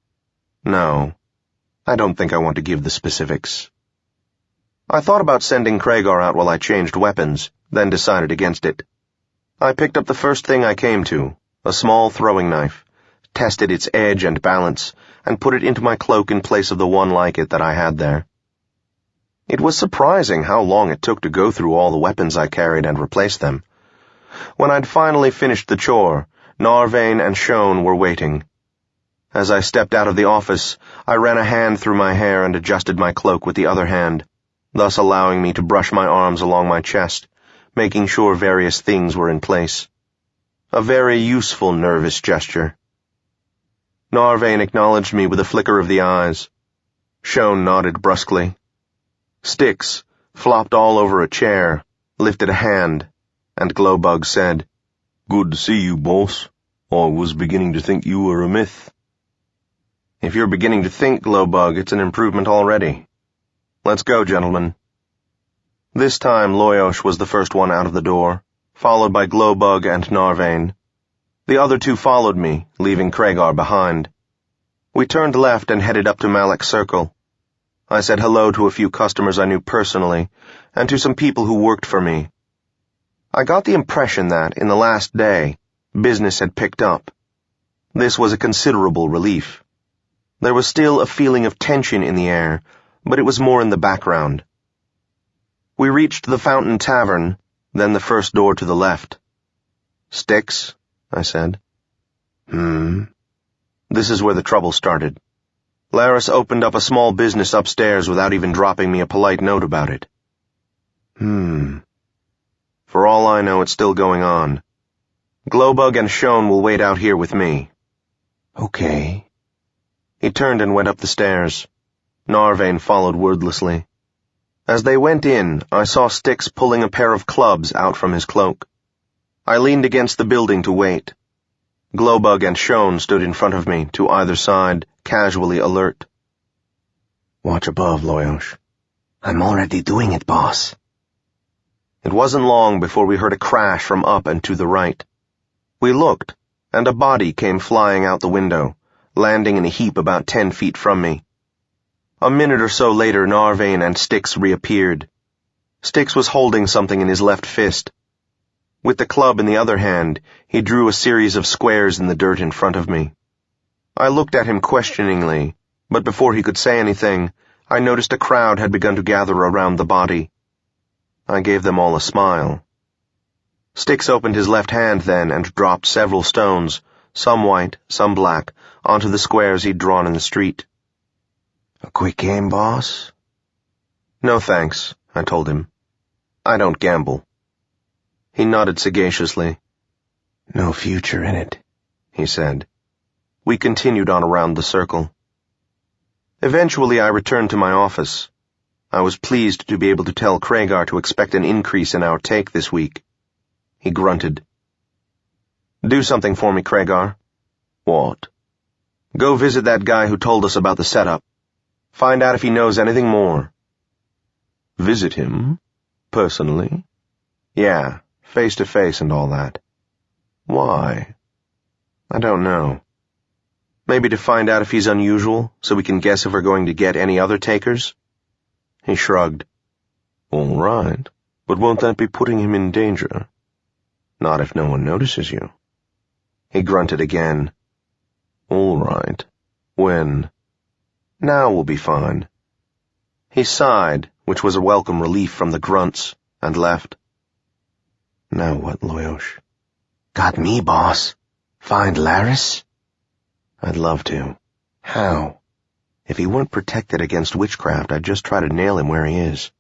No, I don't think I want to give the specifics. I thought about sending Craigar out while I changed weapons, then decided against it. I picked up the first thing I came to, a small throwing knife, tested its edge and balance, and put it into my cloak in place of the one like it that I had there. It was surprising how long it took to go through all the weapons I carried and replace them. When I'd finally finished the chore, Narvain and Shone were waiting. As I stepped out of the office, I ran a hand through my hair and adjusted my cloak with the other hand, thus allowing me to brush my arms along my chest, making sure various things were in place. A very useful nervous gesture. Narvain acknowledged me with a flicker of the eyes. Shone nodded brusquely. Styx flopped all over a chair, lifted a hand, and Glowbug said, Good to see you, boss. I was beginning to think you were a myth. If you're beginning to think, Glowbug, it's an improvement already. Let's go, gentlemen. This time Loyosh was the first one out of the door, followed by Glowbug and Narvain. The other two followed me, leaving Craigar behind. We turned left and headed up to Malek's Circle. I said hello to a few customers I knew personally, and to some people who worked for me. I got the impression that, in the last day, business had picked up. This was a considerable relief. There was still a feeling of tension in the air, but it was more in the background. We reached the Fountain Tavern, then the first door to the left. Styx, I said. This is where the trouble started. Laris opened up a small business upstairs without even dropping me a polite note about it. For all I know, it's still going on. Glowbug and Shone will wait out here with me. Okay. He turned and went up the stairs. Narvain followed wordlessly. As they went in, I saw Styx pulling a pair of clubs out from his cloak. I leaned against the building to wait. Glowbug and Shone stood in front of me, to either side, casually alert. Watch above, Loyosh. I'm already doing it, boss. It wasn't long before we heard a crash from up and to the right. We looked, and a body came flying out the window, landing in a heap about 10 feet from me. A minute or so later, Narvain and Styx reappeared. Styx was holding something in his left fist. With the club in the other hand, he drew a series of squares in the dirt in front of me. I looked at him questioningly, but before he could say anything, I noticed a crowd had begun to gather around the body. I gave them all a smile. Styx opened his left hand then and dropped several stones, some white, some black, onto the squares he'd drawn in the street. A quick game, boss? No thanks, I told him. I don't gamble. He nodded sagaciously. No future in it, he said. We continued on around the circle. Eventually I returned to my office. I was pleased to be able to tell Craigar to expect an increase in our take this week. He grunted. Do something for me, Craigar. What? Go visit that guy who told us about the setup. Find out if he knows anything more. Visit him? Personally? Yeah, face to face and all that. Why? I don't know. Maybe to find out if he's unusual, so we can guess if we're going to get any other takers? He shrugged. All right, but won't that be putting him in danger? Not if no one notices you. He grunted again. All right. When? Now we'll be fine." He sighed, which was a welcome relief from the grunts, and left. Now what, Loyosh? Got me, boss. Find Laris? I'd love to. How? If he weren't protected against witchcraft, I'd just try to nail him where he is.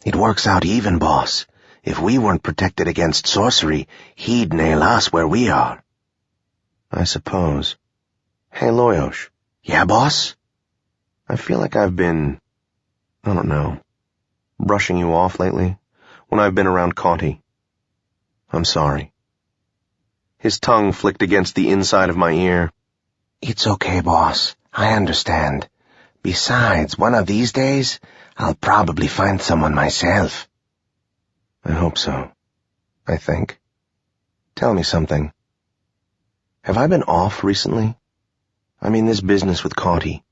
It works out even, boss. If we weren't protected against sorcery, he'd nail us where we are. I suppose. Hey, Loyosh. Yeah, boss? I feel like I've been, I don't know, brushing you off lately when I've been around Conti. I'm sorry. His tongue flicked against the inside of my ear. It's okay, boss. I understand. Besides, one of these days, I'll probably find someone myself. I hope so. I think. Tell me something. Have I been off recently? I mean, this business with Conti.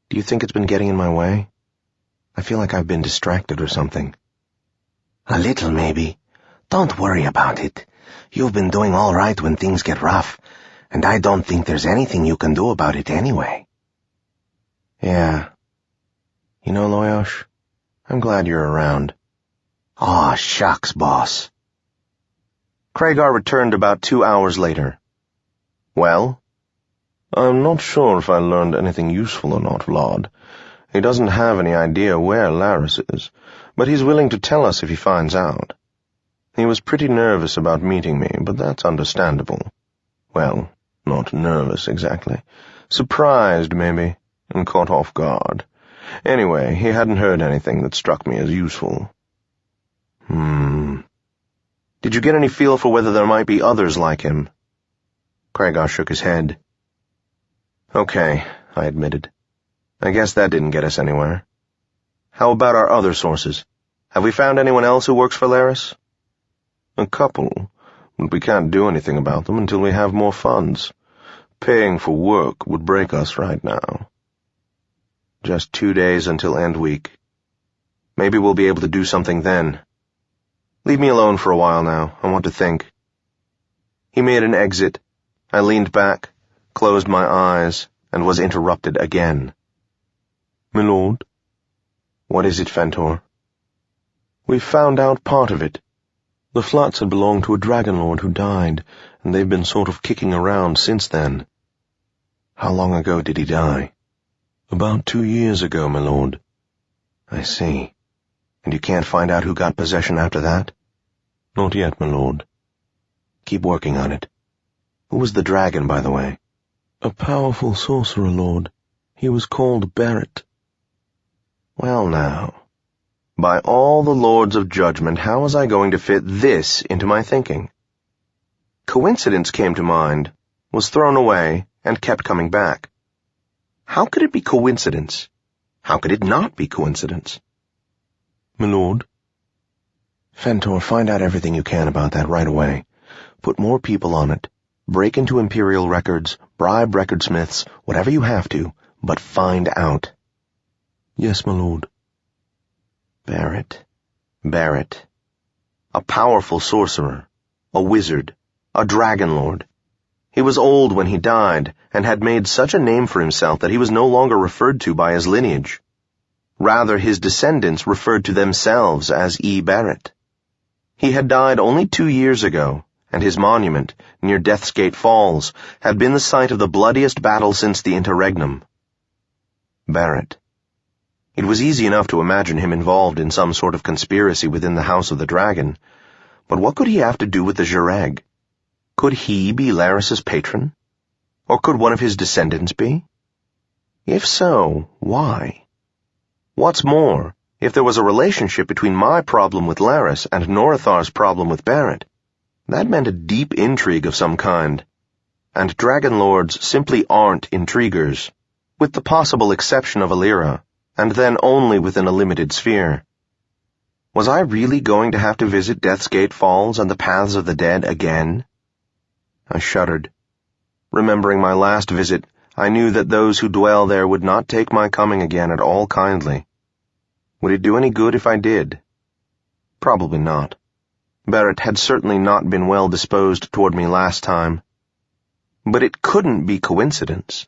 Do you think it's been getting in my way? I feel like I've been distracted or something. A little, maybe. Don't worry about it. You've been doing all right when things get rough, and I don't think there's anything you can do about it anyway. Yeah. You know, Loyosh, I'm glad you're around. Aw, shucks, boss. Kragar returned about 2 hours later. Well? I'm not sure if I learned anything useful or not, Vlad. He doesn't have any idea where Laris is, but he's willing to tell us if he finds out. He was pretty nervous about meeting me, but that's understandable. Well, not nervous exactly. Surprised, maybe, and caught off guard. Anyway, he hadn't heard anything that struck me as useful. Did you get any feel for whether there might be others like him? Kragar shook his head. Okay, I admitted. I guess that didn't get us anywhere. How about our other sources? Have we found anyone else who works for Laris? A couple, but we can't do anything about them until we have more funds. Paying for work would break us right now. Just 2 days until end week. Maybe we'll be able to do something then. Leave me alone for a while now. I want to think. He made an exit. I leaned back, closed my eyes, and was interrupted again. My lord? What is it, Fentor? We found out part of it. The flats had belonged to a dragon lord who died, and they've been sort of kicking around since then. How long ago did he die? About 2 years ago, my lord. I see. And you can't find out who got possession after that? Not yet, my lord. Keep working on it. Who was the dragon, by the way? A powerful sorcerer, lord. He was called Barrett. Well now, by all the lords of judgment, how was I going to fit this into my thinking? Coincidence came to mind, was thrown away, and kept coming back. How could it be coincidence? How could it not be coincidence? My lord? Fentor, find out everything you can about that right away. Put more people on it. Break into Imperial records, bribe recordsmiths, whatever you have to, but find out. Yes, my lord. Barrett. A powerful sorcerer. A wizard. A dragon lord. He was old when he died, and had made such a name for himself that he was no longer referred to by his lineage. Rather, his descendants referred to themselves as E. Barrett. He had died only 2 years ago, and his monument, near Death's Gate Falls, had been the site of the bloodiest battle since the Interregnum. Barrett. It was easy enough to imagine him involved in some sort of conspiracy within the House of the Dragon, but what could he have to do with the Jireg? Could he be Laris's patron? Or could one of his descendants be? If so, why? What's more, if there was a relationship between my problem with Laris and Norathar's problem with Barrett, that meant a deep intrigue of some kind. And dragon lords simply aren't intriguers, with the possible exception of Alira, and then only within a limited sphere. Was I really going to have to visit Death's Gate Falls and the Paths of the Dead again? I shuddered. Remembering my last visit, I knew that those who dwell there would not take my coming again at all kindly. Would it do any good if I did? Probably not. Barrett had certainly not been well disposed toward me last time. But it couldn't be coincidence.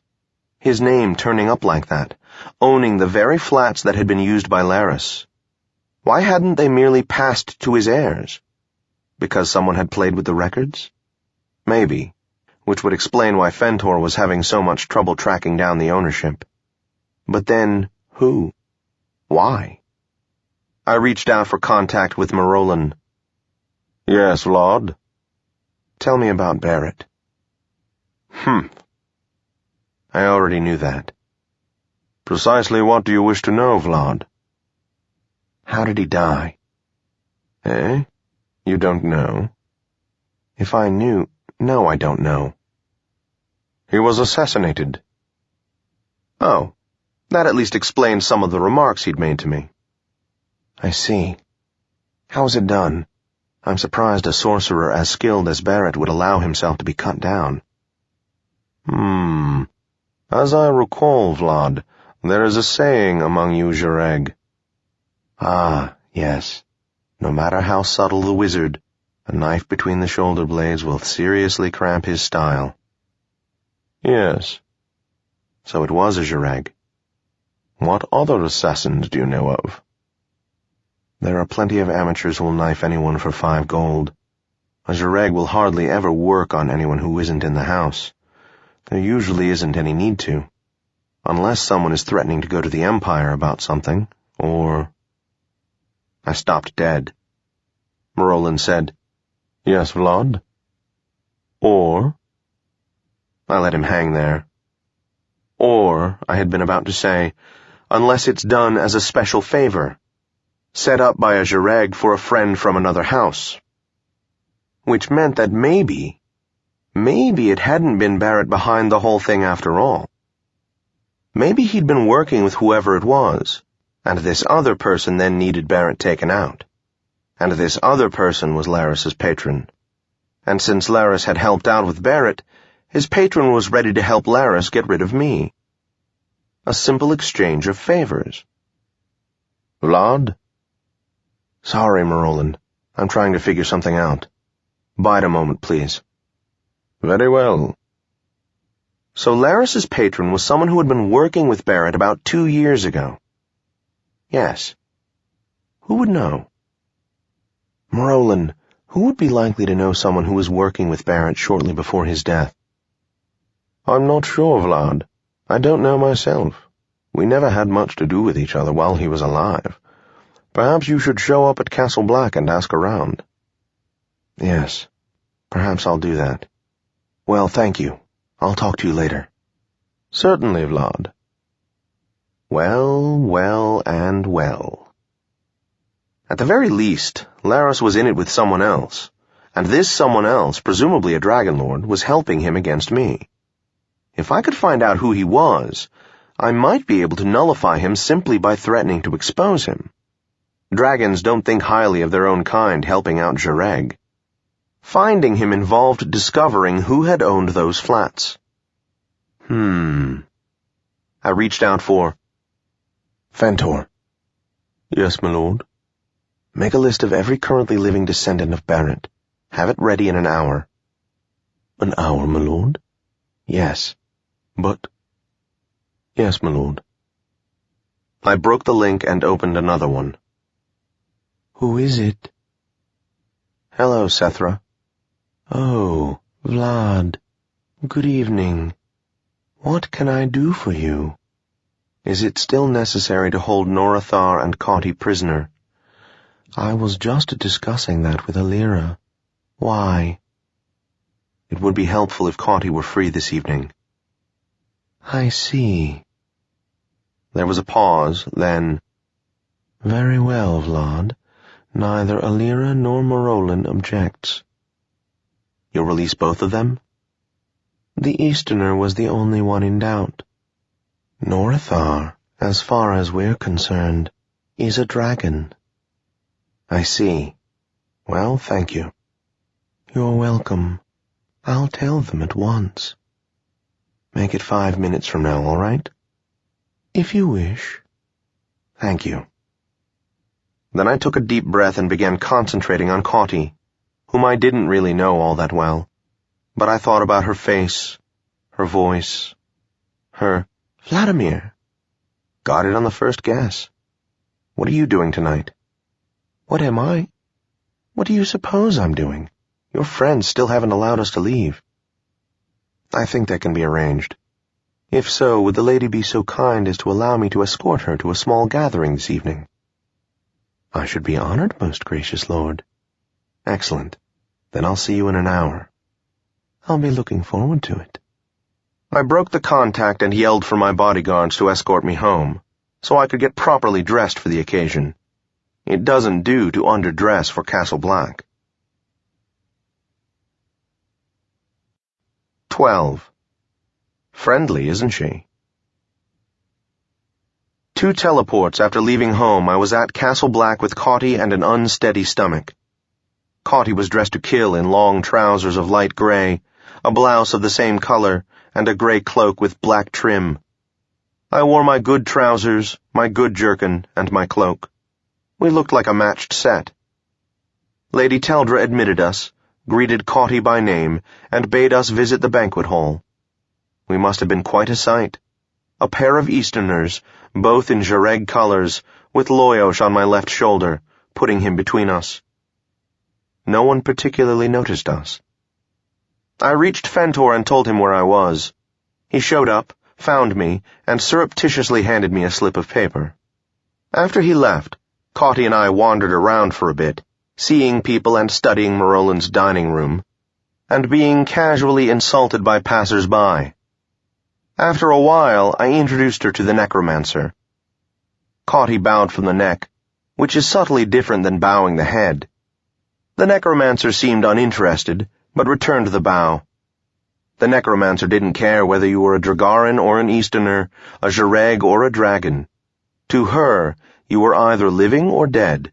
His name turning up like that, owning the very flats that had been used by Laris. Why hadn't they merely passed to his heirs? Because someone had played with the records? Maybe, which would explain why Fentor was having so much trouble tracking down the ownership. But then, who? Why? I reached out for contact with Marolin. Yes, Vlad? Tell me about Barrett. I already knew that. Precisely what do you wish to know, Vlad? How did he die? Eh? You don't know? If I knew... No, I don't know. He was assassinated. Oh, that at least explains some of the remarks he'd made to me. I see. How was it done? I'm surprised a sorcerer as skilled as Barrett would allow himself to be cut down. As I recall, Vlad, there is a saying among you Zhireg. Ah, yes. No matter how subtle the wizard, a knife between the shoulder blades will seriously cramp his style. Yes. So it was a Zhireg. What other assassins do you know of? There are plenty of amateurs who will knife anyone for 5 gold. A Zhireg will hardly ever work on anyone who isn't in the house. There usually isn't any need to. Unless someone is threatening to go to the Empire about something, or... I stopped dead. Marolin said, Yes, Vlad? Or? I let him hang there. Or, I had been about to say, unless it's done as a special favor, set up by a Zhireg for a friend from another house. Which meant that maybe it hadn't been Barrett behind the whole thing after all. Maybe he'd been working with whoever it was, and this other person then needed Barrett taken out. And this other person was Laris's patron. And since Laris had helped out with Barrett, his patron was ready to help Laris get rid of me. A simple exchange of favors. Vlad? Sorry, Marolin. I'm trying to figure something out. Bide a moment, please. Very well. So Laris's patron was someone who had been working with Barrett about 2 years ago. Yes. Who would know? Marolin, who would be likely to know someone who was working with Barrett shortly before his death? I'm not sure, Vlad. I don't know myself. We never had much to do with each other while he was alive. Perhaps you should show up at Castle Black and ask around. Yes. Perhaps I'll do that. Well, thank you. I'll talk to you later. Certainly, Vlad. Well. At the very least, Laris was in it with someone else, and this someone else, presumably a Dragon Lord, was helping him against me. If I could find out who he was, I might be able to nullify him simply by threatening to expose him. Dragons don't think highly of their own kind helping out Zhireg. Finding him involved discovering who had owned those flats. I reached out for Fentor. Yes, my lord. Make a list of every currently living descendant of Barrett. Have it ready in an hour. An hour, my lord? Yes. But... Yes, my lord. I broke the link and opened another one. Who is it? Hello, Setaro. Oh, Vlad. Good evening. What can I do for you? Is it still necessary to hold Norathar and Conti prisoner? I was just discussing that with Alira. Why? It would be helpful if Conti were free this evening. I see. There was a pause, then... Very well, Vlad. Neither Alira nor Marolin objects. You'll release both of them? The Easterner was the only one in doubt. Norathar, as far as we're concerned, is a dragon. I see. Well, thank you. You're welcome. I'll tell them at once. Make it 5 minutes from now, all right? If you wish. Thank you. Then I took a deep breath and began concentrating on Conti, whom I didn't really know all that well. But I thought about her face, her voice, her Vladimir. Got it on the first guess. What are you doing tonight? What am I? What do you suppose I'm doing? Your friends still haven't allowed us to leave. I think that can be arranged. If so, would the lady be so kind as to allow me to escort her to a small gathering this evening? I should be honored, most gracious lord. Excellent. Then I'll see you in an hour. I'll be looking forward to it. I broke the contact and yelled for my bodyguards to escort me home, so I could get properly dressed for the occasion. It doesn't do to underdress for Castle Black. 12. Friendly, isn't she? 2 teleports after leaving home, I was at Castle Black with Cauty and an unsteady stomach. Cauty was dressed to kill in long trousers of light gray, a blouse of the same color, and a gray cloak with black trim. I wore my good trousers, my good jerkin, and my cloak. We looked like a matched set. Lady Teldra admitted us, greeted Cauty by name, and bade us visit the banquet hall. We must have been quite a sight. A pair of Easterners, both in Jareg colors, with Loyosh on my left shoulder, putting him between us. No one particularly noticed us. I reached Fentor and told him where I was. He showed up, found me, and surreptitiously handed me a slip of paper. After he left, Cauty and I wandered around for a bit, seeing people and studying Marolin's dining room, and being casually insulted by passers-by. After a while, I introduced her to the necromancer. Cauty bowed from the neck, which is subtly different than bowing the head. The necromancer seemed uninterested, but returned the bow. The necromancer didn't care whether you were a Dragarin or an Easterner, a Jareg or a dragon. To her, you were either living or dead,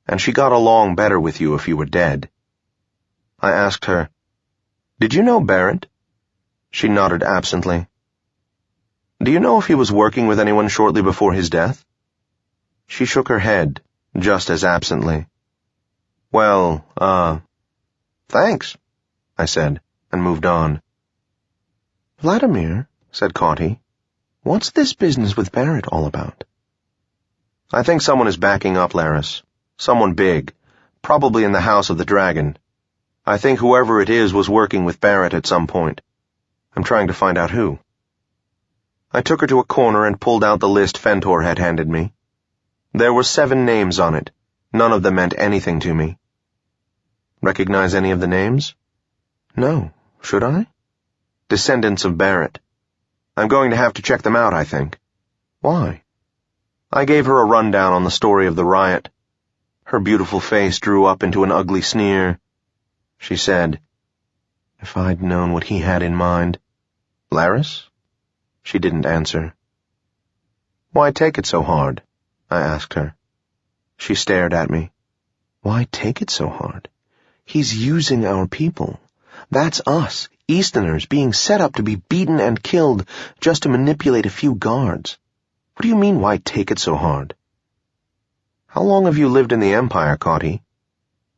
and she got along better with you if you were dead. I asked her, "Did you know Barrett?" She nodded absently. "Do you know if he was working with anyone shortly before his death?" She shook her head, just as absently. "Well, thanks," I said, and moved on. "Vladimir," said Cauty, "what's this business with Barrett all about?" "I think someone is backing up Laris. Someone big, probably in the House of the Dragon. I think whoever it is was working with Barrett at some point. I'm trying to find out who." I took her to a corner and pulled out the list Fentor had handed me. There were 7 names on it. None of them meant anything to me. Recognize any of the names? No. Should I? Descendants of Barrett. I'm going to have to check them out, I think. Why? I gave her a rundown on the story of the riot. Her beautiful face drew up into an ugly sneer. She said, "If I'd known what he had in mind." "Laris?" She didn't answer. "Why take it so hard?" I asked her. She stared at me. "Why take it so hard? He's using our people. That's us, Easterners, being set up to be beaten and killed just to manipulate a few guards. What do you mean, why take it so hard?" "How long have you lived in the Empire, Cauty?"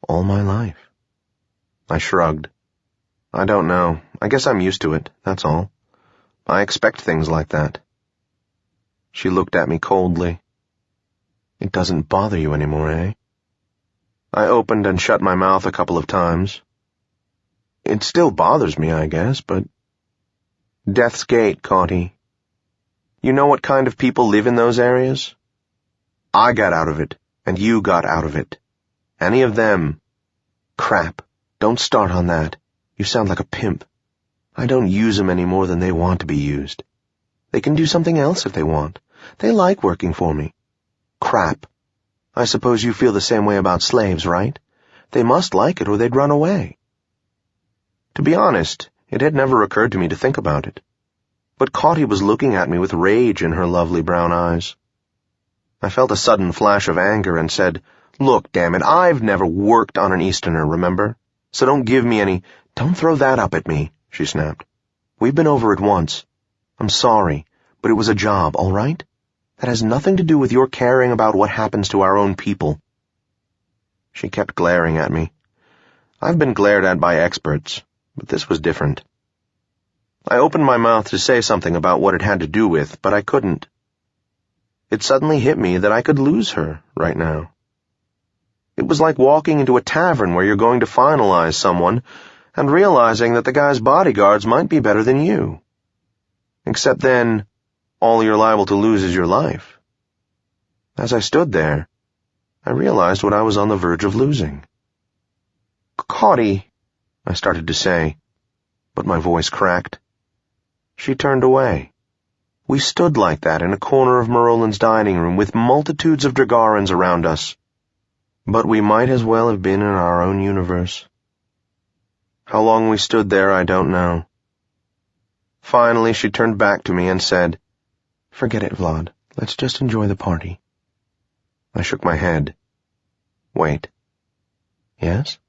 "All my life." I shrugged. "I don't know. I guess I'm used to it, that's all. I expect things like that." She looked at me coldly. "It doesn't bother you anymore, eh?" I opened and shut my mouth a couple of times. "It still bothers me, I guess, but—" "Death's Gate, Cauty. You know what kind of people live in those areas? I got out of it, and you got out of it. Any of them—" "Crap. Don't start on that. You sound like a pimp. I don't use them any more than they want to be used. They can do something else if they want. They like working for me. Crap. I suppose you feel the same way about slaves, right? They must like it or they'd run away." To be honest, it had never occurred to me to think about it. But Cauty was looking at me with rage in her lovely brown eyes. I felt a sudden flash of anger and said, "Look, damn it, I've never worked on an Easterner, remember? So don't give me any—" "Don't throw that up at me," she snapped. "We've been over it once. I'm sorry, but it was a job, all right? That has nothing to do with your caring about what happens to our own people." She kept glaring at me. I've been glared at by experts, but this was different. I opened my mouth to say something about what it had to do with, but I couldn't. It suddenly hit me that I could lose her right now. It was like walking into a tavern where you're going to finalize someone and realizing that the guy's bodyguards might be better than you. Except then, all you're liable to lose is your life. As I stood there, I realized what I was on the verge of losing. "Caughty," I started to say, but my voice cracked. She turned away. We stood like that in a corner of Marolin's dining room with multitudes of Dragarans around us. But we might as well have been in our own universe. How long we stood there, I don't know. Finally, she turned back to me and said, "Forget it, Vlad. Let's just enjoy the party." I shook my head. "Wait." "Yes?"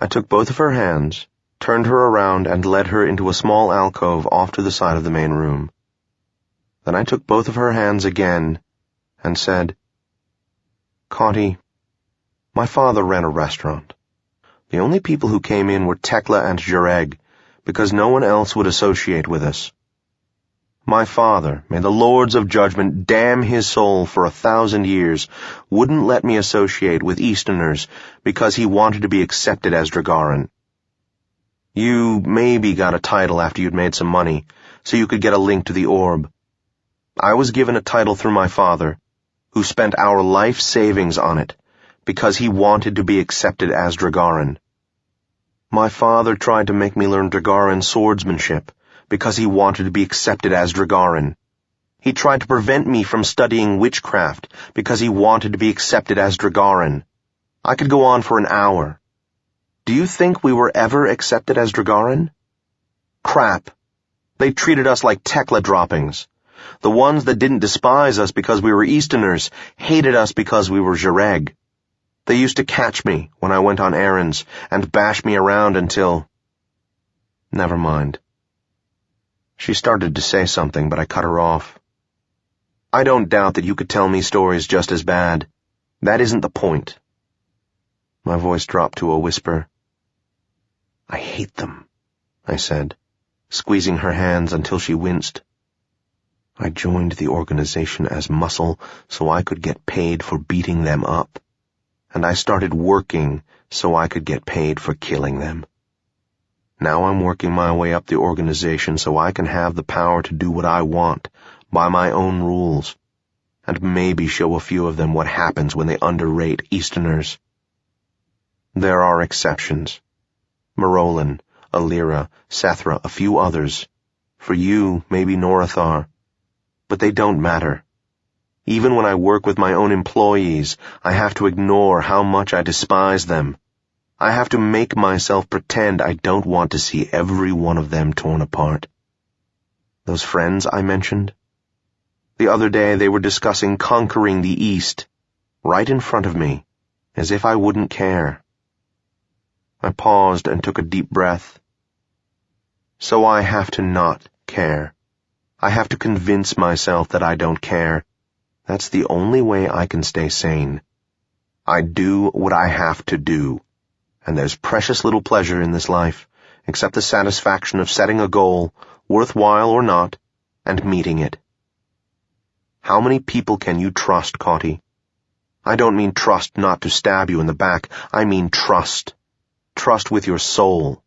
I took both of her hands, turned her around, and led her into a small alcove off to the side of the main room. Then I took both of her hands again and said, "Connie, my father ran a restaurant. The only people who came in were Tekla and Jareg, because no one else would associate with us. My father, may the Lords of Judgment damn his soul for 1,000 years, wouldn't let me associate with Easterners because he wanted to be accepted as Dragaran. You maybe got a title after you'd made some money, so you could get a link to the orb. I was given a title through my father, who spent our life savings on it, because he wanted to be accepted as Dragaran. My father tried to make me learn Dragaran swordsmanship, because he wanted to be accepted as Dragaran. He tried to prevent me from studying witchcraft, because he wanted to be accepted as Dragaran. I could go on for an hour. Do you think we were ever accepted as Dragaran? Crap. They treated us like Tekla droppings. The ones that didn't despise us because we were Easterners hated us because we were Jareg. They used to catch me when I went on errands and bash me around until... Never mind. She started to say something, but I cut her off. I don't doubt that you could tell me stories just as bad. That isn't the point. My voice dropped to a whisper. I hate them, I said, squeezing her hands until she winced. I joined the organization as muscle so I could get paid for beating them up, and I started working so I could get paid for killing them. Now I'm working my way up the organization so I can have the power to do what I want, by my own rules, and maybe show a few of them what happens when they underrate Easterners. There are exceptions. Marolin, Alira, Sethra, a few others. For you, maybe Norathar. But they don't matter. Even when I work with my own employees, I have to ignore how much I despise them. I have to make myself pretend I don't want to see every one of them torn apart. Those friends I mentioned? The other day they were discussing conquering the East, right in front of me, as if I wouldn't care. I paused and took a deep breath. So I have to not care. I have to convince myself that I don't care. That's the only way I can stay sane. I do what I have to do. And there's precious little pleasure in this life, except the satisfaction of setting a goal, worthwhile or not, and meeting it. How many people can you trust, Caughty? I don't mean trust not to stab you in the back. I mean trust. Trust with your soul.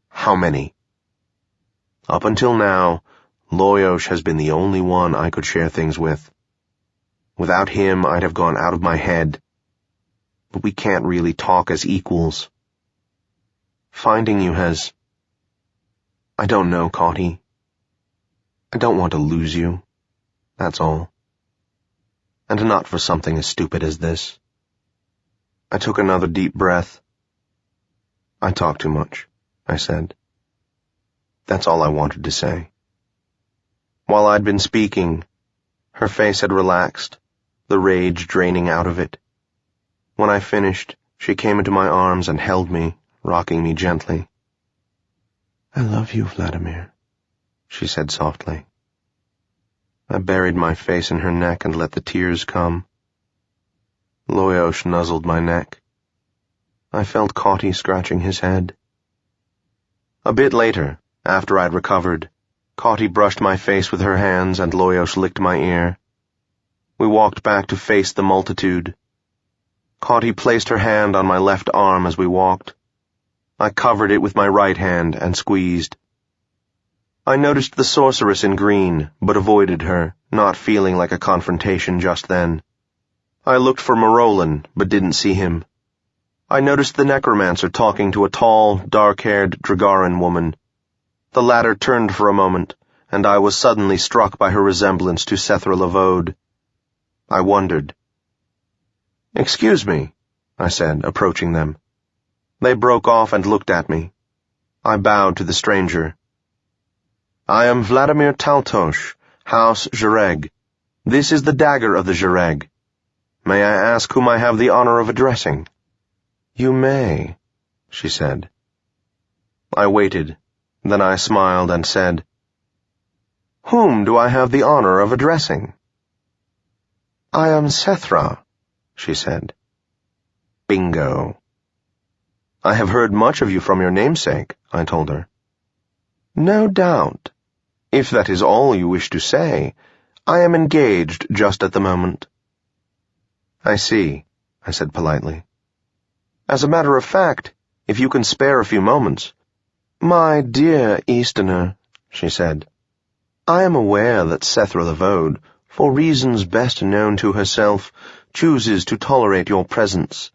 How many? Up until now, Loyosh has been the only one I could share things with. Without him, I'd have gone out of my head. But we can't really talk as equals. Finding you has... I don't know, Caughty. I don't want to lose you. That's all. And not for something as stupid as this. I took another deep breath. I talk too much, I said. That's all I wanted to say. While I'd been speaking, her face had relaxed, the rage draining out of it. When I finished, she came into my arms and held me, rocking me gently. I love you, Vladimir, she said softly. I buried my face in her neck and let the tears come. Loyosh nuzzled my neck. I felt Caughty scratching his head. A bit later, after I'd recovered, Caughty brushed my face with her hands and Loyosh licked my ear. We walked back to face the multitude. Cauty placed her hand on my left arm as we walked. I covered it with my right hand and squeezed. I noticed the sorceress in green, but avoided her, not feeling like a confrontation just then. I looked for Marolin, but didn't see him. I noticed the necromancer talking to a tall, dark-haired Dragaran woman. The latter turned for a moment, and I was suddenly struck by her resemblance to Sethra Lavode. I wondered. "Excuse me," I said, approaching them. They broke off and looked at me. I bowed to the stranger. "I am Vladimir Taltos, House Jareg. This is the dagger of the Jareg. May I ask whom I have the honor of addressing?" "You may," she said. I waited. Then I smiled and said, "Whom do I have the honor of addressing?" "I am Sethra," she said. "Bingo." "I have heard much of you from your namesake," I told her. "No doubt. If that is all you wish to say, I am engaged just at the moment." "I see," I said politely. "As a matter of fact, if you can spare a few moments—" "My dear Easterner," she said, "I am aware that Sethra Lavode, for reasons best known to herself, chooses to tolerate your presence.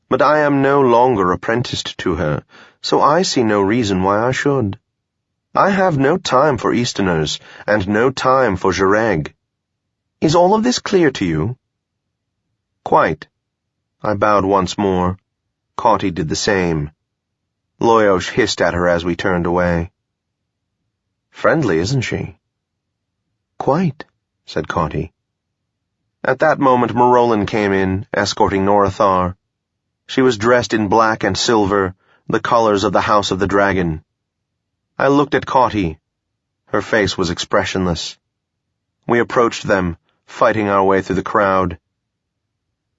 But I am no longer apprenticed to her, so I see no reason why I should. I have no time for Easterners, and no time for Jareg. Is all of this clear to you?" "Quite." I bowed once more. Cauty did the same. Loyosh hissed at her as we turned away. "Friendly, isn't she?" "Quite," said Cauty. At that moment Marolin came in, escorting Norathar. She was dressed in black and silver, the colors of the House of the Dragon. I looked at Cauty. Her face was expressionless. We approached them, fighting our way through the crowd.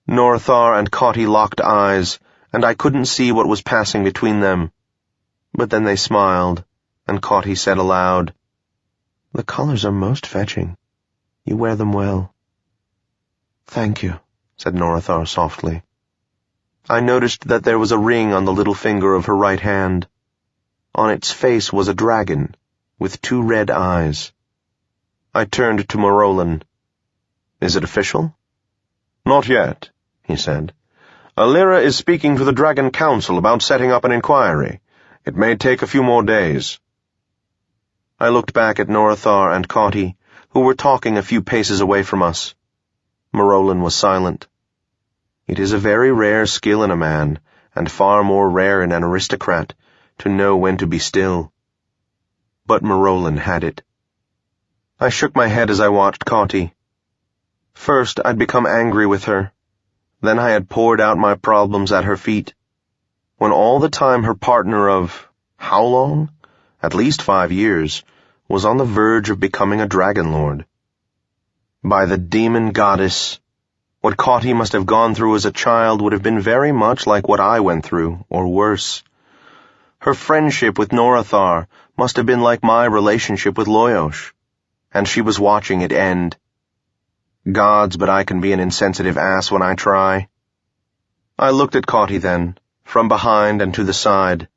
Norathar and Cauty locked eyes, and I couldn't see what was passing between them. But then they smiled, and Cauty said aloud, "The colors are most fetching. You wear them well." "Thank you," said Norathar softly. I noticed that there was a ring on the little finger of her right hand. On its face was a dragon, with 2 red eyes. I turned to Marolin. "Is it official?" "Not yet," he said. "Alira is speaking to the Dragon Council about setting up an inquiry. It may take a few more days." I looked back at Norathar and Cauty, who were talking a few paces away from us. Marolin was silent. It is a very rare skill in a man, and far more rare in an aristocrat, to know when to be still. But Marolin had it. I shook my head as I watched Cauty. First, I'd become angry with her. Then I had poured out my problems at her feet. When all the time her partner of, how long? At least 5 years, was on the verge of becoming a dragon lord. By the demon goddess, what Cauty must have gone through as a child would have been very much like what I went through, or worse. Her friendship with Norathar must have been like my relationship with Loyosh, and she was watching it end. Gods, but I can be an insensitive ass when I try. I looked at Cauty then, from behind and to the side.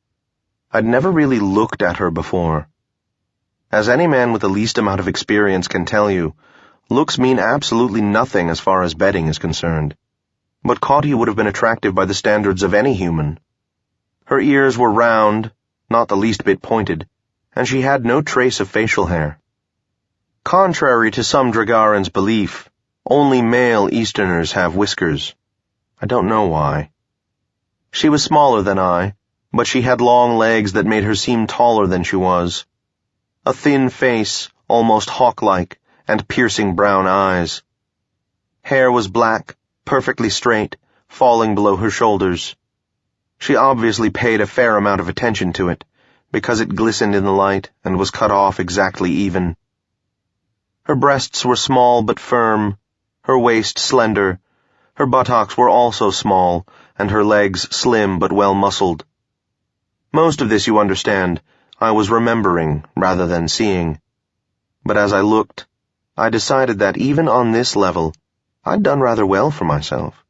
I'd never really looked at her before. As any man with the least amount of experience can tell you, looks mean absolutely nothing as far as betting is concerned. But Cauty would have been attractive by the standards of any human. Her ears were round, not the least bit pointed, and she had no trace of facial hair. Contrary to some Dragarans' belief, only male Easterners have whiskers. I don't know why. She was smaller than I, but she had long legs that made her seem taller than she was. A thin face, almost hawk-like, and piercing brown eyes. Hair was black, perfectly straight, falling below her shoulders. She obviously paid a fair amount of attention to it, because it glistened in the light and was cut off exactly even. Her breasts were small but firm, her waist slender, her buttocks were also small, and her legs slim but well-muscled. Most of this, you understand, I was remembering rather than seeing. But as I looked, I decided that even on this level, I'd done rather well for myself.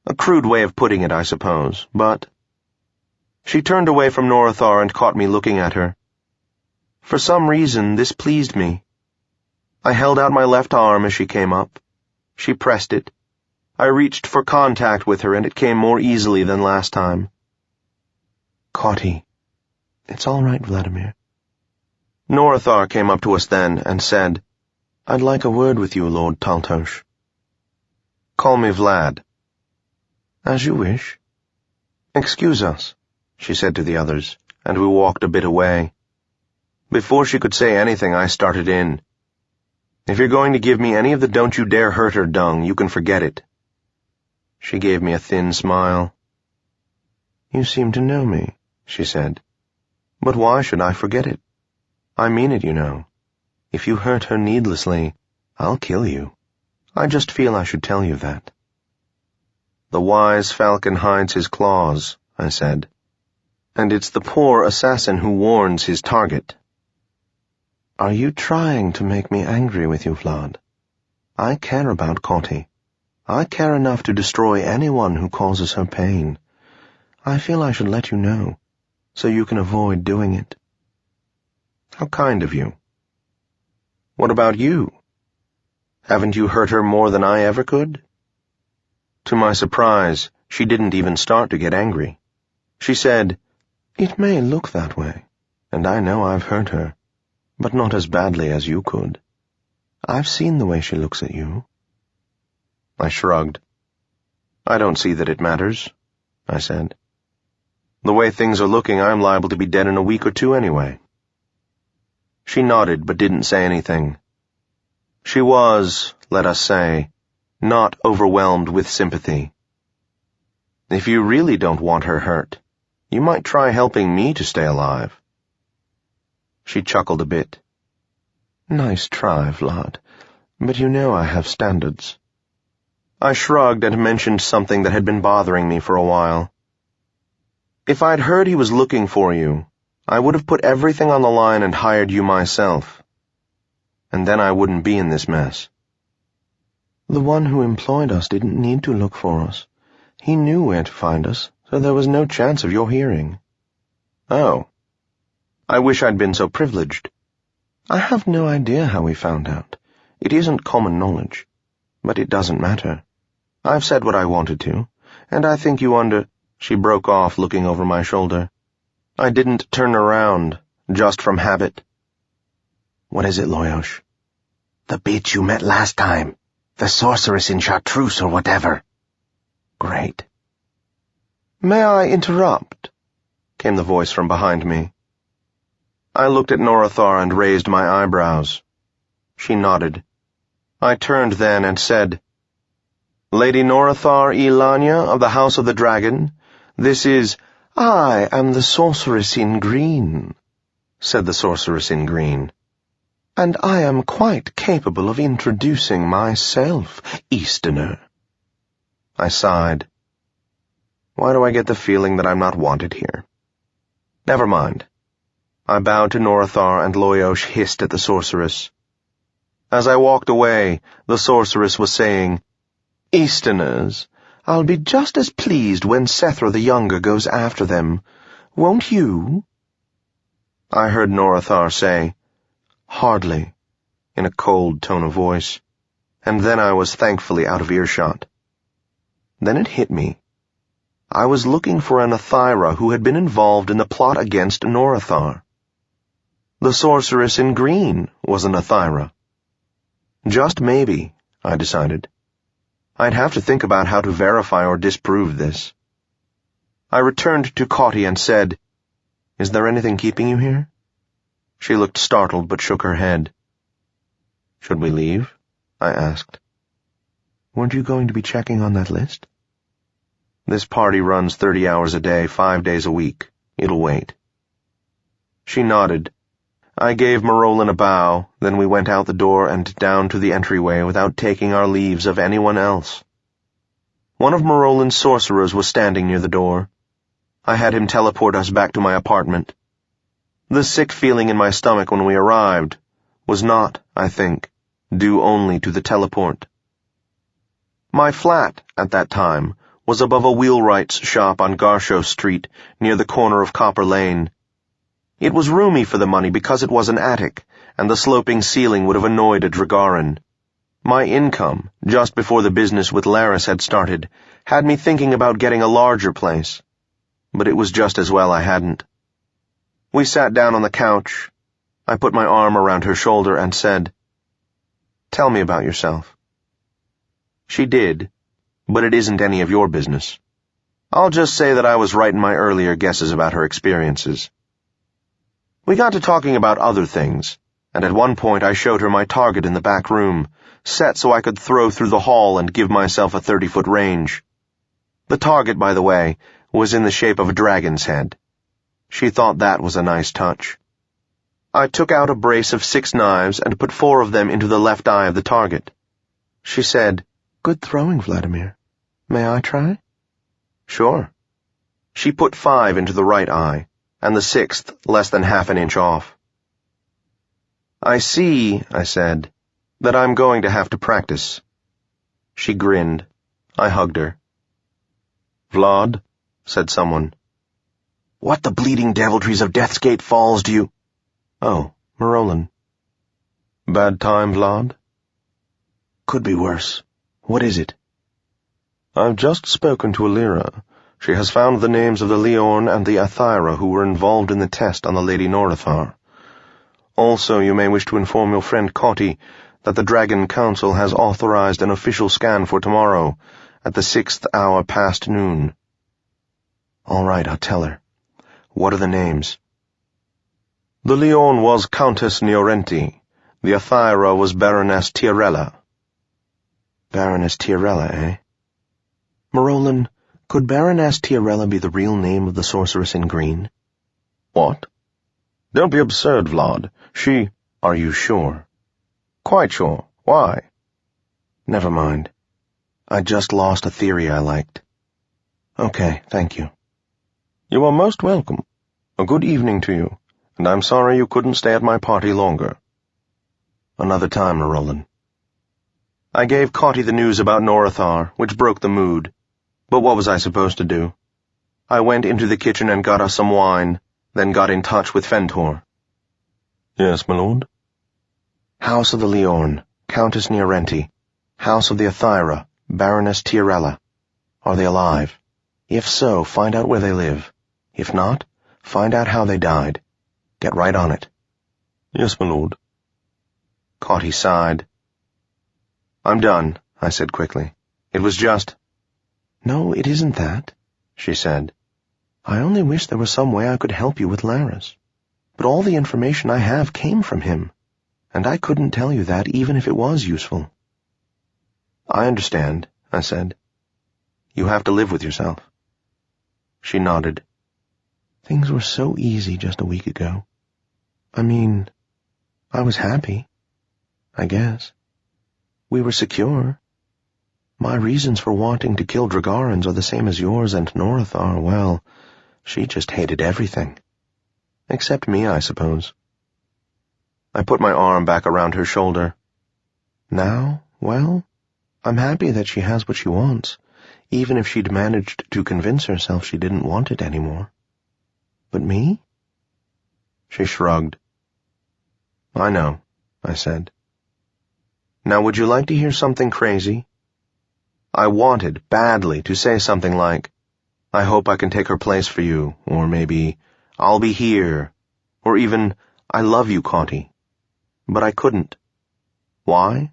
A crude way of putting it, I suppose, but... She turned away from Norathar and caught me looking at her. For some reason, this pleased me. I held out my left arm as she came up. She pressed it. I reached for contact with her, and it came more easily than last time. "Caughty, it's all right, Vladimir." Norathar came up to us then and said, "I'd like a word with you, Lord Taltos." "Call me Vlad." "As you wish." "Excuse us," she said to the others, and we walked a bit away. Before she could say anything, I started in. "If you're going to give me any of the don't you dare hurt her dung, you can forget it." She gave me a thin smile. "You seem to know me," she said. "But why should I forget it? I mean it, you know. If you hurt her needlessly, I'll kill you. I just feel I should tell you that." "The wise falcon hides his claws," I said. "And it's the poor assassin who warns his target." "Are you trying to make me angry with you, Vlad? I care about Caughty. I care enough to destroy anyone who causes her pain. I feel I should let you know, so you can avoid doing it." "How kind of you. What about you? Haven't you hurt her more than I ever could?" To my surprise, she didn't even start to get angry. She said, "It may look that way, and I know I've hurt her, but not as badly as you could. I've seen the way she looks at you." I shrugged. "I don't see that it matters," I said. "The way things are looking, I'm liable to be dead in a week or two anyway." She nodded but didn't say anything. She was, let us say, not overwhelmed with sympathy. "If you really don't want her hurt, you might try helping me to stay alive." She chuckled a bit. "Nice try, Vlad, but you know I have standards." I shrugged and mentioned something that had been bothering me for a while. "If I'd heard he was looking for you, I would have put everything on the line and hired you myself. And then I wouldn't be in this mess." "The one who employed us didn't need to look for us. He knew where to find us, so there was no chance of your hearing." "Oh. I wish I'd been so privileged." "I have no idea how we found out. It isn't common knowledge. But it doesn't matter. I've said what I wanted to, and I think you She broke off, looking over my shoulder. I didn't turn around, just from habit. "What is it, Loyosh?" The bitch you met last time. The sorceress in chartreuse or whatever." "Great." "May I interrupt?" came the voice from behind me. I looked at Norathar and raised my eyebrows. She nodded. I turned then and said, "Lady Norathar Elanya of the House of the Dragon, this is—" "I am the sorceress in green," said the sorceress in green. "And I am quite capable of introducing myself, Easterner." I sighed. Why do I get the feeling that I'm not wanted here? Never mind. I bowed to Norathar, and Loyosh hissed at the sorceress. As I walked away, the sorceress was saying, "Easterners, I'll be just as pleased when Setaro the Younger goes after them. Won't you?" I heard Norathar say, "Hardly," in a cold tone of voice, and then I was thankfully out of earshot. Then it hit me. I was looking for an Athira who had been involved in the plot against Norathar. The sorceress in green was an Athira. Just maybe, I decided. I'd have to think about how to verify or disprove this. I returned to Caughty and said, "Is there anything keeping you here?" She looked startled but shook her head. "Should we leave?" I asked. "Weren't you going to be checking on that list?" "This party runs 30 hours a day, 5 days a week. It'll wait." She nodded. I gave Marolin a bow, then we went out the door and down to the entryway without taking our leaves of anyone else. One of Marolin's sorcerers was standing near the door. I had him teleport us back to my apartment. The sick feeling in my stomach when we arrived was not, I think, due only to the teleport. My flat, at that time, was above a wheelwright's shop on Garshow Street, near the corner of Copper Lane. It was roomy for the money because it was an attic, and the sloping ceiling would have annoyed a Dragaran. My income, just before the business with Laris had started, had me thinking about getting a larger place. But it was just as well I hadn't. We sat down on the couch. I put my arm around her shoulder and said, "Tell me about yourself." She did, but it isn't any of your business. I'll just say that I was right in my earlier guesses about her experiences. We got to talking about other things, and at one point I showed her my target in the back room, set so I could throw through the hall and give myself a 30-foot range. The target, by the way, was in the shape of a dragon's head. She thought that was a nice touch. I took out a brace of 6 knives and put 4 of them into the left eye of the target. She said, "Good throwing, Vladimir. May I try?" "Sure." She put 5 into the right eye, and the 6th less than half an inch off. "I see," I said, "that I'm going to have to practice." She grinned. I hugged her. "Vlad," said someone. "What the bleeding deviltries of Death's Gate Falls do you—" "Oh, Marolan." "Bad time, Vlad?" "Could be worse. What is it?" "I've just spoken to Alira. She has found the names of the Leorn and the Athyra who were involved in the test on the Lady Norithar. Also, you may wish to inform your friend Cotty that the Dragon Council has authorized an official scan for tomorrow, at the 6th hour past noon." "All right, I'll tell her. What are the names?" "The Leorn was Countess Niorenti. The Athyra was Baroness Tyrella." Baroness Tyrella, eh? Marolan, could Baroness Tyrella be the real name of the sorceress in green? "What? Don't be absurd, Vlad. She—" "Are you sure?" "Quite sure. Why?" "Never mind. I just lost a theory I liked." "Okay, thank you." "You are most welcome. A good evening to you, and I'm sorry you couldn't stay at my party longer." "Another time, Marolan." I gave Cotty the news about Norithar, which broke the mood. But what was I supposed to do? I went into the kitchen and got us some wine, then got in touch with Fentor. "Yes, my lord?" "House of the Leorn, Countess Niorenti. House of the Athyra, Baroness Tyrella. Are they alive? If so, find out where they live. If not, find out how they died. Get right on it." "Yes, my lord." Cotty sighed. "I'm done," I said quickly. "It was just—" "No, it isn't that," she said. "I only wish there was some way I could help you with Laris. But all the information I have came from him, and I couldn't tell you that even if it was useful." "I understand," I said. "You have to live with yourself." She nodded. "Things were so easy just a week ago. I mean, I was happy, I guess. We were secure. My reasons for wanting to kill Dragarans are the same as yours and Norithar. Well, she just hated everything. Except me, I suppose." I put my arm back around her shoulder. "Now, well, I'm happy that she has what she wants, even if she'd managed to convince herself she didn't want it anymore. But me?" She shrugged. "I know," I said. "Now would you like to hear something crazy?" I wanted, badly, to say something like, "I hope I can take her place for you," or maybe, "I'll be here," or even, "I love you, Cotty." But I couldn't. Why?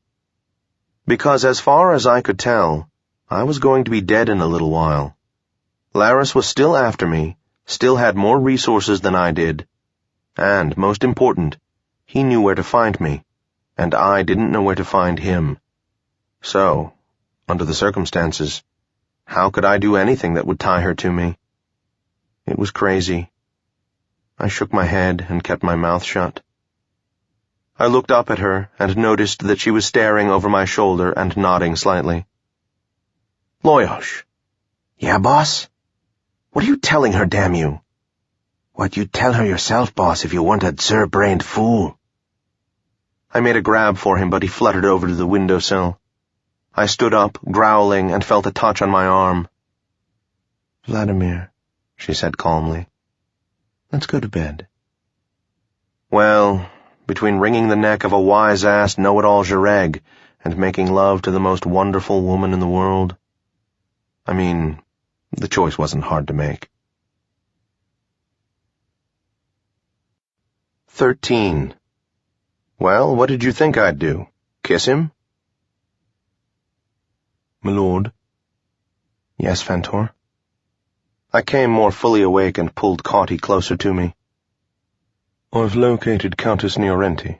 Because as far as I could tell, I was going to be dead in a little while. Laris was still after me, still had more resources than I did, and, most important, he knew where to find me, and I didn't know where to find him. So, under the circumstances, how could I do anything that would tie her to me? It was crazy. I shook my head and kept my mouth shut. I looked up at her and noticed that she was staring over my shoulder and nodding slightly. "Loyosh." "Yeah, boss?" "What are you telling her, damn you?" "What you'd tell her yourself, boss, if you weren't a zir-brained fool." I made a grab for him, but he fluttered over to the windowsill. I stood up, growling, and felt a touch on my arm. "Vladimir," she said calmly, "let's go to bed." Well, between wringing the neck of a wise-ass know-it-all Jareg and making love to the most wonderful woman in the world, I mean, the choice wasn't hard to make. 13. Well, what did you think I'd do? Kiss him? "My lord." "Yes, Fentor?" I came more fully awake and pulled Cauty closer to me. "I've located Countess Niorenti."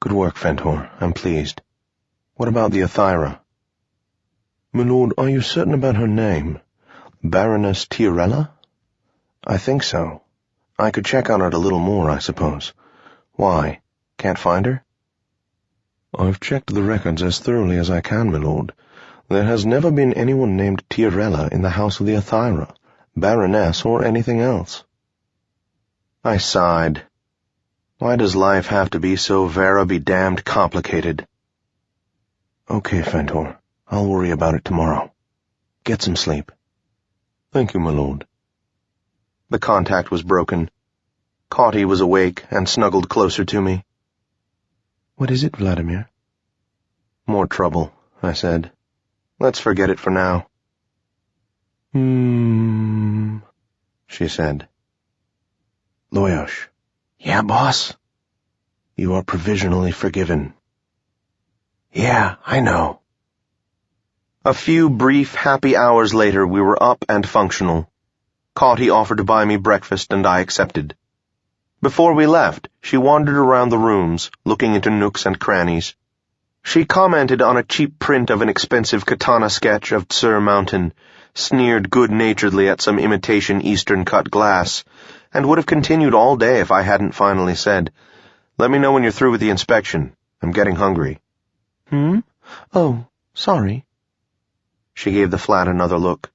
"Good work, Fentor. I'm pleased. What about the Athyra?" "My lord, are you certain about her name? Baroness Tiarella?" "I think so. I could check on it a little more, I suppose. Why? Can't find her?" "I've checked the records as thoroughly as I can, my lord. There has never been anyone named Tiarella in the house of the Athyra, Baroness or anything else." I sighed. Why does life have to be so vera-be-damned complicated? "Okay, Fentor. I'll worry about it tomorrow. Get some sleep." "Thank you, my lord." The contact was broken. Cauty was awake and snuggled closer to me. "What is it, Vladimir?" "More trouble," I said. "Let's forget it for now." She said. "Loyosh." "Yeah, boss?" "You are provisionally forgiven." "Yeah, I know." A few brief, happy hours later we were up and functional. Cauty offered to buy me breakfast and I accepted. Before we left, she wandered around the rooms, looking into nooks and crannies. She commented on a cheap print of an expensive katana sketch of Tsur Mountain, sneered good-naturedly at some imitation Eastern-cut glass, and would have continued all day if I hadn't finally said, "Let me know when you're through with the inspection. I'm getting hungry." "Oh, sorry." She gave the flat another look.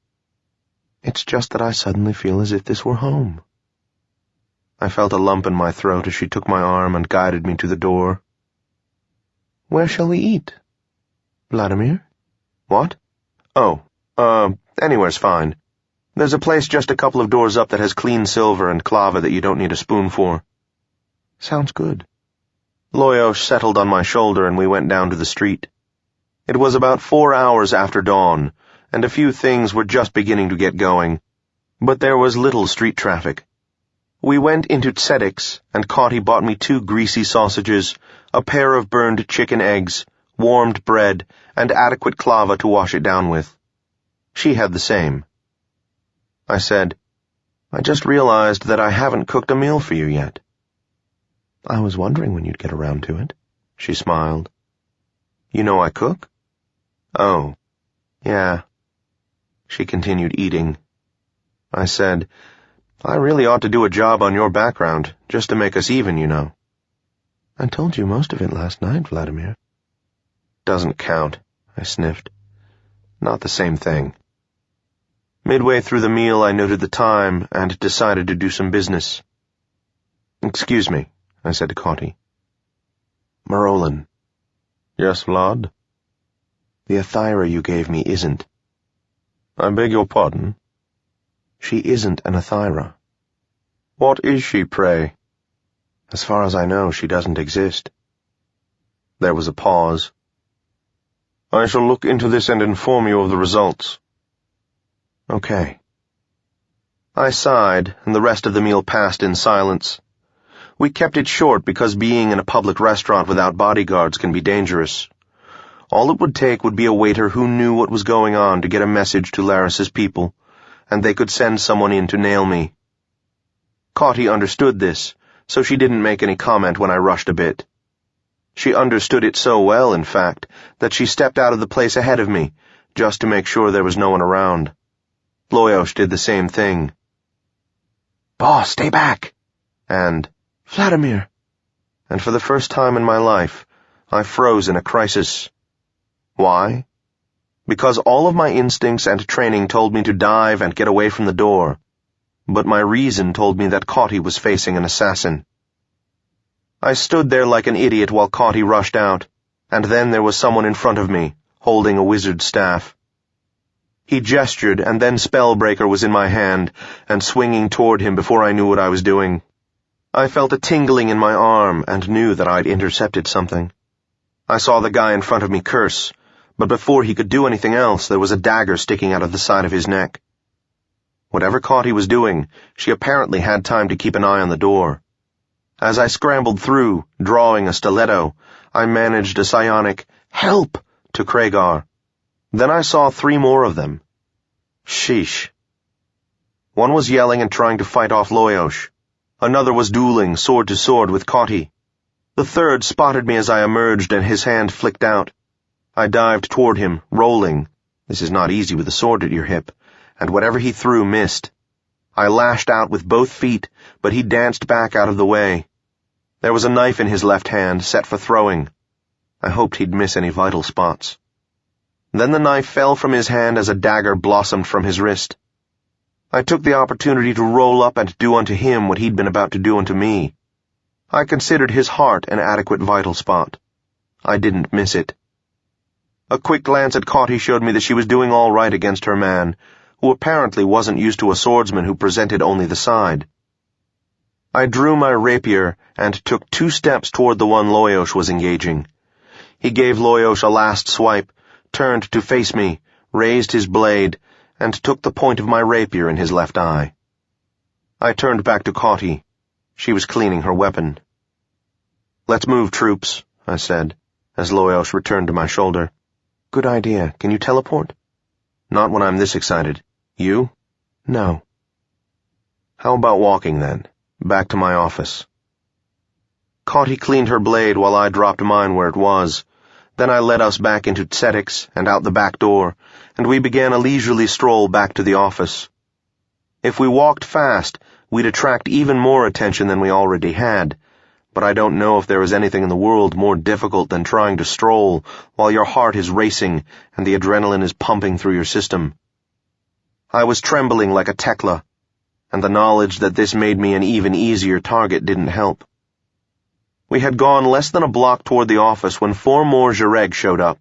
"It's just that I suddenly feel as if this were home." I felt a lump in my throat as she took my arm and guided me to the door. "Where shall we eat?" "Vladimir?" "What? Oh, anywhere's fine. There's a place just a couple of doors up that has clean silver and clava that you don't need a spoon for." "Sounds good." Loyosh settled on my shoulder and we went down to the street. It was about 4 hours after dawn, and a few things were just beginning to get going, but there was little street traffic. We went into Tzedek's, and Cauty bought me 2 greasy sausages, a pair of burned chicken eggs, warmed bread, and adequate clava to wash it down with. She had the same. I said, "I just realized that I haven't cooked a meal for you yet." "I was wondering when you'd get around to it." She smiled. "You know I cook?" "Oh, yeah." She continued eating. I said, "I really ought to do a job on your background, just to make us even, you know." "I told you most of it last night, Vladimir." "Doesn't count," I sniffed. "Not the same thing." Midway through the meal I noted the time and decided to do some business. "Excuse me," I said to Cauty. "Marolin." Yes, Vlad? "The Athyra you gave me isn't." I beg your pardon? "She isn't an Athyra." What is she, pray?" "As far as I know, she doesn't exist." There was a pause. I shall look into this and inform you of the results." "Okay." I sighed, and the rest of the meal passed in silence. We kept it short because being in a public restaurant without bodyguards can be dangerous. All it would take would be a waiter who knew what was going on to get a message to Laris's people, and they could send someone in to nail me. Cauty understood this, so she didn't make any comment when I rushed a bit. She understood it so well, in fact, that she stepped out of the place ahead of me, just to make sure there was no one around. Loyosh did the same thing. "Boss, stay back!" And, "Vladimir!" And for the first time in my life, I froze in a crisis. Why? Because all of my instincts and training told me to dive and get away from the door, but my reason told me that Cauty was facing an assassin. I stood there like an idiot while Cauty rushed out, and then there was someone in front of me, holding a wizard's staff. He gestured, and then Spellbreaker was in my hand and swinging toward him before I knew what I was doing. I felt a tingling in my arm and knew that I'd intercepted something. I saw the guy in front of me curse, but before he could do anything else, there was a dagger sticking out of the side of his neck. Whatever Cauty was doing, she apparently had time to keep an eye on the door. As I scrambled through, drawing a stiletto, I managed a psionic "Help!" to Kragar. Then I saw 3 more of them. Sheesh. One was yelling and trying to fight off Loyosh. Another was dueling sword to sword with Cauty. The third spotted me as I emerged and his hand flicked out. I dived toward him, rolling. This is not easy with a sword at your hip, and whatever he threw missed. I lashed out with both feet, but he danced back out of the way. There was a knife in his left hand, set for throwing. I hoped he'd miss any vital spots. Then the knife fell from his hand as a dagger blossomed from his wrist. I took the opportunity to roll up and do unto him what he'd been about to do unto me. I considered his heart an adequate vital spot. I didn't miss it. A quick glance at Cauty showed me that she was doing all right against her man, who apparently wasn't used to a swordsman who presented only the side. I drew my rapier and took 2 steps toward the one Loyosh was engaging. He gave Loyosh a last swipe, turned to face me, raised his blade, and took the point of my rapier in his left eye. I turned back to Cauty. She was cleaning her weapon. "Let's move, troops," I said, as Loyosh returned to my shoulder. "Good idea. Can you teleport?" "Not when I'm this excited. You?" "No." "How about walking, then? Back to my office." Cauty cleaned her blade while I dropped mine where it was. Then I led us back into Tsetix and out the back door, and we began a leisurely stroll back to the office. If we walked fast, we'd attract even more attention than we already had, but I don't know if there is anything in the world more difficult than trying to stroll while your heart is racing and the adrenaline is pumping through your system. I was trembling like a Tekla, and the knowledge that this made me an even easier target didn't help. We had gone less than a block toward the office when 4 more Jareg showed up.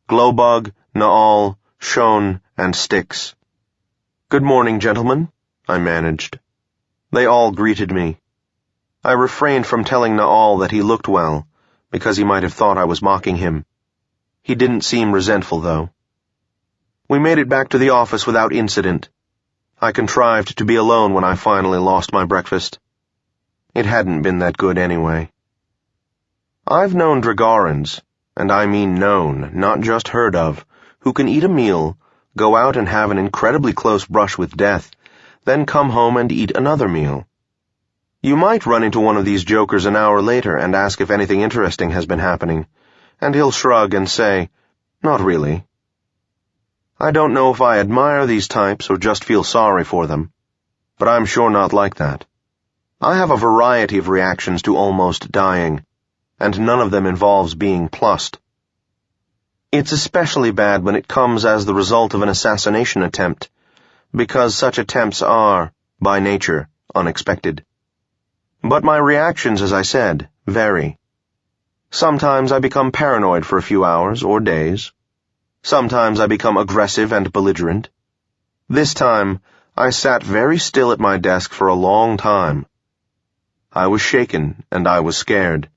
Glowbug, Naal, Shone, and Styx. "Good morning, gentlemen," I managed. They all greeted me. I refrained from telling Naal that he looked well, because he might have thought I was mocking him. He didn't seem resentful, though. We made it back to the office without incident. I contrived to be alone when I finally lost my breakfast. It hadn't been that good anyway. I've known Dragarans, and I mean known, not just heard of, who can eat a meal, go out and have an incredibly close brush with death, then come home and eat another meal. You might run into one of these jokers an hour later and ask if anything interesting has been happening, and he'll shrug and say, "Not really." I don't know if I admire these types or just feel sorry for them, but I'm sure not like that. I have a variety of reactions to almost dying, and none of them involves being plussed. It's especially bad when it comes as the result of an assassination attempt, because such attempts are, by nature, unexpected. But my reactions, as I said, vary. Sometimes I become paranoid for a few hours or days. Sometimes I become aggressive and belligerent. This time, I sat very still at my desk for a long time. I was shaken and I was scared.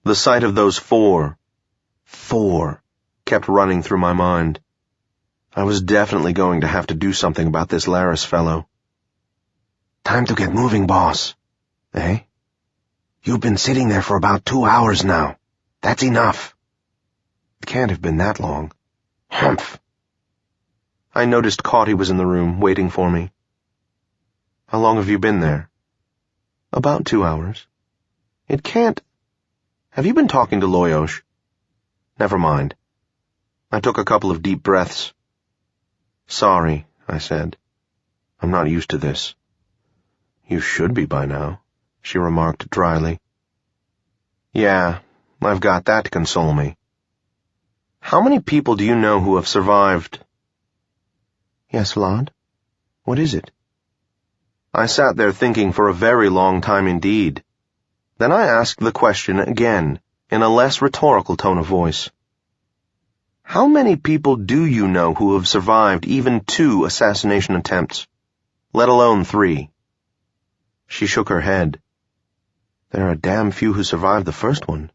The sight of those 4 kept running through my mind. I was definitely going to have to do something about this Laris fellow. "Time to get moving, boss." "Eh?" "You've been sitting there for about 2 hours now. That's enough." It can't have been that long. "Humph." I noticed Cauty was in the room, waiting for me. "How long have you been there?" "About 2 hours." "It can't... Have you been talking to Loyosh?" "Never mind." I took a couple of deep breaths. "Sorry," I said. "I'm not used to this." "You should be by now," she remarked dryly. "Yeah, I've got that to console me. How many people do you know who have survived?" "Yes, Vlad? What is it?" I sat there thinking for a very long time indeed. Then I asked the question again, in a less rhetorical tone of voice. How many people do you know who have survived even 2 assassination attempts, let alone 3? She shook her head. There are damn few who survived the first one.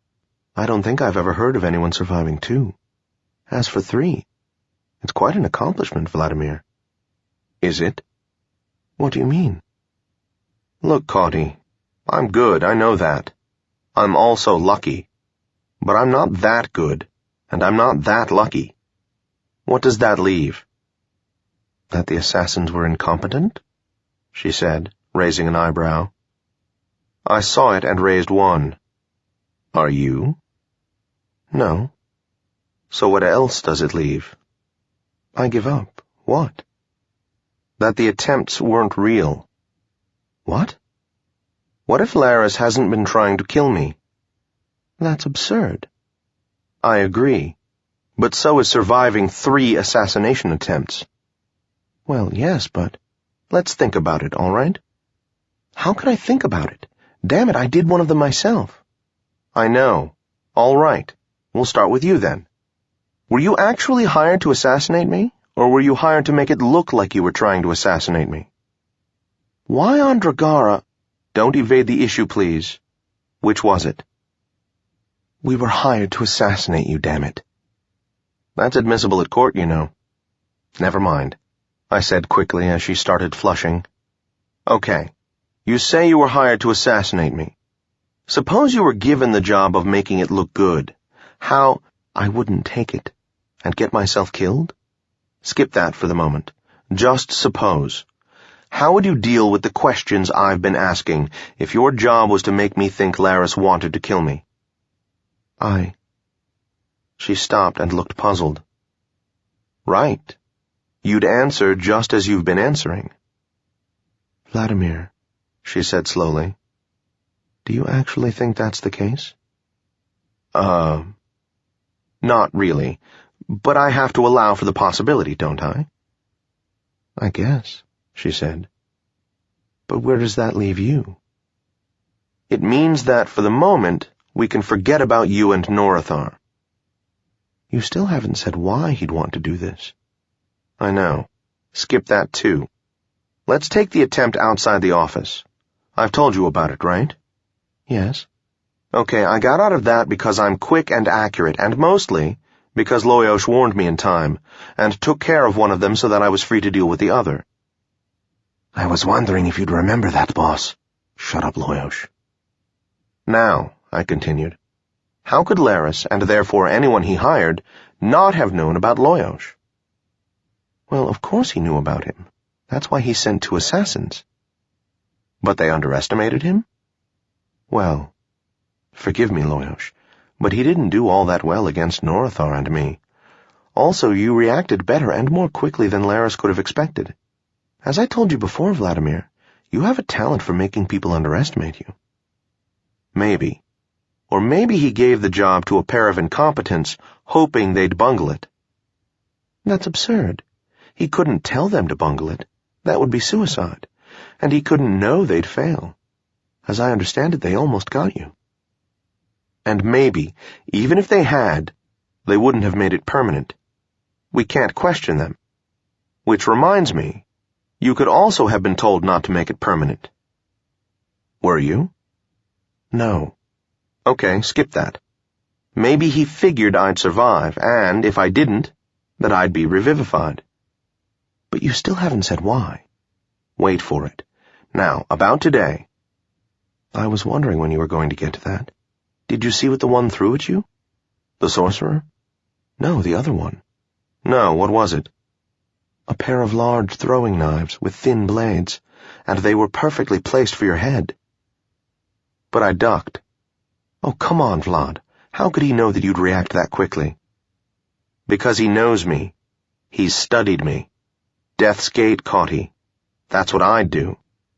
I don't think I've ever heard of anyone surviving 2. As for 3, it's quite an accomplishment, Vladimir. Is it? What do you mean? Look, Cauty, I'm good, I know that. I'm also lucky. But I'm not that good, and I'm not that lucky. What does that leave? That the assassins were incompetent? She said, raising an eyebrow. I saw it and raised one. Are you? No. So what else does it leave? I give up. What? That the attempts weren't real. What? What if Laris hasn't been trying to kill me? That's absurd. I agree. But so is surviving 3 assassination attempts. Well, yes, but let's think about it, all right? How could I think about it? Damn it, I did one of them myself. I know. All right. We'll start with you then. Were you actually hired to assassinate me, or were you hired to make it look like you were trying to assassinate me? Why on Dragara? Don't evade the issue, please. Which was it? We were hired to assassinate you, damn it. That's admissible at court, you know. Never mind, I said quickly as she started flushing. Okay, you say you were hired to assassinate me. Suppose you were given the job of making it look good. How? I wouldn't take it. And get myself killed? Skip that for the moment. Just suppose. How would you deal with the questions I've been asking if your job was to make me think Laris wanted to kill me? She stopped and looked puzzled. Right. You'd answer just as you've been answering. Vladimir, she said slowly, do you actually think that's the case? Not really, but I have to allow for the possibility, don't I? I guess, she said. But where does that leave you? It means that, for the moment, we can forget about you and Norathar. You still haven't said why he'd want to do this. I know. Skip that too. Let's take the attempt outside the office. I've told you about it, right? Yes. Okay, I got out of that because I'm quick and accurate, and mostly because Loyosh warned me in time, and took care of one of them so that I was free to deal with the other. I was wondering if you'd remember that, boss. Shut up, Loyosh. Now, I continued, how could Laris, and therefore anyone he hired, not have known about Loyosh? Well, of course he knew about him. That's why he sent 2 assassins. But they underestimated him? Well, forgive me, Loyosh, but he didn't do all that well against Norathar and me. Also, you reacted better and more quickly than Laris could have expected. As I told you before, Vladimir, you have a talent for making people underestimate you. Maybe. Or maybe he gave the job to a pair of incompetents, hoping they'd bungle it. That's absurd. He couldn't tell them to bungle it. That would be suicide. And he couldn't know they'd fail. As I understand it, they almost got you. And maybe, even if they had, they wouldn't have made it permanent. We can't question them. Which reminds me, you could also have been told not to make it permanent. Were you? No. Okay, skip that. Maybe he figured I'd survive, and if I didn't, that I'd be revivified. But you still haven't said why. Wait for it. Now, about today. I was wondering when you were going to get to that. Did you see what the one threw at you? The sorcerer? No, the other one. No, what was it? A pair of large throwing knives with thin blades, and they were perfectly placed for your head. But I ducked. Oh, come on, Vlad. How could he know that you'd react that quickly? Because he knows me. He's studied me. Death's Gate, Cauty. That's what I'd do.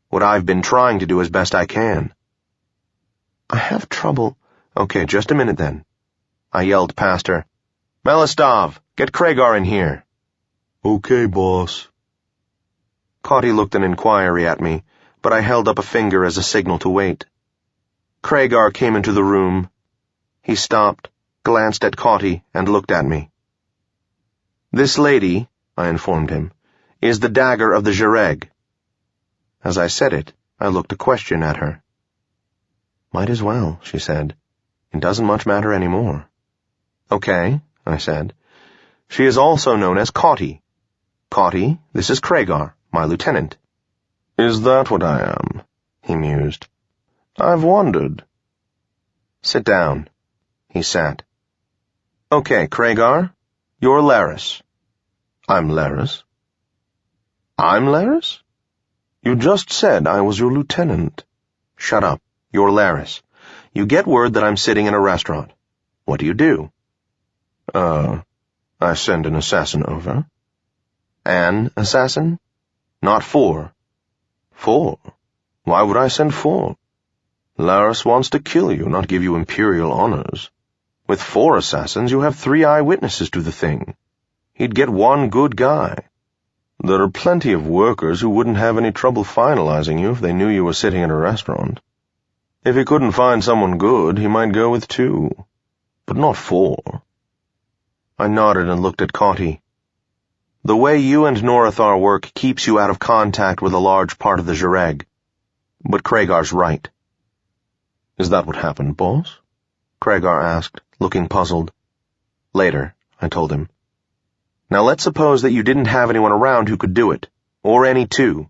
What I've been trying to do as best I can. I have trouble. Okay, just a minute then. I yelled past her. Melistov, get Kragar in here. Okay, boss. Cauty looked an inquiry at me, but I held up a finger as a signal to wait. Kragar came into the room. He stopped, glanced at Cauty, and looked at me. This lady, I informed him, is the dagger of the Jereg. As I said it, I looked a question at her. Might as well, she said. It doesn't much matter anymore. Okay, I said. She is also known as Cauty. Cauty, this is Cregar, my lieutenant. Is that what I am? He mused. I've wondered. Sit down. He sat. Okay, Cregar, you're Laris. I'm Laris. I'm Laris? You just said I was your lieutenant. Shut up. You're Laris. You get word that I'm sitting in a restaurant. What do you do? I send an assassin over. An assassin? Not four. 4? Why would I send 4? Laris wants to kill you, not give you imperial honors. With 4 assassins, you have 3 eyewitnesses to the thing. He'd get 1 good guy. There are plenty of workers who wouldn't have any trouble finalizing you if they knew you were sitting in a restaurant. If he couldn't find someone good, he might go with 2. But not 4. I nodded and looked at Cauty. The way you and Norathar work keeps you out of contact with a large part of the Jereg. But Cregar's right. Is that what happened, boss? Cregar asked, looking puzzled. Later, I told him. Now let's suppose that you didn't have anyone around who could do it, or any 2.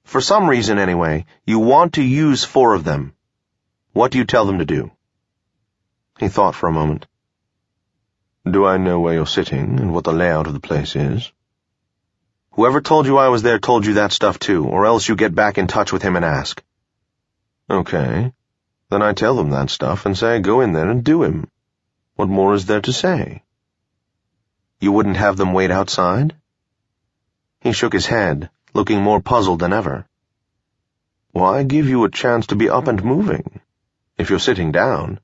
For some reason, anyway, you want to use 4 of them. What do you tell them to do? He thought for a moment. Do I know where you're sitting and what the layout of the place is? Whoever told you I was there told you that stuff too, or else you get back in touch with him and ask. Okay. Then I tell them that stuff and say go in there and do him. What more is there to say? You wouldn't have them wait outside? He shook his head, looking more puzzled than ever. Why give you a chance to be up and moving? If you're sitting down.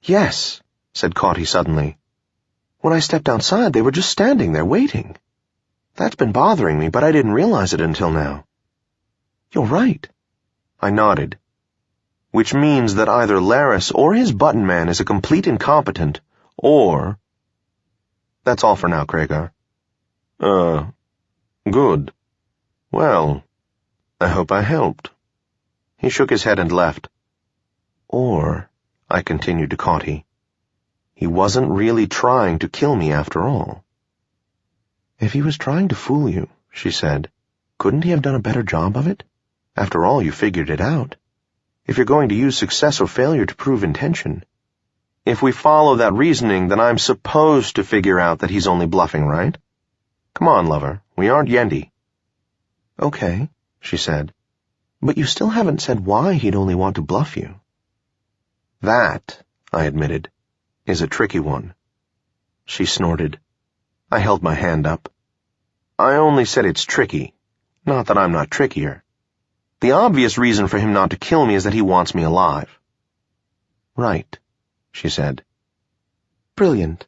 Yes, said Cauty suddenly. When I stepped outside, they were just standing there waiting. That's been bothering me, but I didn't realize it until now. You're right. I nodded. Which means that either Laris or his button man is a complete incompetent, or... That's all for now, Cregar. Good. Well, I hope I helped. He shook his head and left. Or, I continued to Cauty, he wasn't really trying to kill me after all. If he was trying to fool you, she said, couldn't he have done a better job of it? After all, you figured it out. If you're going to use success or failure to prove intention. If we follow that reasoning, then I'm supposed to figure out that he's only bluffing, right? Come on, lover, we aren't Yendi. Okay, she said, but you still haven't said why he'd only want to bluff you. That, I admitted, is a tricky one. She snorted. I held my hand up. I only said it's tricky, not that I'm not trickier. The obvious reason for him not to kill me is that he wants me alive. Right, she said. Brilliant.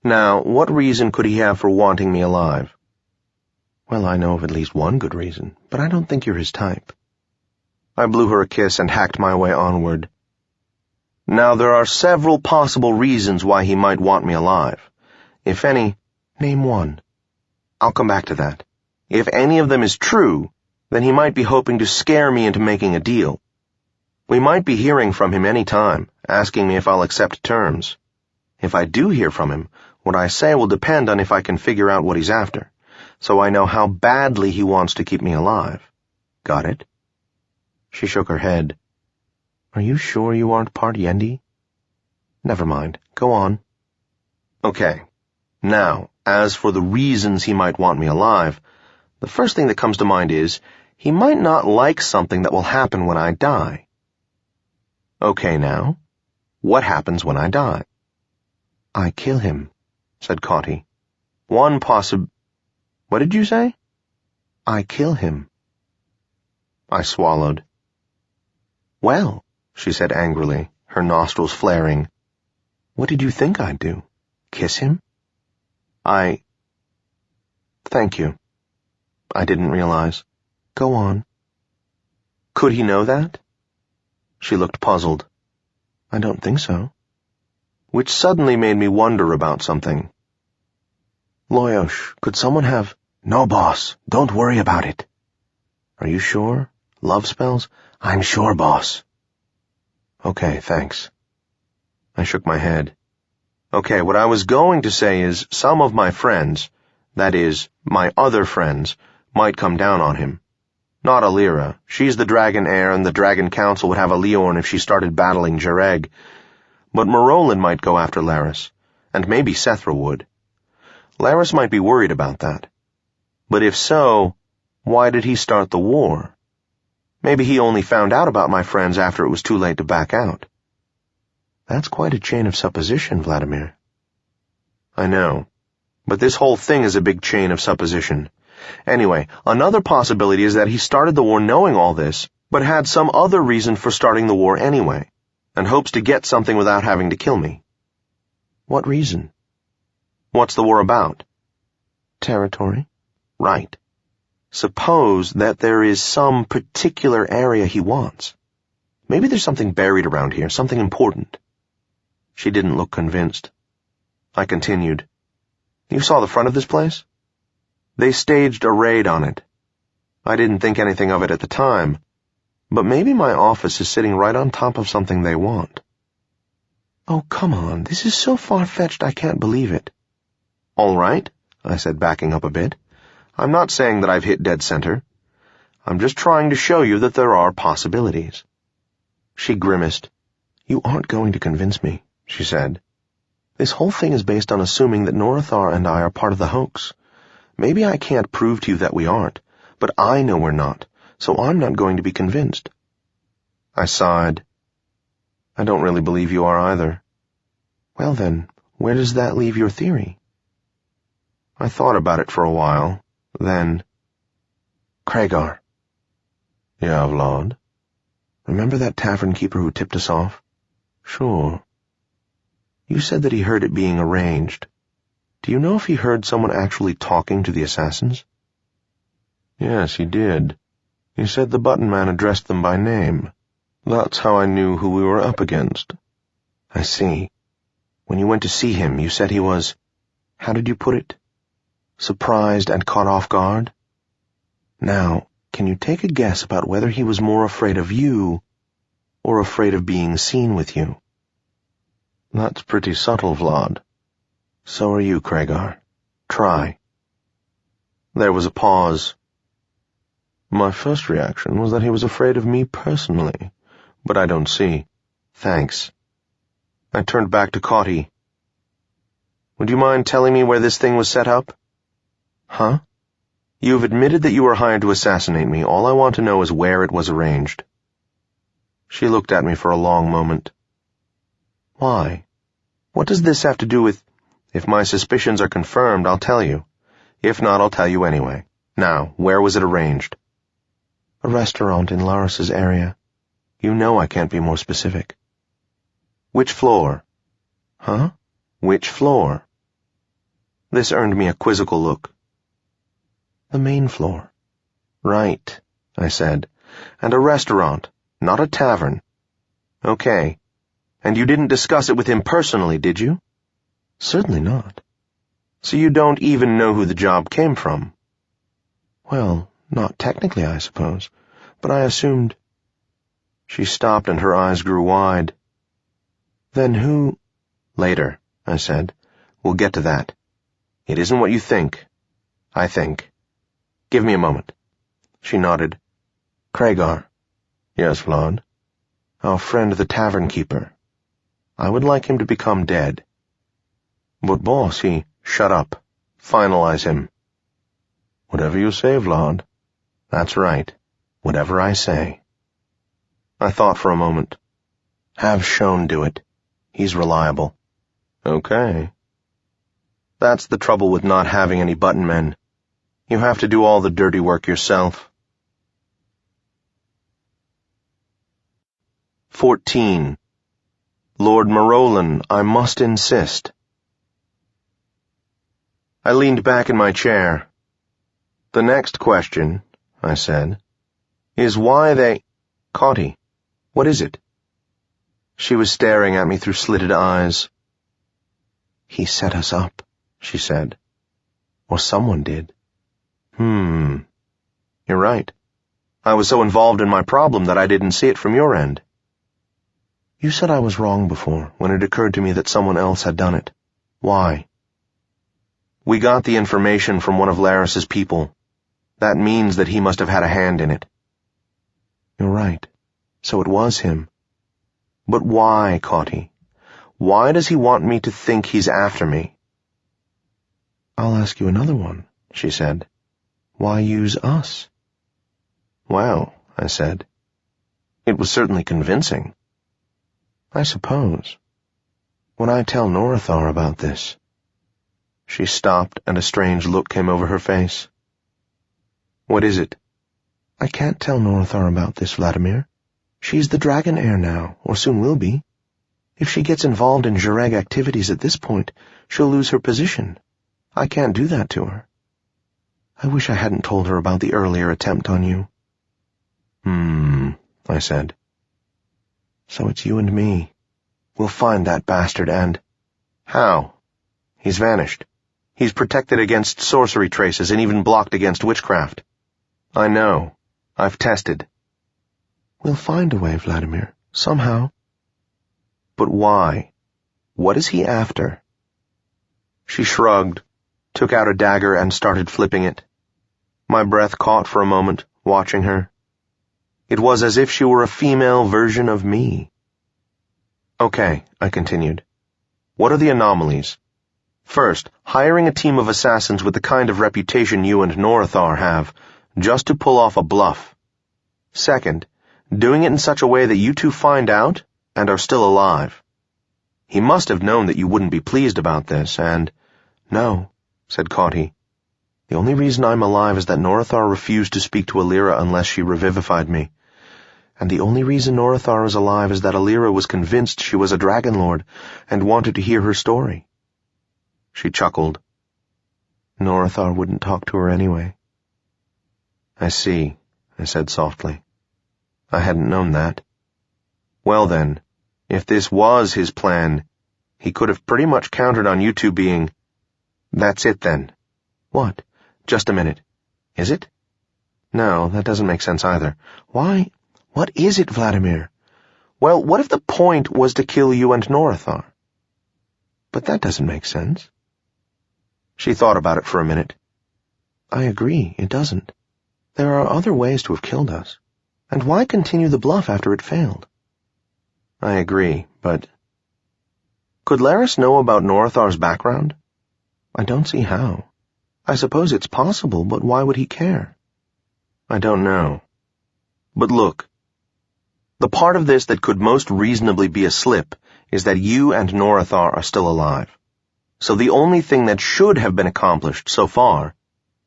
Now, what reason could he have for wanting me alive? Well, I know of at least one good reason, but I don't think you're his type. I blew her a kiss and hacked my way onward. Now, there are several possible reasons why he might want me alive. If any, name one. I'll come back to that. If any of them is true, then he might be hoping to scare me into making a deal. We might be hearing from him any time, asking me if I'll accept terms. If I do hear from him, what I say will depend on if I can figure out what he's after, so I know how badly he wants to keep me alive. Got it? She shook her head. Are you sure you aren't part Yendi? Never mind. Go on. Okay. Now, as for the reasons he might want me alive, the first thing that comes to mind is, he might not like something that will happen when I die. Okay, now, what happens when I die? I kill him, said Cauty. What did you say? I kill him. I swallowed. Well, she said angrily, her nostrils flaring. What did you think I'd do? Kiss him? Thank you. I didn't realize. Go on. Could he know that? She looked puzzled. I don't think so. Which suddenly made me wonder about something. Loyosh, could someone have— No, boss. Don't worry about it. Are you sure? Love spells? I'm sure, boss. Okay, thanks. I shook my head. Okay, what I was going to say is some of my friends, that is, my other friends, might come down on him. Not Alira. She's the Dragon Heir, and the Dragon Council would have a Leorn if she started battling Jareg. But Morolin might go after Laris, and maybe Sethra would. Laris might be worried about that. But if so, why did he start the war? Maybe he only found out about my friends after it was too late to back out. That's quite a chain of supposition, Vladimir. I know, but this whole thing is a big chain of supposition. Anyway, another possibility is that he started the war knowing all this, but had some other reason for starting the war anyway, and hopes to get something without having to kill me. What reason? What's the war about? Territory? Right. Suppose that there is some particular area he wants. Maybe there's something buried around here, something important. She didn't look convinced. I continued. You saw the front of this place? They staged a raid on it. I didn't think anything of it at the time, but maybe my office is sitting right on top of something they want. Oh, come on, this is so far-fetched I can't believe it. All right, I said, backing up a bit. I'm not saying that I've hit dead center. I'm just trying to show you that there are possibilities. She grimaced. You aren't going to convince me, she said. This whole thing is based on assuming that Norathar and I are part of the hoax. Maybe I can't prove to you that we aren't, but I know we're not, so I'm not going to be convinced. I sighed. I don't really believe you are either. Well then, where does that leave your theory? I thought about it for a while, then— Kragar. Yeah, Vlad? Remember that tavern keeper who tipped us off? Sure. You said that he heard it being arranged. Do you know if he heard someone actually talking to the assassins? Yes, he did. He said the button man addressed them by name. That's how I knew who we were up against. I see. When you went to see him, you said he was— how did you put it? Surprised and caught off guard? Now, can you take a guess about whether he was more afraid of you or afraid of being seen with you? That's pretty subtle, Vlad. So are you, Kragar. Try. There was a pause. My first reaction was that he was afraid of me personally, but I don't see. Thanks. I turned back to Cauty. Would you mind telling me where this thing was set up? Huh? You've admitted that you were hired to assassinate me. All I want to know is where it was arranged. She looked at me for a long moment. Why? What does this have to do with— If my suspicions are confirmed, I'll tell you. If not, I'll tell you anyway. Now, where was it arranged? A restaurant in Laris's area. You know I can't be more specific. Which floor? Huh? Which floor? This earned me a quizzical look. The main floor. Right, I said. And a restaurant, not a tavern. Okay. And you didn't discuss it with him personally, did you? Certainly not. So you don't even know who the job came from? Well, not technically, I suppose, but I assumed— She stopped and her eyes grew wide. Then who— Later, I said. We'll get to that. It isn't what you think. I think. Give me a moment. She nodded. Kragar. Yes, Vlad? Our friend the tavern keeper. I would like him to become dead. But boss, he— Shut up. Finalize him. Whatever you say, Vlad. That's right. Whatever I say. I thought for a moment. Have Shone do it. He's reliable. Okay. That's the trouble with not having any button men. You have to do all the dirty work yourself. 14. Lord Morolin, I must insist. I leaned back in my chair. The next question, I said, is why they— Cauty, what is it? She was staring at me through slitted eyes. He set us up, she said. Or someone did. You're right. I was so involved in my problem that I didn't see it from your end. You said I was wrong before, when it occurred to me that someone else had done it. Why? We got the information from one of Laris's people. That means that he must have had a hand in it. You're right. So it was him. But why, Cauty? Why does he want me to think he's after me? I'll ask you another one, she said. Why use us? Well, I said. It was certainly convincing. I suppose. When I tell Norithar about this... She stopped, and a strange look came over her face. What is it? I can't tell Norithar about this, Vladimir. She's the dragon heir now, or soon will be. If she gets involved in Zhureg activities at this point, she'll lose her position. I can't do that to her. I wish I hadn't told her about the earlier attempt on you. I said. So it's you and me. We'll find that bastard and... How? He's vanished. He's protected against sorcery traces and even blocked against witchcraft. I know. I've tested. We'll find a way, Vladimir. Somehow. But why? What is he after? She shrugged, took out a dagger and started flipping it. My breath caught for a moment, watching her. It was as if she were a female version of me. Okay, I continued. What are the anomalies? First, hiring a team of assassins with the kind of reputation you and Norithar have, just to pull off a bluff. Second, doing it in such a way that you two find out and are still alive. He must have known that you wouldn't be pleased about this, and... No, said Cauty. The only reason I'm alive is that Norithar refused to speak to Alira unless she revivified me. And the only reason Norithar is alive is that Alira was convinced she was a dragon lord and wanted to hear her story. She chuckled. Norithar wouldn't talk to her anyway. I see, I said softly. I hadn't known that. Well then, if this was his plan, he could have pretty much counted on you two being... That's it then. What? Just a minute. Is it? No, that doesn't make sense either. Why? What is it, Vladimir? Well, what if the point was to kill you and Norithar? But that doesn't make sense. She thought about it for a minute. I agree, it doesn't. There are other ways to have killed us. And why continue the bluff after it failed? I agree, but... Could Laris know about Norithar's background? I don't see how. I suppose it's possible, but why would he care? I don't know. But look, the part of this that could most reasonably be a slip is that you and Norithar are still alive. So the only thing that should have been accomplished so far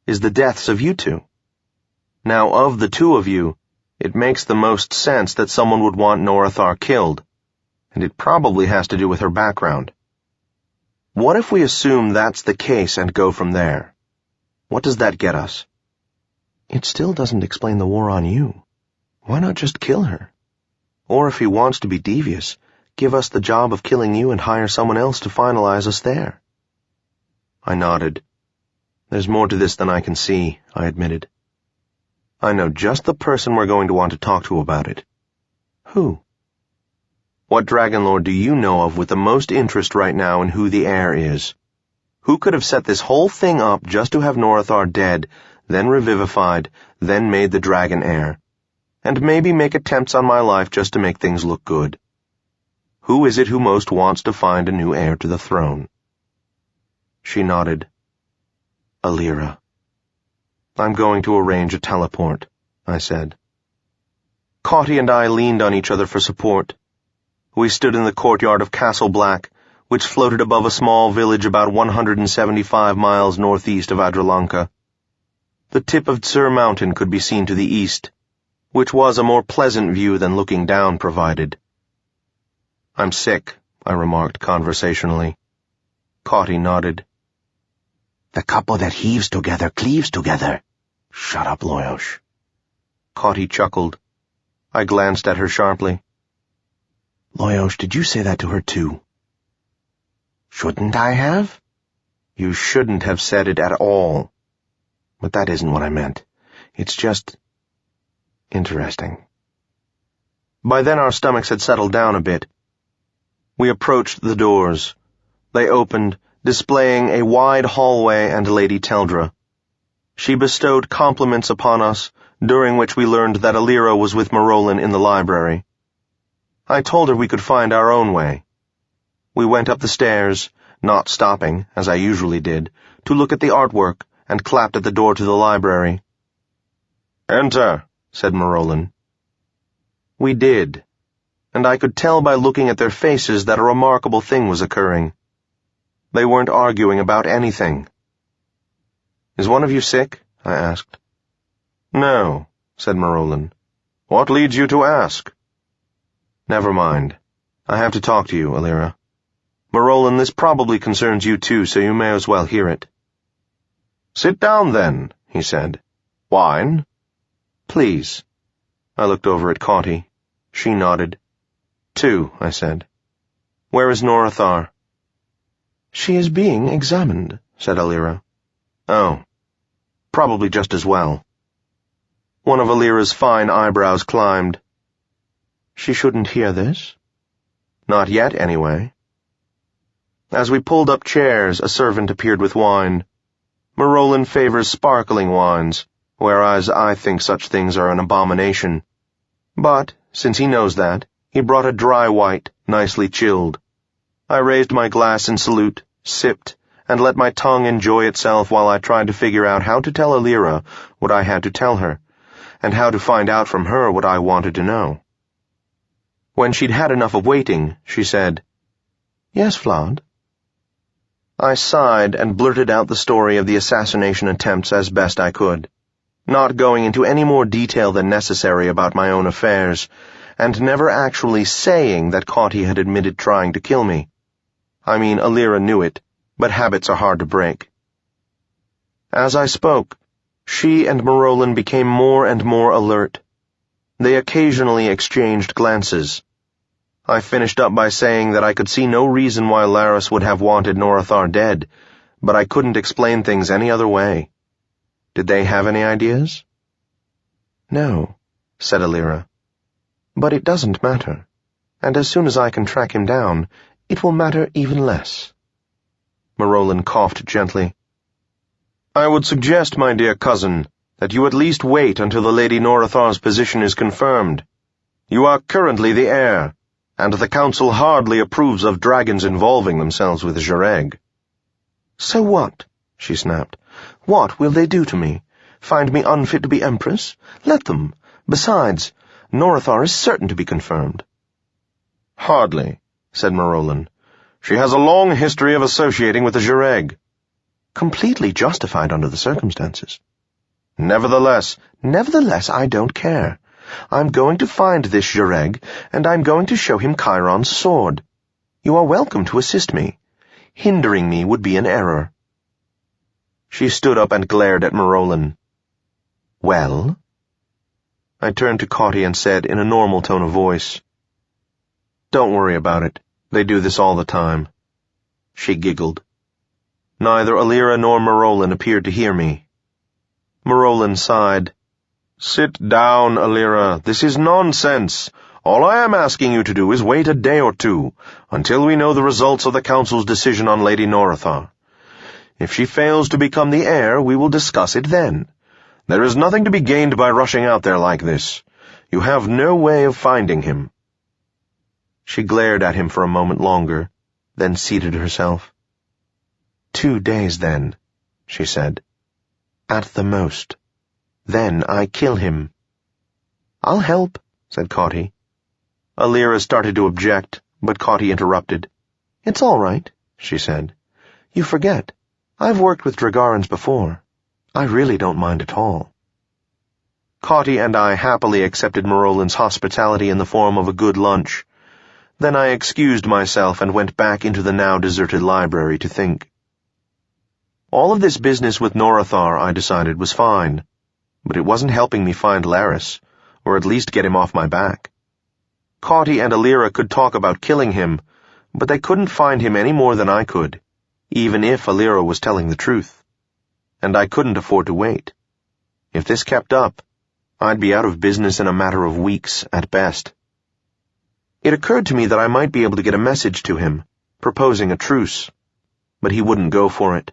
is the deaths of you two. Now, of the two of you, it makes the most sense that someone would want Norithar killed, and it probably has to do with her background. What if we assume that's the case and go from there? What does that get us? It still doesn't explain the war on you. Why not just kill her? Or if he wants to be devious, give us the job of killing you and hire someone else to finalize us there. I nodded. There's more to this than I can see, I admitted. I know just the person we're going to want to talk to about it. Who? What Dragon Lord do you know of with the most interest right now in who the heir is? Who could have set this whole thing up just to have Norithar dead, then revivified, then made the dragon heir, and maybe make attempts on my life just to make things look good? Who is it who most wants to find a new heir to the throne? She nodded. Alira. I'm going to arrange a teleport, I said. Cauty and I leaned on each other for support. We stood in the courtyard of Castle Black, which floated above a small village about 175 miles northeast of Adralanka. The tip of Tsur Mountain could be seen to the east, which was a more pleasant view than looking down provided. I'm sick, I remarked conversationally. Cauty nodded. The couple that heaves together cleaves together. Shut up, Loyosh. Cauty chuckled. I glanced at her sharply. Loyosh, did you say that to her too? Shouldn't I have? You shouldn't have said it at all. But that isn't what I meant. It's just interesting. By then our stomachs had settled down a bit. We approached the doors. They opened, displaying a wide hallway and Lady Teldra. She bestowed compliments upon us, during which we learned that Alira was with Marolin in the library. I told her we could find our own way. We went up the stairs, not stopping, as I usually did, to look at the artwork, and clapped at the door to the library. "Enter," said Marolin. We did, and I could tell by looking at their faces that a remarkable thing was occurring. They weren't arguing about anything. "Is one of you sick?" I asked. "No," said Marolin. "What leads you to ask?" "Never mind. I have to talk to you, Alira. Marolin, this probably concerns you too, so you may as well hear it." "Sit down, then," he said. "Wine?" "Please." I looked over at Cauty. She nodded. "2," I said. "Where is Norathar?" "She is being examined," said Alira. "Oh. Probably just as well." One of Alira's fine eyebrows climbed. "She shouldn't hear this?" "Not yet, anyway." As we pulled up chairs, a servant appeared with wine. Marolin favors sparkling wines, whereas I think such things are an abomination. But, since he knows that, he brought a dry white, nicely chilled. I raised my glass in salute, sipped, and let my tongue enjoy itself while I tried to figure out how to tell Alira what I had to tell her, and how to find out from her what I wanted to know. When she'd had enough of waiting, she said, "Yes, Vlad." I sighed and blurted out the story of the assassination attempts as best I could, not going into any more detail than necessary about my own affairs, and never actually saying that Cauty had admitted trying to kill me. I mean, Alira knew it, but habits are hard to break. As I spoke, she and Marolin became more and more alert. They occasionally exchanged glances. I finished up by saying that I could see no reason why Laris would have wanted Norathar dead, but I couldn't explain things any other way. Did they have any ideas? "No," said Alira. "But it doesn't matter, and as soon as I can track him down, it will matter even less." Marolin coughed gently. "I would suggest, my dear cousin, that you at least wait until the Lady Norathar's position is confirmed. You are currently the heir, and the Council hardly approves of dragons involving themselves with Jareg." "So what?" she snapped. "What will they do to me? Find me unfit to be Empress? Let them. Besides, Norathar is certain to be confirmed." "Hardly," said Marolin. "She has a long history of associating with the Jareg." "Completely justified under the circumstances." Nevertheless, I don't care. I'm going to find this Jareg, and I'm going to show him Chiron's sword. You are welcome to assist me. Hindering me would be an error." She stood up and glared at Marolin. "Well?" I turned to Cauty and said in a normal tone of voice, "Don't worry about it. They do this all the time." She giggled. Neither Alira nor Marolin appeared to hear me. Marolin sighed. "Sit down, Alira. This is nonsense. All I am asking you to do is wait a day or two, until we know the results of the Council's decision on Lady Norathar. If she fails to become the heir, we will discuss it then. There is nothing to be gained by rushing out there like this. You have no way of finding him." She glared at him for a moment longer, then seated herself. 2 days, then," she said. "At the most. Then I kill him." "I'll help," said Cauty. Alira started to object, but Cauty interrupted. "It's all right," she said. "You forget. I've worked with Dragarans before. I really don't mind at all." Cauty and I happily accepted Marolin's hospitality in the form of a good lunch. Then I excused myself and went back into the now deserted library to think. All of this business with Norathar, I decided, was fine, but it wasn't helping me find Laris, or at least get him off my back. Cauty and Alira could talk about killing him, but they couldn't find him any more than I could. even if Alira was telling the truth. And I couldn't afford to wait. If this kept up, I'd be out of business in a matter of weeks at best. It occurred to me that I might be able to get a message to him, proposing a truce, but he wouldn't go for it.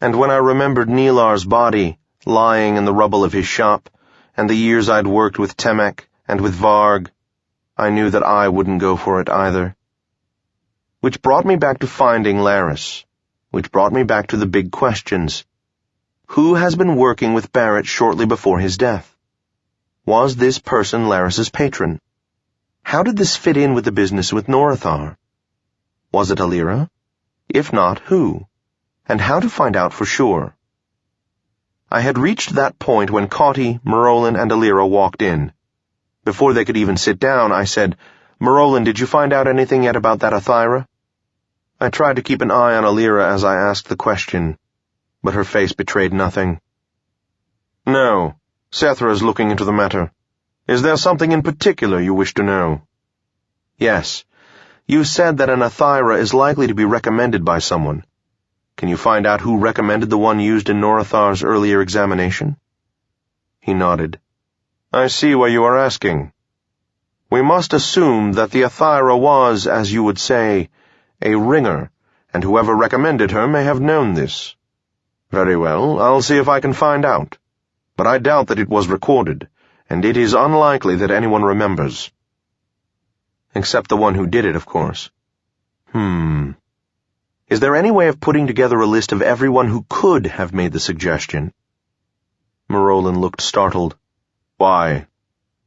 And when I remembered Nilar's body lying in the rubble of his shop, and the years I'd worked with Temek and with Varg, I knew that I wouldn't go for it either. Which brought me back to finding Laris, which brought me back to the big questions. Who has been working with Barrett shortly before his death? Was this person Laris's patron? How did this fit in with the business with Norithar? Was it Alira? If not, who? And how to find out for sure? I had reached that point when Cauty, Marolin, and Alira walked in. Before they could even sit down, I said, "Marolin, did you find out anything yet about that Athyra?" I tried to keep an eye on Alira as I asked the question, but her face betrayed nothing. "No, Sethra is looking into the matter. Is there something in particular you wish to know?" "Yes. You said that an Athyra is likely to be recommended by someone. Can you find out who recommended the one used in Norithar's earlier examination?" He nodded. "I see why you are asking. We must assume that the Athyra was, as you would say, a ringer, and whoever recommended her may have known this. Very well, I'll see if I can find out. But I doubt that it was recorded, and it is unlikely that anyone remembers. Except the one who did it, of course. Is there any way of putting together a list of everyone who could have made the suggestion?" Marolin looked startled. "Why,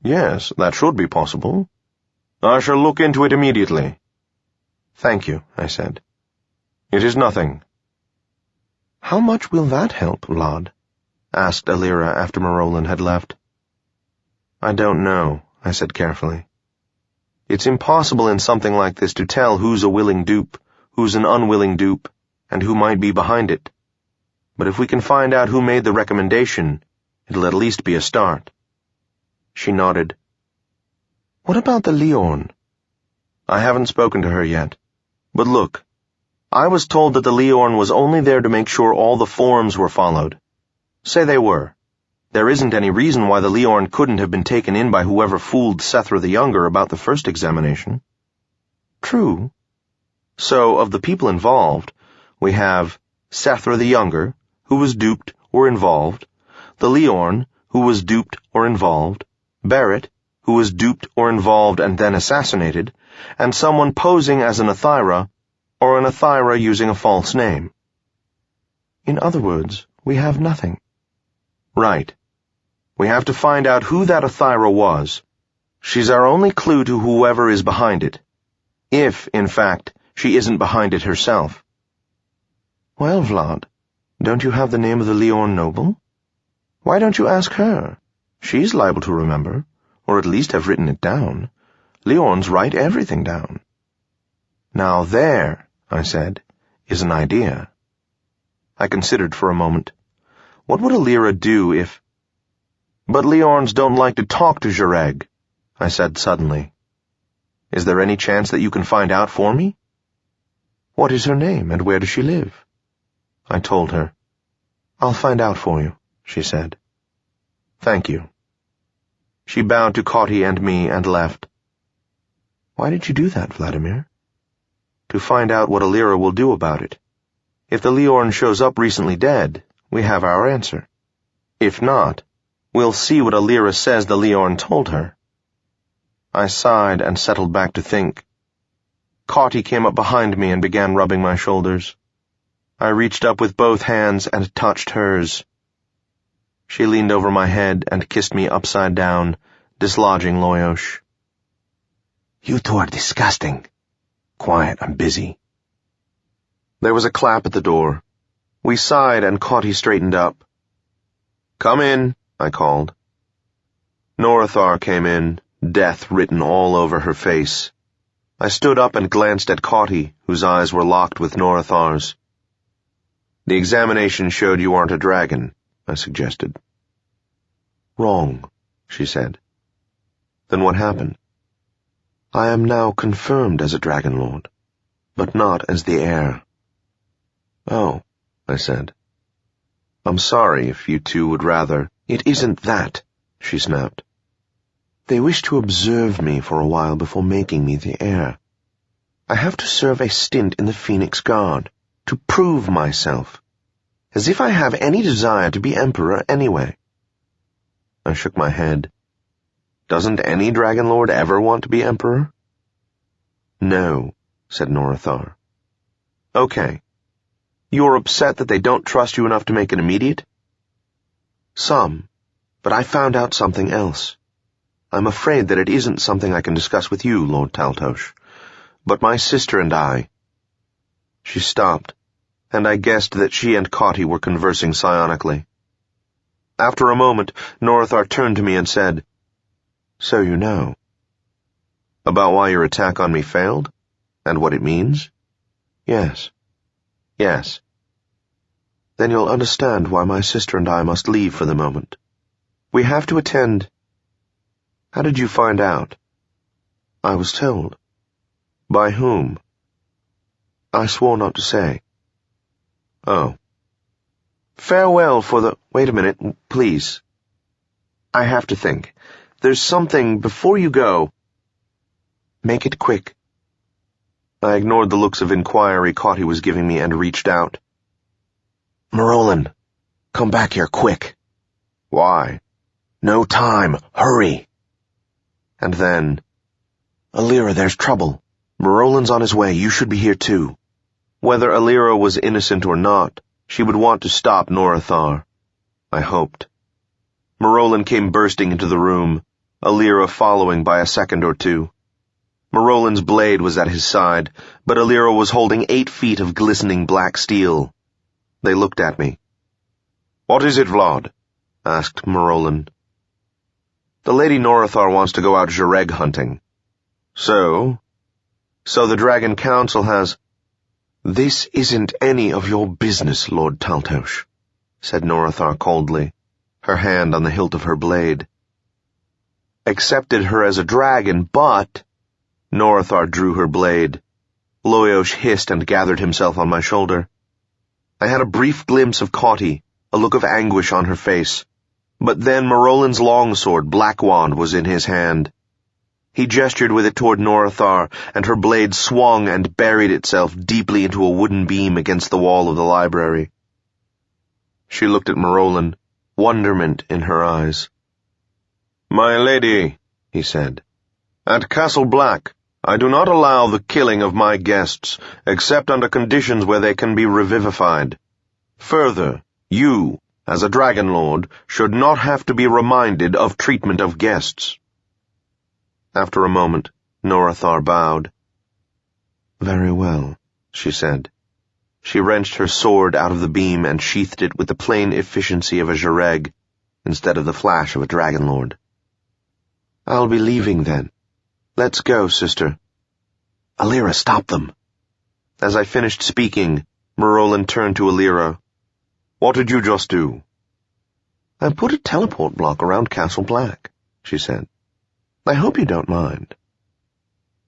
yes, that should be possible. I shall look into it immediately." "Thank you," I said. "It is nothing." "How much will that help, Vlad?" asked Alira after Marolin had left. "I don't know," I said carefully. "It's impossible in something like this to tell who's a willing dupe, who's an unwilling dupe, and who might be behind it. But if we can find out who made the recommendation, it'll at least be a start." She nodded. "What about the Leorn?" "I haven't spoken to her yet. But look, I was told that the Leorn was only there to make sure all the forms were followed. Say they were. There isn't any reason why the Leorn couldn't have been taken in by whoever fooled Sethra the Younger about the first examination." "True. So, of the people involved, we have Sethra the Younger, who was duped or involved, the Leorn, who was duped or involved, Barrett, who was duped or involved and then assassinated, and someone posing as an Athyra, or an Athyra using a false name." "In other words, we have nothing." "Right. We have to find out who that Athyra was. She's our only clue to whoever is behind it. If, in fact, she isn't behind it herself." "Well, Vlad, don't you have the name of the Leorn noble? Why don't you ask her? She's liable to remember, or at least have written it down. Leorns write everything down." "Now there," I said, "is an idea." I considered for a moment. What would Alira do if— "But Leorns don't like to talk to Jareg," I said suddenly. "Is there any chance that you can find out for me?" "What is her name, and where does she live?" I told her. "I'll find out for you," she said. "Thank you." She bowed to Cauty and me and left. "Why did you do that, Vladimir?" "To find out what Alira will do about it. If the Leorn shows up recently dead, we have our answer. If not, we'll see what Alira says the Leorn told her." I sighed and settled back to think. Cauty came up behind me and began rubbing my shoulders. I reached up with both hands and touched hers. She leaned over my head and kissed me upside down, dislodging Loyosh. "You two are disgusting. Quiet, I'm busy." There was a clap at the door. We sighed and Cauty straightened up. "Come in," I called. Norithar came in, death written all over her face. I stood up and glanced at Cauty, whose eyes were locked with Norithar's. "The examination showed you aren't a dragon," I suggested. "Wrong," she said. "Then what happened?" "I am now confirmed as a dragon lord, but not as the heir." Oh, I said. I'm sorry if you two would rather. It isn't that, she snapped. They wish to observe me for a while before making me the heir. I have to serve a stint in the Phoenix Guard, to prove myself, as if I have any desire to be emperor anyway. I shook my head. Doesn't any Dragon Lord ever want to be emperor? No, said Norathar. Okay. You're upset that they don't trust you enough to make it immediate? Some, but I found out something else. I'm afraid that it isn't something I can discuss with you, Lord Taltos, but my sister and I. She stopped, and I guessed that she and Cauty were conversing psionically. After a moment, Norathar turned to me and said, So you know. About why your attack on me failed? And what it means? Yes. Yes. Then you'll understand why my sister and I must leave for the moment. We have to attend. How did you find out? I was told. By whom? I swore not to say. Oh. Farewell for the— Wait a minute, please. I have to think. There's something before you go. Make it quick. I ignored the looks of inquiry Cauty was giving me and reached out. Marolin, come back here quick. Why? No time. Hurry. And then, Alira, there's trouble. Marolin's on his way. You should be here too. Whether Alira was innocent or not, she would want to stop Norathar. I hoped. Marolin came bursting into the room, Alira following by a second or two. Marolin's blade was at his side, but Alira was holding 8 feet of glistening black steel. They looked at me. What is it, Vlad? Asked Marolin. The Lady Norathar wants to go out Jareg hunting. So the Dragon Council has— This isn't any of your business, Lord Taltos, said Norathar coldly, her hand on the hilt of her blade. Accepted her as a dragon, but— Norathar drew her blade. Loyosh hissed and gathered himself on my shoulder. I had a brief glimpse of Cauty, a look of anguish on her face, but then Marolin's longsword, Blackwand, was in his hand. He gestured with it toward Norathar, and her blade swung and buried itself deeply into a wooden beam against the wall of the library. She looked at Marolin, wonderment in her eyes. My lady, he said, at Castle Black, I do not allow the killing of my guests, except under conditions where they can be revivified. Further, you, as a Dragon Lord, should not have to be reminded of treatment of guests. After a moment, Norathar bowed. Very well, she said. She wrenched her sword out of the beam and sheathed it with the plain efficiency of a Jareg, instead of the flash of a Dragon Lord. I'll be leaving then. Let's go, sister. Alira, stop them. As I finished speaking, Marolin turned to Alira. What did you just do? I put a teleport block around Castle Black, she said. I hope you don't mind.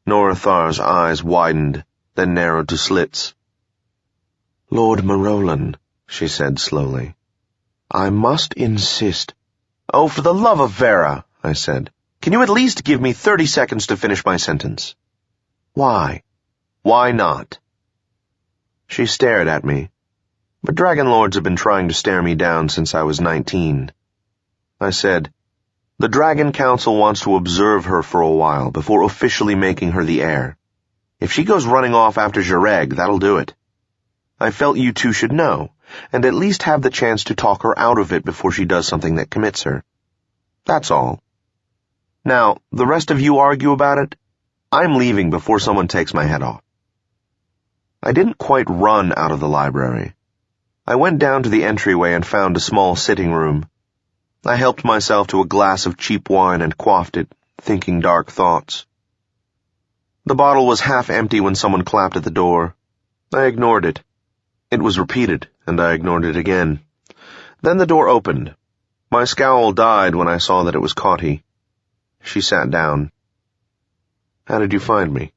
Norathar's eyes widened, then narrowed to slits. Lord Marolin, she said slowly, I must insist. Oh, for the love of Vera, I said. Can you at least give me 30 seconds to finish my sentence? Why? Why not? She stared at me, but Dragon Lords have been trying to stare me down since I was 19. I said, The Dragon Council wants to observe her for a while before officially making her the heir. If she goes running off after Jareg, that'll do it. I felt you two should know, and at least have the chance to talk her out of it before she does something that commits her. That's all. Now, the rest of you argue about it. I'm leaving before someone takes my head off. I didn't quite run out of the library. I went down to the entryway and found a small sitting room. I helped myself to a glass of cheap wine and quaffed it, thinking dark thoughts. The bottle was half empty when someone clapped at the door. I ignored it. It was repeated, and I ignored it again. Then the door opened. My scowl died when I saw that it was Cauty. She sat down. How did you find me?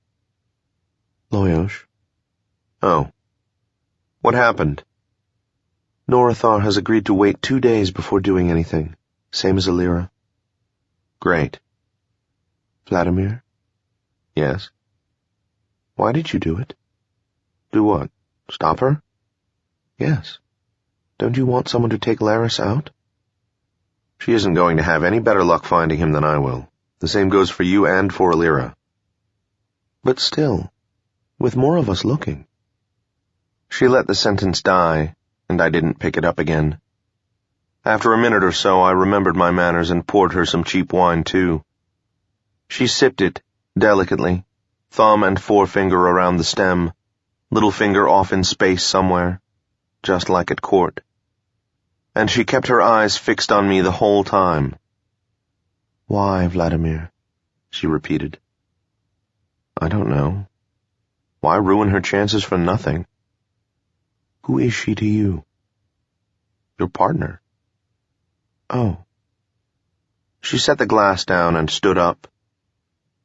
Loyosh. Oh. What happened? Norathar has agreed to wait 2 days before doing anything, same as Alira. Great. Vladimir? Yes? Why did you do it? Do what? Stop her? Yes. Don't you want someone to take Laris out? She isn't going to have any better luck finding him than I will. The same goes for you and for Alira. But still, with more of us looking. She let the sentence die, and I didn't pick it up again. After a minute or so, I remembered my manners and poured her some cheap wine, too. She sipped it, delicately, thumb and forefinger around the stem, little finger off in space somewhere, just like at court. And she kept her eyes fixed on me the whole time. Why, Vladimir? She repeated. I don't know. Why ruin her chances for nothing? Who is she to you? Your partner. Oh. She set the glass down and stood up.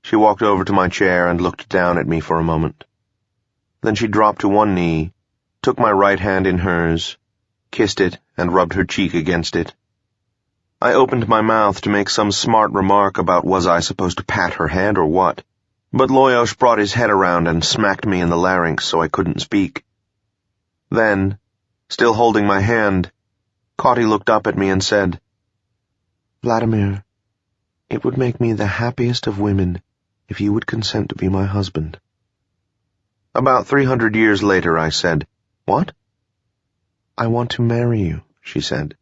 She walked over to my chair and looked down at me for a moment. Then she dropped to one knee, took my right hand in hers, kissed it, and rubbed her cheek against it. I opened my mouth to make some smart remark about was I supposed to pat her head or what, but Loyosh brought his head around and smacked me in the larynx so I couldn't speak. Then, still holding my hand, Cauty looked up at me and said, Vladimir, it would make me the happiest of women if you would consent to be my husband. About 300 years later, I said, What? I want to marry you, she said.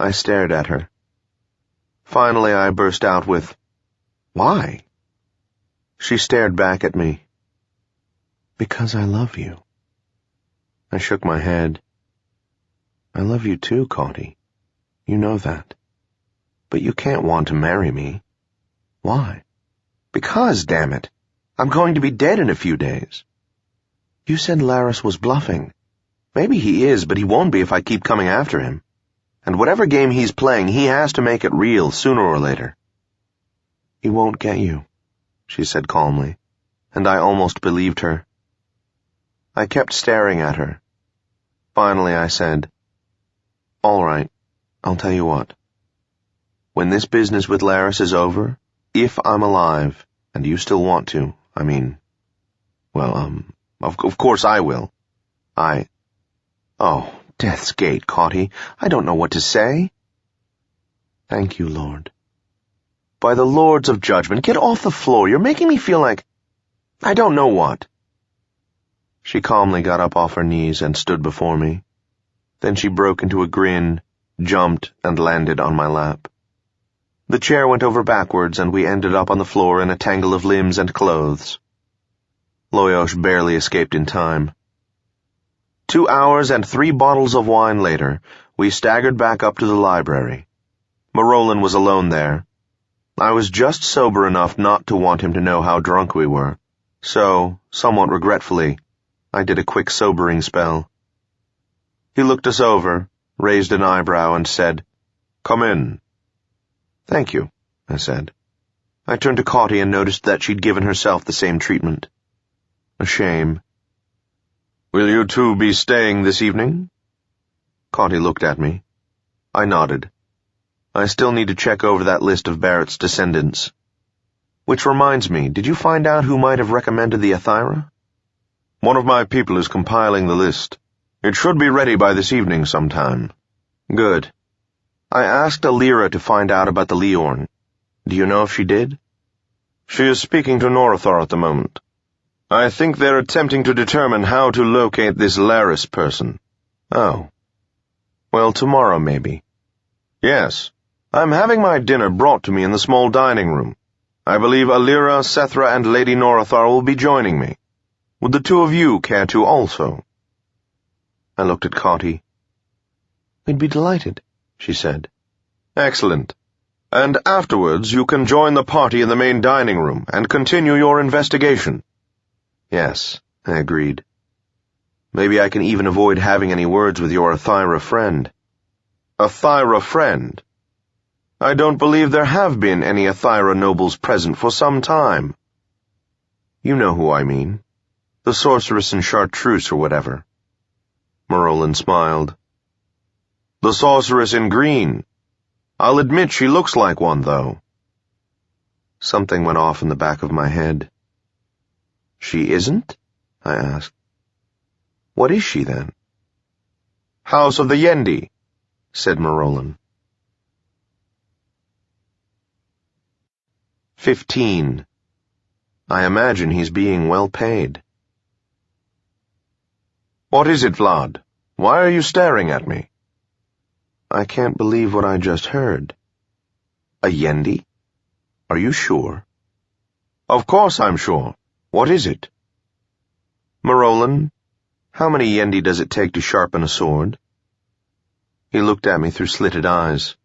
I stared at her. Finally, I burst out with, Why? She stared back at me. Because I love you. I shook my head. I love you too, Cauty. You know that. But you can't want to marry me. Why? Because, damn it, I'm going to be dead in a few days. You said Laris was bluffing. Maybe he is, but he won't be if I keep coming after him. And whatever game he's playing, he has to make it real sooner or later. He won't get you, she said calmly, and I almost believed her. I kept staring at her. Finally, I said, All right, I'll tell you what. When this business with Laris is over, if I'm alive, and you still want to, of course I will. Oh, Death's Gate, Cauty, I don't know what to say. Thank you, Lord. By the Lords of Judgment, get off the floor. You're making me feel like I don't know what. She calmly got up off her knees and stood before me. Then she broke into a grin, jumped, and landed on my lap. The chair went over backwards, and we ended up on the floor in a tangle of limbs and clothes. Loyosh barely escaped in time. 2 hours and 3 bottles of wine later, we staggered back up to the library. Marolin was alone there. I was just sober enough not to want him to know how drunk we were, so, somewhat regretfully, I did a quick sobering spell. He looked us over, raised an eyebrow, and said, Come in. Thank you, I said. I turned to Cauty and noticed that she'd given herself the same treatment. A shame. Will you two be staying this evening? Cauty looked at me. I nodded. I still need to check over that list of Barrett's descendants. Which reminds me, did you find out who might have recommended the Athira? One of my people is compiling the list. It should be ready by this evening sometime. Good. I asked Alira to find out about the Leorn. Do you know if she did? She is speaking to Norathar at the moment. I think they're attempting to determine how to locate this Laris person. Oh. Well, tomorrow maybe. Yes. I'm having my dinner brought to me in the small dining room. I believe Alira, Sethra, and Lady Norathar will be joining me. Would the two of you care to also? I looked at Cauty. We'd be delighted, she said. Excellent. And afterwards you can join the party in the main dining room and continue your investigation. Yes, I agreed. Maybe I can even avoid having any words with your Athira friend. Athira friend? I don't believe there have been any Athira nobles present for some time. You know who I mean. The sorceress in Chartreuse or whatever. Marolan smiled. The sorceress in green. I'll admit she looks like one, though. Something went off in the back of my head. She isn't? I asked. What is she, then? House of the Yendi, said Marolan. 15. I imagine he's being well paid. What is it, Vlad? Why are you staring at me? I can't believe what I just heard. A Yendi? Are you sure? Of course I'm sure. What is it? Marolan, how many Yendi does it take to sharpen a sword? He looked at me through slitted eyes.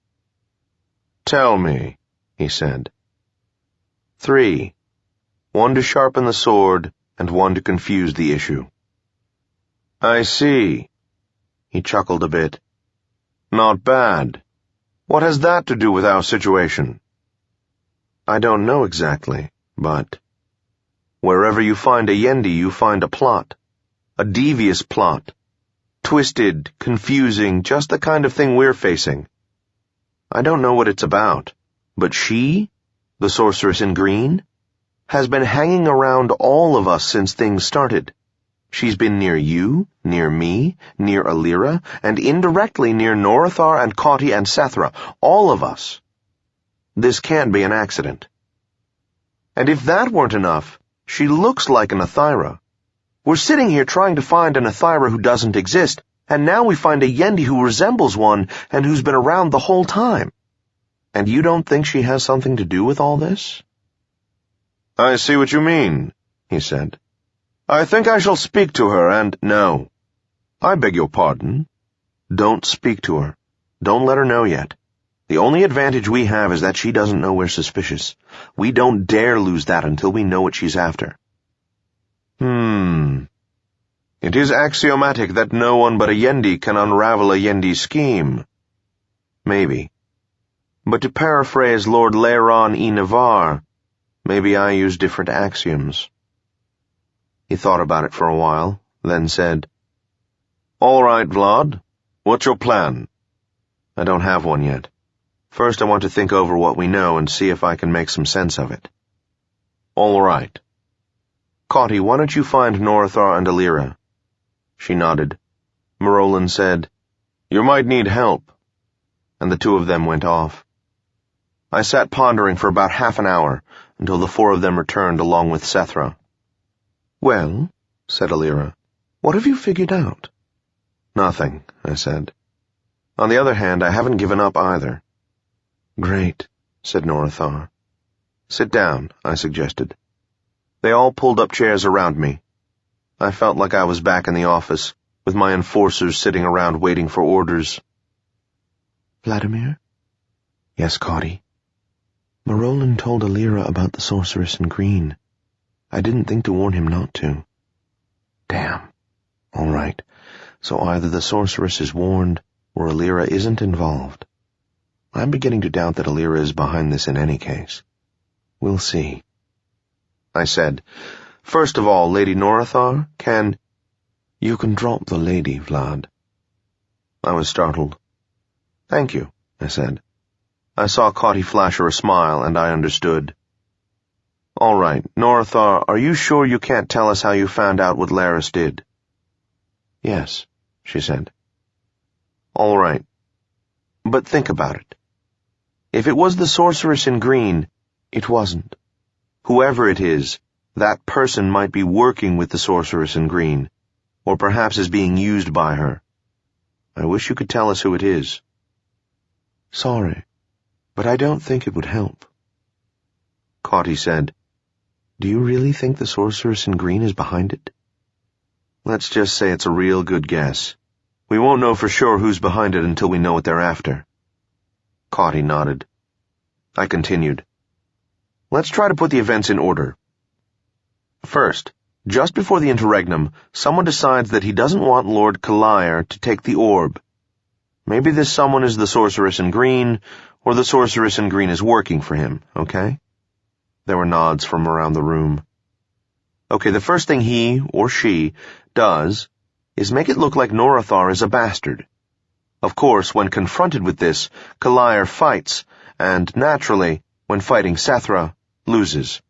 Tell me, he said. 3. 1 to sharpen the sword, and 1 to confuse the issue. I see. He chuckled a bit. Not bad. What has that to do with our situation? I don't know exactly, but wherever you find a Yendi, you find a plot. A devious plot. Twisted, confusing, just the kind of thing we're facing. I don't know what it's about, but she, the sorceress in green, has been hanging around all of us since things started. She's been near you, near me, near Alira, and indirectly near Norithar and Cauty and Sethra, all of us. This can't be an accident. And if that weren't enough, she looks like an Athira. We're sitting here trying to find an Athira who doesn't exist, and now we find a Yendi who resembles one and who's been around the whole time. And you don't think she has something to do with all this? I see what you mean, he said. I think I shall speak to her and— No. I beg your pardon. Don't speak to her. Don't let her know yet. The only advantage we have is that she doesn't know we're suspicious. We don't dare lose that until we know what she's after. It is axiomatic that no one but a Yendi can unravel a Yendi scheme. Maybe. But to paraphrase Lord Leiron E. Navarre, maybe I use different axioms. He thought about it for a while, then said, All right, Vlad. What's your plan? I don't have one yet. First I want to think over what we know and see if I can make some sense of it. All right. Cauty, why don't you find Norithar and Alira? She nodded. Marolan said, You might need help. And the 2 of them went off. I sat pondering for about half an hour until the 4 of them returned along with Sethra. Well, said Alira, what have you figured out? Nothing, I said. On the other hand, I haven't given up either. Great, said Norithar. Sit down, I suggested. They all pulled up chairs around me. I felt like I was back in the office, with my enforcers sitting around waiting for orders. Vladimir? Yes, Cauty. Marolan told Alira about the sorceress in green. I didn't think to warn him not to. Damn. All right. So either the sorceress is warned, or Alira isn't involved. I'm beginning to doubt that Alira is behind this in any case. We'll see. I said, First of all, Lady Norithar, can— You can drop the lady, Vlad. I was startled. Thank you, I said. I saw Cauty flash her a smile, and I understood. All right, Norithar, are you sure you can't tell us how you found out what Laris did? Yes, she said. All right. But think about it. If it was the sorceress in green, it wasn't. Whoever it is, that person might be working with the sorceress in green, or perhaps is being used by her. I wish you could tell us who it is. Sorry, but I don't think it would help. Cauty said, Do you really think the sorceress in green is behind it? Let's just say it's a real good guess. We won't know for sure who's behind it until we know what they're after. Cauty nodded. I continued. Let's try to put the events in order. First, just before the interregnum, someone decides that he doesn't want Lord Kalir to take the orb. Maybe this someone is the sorceress in green, or the sorceress in green is working for him, okay? There were nods from around the room. Okay, the first thing he, or she, does is make it look like Norathar is a bastard. Of course, when confronted with this, Kalir fights, and naturally, when fighting Setaro, loses.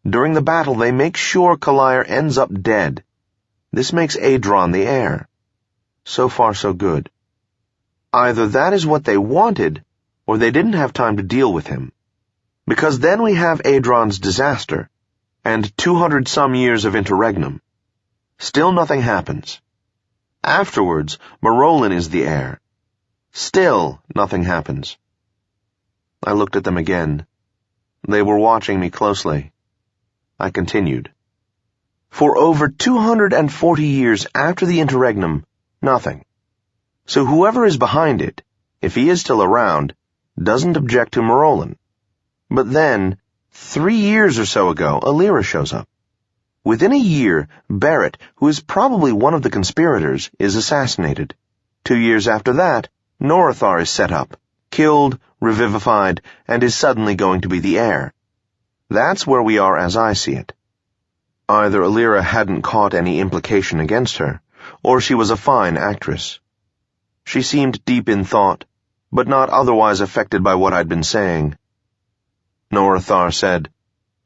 During the battle, they make sure Kalir ends up dead. This makes Adron the heir. So far, so good. Either that is what they wanted, or they didn't have time to deal with him. Because then we have Adron's disaster, and 200-some years of interregnum. Still nothing happens. Afterwards, Marolin is the heir. Still nothing happens. I looked at them again. They were watching me closely. I continued. For over 240 years after the interregnum, nothing. So whoever is behind it, if he is still around, doesn't object to Marolin. But then, 3 years or so ago, Alira shows up. Within a year, Barrett, who is probably one of the conspirators, is assassinated. 2 years after that, Norathar is set up, killed, revivified, and is suddenly going to be the heir. That's where we are as I see it. Either Alira hadn't caught any implication against her, or she was a fine actress. She seemed deep in thought, but not otherwise affected by what I'd been saying. Norathar said,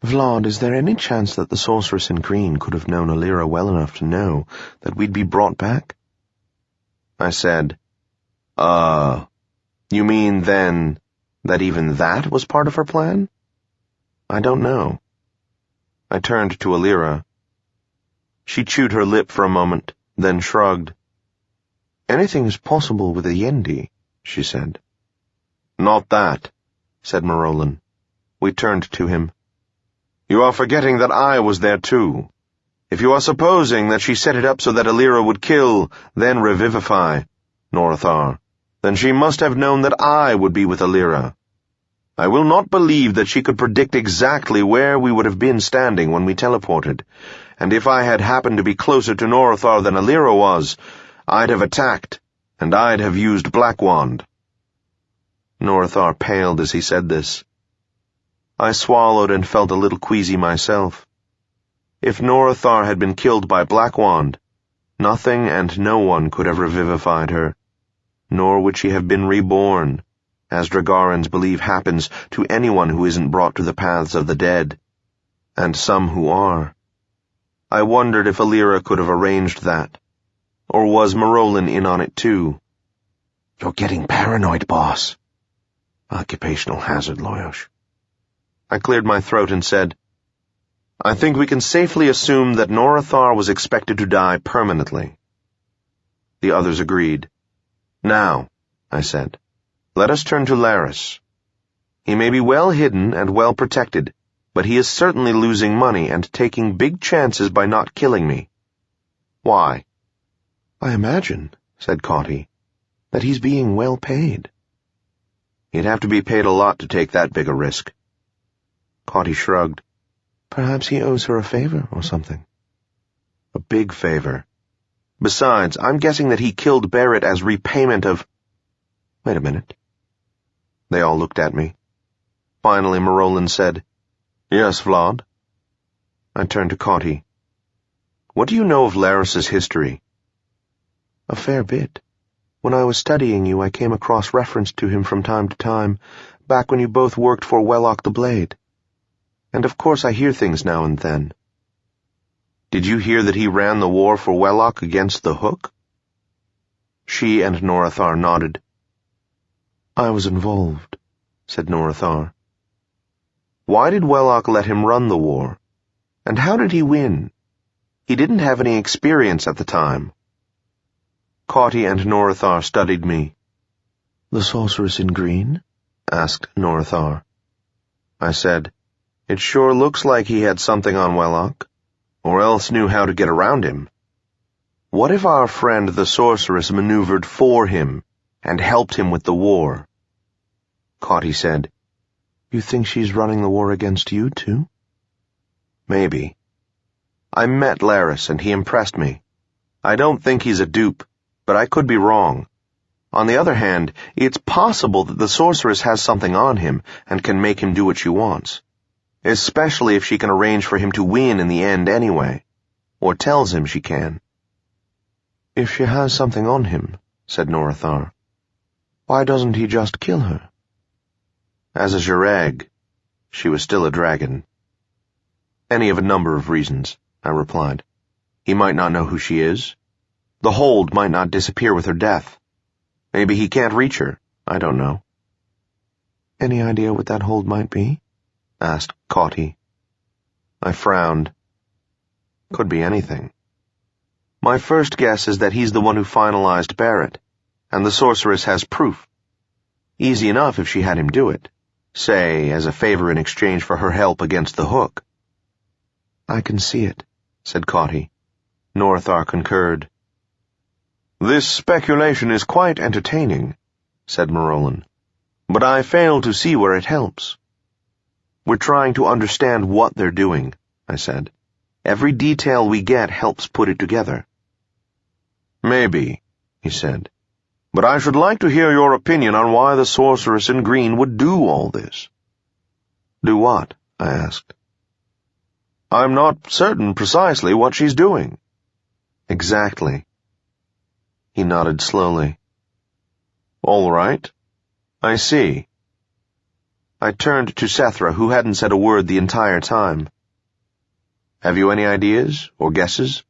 Vlad, is there any chance that the sorceress in green could have known Alira well enough to know that we'd be brought back? I said, you mean, then, that even that was part of her plan? I don't know. I turned to Alira. She chewed her lip for a moment, then shrugged. Anything is possible with a Yendi, she said. Not that, said Marolin. We turned to him. You are forgetting that I was there too. If you are supposing that she set it up so that Alira would kill, then revivify, Norathar, then she must have known that I would be with Alira. I will not believe that she could predict exactly where we would have been standing when we teleported, and if I had happened to be closer to Norathar than Alira was, I'd have attacked, and I'd have used Black Wand. Norathar paled as he said this. I swallowed and felt a little queasy myself. If Norathar had been killed by Black Wand, nothing and no one could have revivified her, nor would she have been reborn, as Dragarans believe happens to anyone who isn't brought to the paths of the dead, and some who are. I wondered if Alira could have arranged that, or was Marolin in on it too? You're getting paranoid, boss. Occupational hazard, Loyosh. I cleared my throat and said, I think we can safely assume that Norathar was expected to die permanently. The others agreed. Now, I said, let us turn to Laris. He may be well hidden and well protected, but he is certainly losing money and taking big chances by not killing me. Why? I imagine, said Cauty, that he's being well paid. He'd have to be paid a lot to take that big a risk. Cauty shrugged. Perhaps he owes her a favor or something. A big favor. Besides, I'm guessing that he killed Barrett as repayment of... Wait a minute. They all looked at me. Finally, Marolin said, Yes, Vlad. I turned to Cauty. What do you know of Laris's history? A fair bit. When I was studying you, I came across reference to him from time to time, back when you both worked for Wellock the Blade. And of course I hear things now and then. Did you hear that he ran the war for Wellock against the Hook? She and Norathar nodded. I was involved, said Norathar. Why did Wellock let him run the war? And how did he win? He didn't have any experience at the time. Cauty and Norathar studied me. The sorceress in green? Asked Norathar. I said, It sure looks like he had something on Wellock, or else knew how to get around him. What if our friend the sorceress maneuvered for him and helped him with the war? Cauty said, You think she's running the war against you, too? Maybe. I met Laris, and he impressed me. I don't think he's a dupe, but I could be wrong. On the other hand, it's possible that the sorceress has something on him and can make him do what she wants, especially if she can arrange for him to win in the end anyway, or tells him she can. If she has something on him, said Norathar, why doesn't he just kill her? As a Jireg, she was still a dragon. Any of a number of reasons, I replied. He might not know who she is. The hold might not disappear with her death. Maybe he can't reach her. I don't know. Any idea what that hold might be? Asked Cauty. I frowned. Could be anything. My first guess is that he's the one who finalized Barrett, and the sorceress has proof. Easy enough if she had him do it, say, as a favor in exchange for her help against the Hook. I can see it, said Cauty. Norathar concurred. This speculation is quite entertaining, said Marolin, but I fail to see where it helps. We're trying to understand what they're doing, I said. Every detail we get helps put it together. Maybe, he said, but I should like to hear your opinion on why the sorceress in green would do all this. Do what? I asked. I'm not certain precisely what she's doing. Exactly. He nodded slowly. All right. I see. I turned to Sethra, who hadn't said a word the entire time. Have you any ideas or guesses?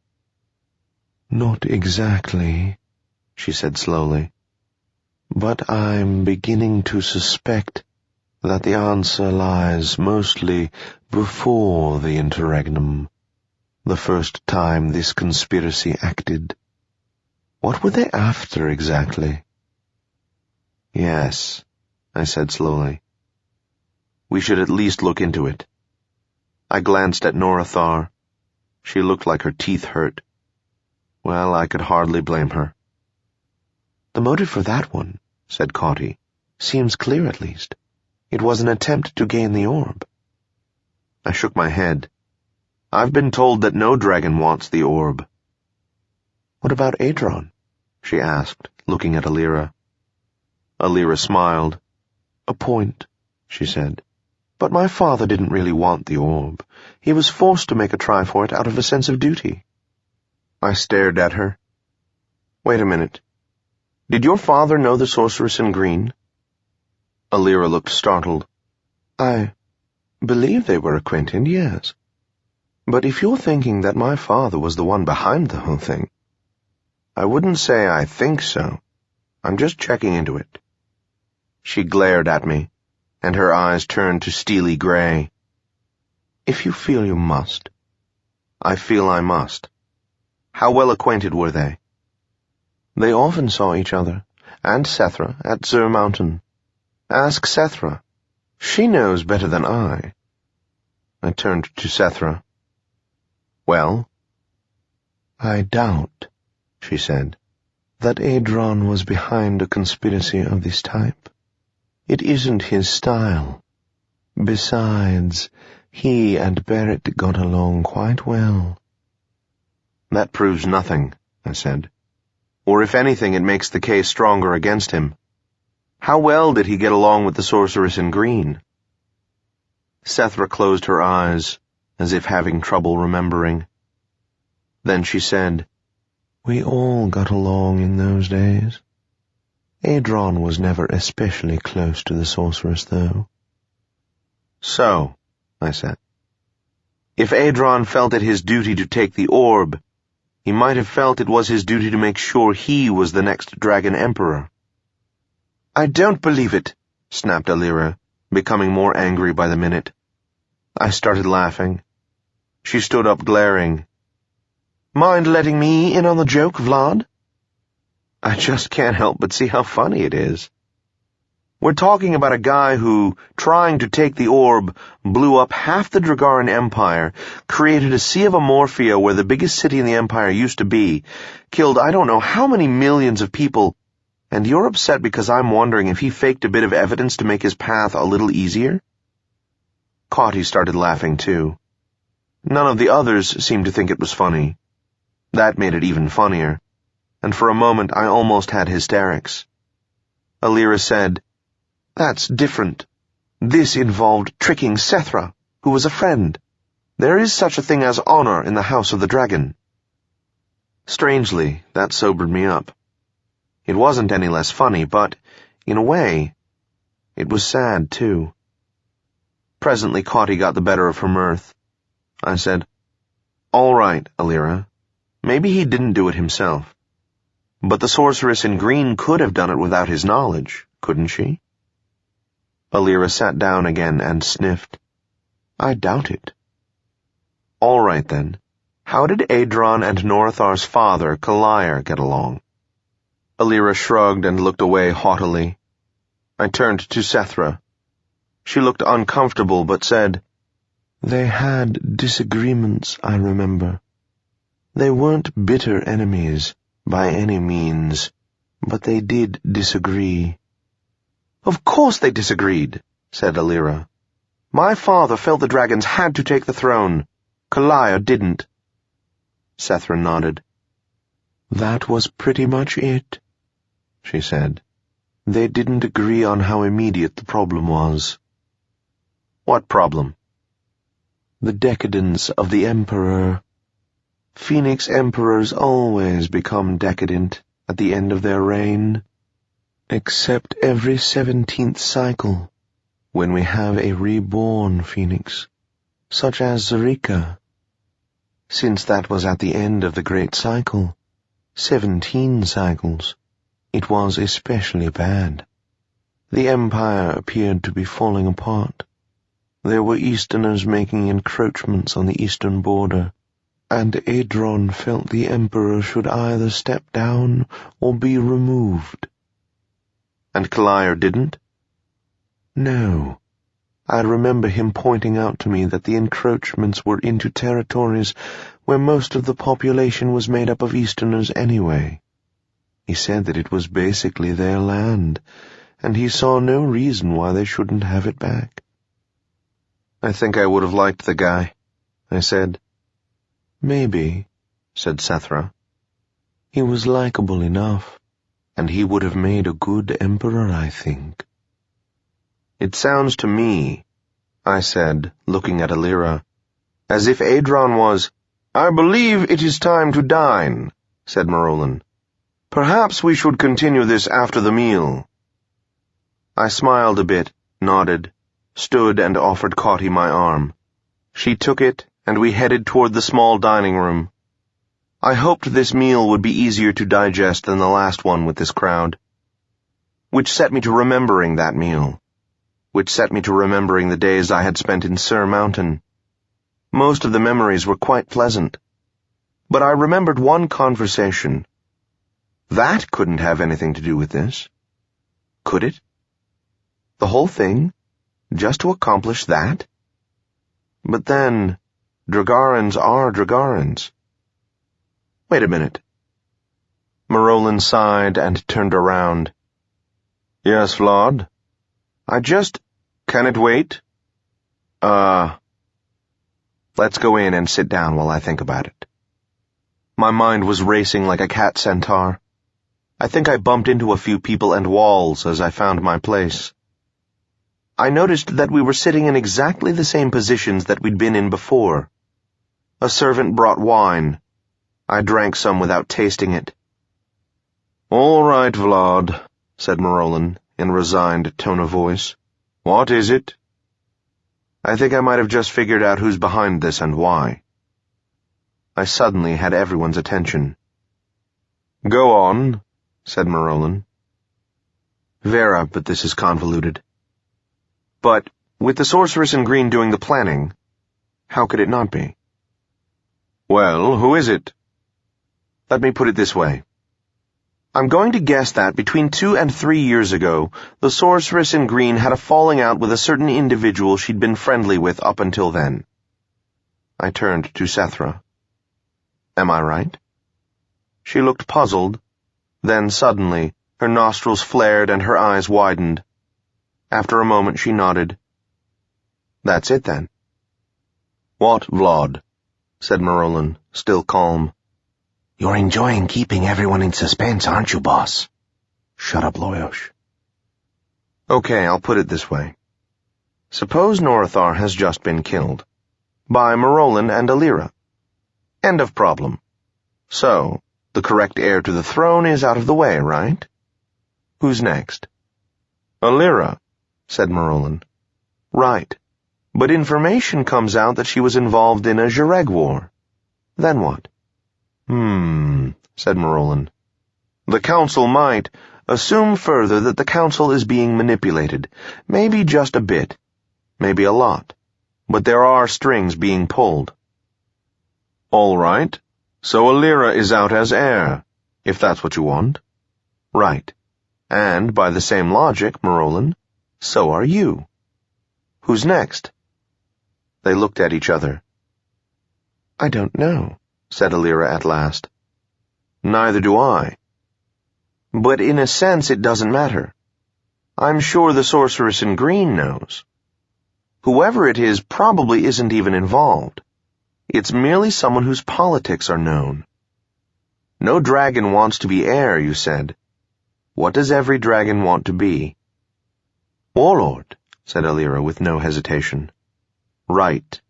Not exactly, she said slowly. But I'm beginning to suspect that the answer lies mostly before the interregnum, the first time this conspiracy acted. What were they after exactly? Yes, I said slowly. We should at least look into it. I glanced at Norathar. She looked like her teeth hurt. Well, I could hardly blame her. The motive for that one, said Cauty, seems clear at least. It was an attempt to gain the orb. I shook my head. I've been told that no dragon wants the orb. What about Adron? She asked, looking at Alira. Alira smiled. A point, she said. But my father didn't really want the orb. He was forced to make a try for it out of a sense of duty. I stared at her. Wait a minute. Did your father know the sorceress in green? Alira looked startled. I believe they were acquainted, yes. But if you're thinking that my father was the one behind the whole thing, I wouldn't say I think so. I'm just checking into it. She glared at me, and her eyes turned to steely gray. If you feel you must. I feel I must. How well acquainted were they? They often saw each other, and Sethra, at Zur Mountain. Ask Sethra. She knows better than I. I turned to Sethra. Well? I doubt, she said, that Adron was behind a conspiracy of this type. It isn't his style. Besides, he and Barrett got along quite well. That proves nothing, I said. Or if anything, it makes the case stronger against him. How well did he get along with the sorceress in green? Sethra closed her eyes, as if having trouble remembering. Then she said, We all got along in those days. Adron was never especially close to the sorceress, though. So, I said, if Adron felt it his duty to take the orb, he might have felt it was his duty to make sure he was the next Dragon Emperor. I don't believe it, snapped Alira, becoming more angry by the minute. I started laughing. She stood up glaring. Mind letting me in on the joke, Vlad? I just can't help but see how funny it is. We're talking about a guy who, trying to take the orb, blew up half the Dragaran Empire, created a sea of Amorphia where the biggest city in the Empire used to be, killed I don't know how many millions of people, and you're upset because I'm wondering if he faked a bit of evidence to make his path a little easier? Cauty started laughing too. None of the others seemed to think it was funny. That made it even funnier, and for a moment I almost had hysterics. Alira said, That's different. This involved tricking Sethra, who was a friend. There is such a thing as honor in the House of the Dragon. Strangely, that sobered me up. It wasn't any less funny, but, in a way, it was sad, too. Presently, Caughty got the better of her mirth. I said, "All right, Alira. Maybe he didn't do it himself. But the sorceress in green could have done it without his knowledge, couldn't she?" Alira sat down again and sniffed. "I doubt it." "All right, then. How did Adron and Norathar's father, Kalir, get along?" Alira shrugged and looked away haughtily. I turned to Sethra. She looked uncomfortable but said, "They had disagreements, I remember. They weren't bitter enemies, by any means, but they did disagree." "Of course they disagreed," said Alira. "My father felt the dragons had to take the throne. Kalir didn't." Sethra nodded. "That was pretty much it," she said. "They didn't agree on how immediate the problem was." "What problem?" "The decadence of the Emperor. Phoenix Emperors always become decadent at the end of their reign, except every 17th cycle, when we have a reborn Phoenix, such as Zerika. Since that was at the end of the Great Cycle, 17 cycles, it was especially bad. The Empire appeared to be falling apart. There were Easterners making encroachments on the eastern border, and Adron felt the Emperor should either step down or be removed." "And Kalir didn't?" "No. I remember him pointing out to me that the encroachments were into territories where most of the population was made up of Easterners anyway. He said that it was basically their land, and he saw no reason why they shouldn't have it back." "I think I would have liked the guy," I said. "Maybe," said Sethra. "He was likable enough, and he would have made a good emperor, I think." "It sounds to me," I said, looking at Alira, "as if Adron was—" "I believe it is time to dine," said Marolin. "Perhaps we should continue this after the meal." I smiled a bit, nodded, stood and offered Caughty my arm. She took it, and we headed toward the small dining room. I hoped this meal would be easier to digest than the last one with this crowd. Which set me to remembering that meal. Which set me to remembering the days I had spent in Sur Mountain. Most of the memories were quite pleasant. But I remembered one conversation. That couldn't have anything to do with this. Could it? The whole thing? Just to accomplish that? But then, Dragarans are Dragarans. Wait a minute. Marolin sighed and turned around. "Yes, Vlad? Can it wait? Let's go in and sit down while I think about it." My mind was racing like a cat centaur. I think I bumped into a few people and walls as I found my place. I noticed that we were sitting in exactly the same positions that we'd been in before. A servant brought wine. I drank some without tasting it. "All right, Vlad," said Marolin, in a resigned tone of voice. "What is it?" I think I might have just figured out who's behind this and why. I suddenly had everyone's attention. "Go on," said Marolin. "Vera, but this is convoluted. But, with the sorceress in green doing the planning, how could it not be?" "Well, who is it?" "Let me put it this way. I'm going to guess that between 2 and 3 years ago, the sorceress in green had a falling out with a certain individual she'd been friendly with up until then." I turned to Sethra. "Am I right?" She looked puzzled. Then suddenly, her nostrils flared and her eyes widened. After a moment, she nodded. "That's it, then." "What, Vlad?" said Marolin, still calm. "You're enjoying keeping everyone in suspense, aren't you, boss?" "Shut up, Loyosh." "Okay, I'll put it this way. Suppose Norathar has just been killed. By Marolin and Alira. End of problem. So, The correct heir to the throne is out of the way, right? Who's next? Alira, said Marolin. Right. But information comes out that she was involved in a Zhureg war. Then what? Said Marolin. The council might assume further that the council is being manipulated. Maybe just a bit. Maybe a lot. But there are strings being pulled. All right. So Alira is out as heir, if that's what you want. Right. And by the same logic, Marolin, so are you. Who's next? They looked at each other. I don't know, said Alira at last. Neither do I. But in a sense it doesn't matter. I'm sure the sorceress in green knows. Whoever it is probably isn't even involved. It's merely someone whose politics are known. No dragon wants to be heir, you said. What does every dragon want to be? Warlord, said Alira with no hesitation. Right.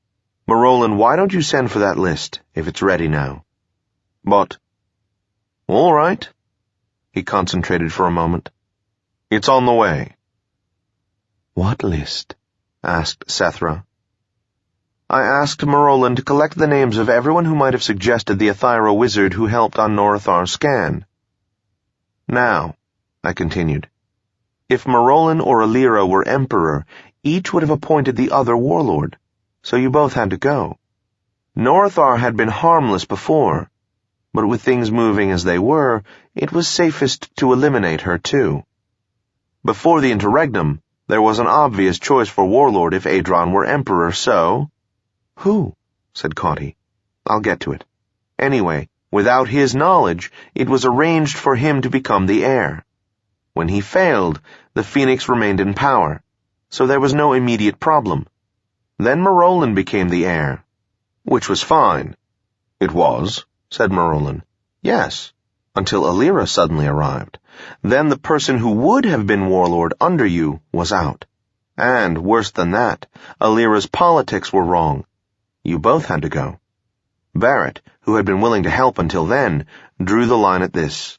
Marolin, why don't you send for that list, if it's ready now? But... All right. He concentrated for a moment. It's on the way. What list? Asked Setaro. I asked Marolin to collect the names of everyone who might have suggested the Athira wizard who helped on Norathar's scan. Now, I continued, if Marolin or Alira were emperor, each would have appointed the other warlord, so you both had to go. Norathar had been harmless before, but with things moving as they were, it was safest to eliminate her too. Before the interregnum, there was an obvious choice for warlord if Adron were emperor, so... Who? Said Cauty. I'll get to it. Anyway, without his knowledge, it was arranged for him to become the heir. When he failed, the Phoenix remained in power, so there was no immediate problem. Then Marolin became the heir, which was fine. It was, said Marolin. Yes, until Alira suddenly arrived. Then the person who would have been warlord under you was out. And, worse than that, Alira's politics were wrong. You both had to go. Barrett, who had been willing to help until then, drew the line at this.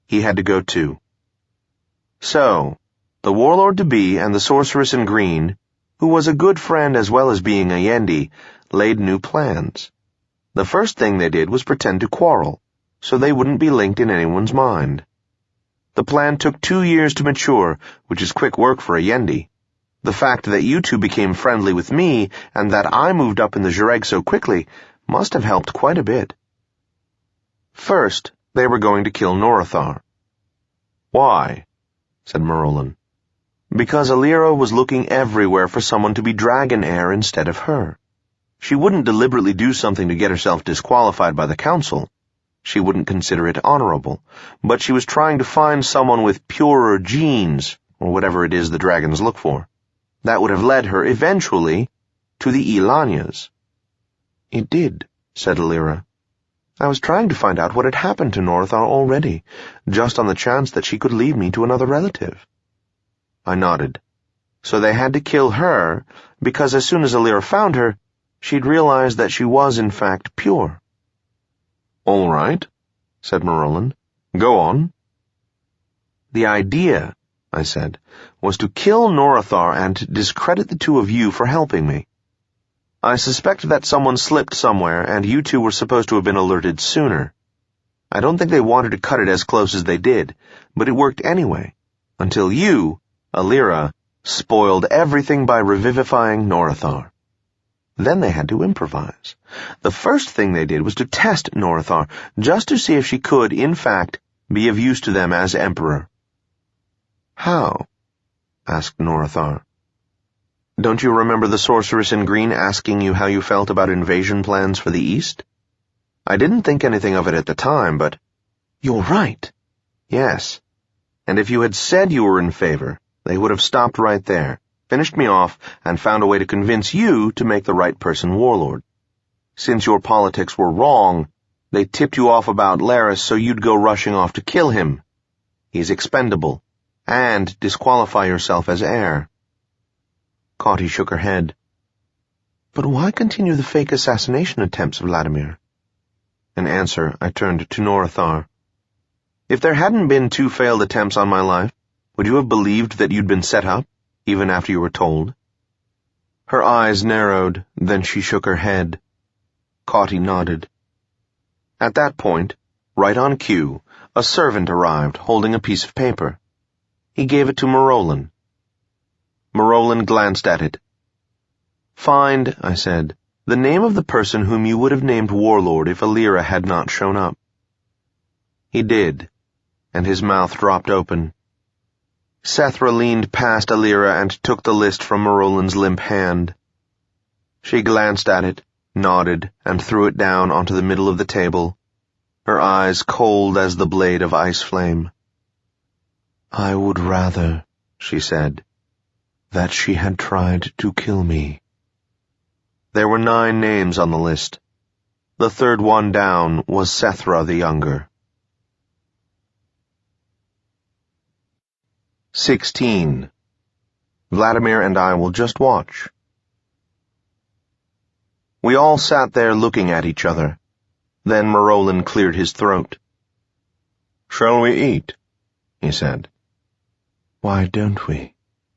He had to go too. So, the warlord-to-be and the sorceress in green, who was a good friend as well as being a Yendi, laid new plans. The first thing they did was pretend to quarrel, so they wouldn't be linked in anyone's mind. The plan took 2 years to mature, which is quick work for a Yendi. The fact that you two became friendly with me and that I moved up in the Zhureg so quickly must have helped quite a bit. First, they were going to kill Norathar. Why? Said Marolin. Because Alira was looking everywhere for someone to be dragon heir instead of her. She wouldn't deliberately do something to get herself disqualified by the council. She wouldn't consider it honorable, but she was trying to find someone with purer genes, or whatever it is the dragons look for. That would have led her, eventually, to the Ilanias. It did, said Alira. I was trying to find out what had happened to Norathar already, just on the chance that she could lead me to another relative. I nodded. So they had to kill her, because as soon as Alira found her, she'd realized that she was in fact pure. All right, said Marolin. Go on. The idea, I said, was to kill Norathar and discredit the two of you for helping me. I suspect that someone slipped somewhere and you two were supposed to have been alerted sooner. I don't think they wanted to cut it as close as they did, but it worked anyway, until you, Alira, spoiled everything by revivifying Norathar. Then they had to improvise. The first thing they did was to test Norathar, just to see if she could, in fact, be of use to them as emperor. How? Asked Norathar. Don't you remember the sorceress in green asking you how you felt about invasion plans for the East? I didn't think anything of it at the time, but... You're right. Yes. And if you had said you were in favor, they would have stopped right there, finished me off, and found a way to convince you to make the right person warlord. Since your politics were wrong, they tipped you off about Laris so you'd go rushing off to kill him. He's expendable, and disqualify yourself as heir. Cauty shook her head. But why continue the fake assassination attempts, Vladimir? In answer, I turned to Norathar. If there hadn't been 2 failed attempts on my life, would you have believed that you'd been set up, even after you were told? Her eyes narrowed, then she shook her head. Cauty nodded. At that point, right on cue, a servant arrived holding a piece of paper. He gave it to Marolin. Marolin glanced at it. Find, I said, the name of the person whom you would have named Warlord if Alira had not shown up. He did, and his mouth dropped open. Sethra leaned past Alira and took the list from Marolin's limp hand. She glanced at it, nodded, and threw it down onto the middle of the table, her eyes cold as the blade of ice flame. I would rather, she said, that she had tried to kill me. There were 9 names on the list. The third one down was Sethra the Younger. 16. Vladimir and I will just watch. We all sat there looking at each other. Then Marolin cleared his throat. Shall we eat? He said. Why don't we?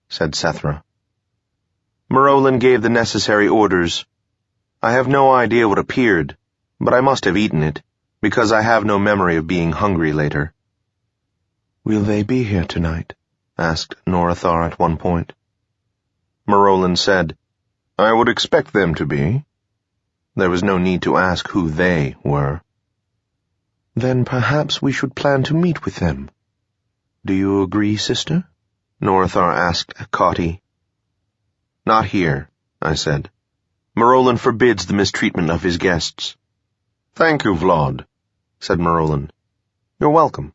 Said Sethra. Marolin gave the necessary orders. I have no idea what appeared, but I must have eaten it, because I have no memory of being hungry later. Will they be here tonight? Asked Norathar at one point. Marolin said, I would expect them to be. There was no need to ask who they were. Then perhaps we should plan to meet with them. Do you agree, sister? Norathar asked Cauty. Not here, I said. Marolin forbids the mistreatment of his guests. Thank you, Vlad, said Marolin. You're welcome.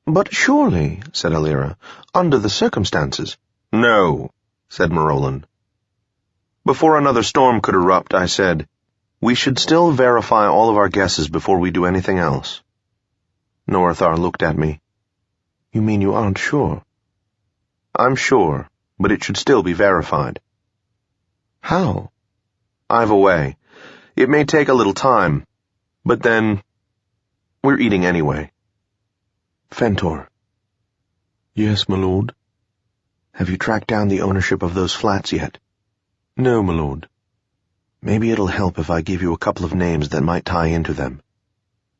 But surely, said Alira, under the circumstances. No, said Marolin. Before another storm could erupt, I said, we should still verify all of our guesses before we do anything else. Norathar looked at me. You mean you aren't sure? I'm sure, but it should still be verified. How? I've a way. It may take a little time, but then we're eating anyway. Fentor. Yes, my lord. Have you tracked down the ownership of those flats yet? No, my lord. Maybe it'll help if I give you a couple of names that might tie into them.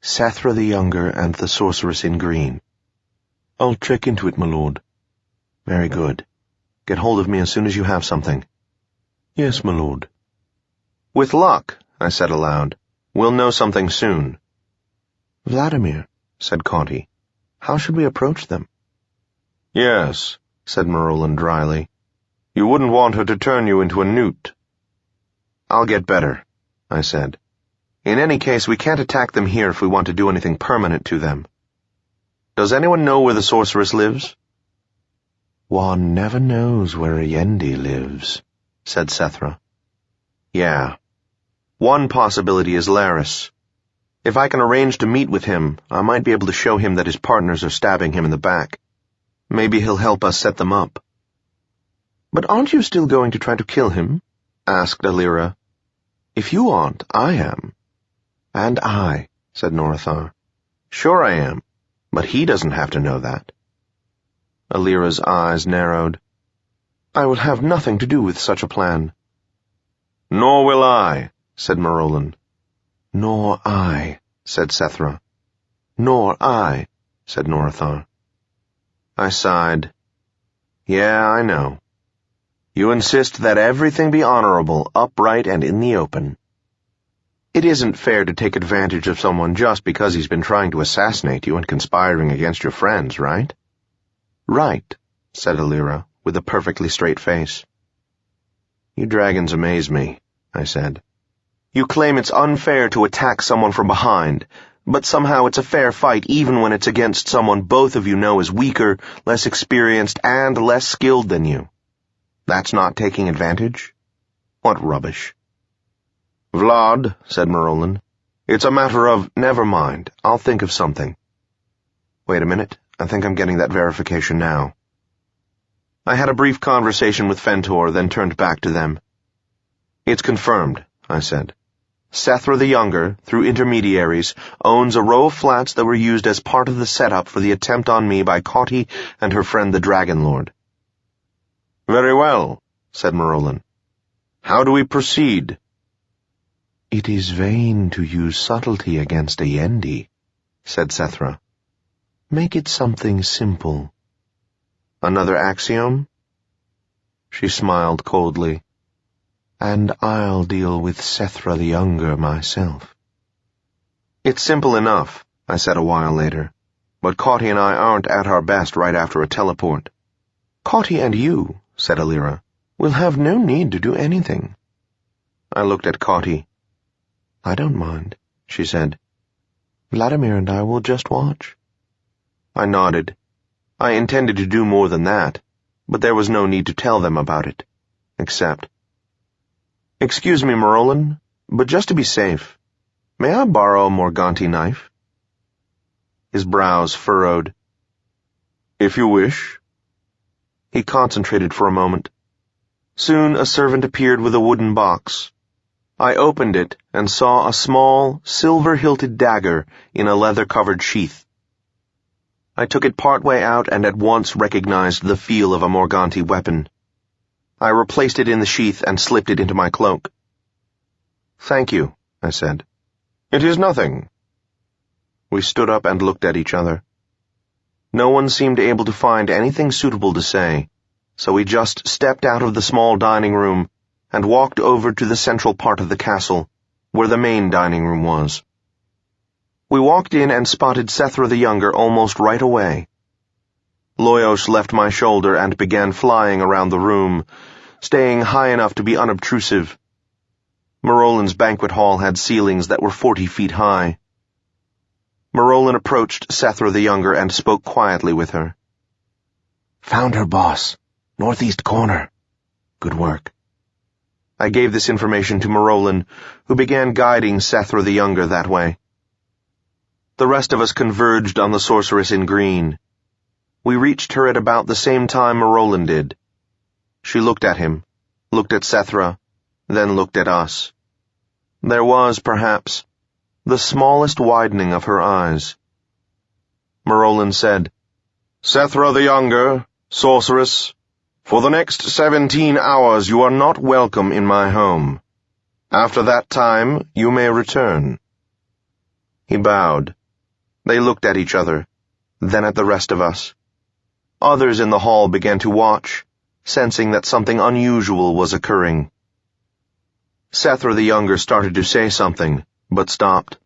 Sethra the Younger and the Sorceress in Green. I'll check into it, my lord. Very good. Get hold of me as soon as you have something. Yes, my lord. With luck, I said aloud, we'll know something soon. Vladimir, said Cauty, how should we approach them? Yes, said Marolin dryly. You wouldn't want her to turn you into a newt. I'll get better, I said. In any case, we can't attack them here if we want to do anything permanent to them. Does anyone know where the sorceress lives? One never knows where a Yendi lives, said Sethra. Yeah. One possibility is Laris. If I can arrange to meet with him, I might be able to show him that his partners are stabbing him in the back. Maybe he'll help us set them up. But aren't you still going to try to kill him? Asked Alira. If you aren't, I am. And I, said Norathar. Sure I am, but he doesn't have to know that. Alira's eyes narrowed. I will have nothing to do with such a plan. Nor will I, said Marolin. Nor I, said Sethra. Nor I, said Norathar. I sighed. Yeah, I know. You insist that everything be honorable, upright, and in the open. It isn't fair to take advantage of someone just because he's been trying to assassinate you and conspiring against your friends, right? Right, said Alira, with a perfectly straight face. You dragons amaze me, I said. You claim it's unfair to attack someone from behind, but somehow it's a fair fight even when it's against someone both of you know is weaker, less experienced, and less skilled than you. That's not taking advantage? What rubbish. Vlad, said Marolin, it's a matter of, never mind, I'll think of something. Wait a minute, I think I'm getting that verification now. I had a brief conversation with Fentor, then turned back to them. It's confirmed, I said. Sethra the Younger, through intermediaries, owns a row of flats that were used as part of the setup for the attempt on me by Cauty and her friend the Dragon Lord. Very well, said Marolin. How do we proceed? It is vain to use subtlety against a Yendi, said Sethra. Make it something simple. Another axiom? She smiled coldly. And I'll deal with Sethra the Younger myself. It's simple enough, I said a while later, but Cauty and I aren't at our best right after a teleport. Cauty and you, said Alira, will have no need to do anything. I looked at Cauty. I don't mind, she said. Vladimir and I will just watch. I nodded. I intended to do more than that, but there was no need to tell them about it, except... Excuse me, Marolin, but just to be safe, may I borrow a Morganti knife? His brows furrowed. If you wish. He concentrated for a moment. Soon a servant appeared with a wooden box. I opened it and saw a small, silver-hilted dagger in a leather-covered sheath. I took it partway out and at once recognized the feel of a Morganti weapon. I replaced it in the sheath and slipped it into my cloak. Thank you, I said. It is nothing. We stood up and looked at each other. No one seemed able to find anything suitable to say, so we just stepped out of the small dining room and walked over to the central part of the castle, where the main dining room was. We walked in and spotted Sethra the Younger almost right away. Loyos left my shoulder and began flying around the room, staying high enough to be unobtrusive. Marolin's banquet hall had ceilings that were 40 feet high. Marolin approached Sethra the Younger and spoke quietly with her. Found her, boss. Northeast corner. Good work. I gave this information to Marolin, who began guiding Sethra the Younger that way. The rest of us converged on the sorceress in green. We reached her at about the same time Marolin did. She looked at him, looked at Sethra, then looked at us. There was, perhaps, the smallest widening of her eyes. Marolin said, Sethra the Younger, sorceress, for the next 17 hours you are not welcome in my home. After that time, you may return. He bowed. They looked at each other, then at the rest of us. Others in the hall began to watch, sensing that something unusual was occurring. Sethra the Younger started to say something, but stopped.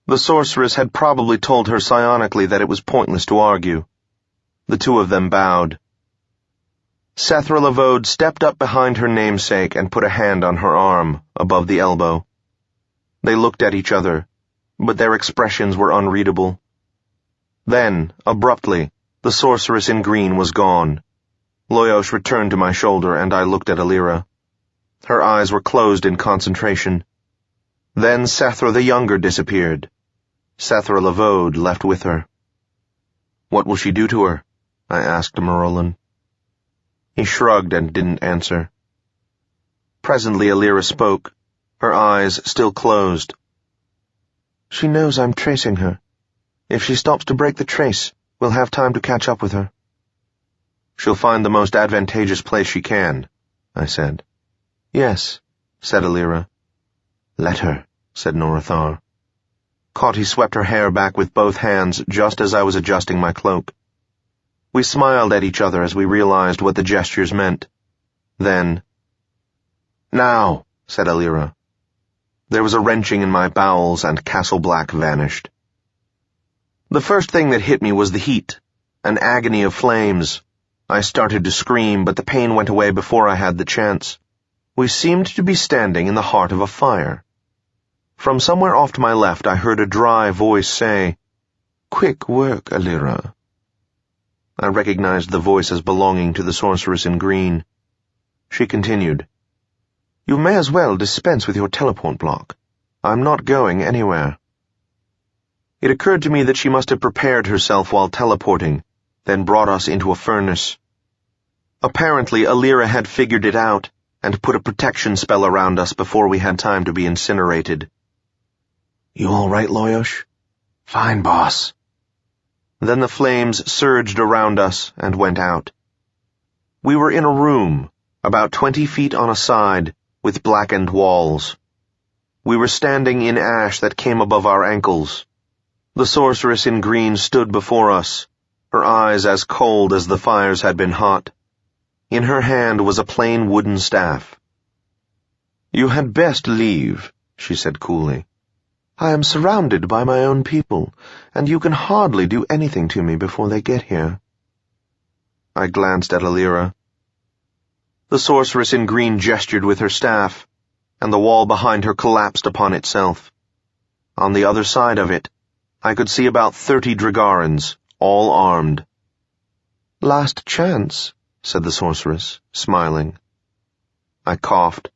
The sorceress had probably told her psionically that it was pointless to argue. The two of them bowed. Sethra Lavode stepped up behind her namesake and put a hand on her arm, above the elbow. They looked at each other, but their expressions were unreadable. Then, abruptly, the sorceress in green was gone. Loyos returned to my shoulder, and I looked at Alira. Her eyes were closed in concentration. Then Sethra the Younger disappeared. Sethra Lavode left with her. What will she do to her? I asked Marolin. He shrugged and didn't answer. Presently Alira spoke, her eyes still closed. She knows I'm tracing her. If she stops to break the trace, we'll have time to catch up with her. She'll find the most advantageous place she can, I said. Yes, said Alira. Let her, said Norathar. Cauty swept her hair back with both hands just as I was adjusting my cloak. We smiled at each other as we realized what the gestures meant. Then, Now, said Alira. There was a wrenching in my bowels and Castle Black vanished. The first thing that hit me was the heat, an agony of flames. I started to scream, but the pain went away before I had the chance. We seemed to be standing in the heart of a fire. From somewhere off to my left I heard a dry voice say, Quick work, Alira. I recognized the voice as belonging to the sorceress in green. She continued, You may as well dispense with your teleport block. I'm not going anywhere. It occurred to me that she must have prepared herself while teleporting, then brought us into a furnace. Apparently, Alira had figured it out, and put a protection spell around us before we had time to be incinerated. "You all right, Loyosh?" "Fine, boss." Then the flames surged around us and went out. We were in a room, about 20 feet on a side, with blackened walls. We were standing in ash that came above our ankles. The sorceress in green stood before us, her eyes as cold as the fires had been hot. In her hand was a plain wooden staff. "You had best leave," she said coolly. "I am surrounded by my own people, and you can hardly do anything to me before they get here." I glanced at Alira. The sorceress in green gestured with her staff, and the wall behind her collapsed upon itself. On the other side of it, I could see about 30 Dragarans, all armed. "Last chance," said the sorceress, smiling. I coughed.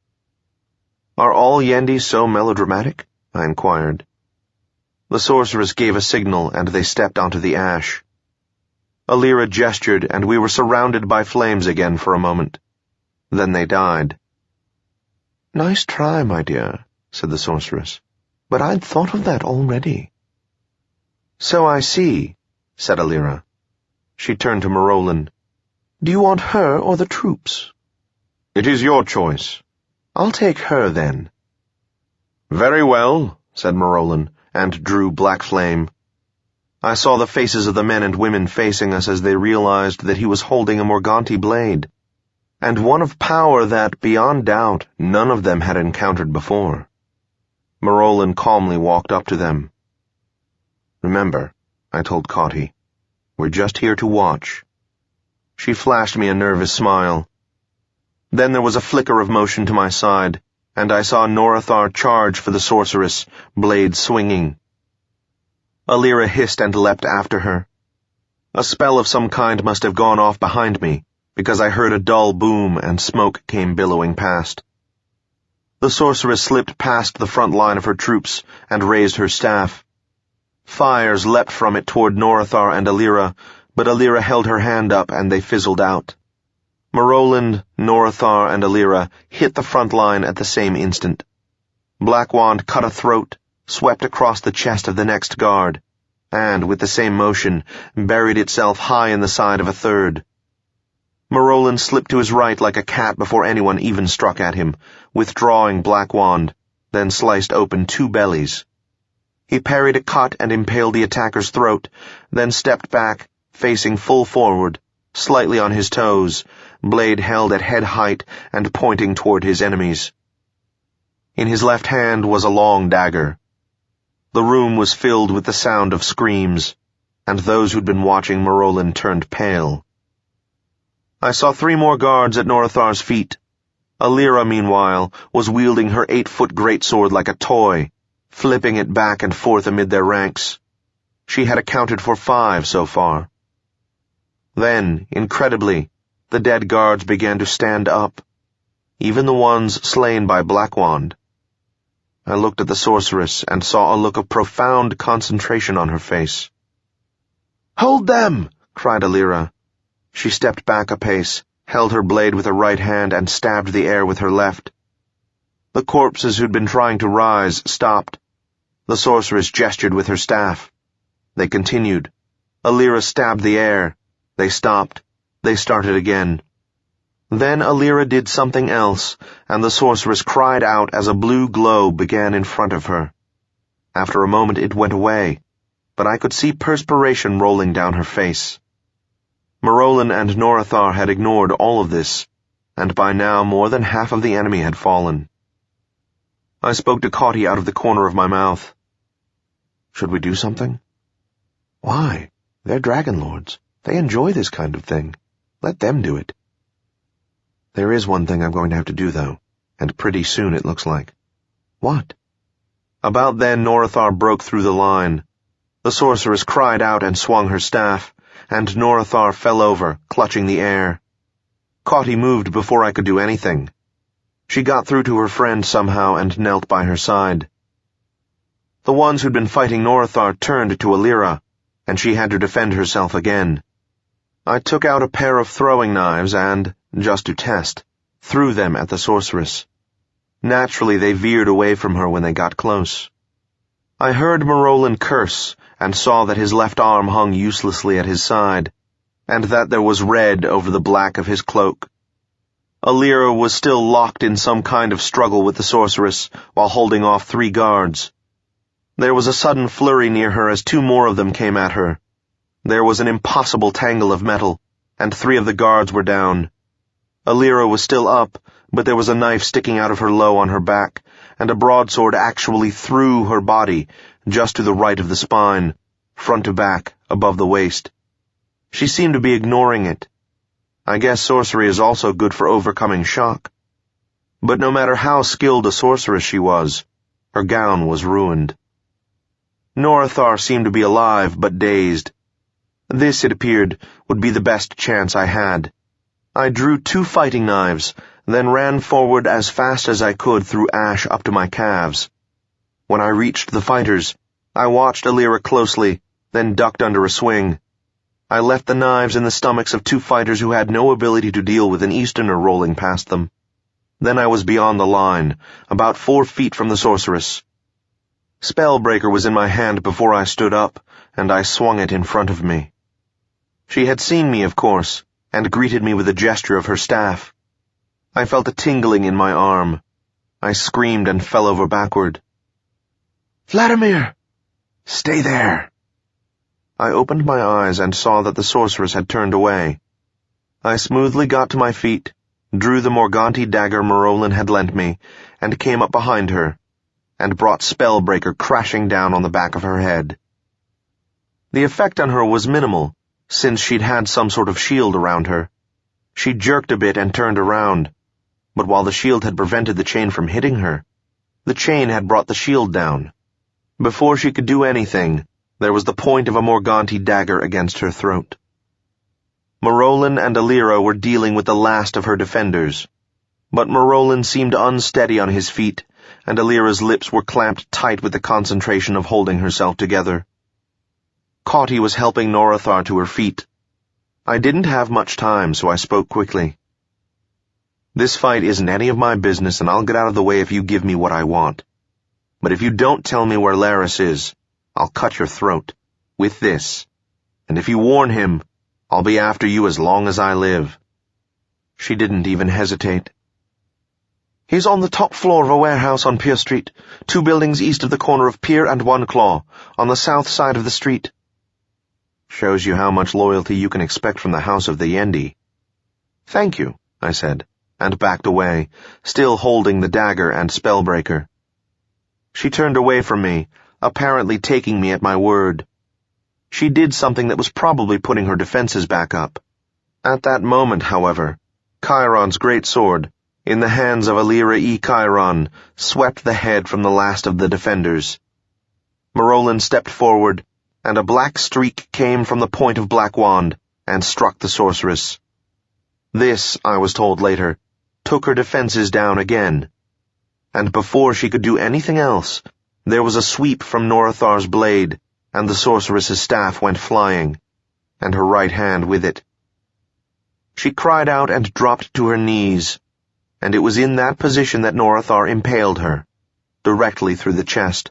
"Are all Yendi so melodramatic?" I inquired. The sorceress gave a signal, and they stepped onto the ash. Alira gestured, and we were surrounded by flames again for a moment. Then they died. "Nice try, my dear," said the sorceress, "but I'd thought of that already." "So I see," said Alira. She turned to Marolin. "Do you want her or the troops?" "It is your choice." "I'll take her, then." "Very well," said Marolin, and drew black flame. I saw the faces of the men and women facing us as they realized that he was holding a Morganti blade, and one of power that, beyond doubt, none of them had encountered before. Marolin calmly walked up to them. "Remember," I told Cauty, "we're just here to watch." She flashed me a nervous smile. Then there was a flicker of motion to my side, and I saw Norathar charge for the sorceress, blade swinging. Alira hissed and leapt after her. A spell of some kind must have gone off behind me, because I heard a dull boom and smoke came billowing past. The sorceress slipped past the front line of her troops and raised her staff. Fires leapt from it toward Norathar and Alira, but Alira held her hand up and they fizzled out. Marolin, Norathar, and Alira hit the front line at the same instant. Blackwand cut a throat, swept across the chest of the next guard, and, with the same motion, buried itself high in the side of a third. Marolin slipped to his right like a cat before anyone even struck at him, withdrawing Blackwand, then sliced open 2 bellies. He parried a cut and impaled the attacker's throat, then stepped back, facing full forward, slightly on his toes, blade held at head height and pointing toward his enemies. In his left hand was a long dagger. The room was filled with the sound of screams, and those who'd been watching Marolin turned pale. I saw 3 more guards at Norathar's feet. Alira, meanwhile, was wielding her 8-foot greatsword like a toy, flipping it back and forth amid their ranks. She had accounted for 5 so far. Then, incredibly, the dead guards began to stand up, even the ones slain by Blackwand. I looked at the sorceress and saw a look of profound concentration on her face. "Hold them!" cried Alira. She stepped back a pace, held her blade with her right hand, and stabbed the air with her left. The corpses who'd been trying to rise stopped. The sorceress gestured with her staff. They continued. Alira stabbed the air. They stopped. They started again. Then Alira did something else, and the sorceress cried out as a blue glow began in front of her. After a moment it went away, but I could see perspiration rolling down her face. Marolin and Norathar had ignored all of this, and by now more than half of the enemy had fallen. I spoke to Cauty out of the corner of my mouth. "Should we do something?" "Why? They're dragon lords. They enjoy this kind of thing. Let them do it." "There is one thing I'm going to have to do, though, and pretty soon it looks like." "What?" About then Norathar broke through the line. The sorceress cried out and swung her staff, and Norathar fell over, clutching the air. Cauty moved before I could do anything. She got through to her friend somehow and knelt by her side. The ones who'd been fighting Norathar turned to Alira, and she had to defend herself again. I took out a pair of throwing knives and, just to test, threw them at the sorceress. Naturally, they veered away from her when they got close. I heard Marolin curse and saw that his left arm hung uselessly at his side, and that there was red over the black of his cloak. Alira was still locked in some kind of struggle with the sorceress while holding off 3 guards. There was a sudden flurry near her as 2 more of them came at her. There was an impossible tangle of metal, and 3 of the guards were down. Alira was still up, but there was a knife sticking out of her low on her back, and a broadsword actually through her body, just to the right of the spine, front to back, above the waist. She seemed to be ignoring it. I guess sorcery is also good for overcoming shock. But no matter how skilled a sorceress she was, her gown was ruined. Norathar seemed to be alive, but dazed. This, it appeared, would be the best chance I had. I drew 2 fighting knives, then ran forward as fast as I could through ash up to my calves. When I reached the fighters, I watched Alira closely, then ducked under a swing. I left the knives in the stomachs of 2 fighters who had no ability to deal with an Easterner rolling past them. Then I was beyond the line, about 4 feet from the sorceress. Spellbreaker was in my hand before I stood up, and I swung it in front of me. She had seen me, of course, and greeted me with a gesture of her staff. I felt a tingling in my arm. I screamed and fell over backward. Vladimir! Stay there! I opened my eyes and saw that the sorceress had turned away. I smoothly got to my feet, drew the Morganti dagger Marolin had lent me, and came up behind her, and brought Spellbreaker crashing down on the back of her head. The effect on her was minimal, since she'd had some sort of shield around her. She jerked a bit and turned around, but while the shield had prevented the chain from hitting her, the chain had brought the shield down. Before she could do anything, there was the point of a Morganti dagger against her throat. Marolin and Alira were dealing with the last of her defenders, but Marolin seemed unsteady on his feet, and Alira's lips were clamped tight with the concentration of holding herself together. Cauty was helping Norathar to her feet. I didn't have much time, so I spoke quickly. This fight isn't any of my business, and I'll get out of the way if you give me what I want. But if you don't tell me where Laris is, I'll cut your throat, with this, and if you warn him, I'll be after you as long as I live. She didn't even hesitate. He's on the top floor of a warehouse on Pier Street, 2 buildings east of the corner of Pier and One Claw, on the south side of the street. Shows you how much loyalty you can expect from the house of the Yendi. Thank you, I said, and backed away, still holding the dagger and Spellbreaker. She turned away from me, apparently taking me at my word. She did something that was probably putting her defenses back up. At that moment, however, Chiron's great sword, in the hands of Alira E. Chiron, swept the head from the last of the defenders. Marolin stepped forward, and a black streak came from the point of Black Wand and struck the sorceress. This, I was told later, took her defenses down again. And before she could do anything else, there was a sweep from Norathar's blade, and the sorceress's staff went flying, and her right hand with it. She cried out and dropped to her knees, and it was in that position that Norathar impaled her, directly through the chest.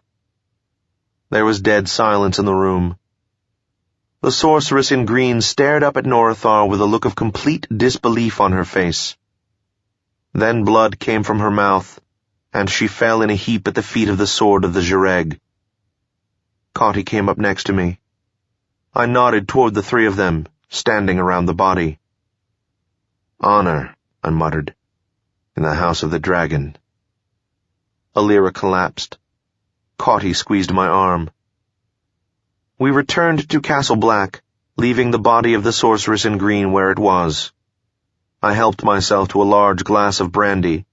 There was dead silence in the room. The sorceress in green stared up at Norathar with a look of complete disbelief on her face. Then blood came from her mouth, and she fell in a heap at the feet of the sword of the Jireg. Cauty came up next to me. I nodded toward the 3 of them, standing around the body. Honor, I muttered, in the house of the dragon. Alira collapsed. Cauty squeezed my arm. We returned to Castle Black, leaving the body of the sorceress in green where it was. I helped myself to a large glass of brandy,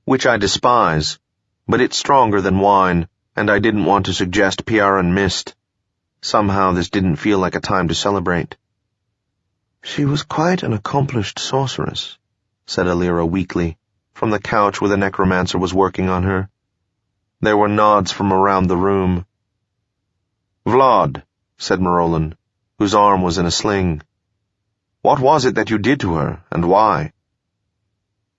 which I despise, but it's stronger than wine, and I didn't want to suggest Piaran mist. Somehow this didn't feel like a time to celebrate. She was quite an accomplished sorceress, said Alira weakly, from the couch where the necromancer was working on her. There were nods from around the room. Vlad, said Marolin, whose arm was in a sling. What was it that you did to her, and why?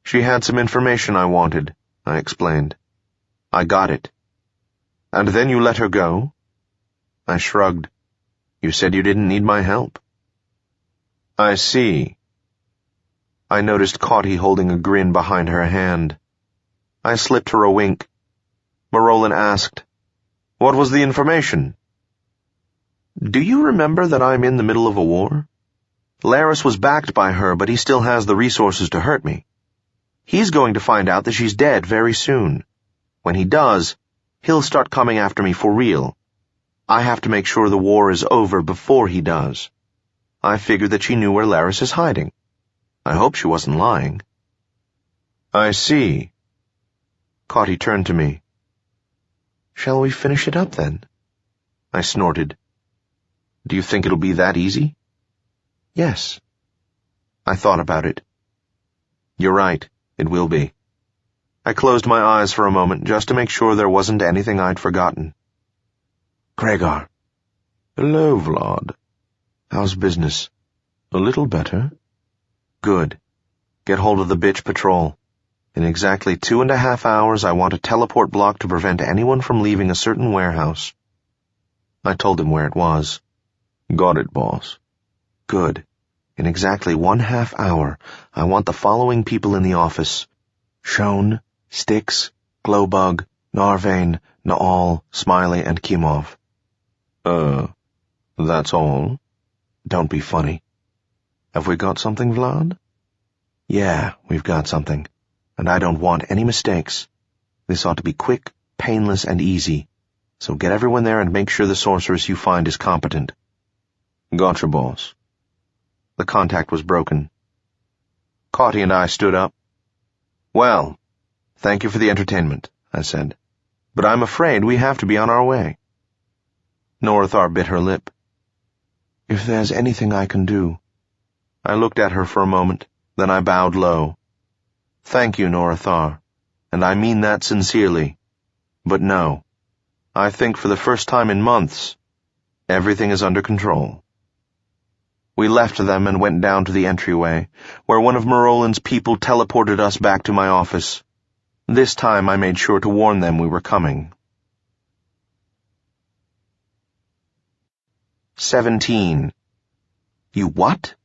She had some information I wanted, I explained. I got it. And then you let her go? I shrugged. You said you didn't need my help. I see. I noticed Cauty holding a grin behind her hand. I slipped her a wink. Marolin asked, What was the information? Do you remember that I'm in the middle of a war? Laris was backed by her, but he still has the resources to hurt me. He's going to find out that she's dead very soon. When he does, he'll start coming after me for real. I have to make sure the war is over before he does. I figured that she knew where Laris is hiding. I hope she wasn't lying. I see. Cauty turned to me. Shall we finish it up then? I snorted. Do you think it'll be that easy? Yes. I thought about it. You're right, it will be. I closed my eyes for a moment just to make sure there wasn't anything I'd forgotten. Kragar. Hello, Vlad. How's business? A little better. Good. Get hold of the bitch patrol. In exactly 2.5 hours, I want a teleport block to prevent anyone from leaving a certain warehouse. I told him where it was. Got it, boss. Good. In exactly 1/2 hour, I want the following people in the office. Shone, Styx, Glowbug, Narvane, Naal, Smiley, and Kimov. That's all? Don't be funny. Have we got something, Vlad? Yeah, we've got something. And I don't want any mistakes. This ought to be quick, painless, and easy. So get everyone there and make sure the sorceress you find is competent. Gotcha, boss. The contact was broken. Cauty and I stood up. Well, thank you for the entertainment, I said. But I'm afraid we have to be on our way. Norathar bit her lip. If there's anything I can do. I looked at her for a moment, then I bowed low. Thank you, Norathar, and I mean that sincerely. But no, I think for the first time in months, everything is under control. We left them and went down to the entryway, where one of Marolin's people teleported us back to my office. This time I made sure to warn them we were coming. 17. You what?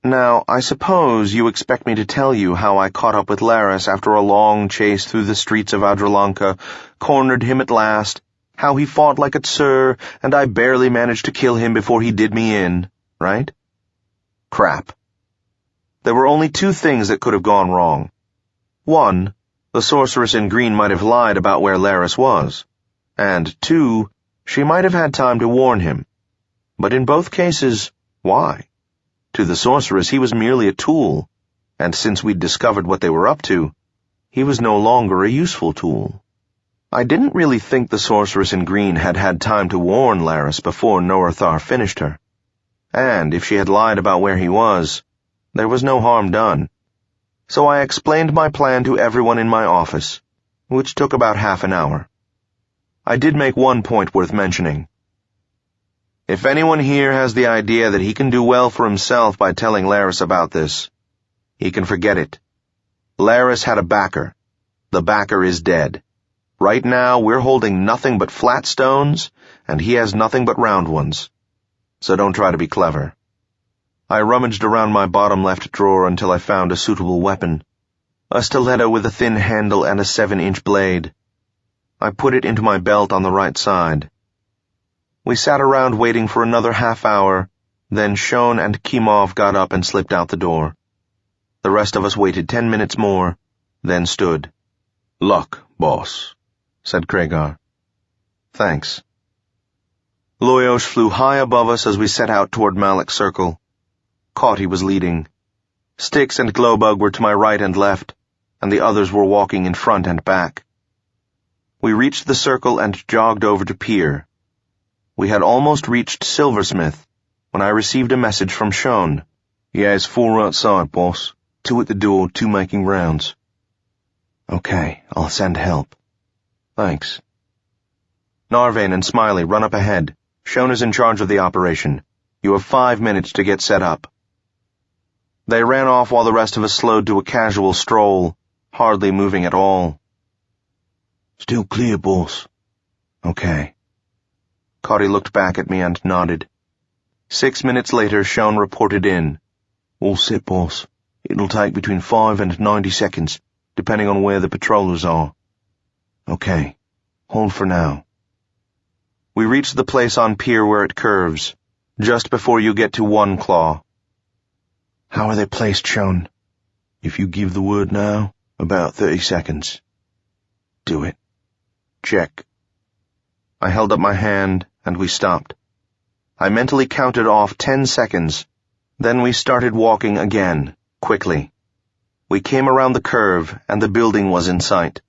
Now, I suppose you expect me to tell you how I caught up with Laris after a long chase through the streets of Adralanka, cornered him at last, how he fought like a tsur, and I barely managed to kill him before he did me in, right? Crap. There were only 2 things that could have gone wrong. 1, the sorceress in green might have lied about where Laris was, and 2, she might have had time to warn him. But in both cases, why? To the sorceress, he was merely a tool, and since we'd discovered what they were up to, he was no longer a useful tool. I didn't really think the sorceress in green had had time to warn Laris before Norathar finished her. And if she had lied about where he was, there was no harm done. So I explained my plan to everyone in my office, which took about half an hour. I did make one point worth mentioning. If anyone here has the idea that he can do well for himself by telling Laris about this, he can forget it. Laris had a backer. The backer is dead. Right now, we're holding nothing but flat stones, and he has nothing but round ones. So don't try to be clever. I rummaged around my bottom left drawer until I found a suitable weapon. A stiletto with a thin handle and a 7-inch blade. I put it into my belt on the right side. We sat around waiting for another half hour, then Shone and Kimov got up and slipped out the door. The rest of us waited 10 minutes more, then stood. Luck, boss, said Kragar. Thanks. Loyos flew high above us as we set out toward Malak's circle. Cauty was leading. Styx and Glowbug were to my right and left, and the others were walking in front and back. We reached the circle and jogged over to Pier. We had almost reached Silversmith when I received a message from Shone. He has 4 outside, boss. 2 at the door, 2 making rounds. Okay, I'll send help. Thanks. Narvane and Smiley, run up ahead. Shone is in charge of the operation. You have 5 minutes to get set up. They ran off while the rest of us slowed to a casual stroll, hardly moving at all. Still clear, boss. Okay. Cotty looked back at me and nodded. 6 minutes later, Shone reported in. All set, boss. It'll take between 5 and 90 seconds, depending on where the patrollers are. Okay. Hold for now. We reached the place on pier where it curves, just before you get to One Claw. How are they placed, Shone? If you give the word now, about 30 seconds. Do it. Check. I held up my hand, and we stopped. I mentally counted off 10 seconds. Then we started walking again, quickly. We came around the curve, and the building was in sight.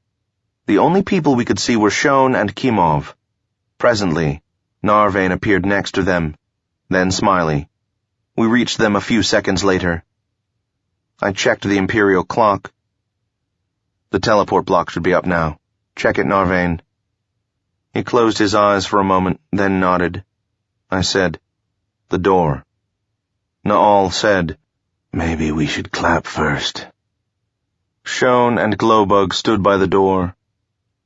The only people we could see were Shone and Kimov. Presently, Narvain appeared next to them, then Smiley. We reached them a few seconds later. I checked the Imperial clock. The teleport block should be up now. Check it, Narvain. He closed his eyes for a moment, then nodded. I said, the door. Naal said, maybe we should clap first. Shone and Glowbug stood by the door.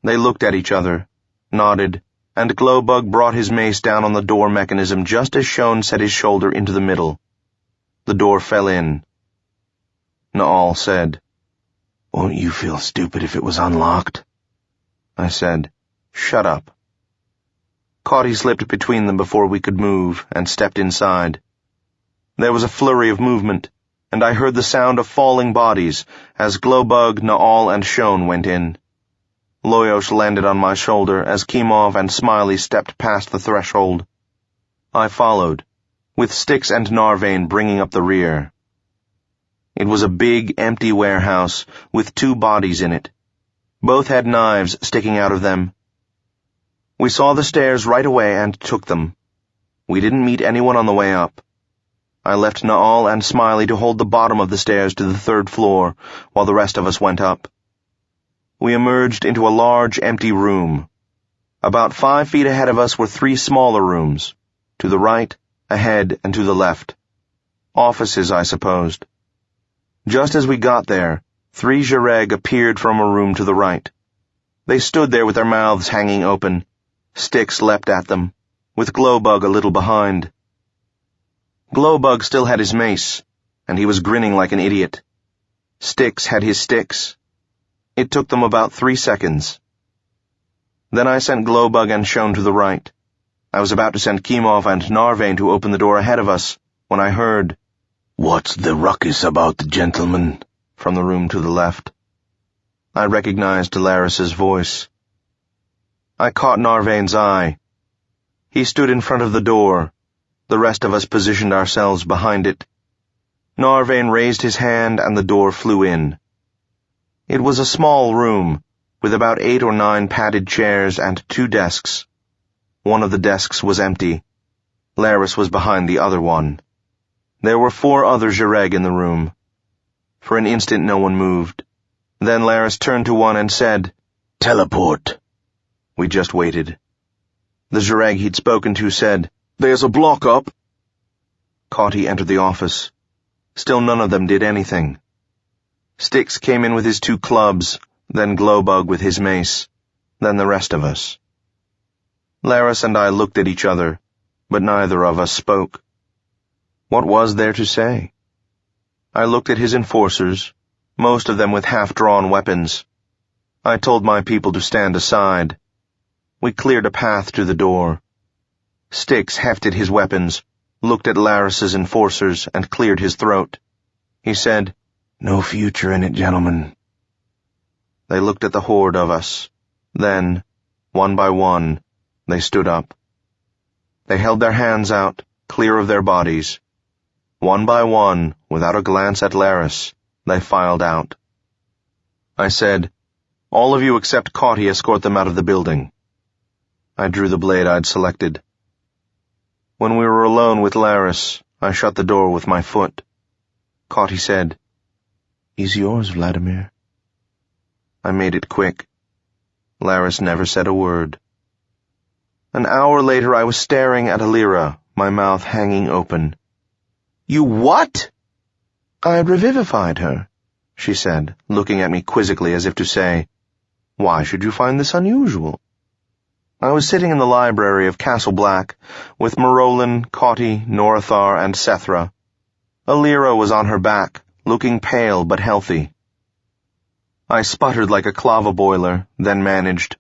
They looked at each other, nodded, and Glowbug brought his mace down on the door mechanism just as Shone set his shoulder into the middle. The door fell in. Naal said, won't you feel stupid if it was unlocked? I said, shut up. Cotty slipped between them before we could move and stepped inside. There was a flurry of movement, and I heard the sound of falling bodies as Glowbug, Naal, and Shone went in. Loyos landed on my shoulder as Kimov and Smiley stepped past the threshold. I followed, with Styx and Narvain bringing up the rear. It was a big, empty warehouse with 2 bodies in it. Both had knives sticking out of them. We saw the stairs right away and took them. We didn't meet anyone on the way up. I left Naal and Smiley to hold the bottom of the stairs to the 3rd floor while the rest of us went up. We emerged into a large, empty room. About 5 feet ahead of us were 3 smaller rooms, to the right, ahead, and to the left. Offices, I supposed. Just as we got there, 3 Zhireg appeared from a room to the right. They stood there with their mouths hanging open. Styx leapt at them, with Glowbug a little behind. Glowbug still had his mace, and he was grinning like an idiot. Styx had his sticks. It took them about 3 seconds. Then I sent Glowbug and Shone to the right. I was about to send Kimov and Narvain to open the door ahead of us, when I heard, what's the ruckus about, gentlemen? From the room to the left. I recognized Delaris's voice. I caught Narvain's eye. He stood in front of the door. The rest of us positioned ourselves behind it. Narvain raised his hand and the door flew in. It was a small room, with about 8 or 9 padded chairs and 2 desks. One of the desks was empty. Laris was behind the other one. There were 4 other Zhireg in the room. For an instant no one moved. Then Laris turned to one and said, teleport. We just waited. The Zhireg he'd spoken to said, there's a block up. Cotty entered the office. Still none of them did anything. Styx came in with his 2 clubs, then Glowbug with his mace, then the rest of us. Laris and I looked at each other, but neither of us spoke. What was there to say? I looked at his enforcers, most of them with half-drawn weapons. I told my people to stand aside. We cleared a path to the door. Styx hefted his weapons, looked at Laris's enforcers, and cleared his throat. He said, no future in it, gentlemen. They looked at the horde of us. Then, one by one, they stood up. They held their hands out, clear of their bodies. One by one, without a glance at Laris, they filed out. I said, all of you except Cotty escort them out of the building. I drew the blade I'd selected. When we were alone with Laris, I shut the door with my foot. Cotty said, he's yours, Vladimir. I made it quick. Laris never said a word. An hour later I was staring at Alira, my mouth hanging open. You what? I revivified her, she said, looking at me quizzically as if to say, Why should you find this unusual? I was sitting in the library of Castle Black, with Marolin, Cauty, Norathar, and Sethra. Alira was on her back, looking pale but healthy. I sputtered like a clava boiler, then managed,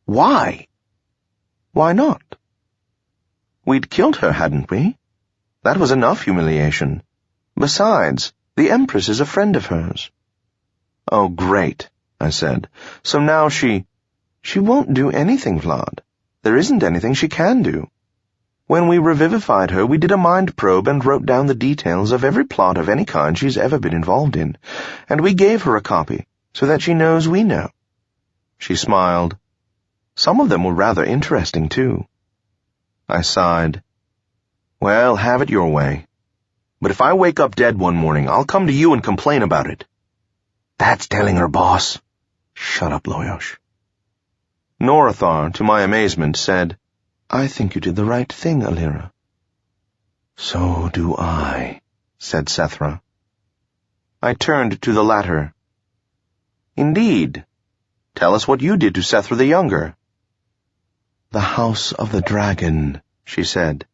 Why? Why not? We'd killed her, hadn't we? That was enough humiliation. Besides, the Empress is a friend of hers. Oh, great, I said. So now she won't do anything, Vlad. There isn't anything she can do. When we revivified her, we did a mind probe and wrote down the details of every plot of any kind she's ever been involved in, and we gave her a copy so that she knows we know. She smiled. Some of them were rather interesting, too. I sighed. Well, have it your way. But if I wake up dead one morning, I'll come to you and complain about it. That's telling her, boss. Shut up, Loyosh. Norathar, to my amazement, said, I think you did the right thing, Alira. So do I, said Sethra. I turned to the latter. Indeed. Tell us what you did to Sethra the Younger. The House of the Dragon, she said,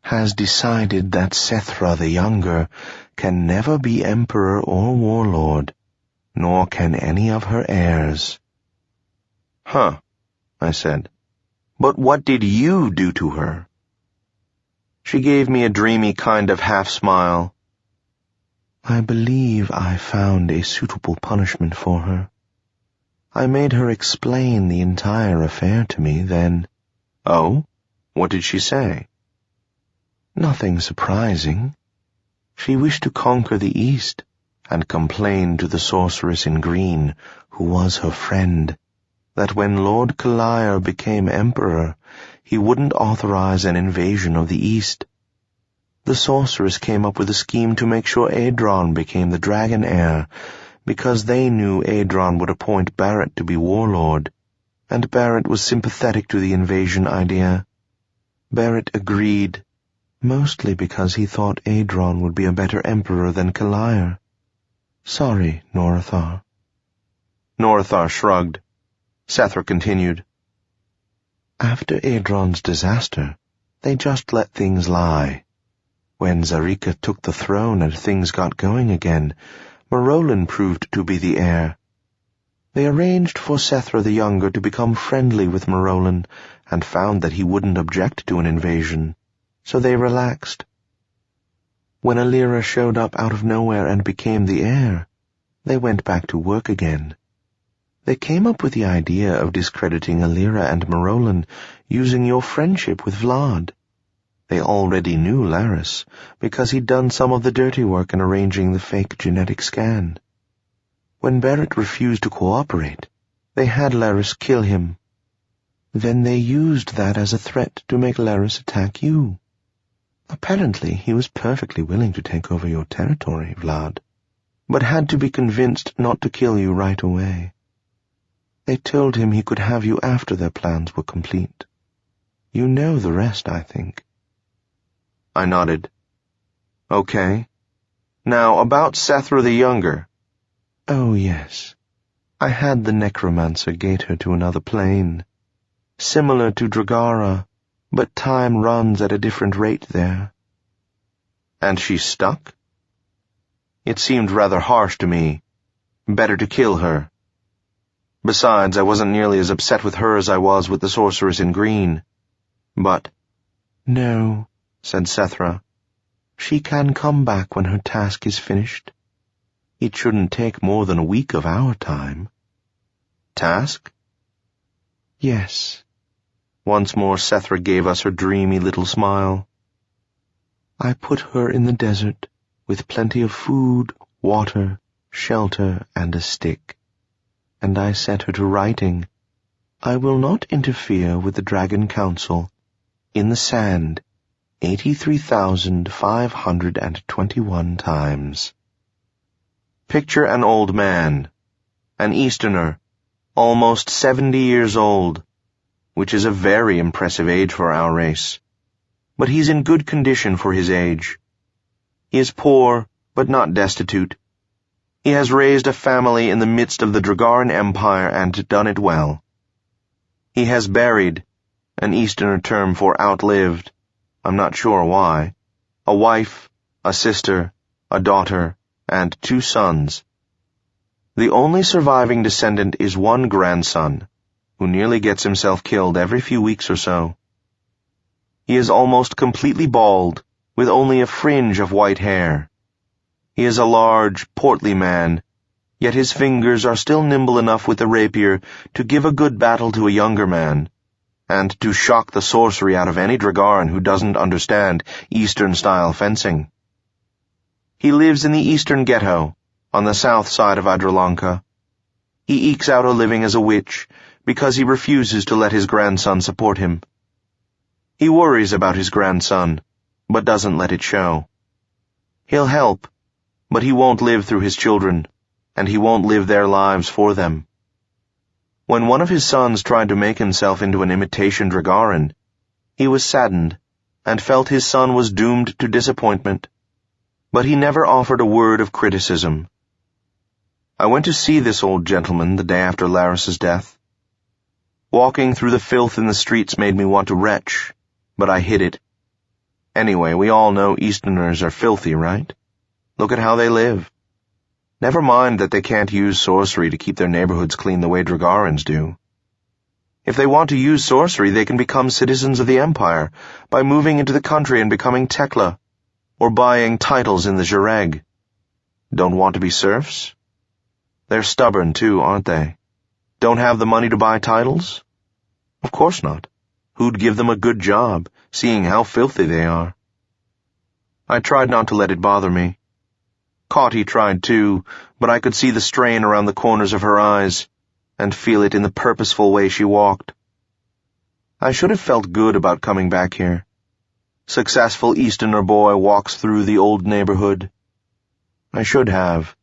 has decided that Sethra the Younger can never be Emperor or Warlord, nor can any of her heirs. Huh, I said. But what did you do to her? She gave me a dreamy kind of half-smile. I believe I found a suitable punishment for her. I made her explain the entire affair to me, then— Oh? What did she say? Nothing surprising. She wished to conquer the East, and complained to the sorceress in green, who was her friend, that when Lord Kalair became emperor, he wouldn't authorize an invasion of the East. The sorceress came up with a scheme to make sure Adron became the dragon heir, because they knew Adron would appoint Barrett to be warlord, and Barrett was sympathetic to the invasion idea. Barrett agreed, mostly because he thought Adron would be a better emperor than Kalair. Sorry, Norathar. Norathar shrugged. Sethra continued. After Adron's disaster, they just let things lie. When Zarika took the throne and things got going again, Marolin proved to be the heir. They arranged for Sethra the Younger to become friendly with Marolin, and found that he wouldn't object to an invasion, so they relaxed. When Alira showed up out of nowhere and became the heir, they went back to work again. They came up with the idea of discrediting Alira and Marolin using your friendship with Vlad. They already knew Laris, because he'd done some of the dirty work in arranging the fake genetic scan. When Barrett refused to cooperate, they had Laris kill him. Then they used that as a threat to make Laris attack you. Apparently, he was perfectly willing to take over your territory, Vlad, but had to be convinced not to kill you right away. They told him he could have you after their plans were complete. You know the rest, I think. I nodded. Okay. Now, about Sethra the Younger. Oh, yes. I had the necromancer gate her to another plane. Similar to Dragara, but time runs at a different rate there. And she stuck? It seemed rather harsh to me. Better to kill her. Besides, I wasn't nearly as upset with her as I was with the sorceress in green. But— No, said Sethra. She can come back when her task is finished. It shouldn't take more than a week of our time. Task? Yes. Once more Sethra gave us her dreamy little smile. I put her in the desert, with plenty of food, water, shelter, and a stick. And I set her to writing, I will not interfere with the Dragon Council. In the sand, 83,521 times. Picture an old man, an Easterner, almost 70 years old, which is a very impressive age for our race. But he's in good condition for his age. He is poor, but not destitute. He has raised a family in the midst of the Dragaran Empire and done it well. He has buried, an Easterner term for outlived, I'm not sure why, a wife, a sister, a daughter, and 2 sons. The only surviving descendant is one grandson, who nearly gets himself killed every few weeks or so. He is almost completely bald, with only a fringe of white hair. He is a large, portly man, yet his fingers are still nimble enough with the rapier to give a good battle to a younger man, and to shock the sorcery out of any Dragaran who doesn't understand Eastern-style fencing. He lives in the Eastern Ghetto, on the south side of Adralanka. He ekes out a living as a witch because he refuses to let his grandson support him. He worries about his grandson, but doesn't let it show. He'll help, but he won't live through his children, and he won't live their lives for them. When one of his sons tried to make himself into an imitation Dragaran, he was saddened and felt his son was doomed to disappointment, but he never offered a word of criticism. I went to see this old gentleman the day after Laris's death. Walking through the filth in the streets made me want to retch, but I hid it. Anyway, we all know Easterners are filthy, right? Look at how they live. Never mind that they can't use sorcery to keep their neighborhoods clean the way Dragarans do. If they want to use sorcery, they can become citizens of the Empire by moving into the country and becoming Tekla, or buying titles in the Jareg. Don't want to be serfs? They're stubborn too, aren't they? Don't have the money to buy titles? Of course not. Who'd give them a good job, seeing how filthy they are? I tried not to let it bother me. Cauty tried too, but I could see the strain around the corners of her eyes, and feel it in the purposeful way she walked. I should have felt good about coming back here. Successful Easterner boy walks through the old neighborhood. I should have,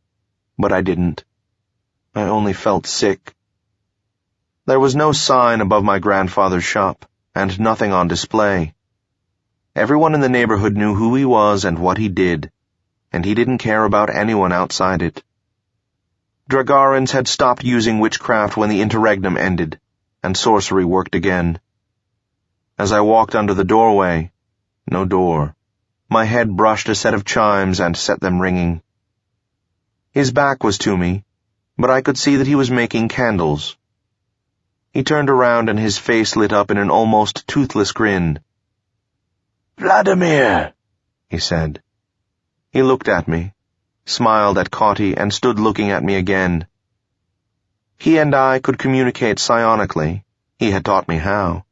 but I didn't. I only felt sick. There was no sign above my grandfather's shop, and nothing on display. Everyone in the neighborhood knew who he was and what he did, and he didn't care about anyone outside it. Dragarans had stopped using witchcraft when the interregnum ended, and sorcery worked again. As I walked under the doorway, no door, my head brushed a set of chimes and set them ringing. His back was to me, but I could see that he was making candles. He turned around and his face lit up in an almost toothless grin. "Vladimir," he said. He looked at me, smiled at Cauty, and stood looking at me again. He and I could communicate psionically. He had taught me how,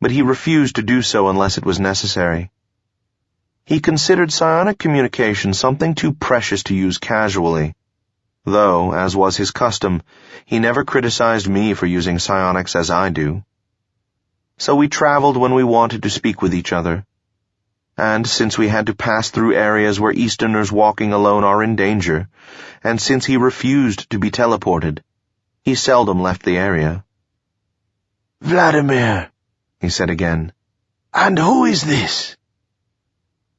but he refused to do so unless it was necessary. He considered psionic communication something too precious to use casually, though, as was his custom, he never criticized me for using psionics as I do. So we traveled when we wanted to speak with each other. And since we had to pass through areas where Easterners walking alone are in danger, and since he refused to be teleported, he seldom left the area. "Vladimir," he said again. "and who is this?"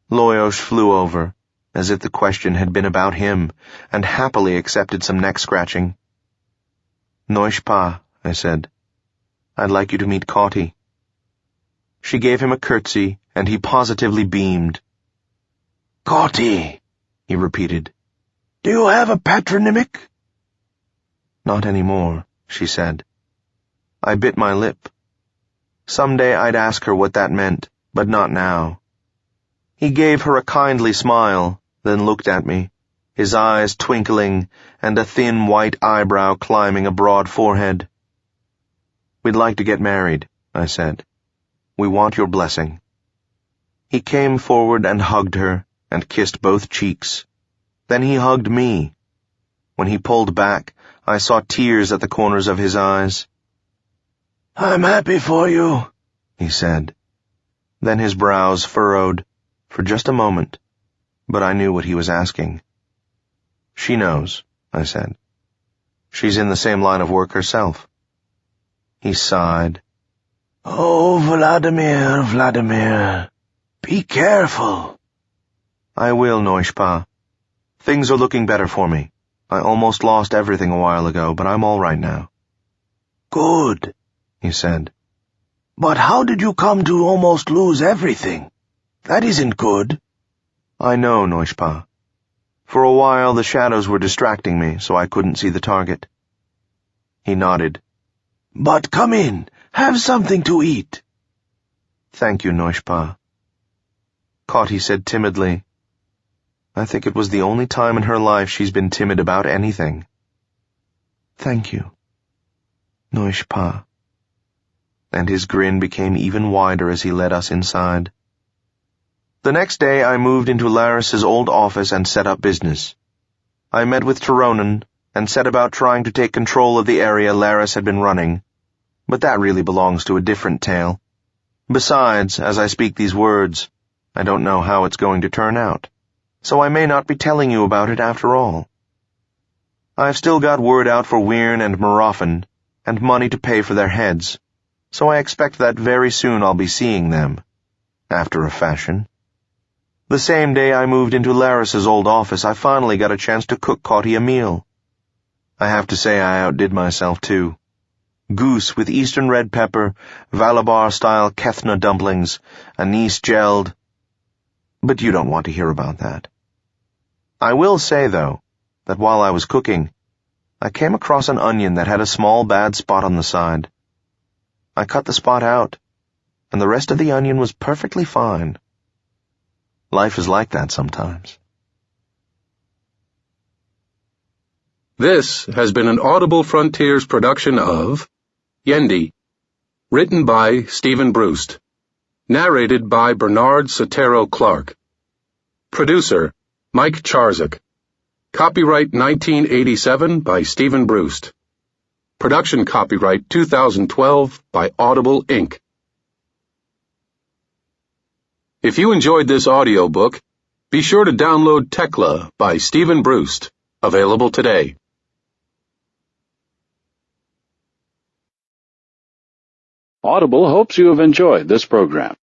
Loyosh flew over, as if the question had been about him, and happily accepted some neck-scratching. "Noishpa," I said. "I'd like you to meet Cauty." She gave him a curtsy, and he positively beamed. "Cauty," he repeated. "Do you have a patronymic?" "Not anymore," she said. I bit my lip. Someday I'd ask her what that meant, but not now. He gave her a kindly smile, then looked at me, his eyes twinkling and a thin white eyebrow climbing a broad forehead. "We'd like to get married," I said. "We want your blessing." He came forward and hugged her, and kissed both cheeks. Then he hugged me. When he pulled back, I saw tears at the corners of his eyes. "I'm happy for you," he said. Then his brows furrowed, for just a moment, but I knew what he was asking. "She knows," I said. "She's in the same line of work herself." He sighed. "Oh, Vladimir, Vladimir, be careful." "I will, Noishpa. Things are looking better for me. I almost lost everything a while ago, but I'm all right now. Good, he said. But how did you come to almost lose everything? That isn't good. I know, Noishpa. For a while the shadows were distracting me, so I couldn't see the target. He nodded. But come in, have something to eat. Thank you, Noishpa. Kati said timidly. I think it was the only time in her life she's been timid about anything. Thank you, Noishpa. And his grin became even wider as he led us inside. The next day I moved into Laris's old office and set up business. I met with Taronan and set about trying to take control of the area Laris had been running, but that really belongs to a different tale. Besides, as I speak these words, I don't know how it's going to turn out, so I may not be telling you about it after all. I've still got word out for Wyrn and Morofin, and money to pay for their heads, so I expect that very soon I'll be seeing them, after a fashion. The same day I moved into Laris's old office, I finally got a chance to cook Kati a meal. I have to say I outdid myself, too. Goose with eastern red pepper, Valabar-style Kethna dumplings, anise gelled. But you don't want to hear about that. I will say, though, that while I was cooking, I came across an onion that had a small bad spot on the side. I cut the spot out, and the rest of the onion was perfectly fine. Life is like that sometimes. This has been an Audible Frontiers production of Yendi, written by Stephen Brust, narrated by Bernard Setaro Clark. Producer, Mike Charzak. Copyright 1987 by Stephen Brust. Production copyright 2012 by Audible, Inc. If you enjoyed this audiobook, be sure to download Tekla by Stephen Brust, available today. Audible hopes you have enjoyed this program.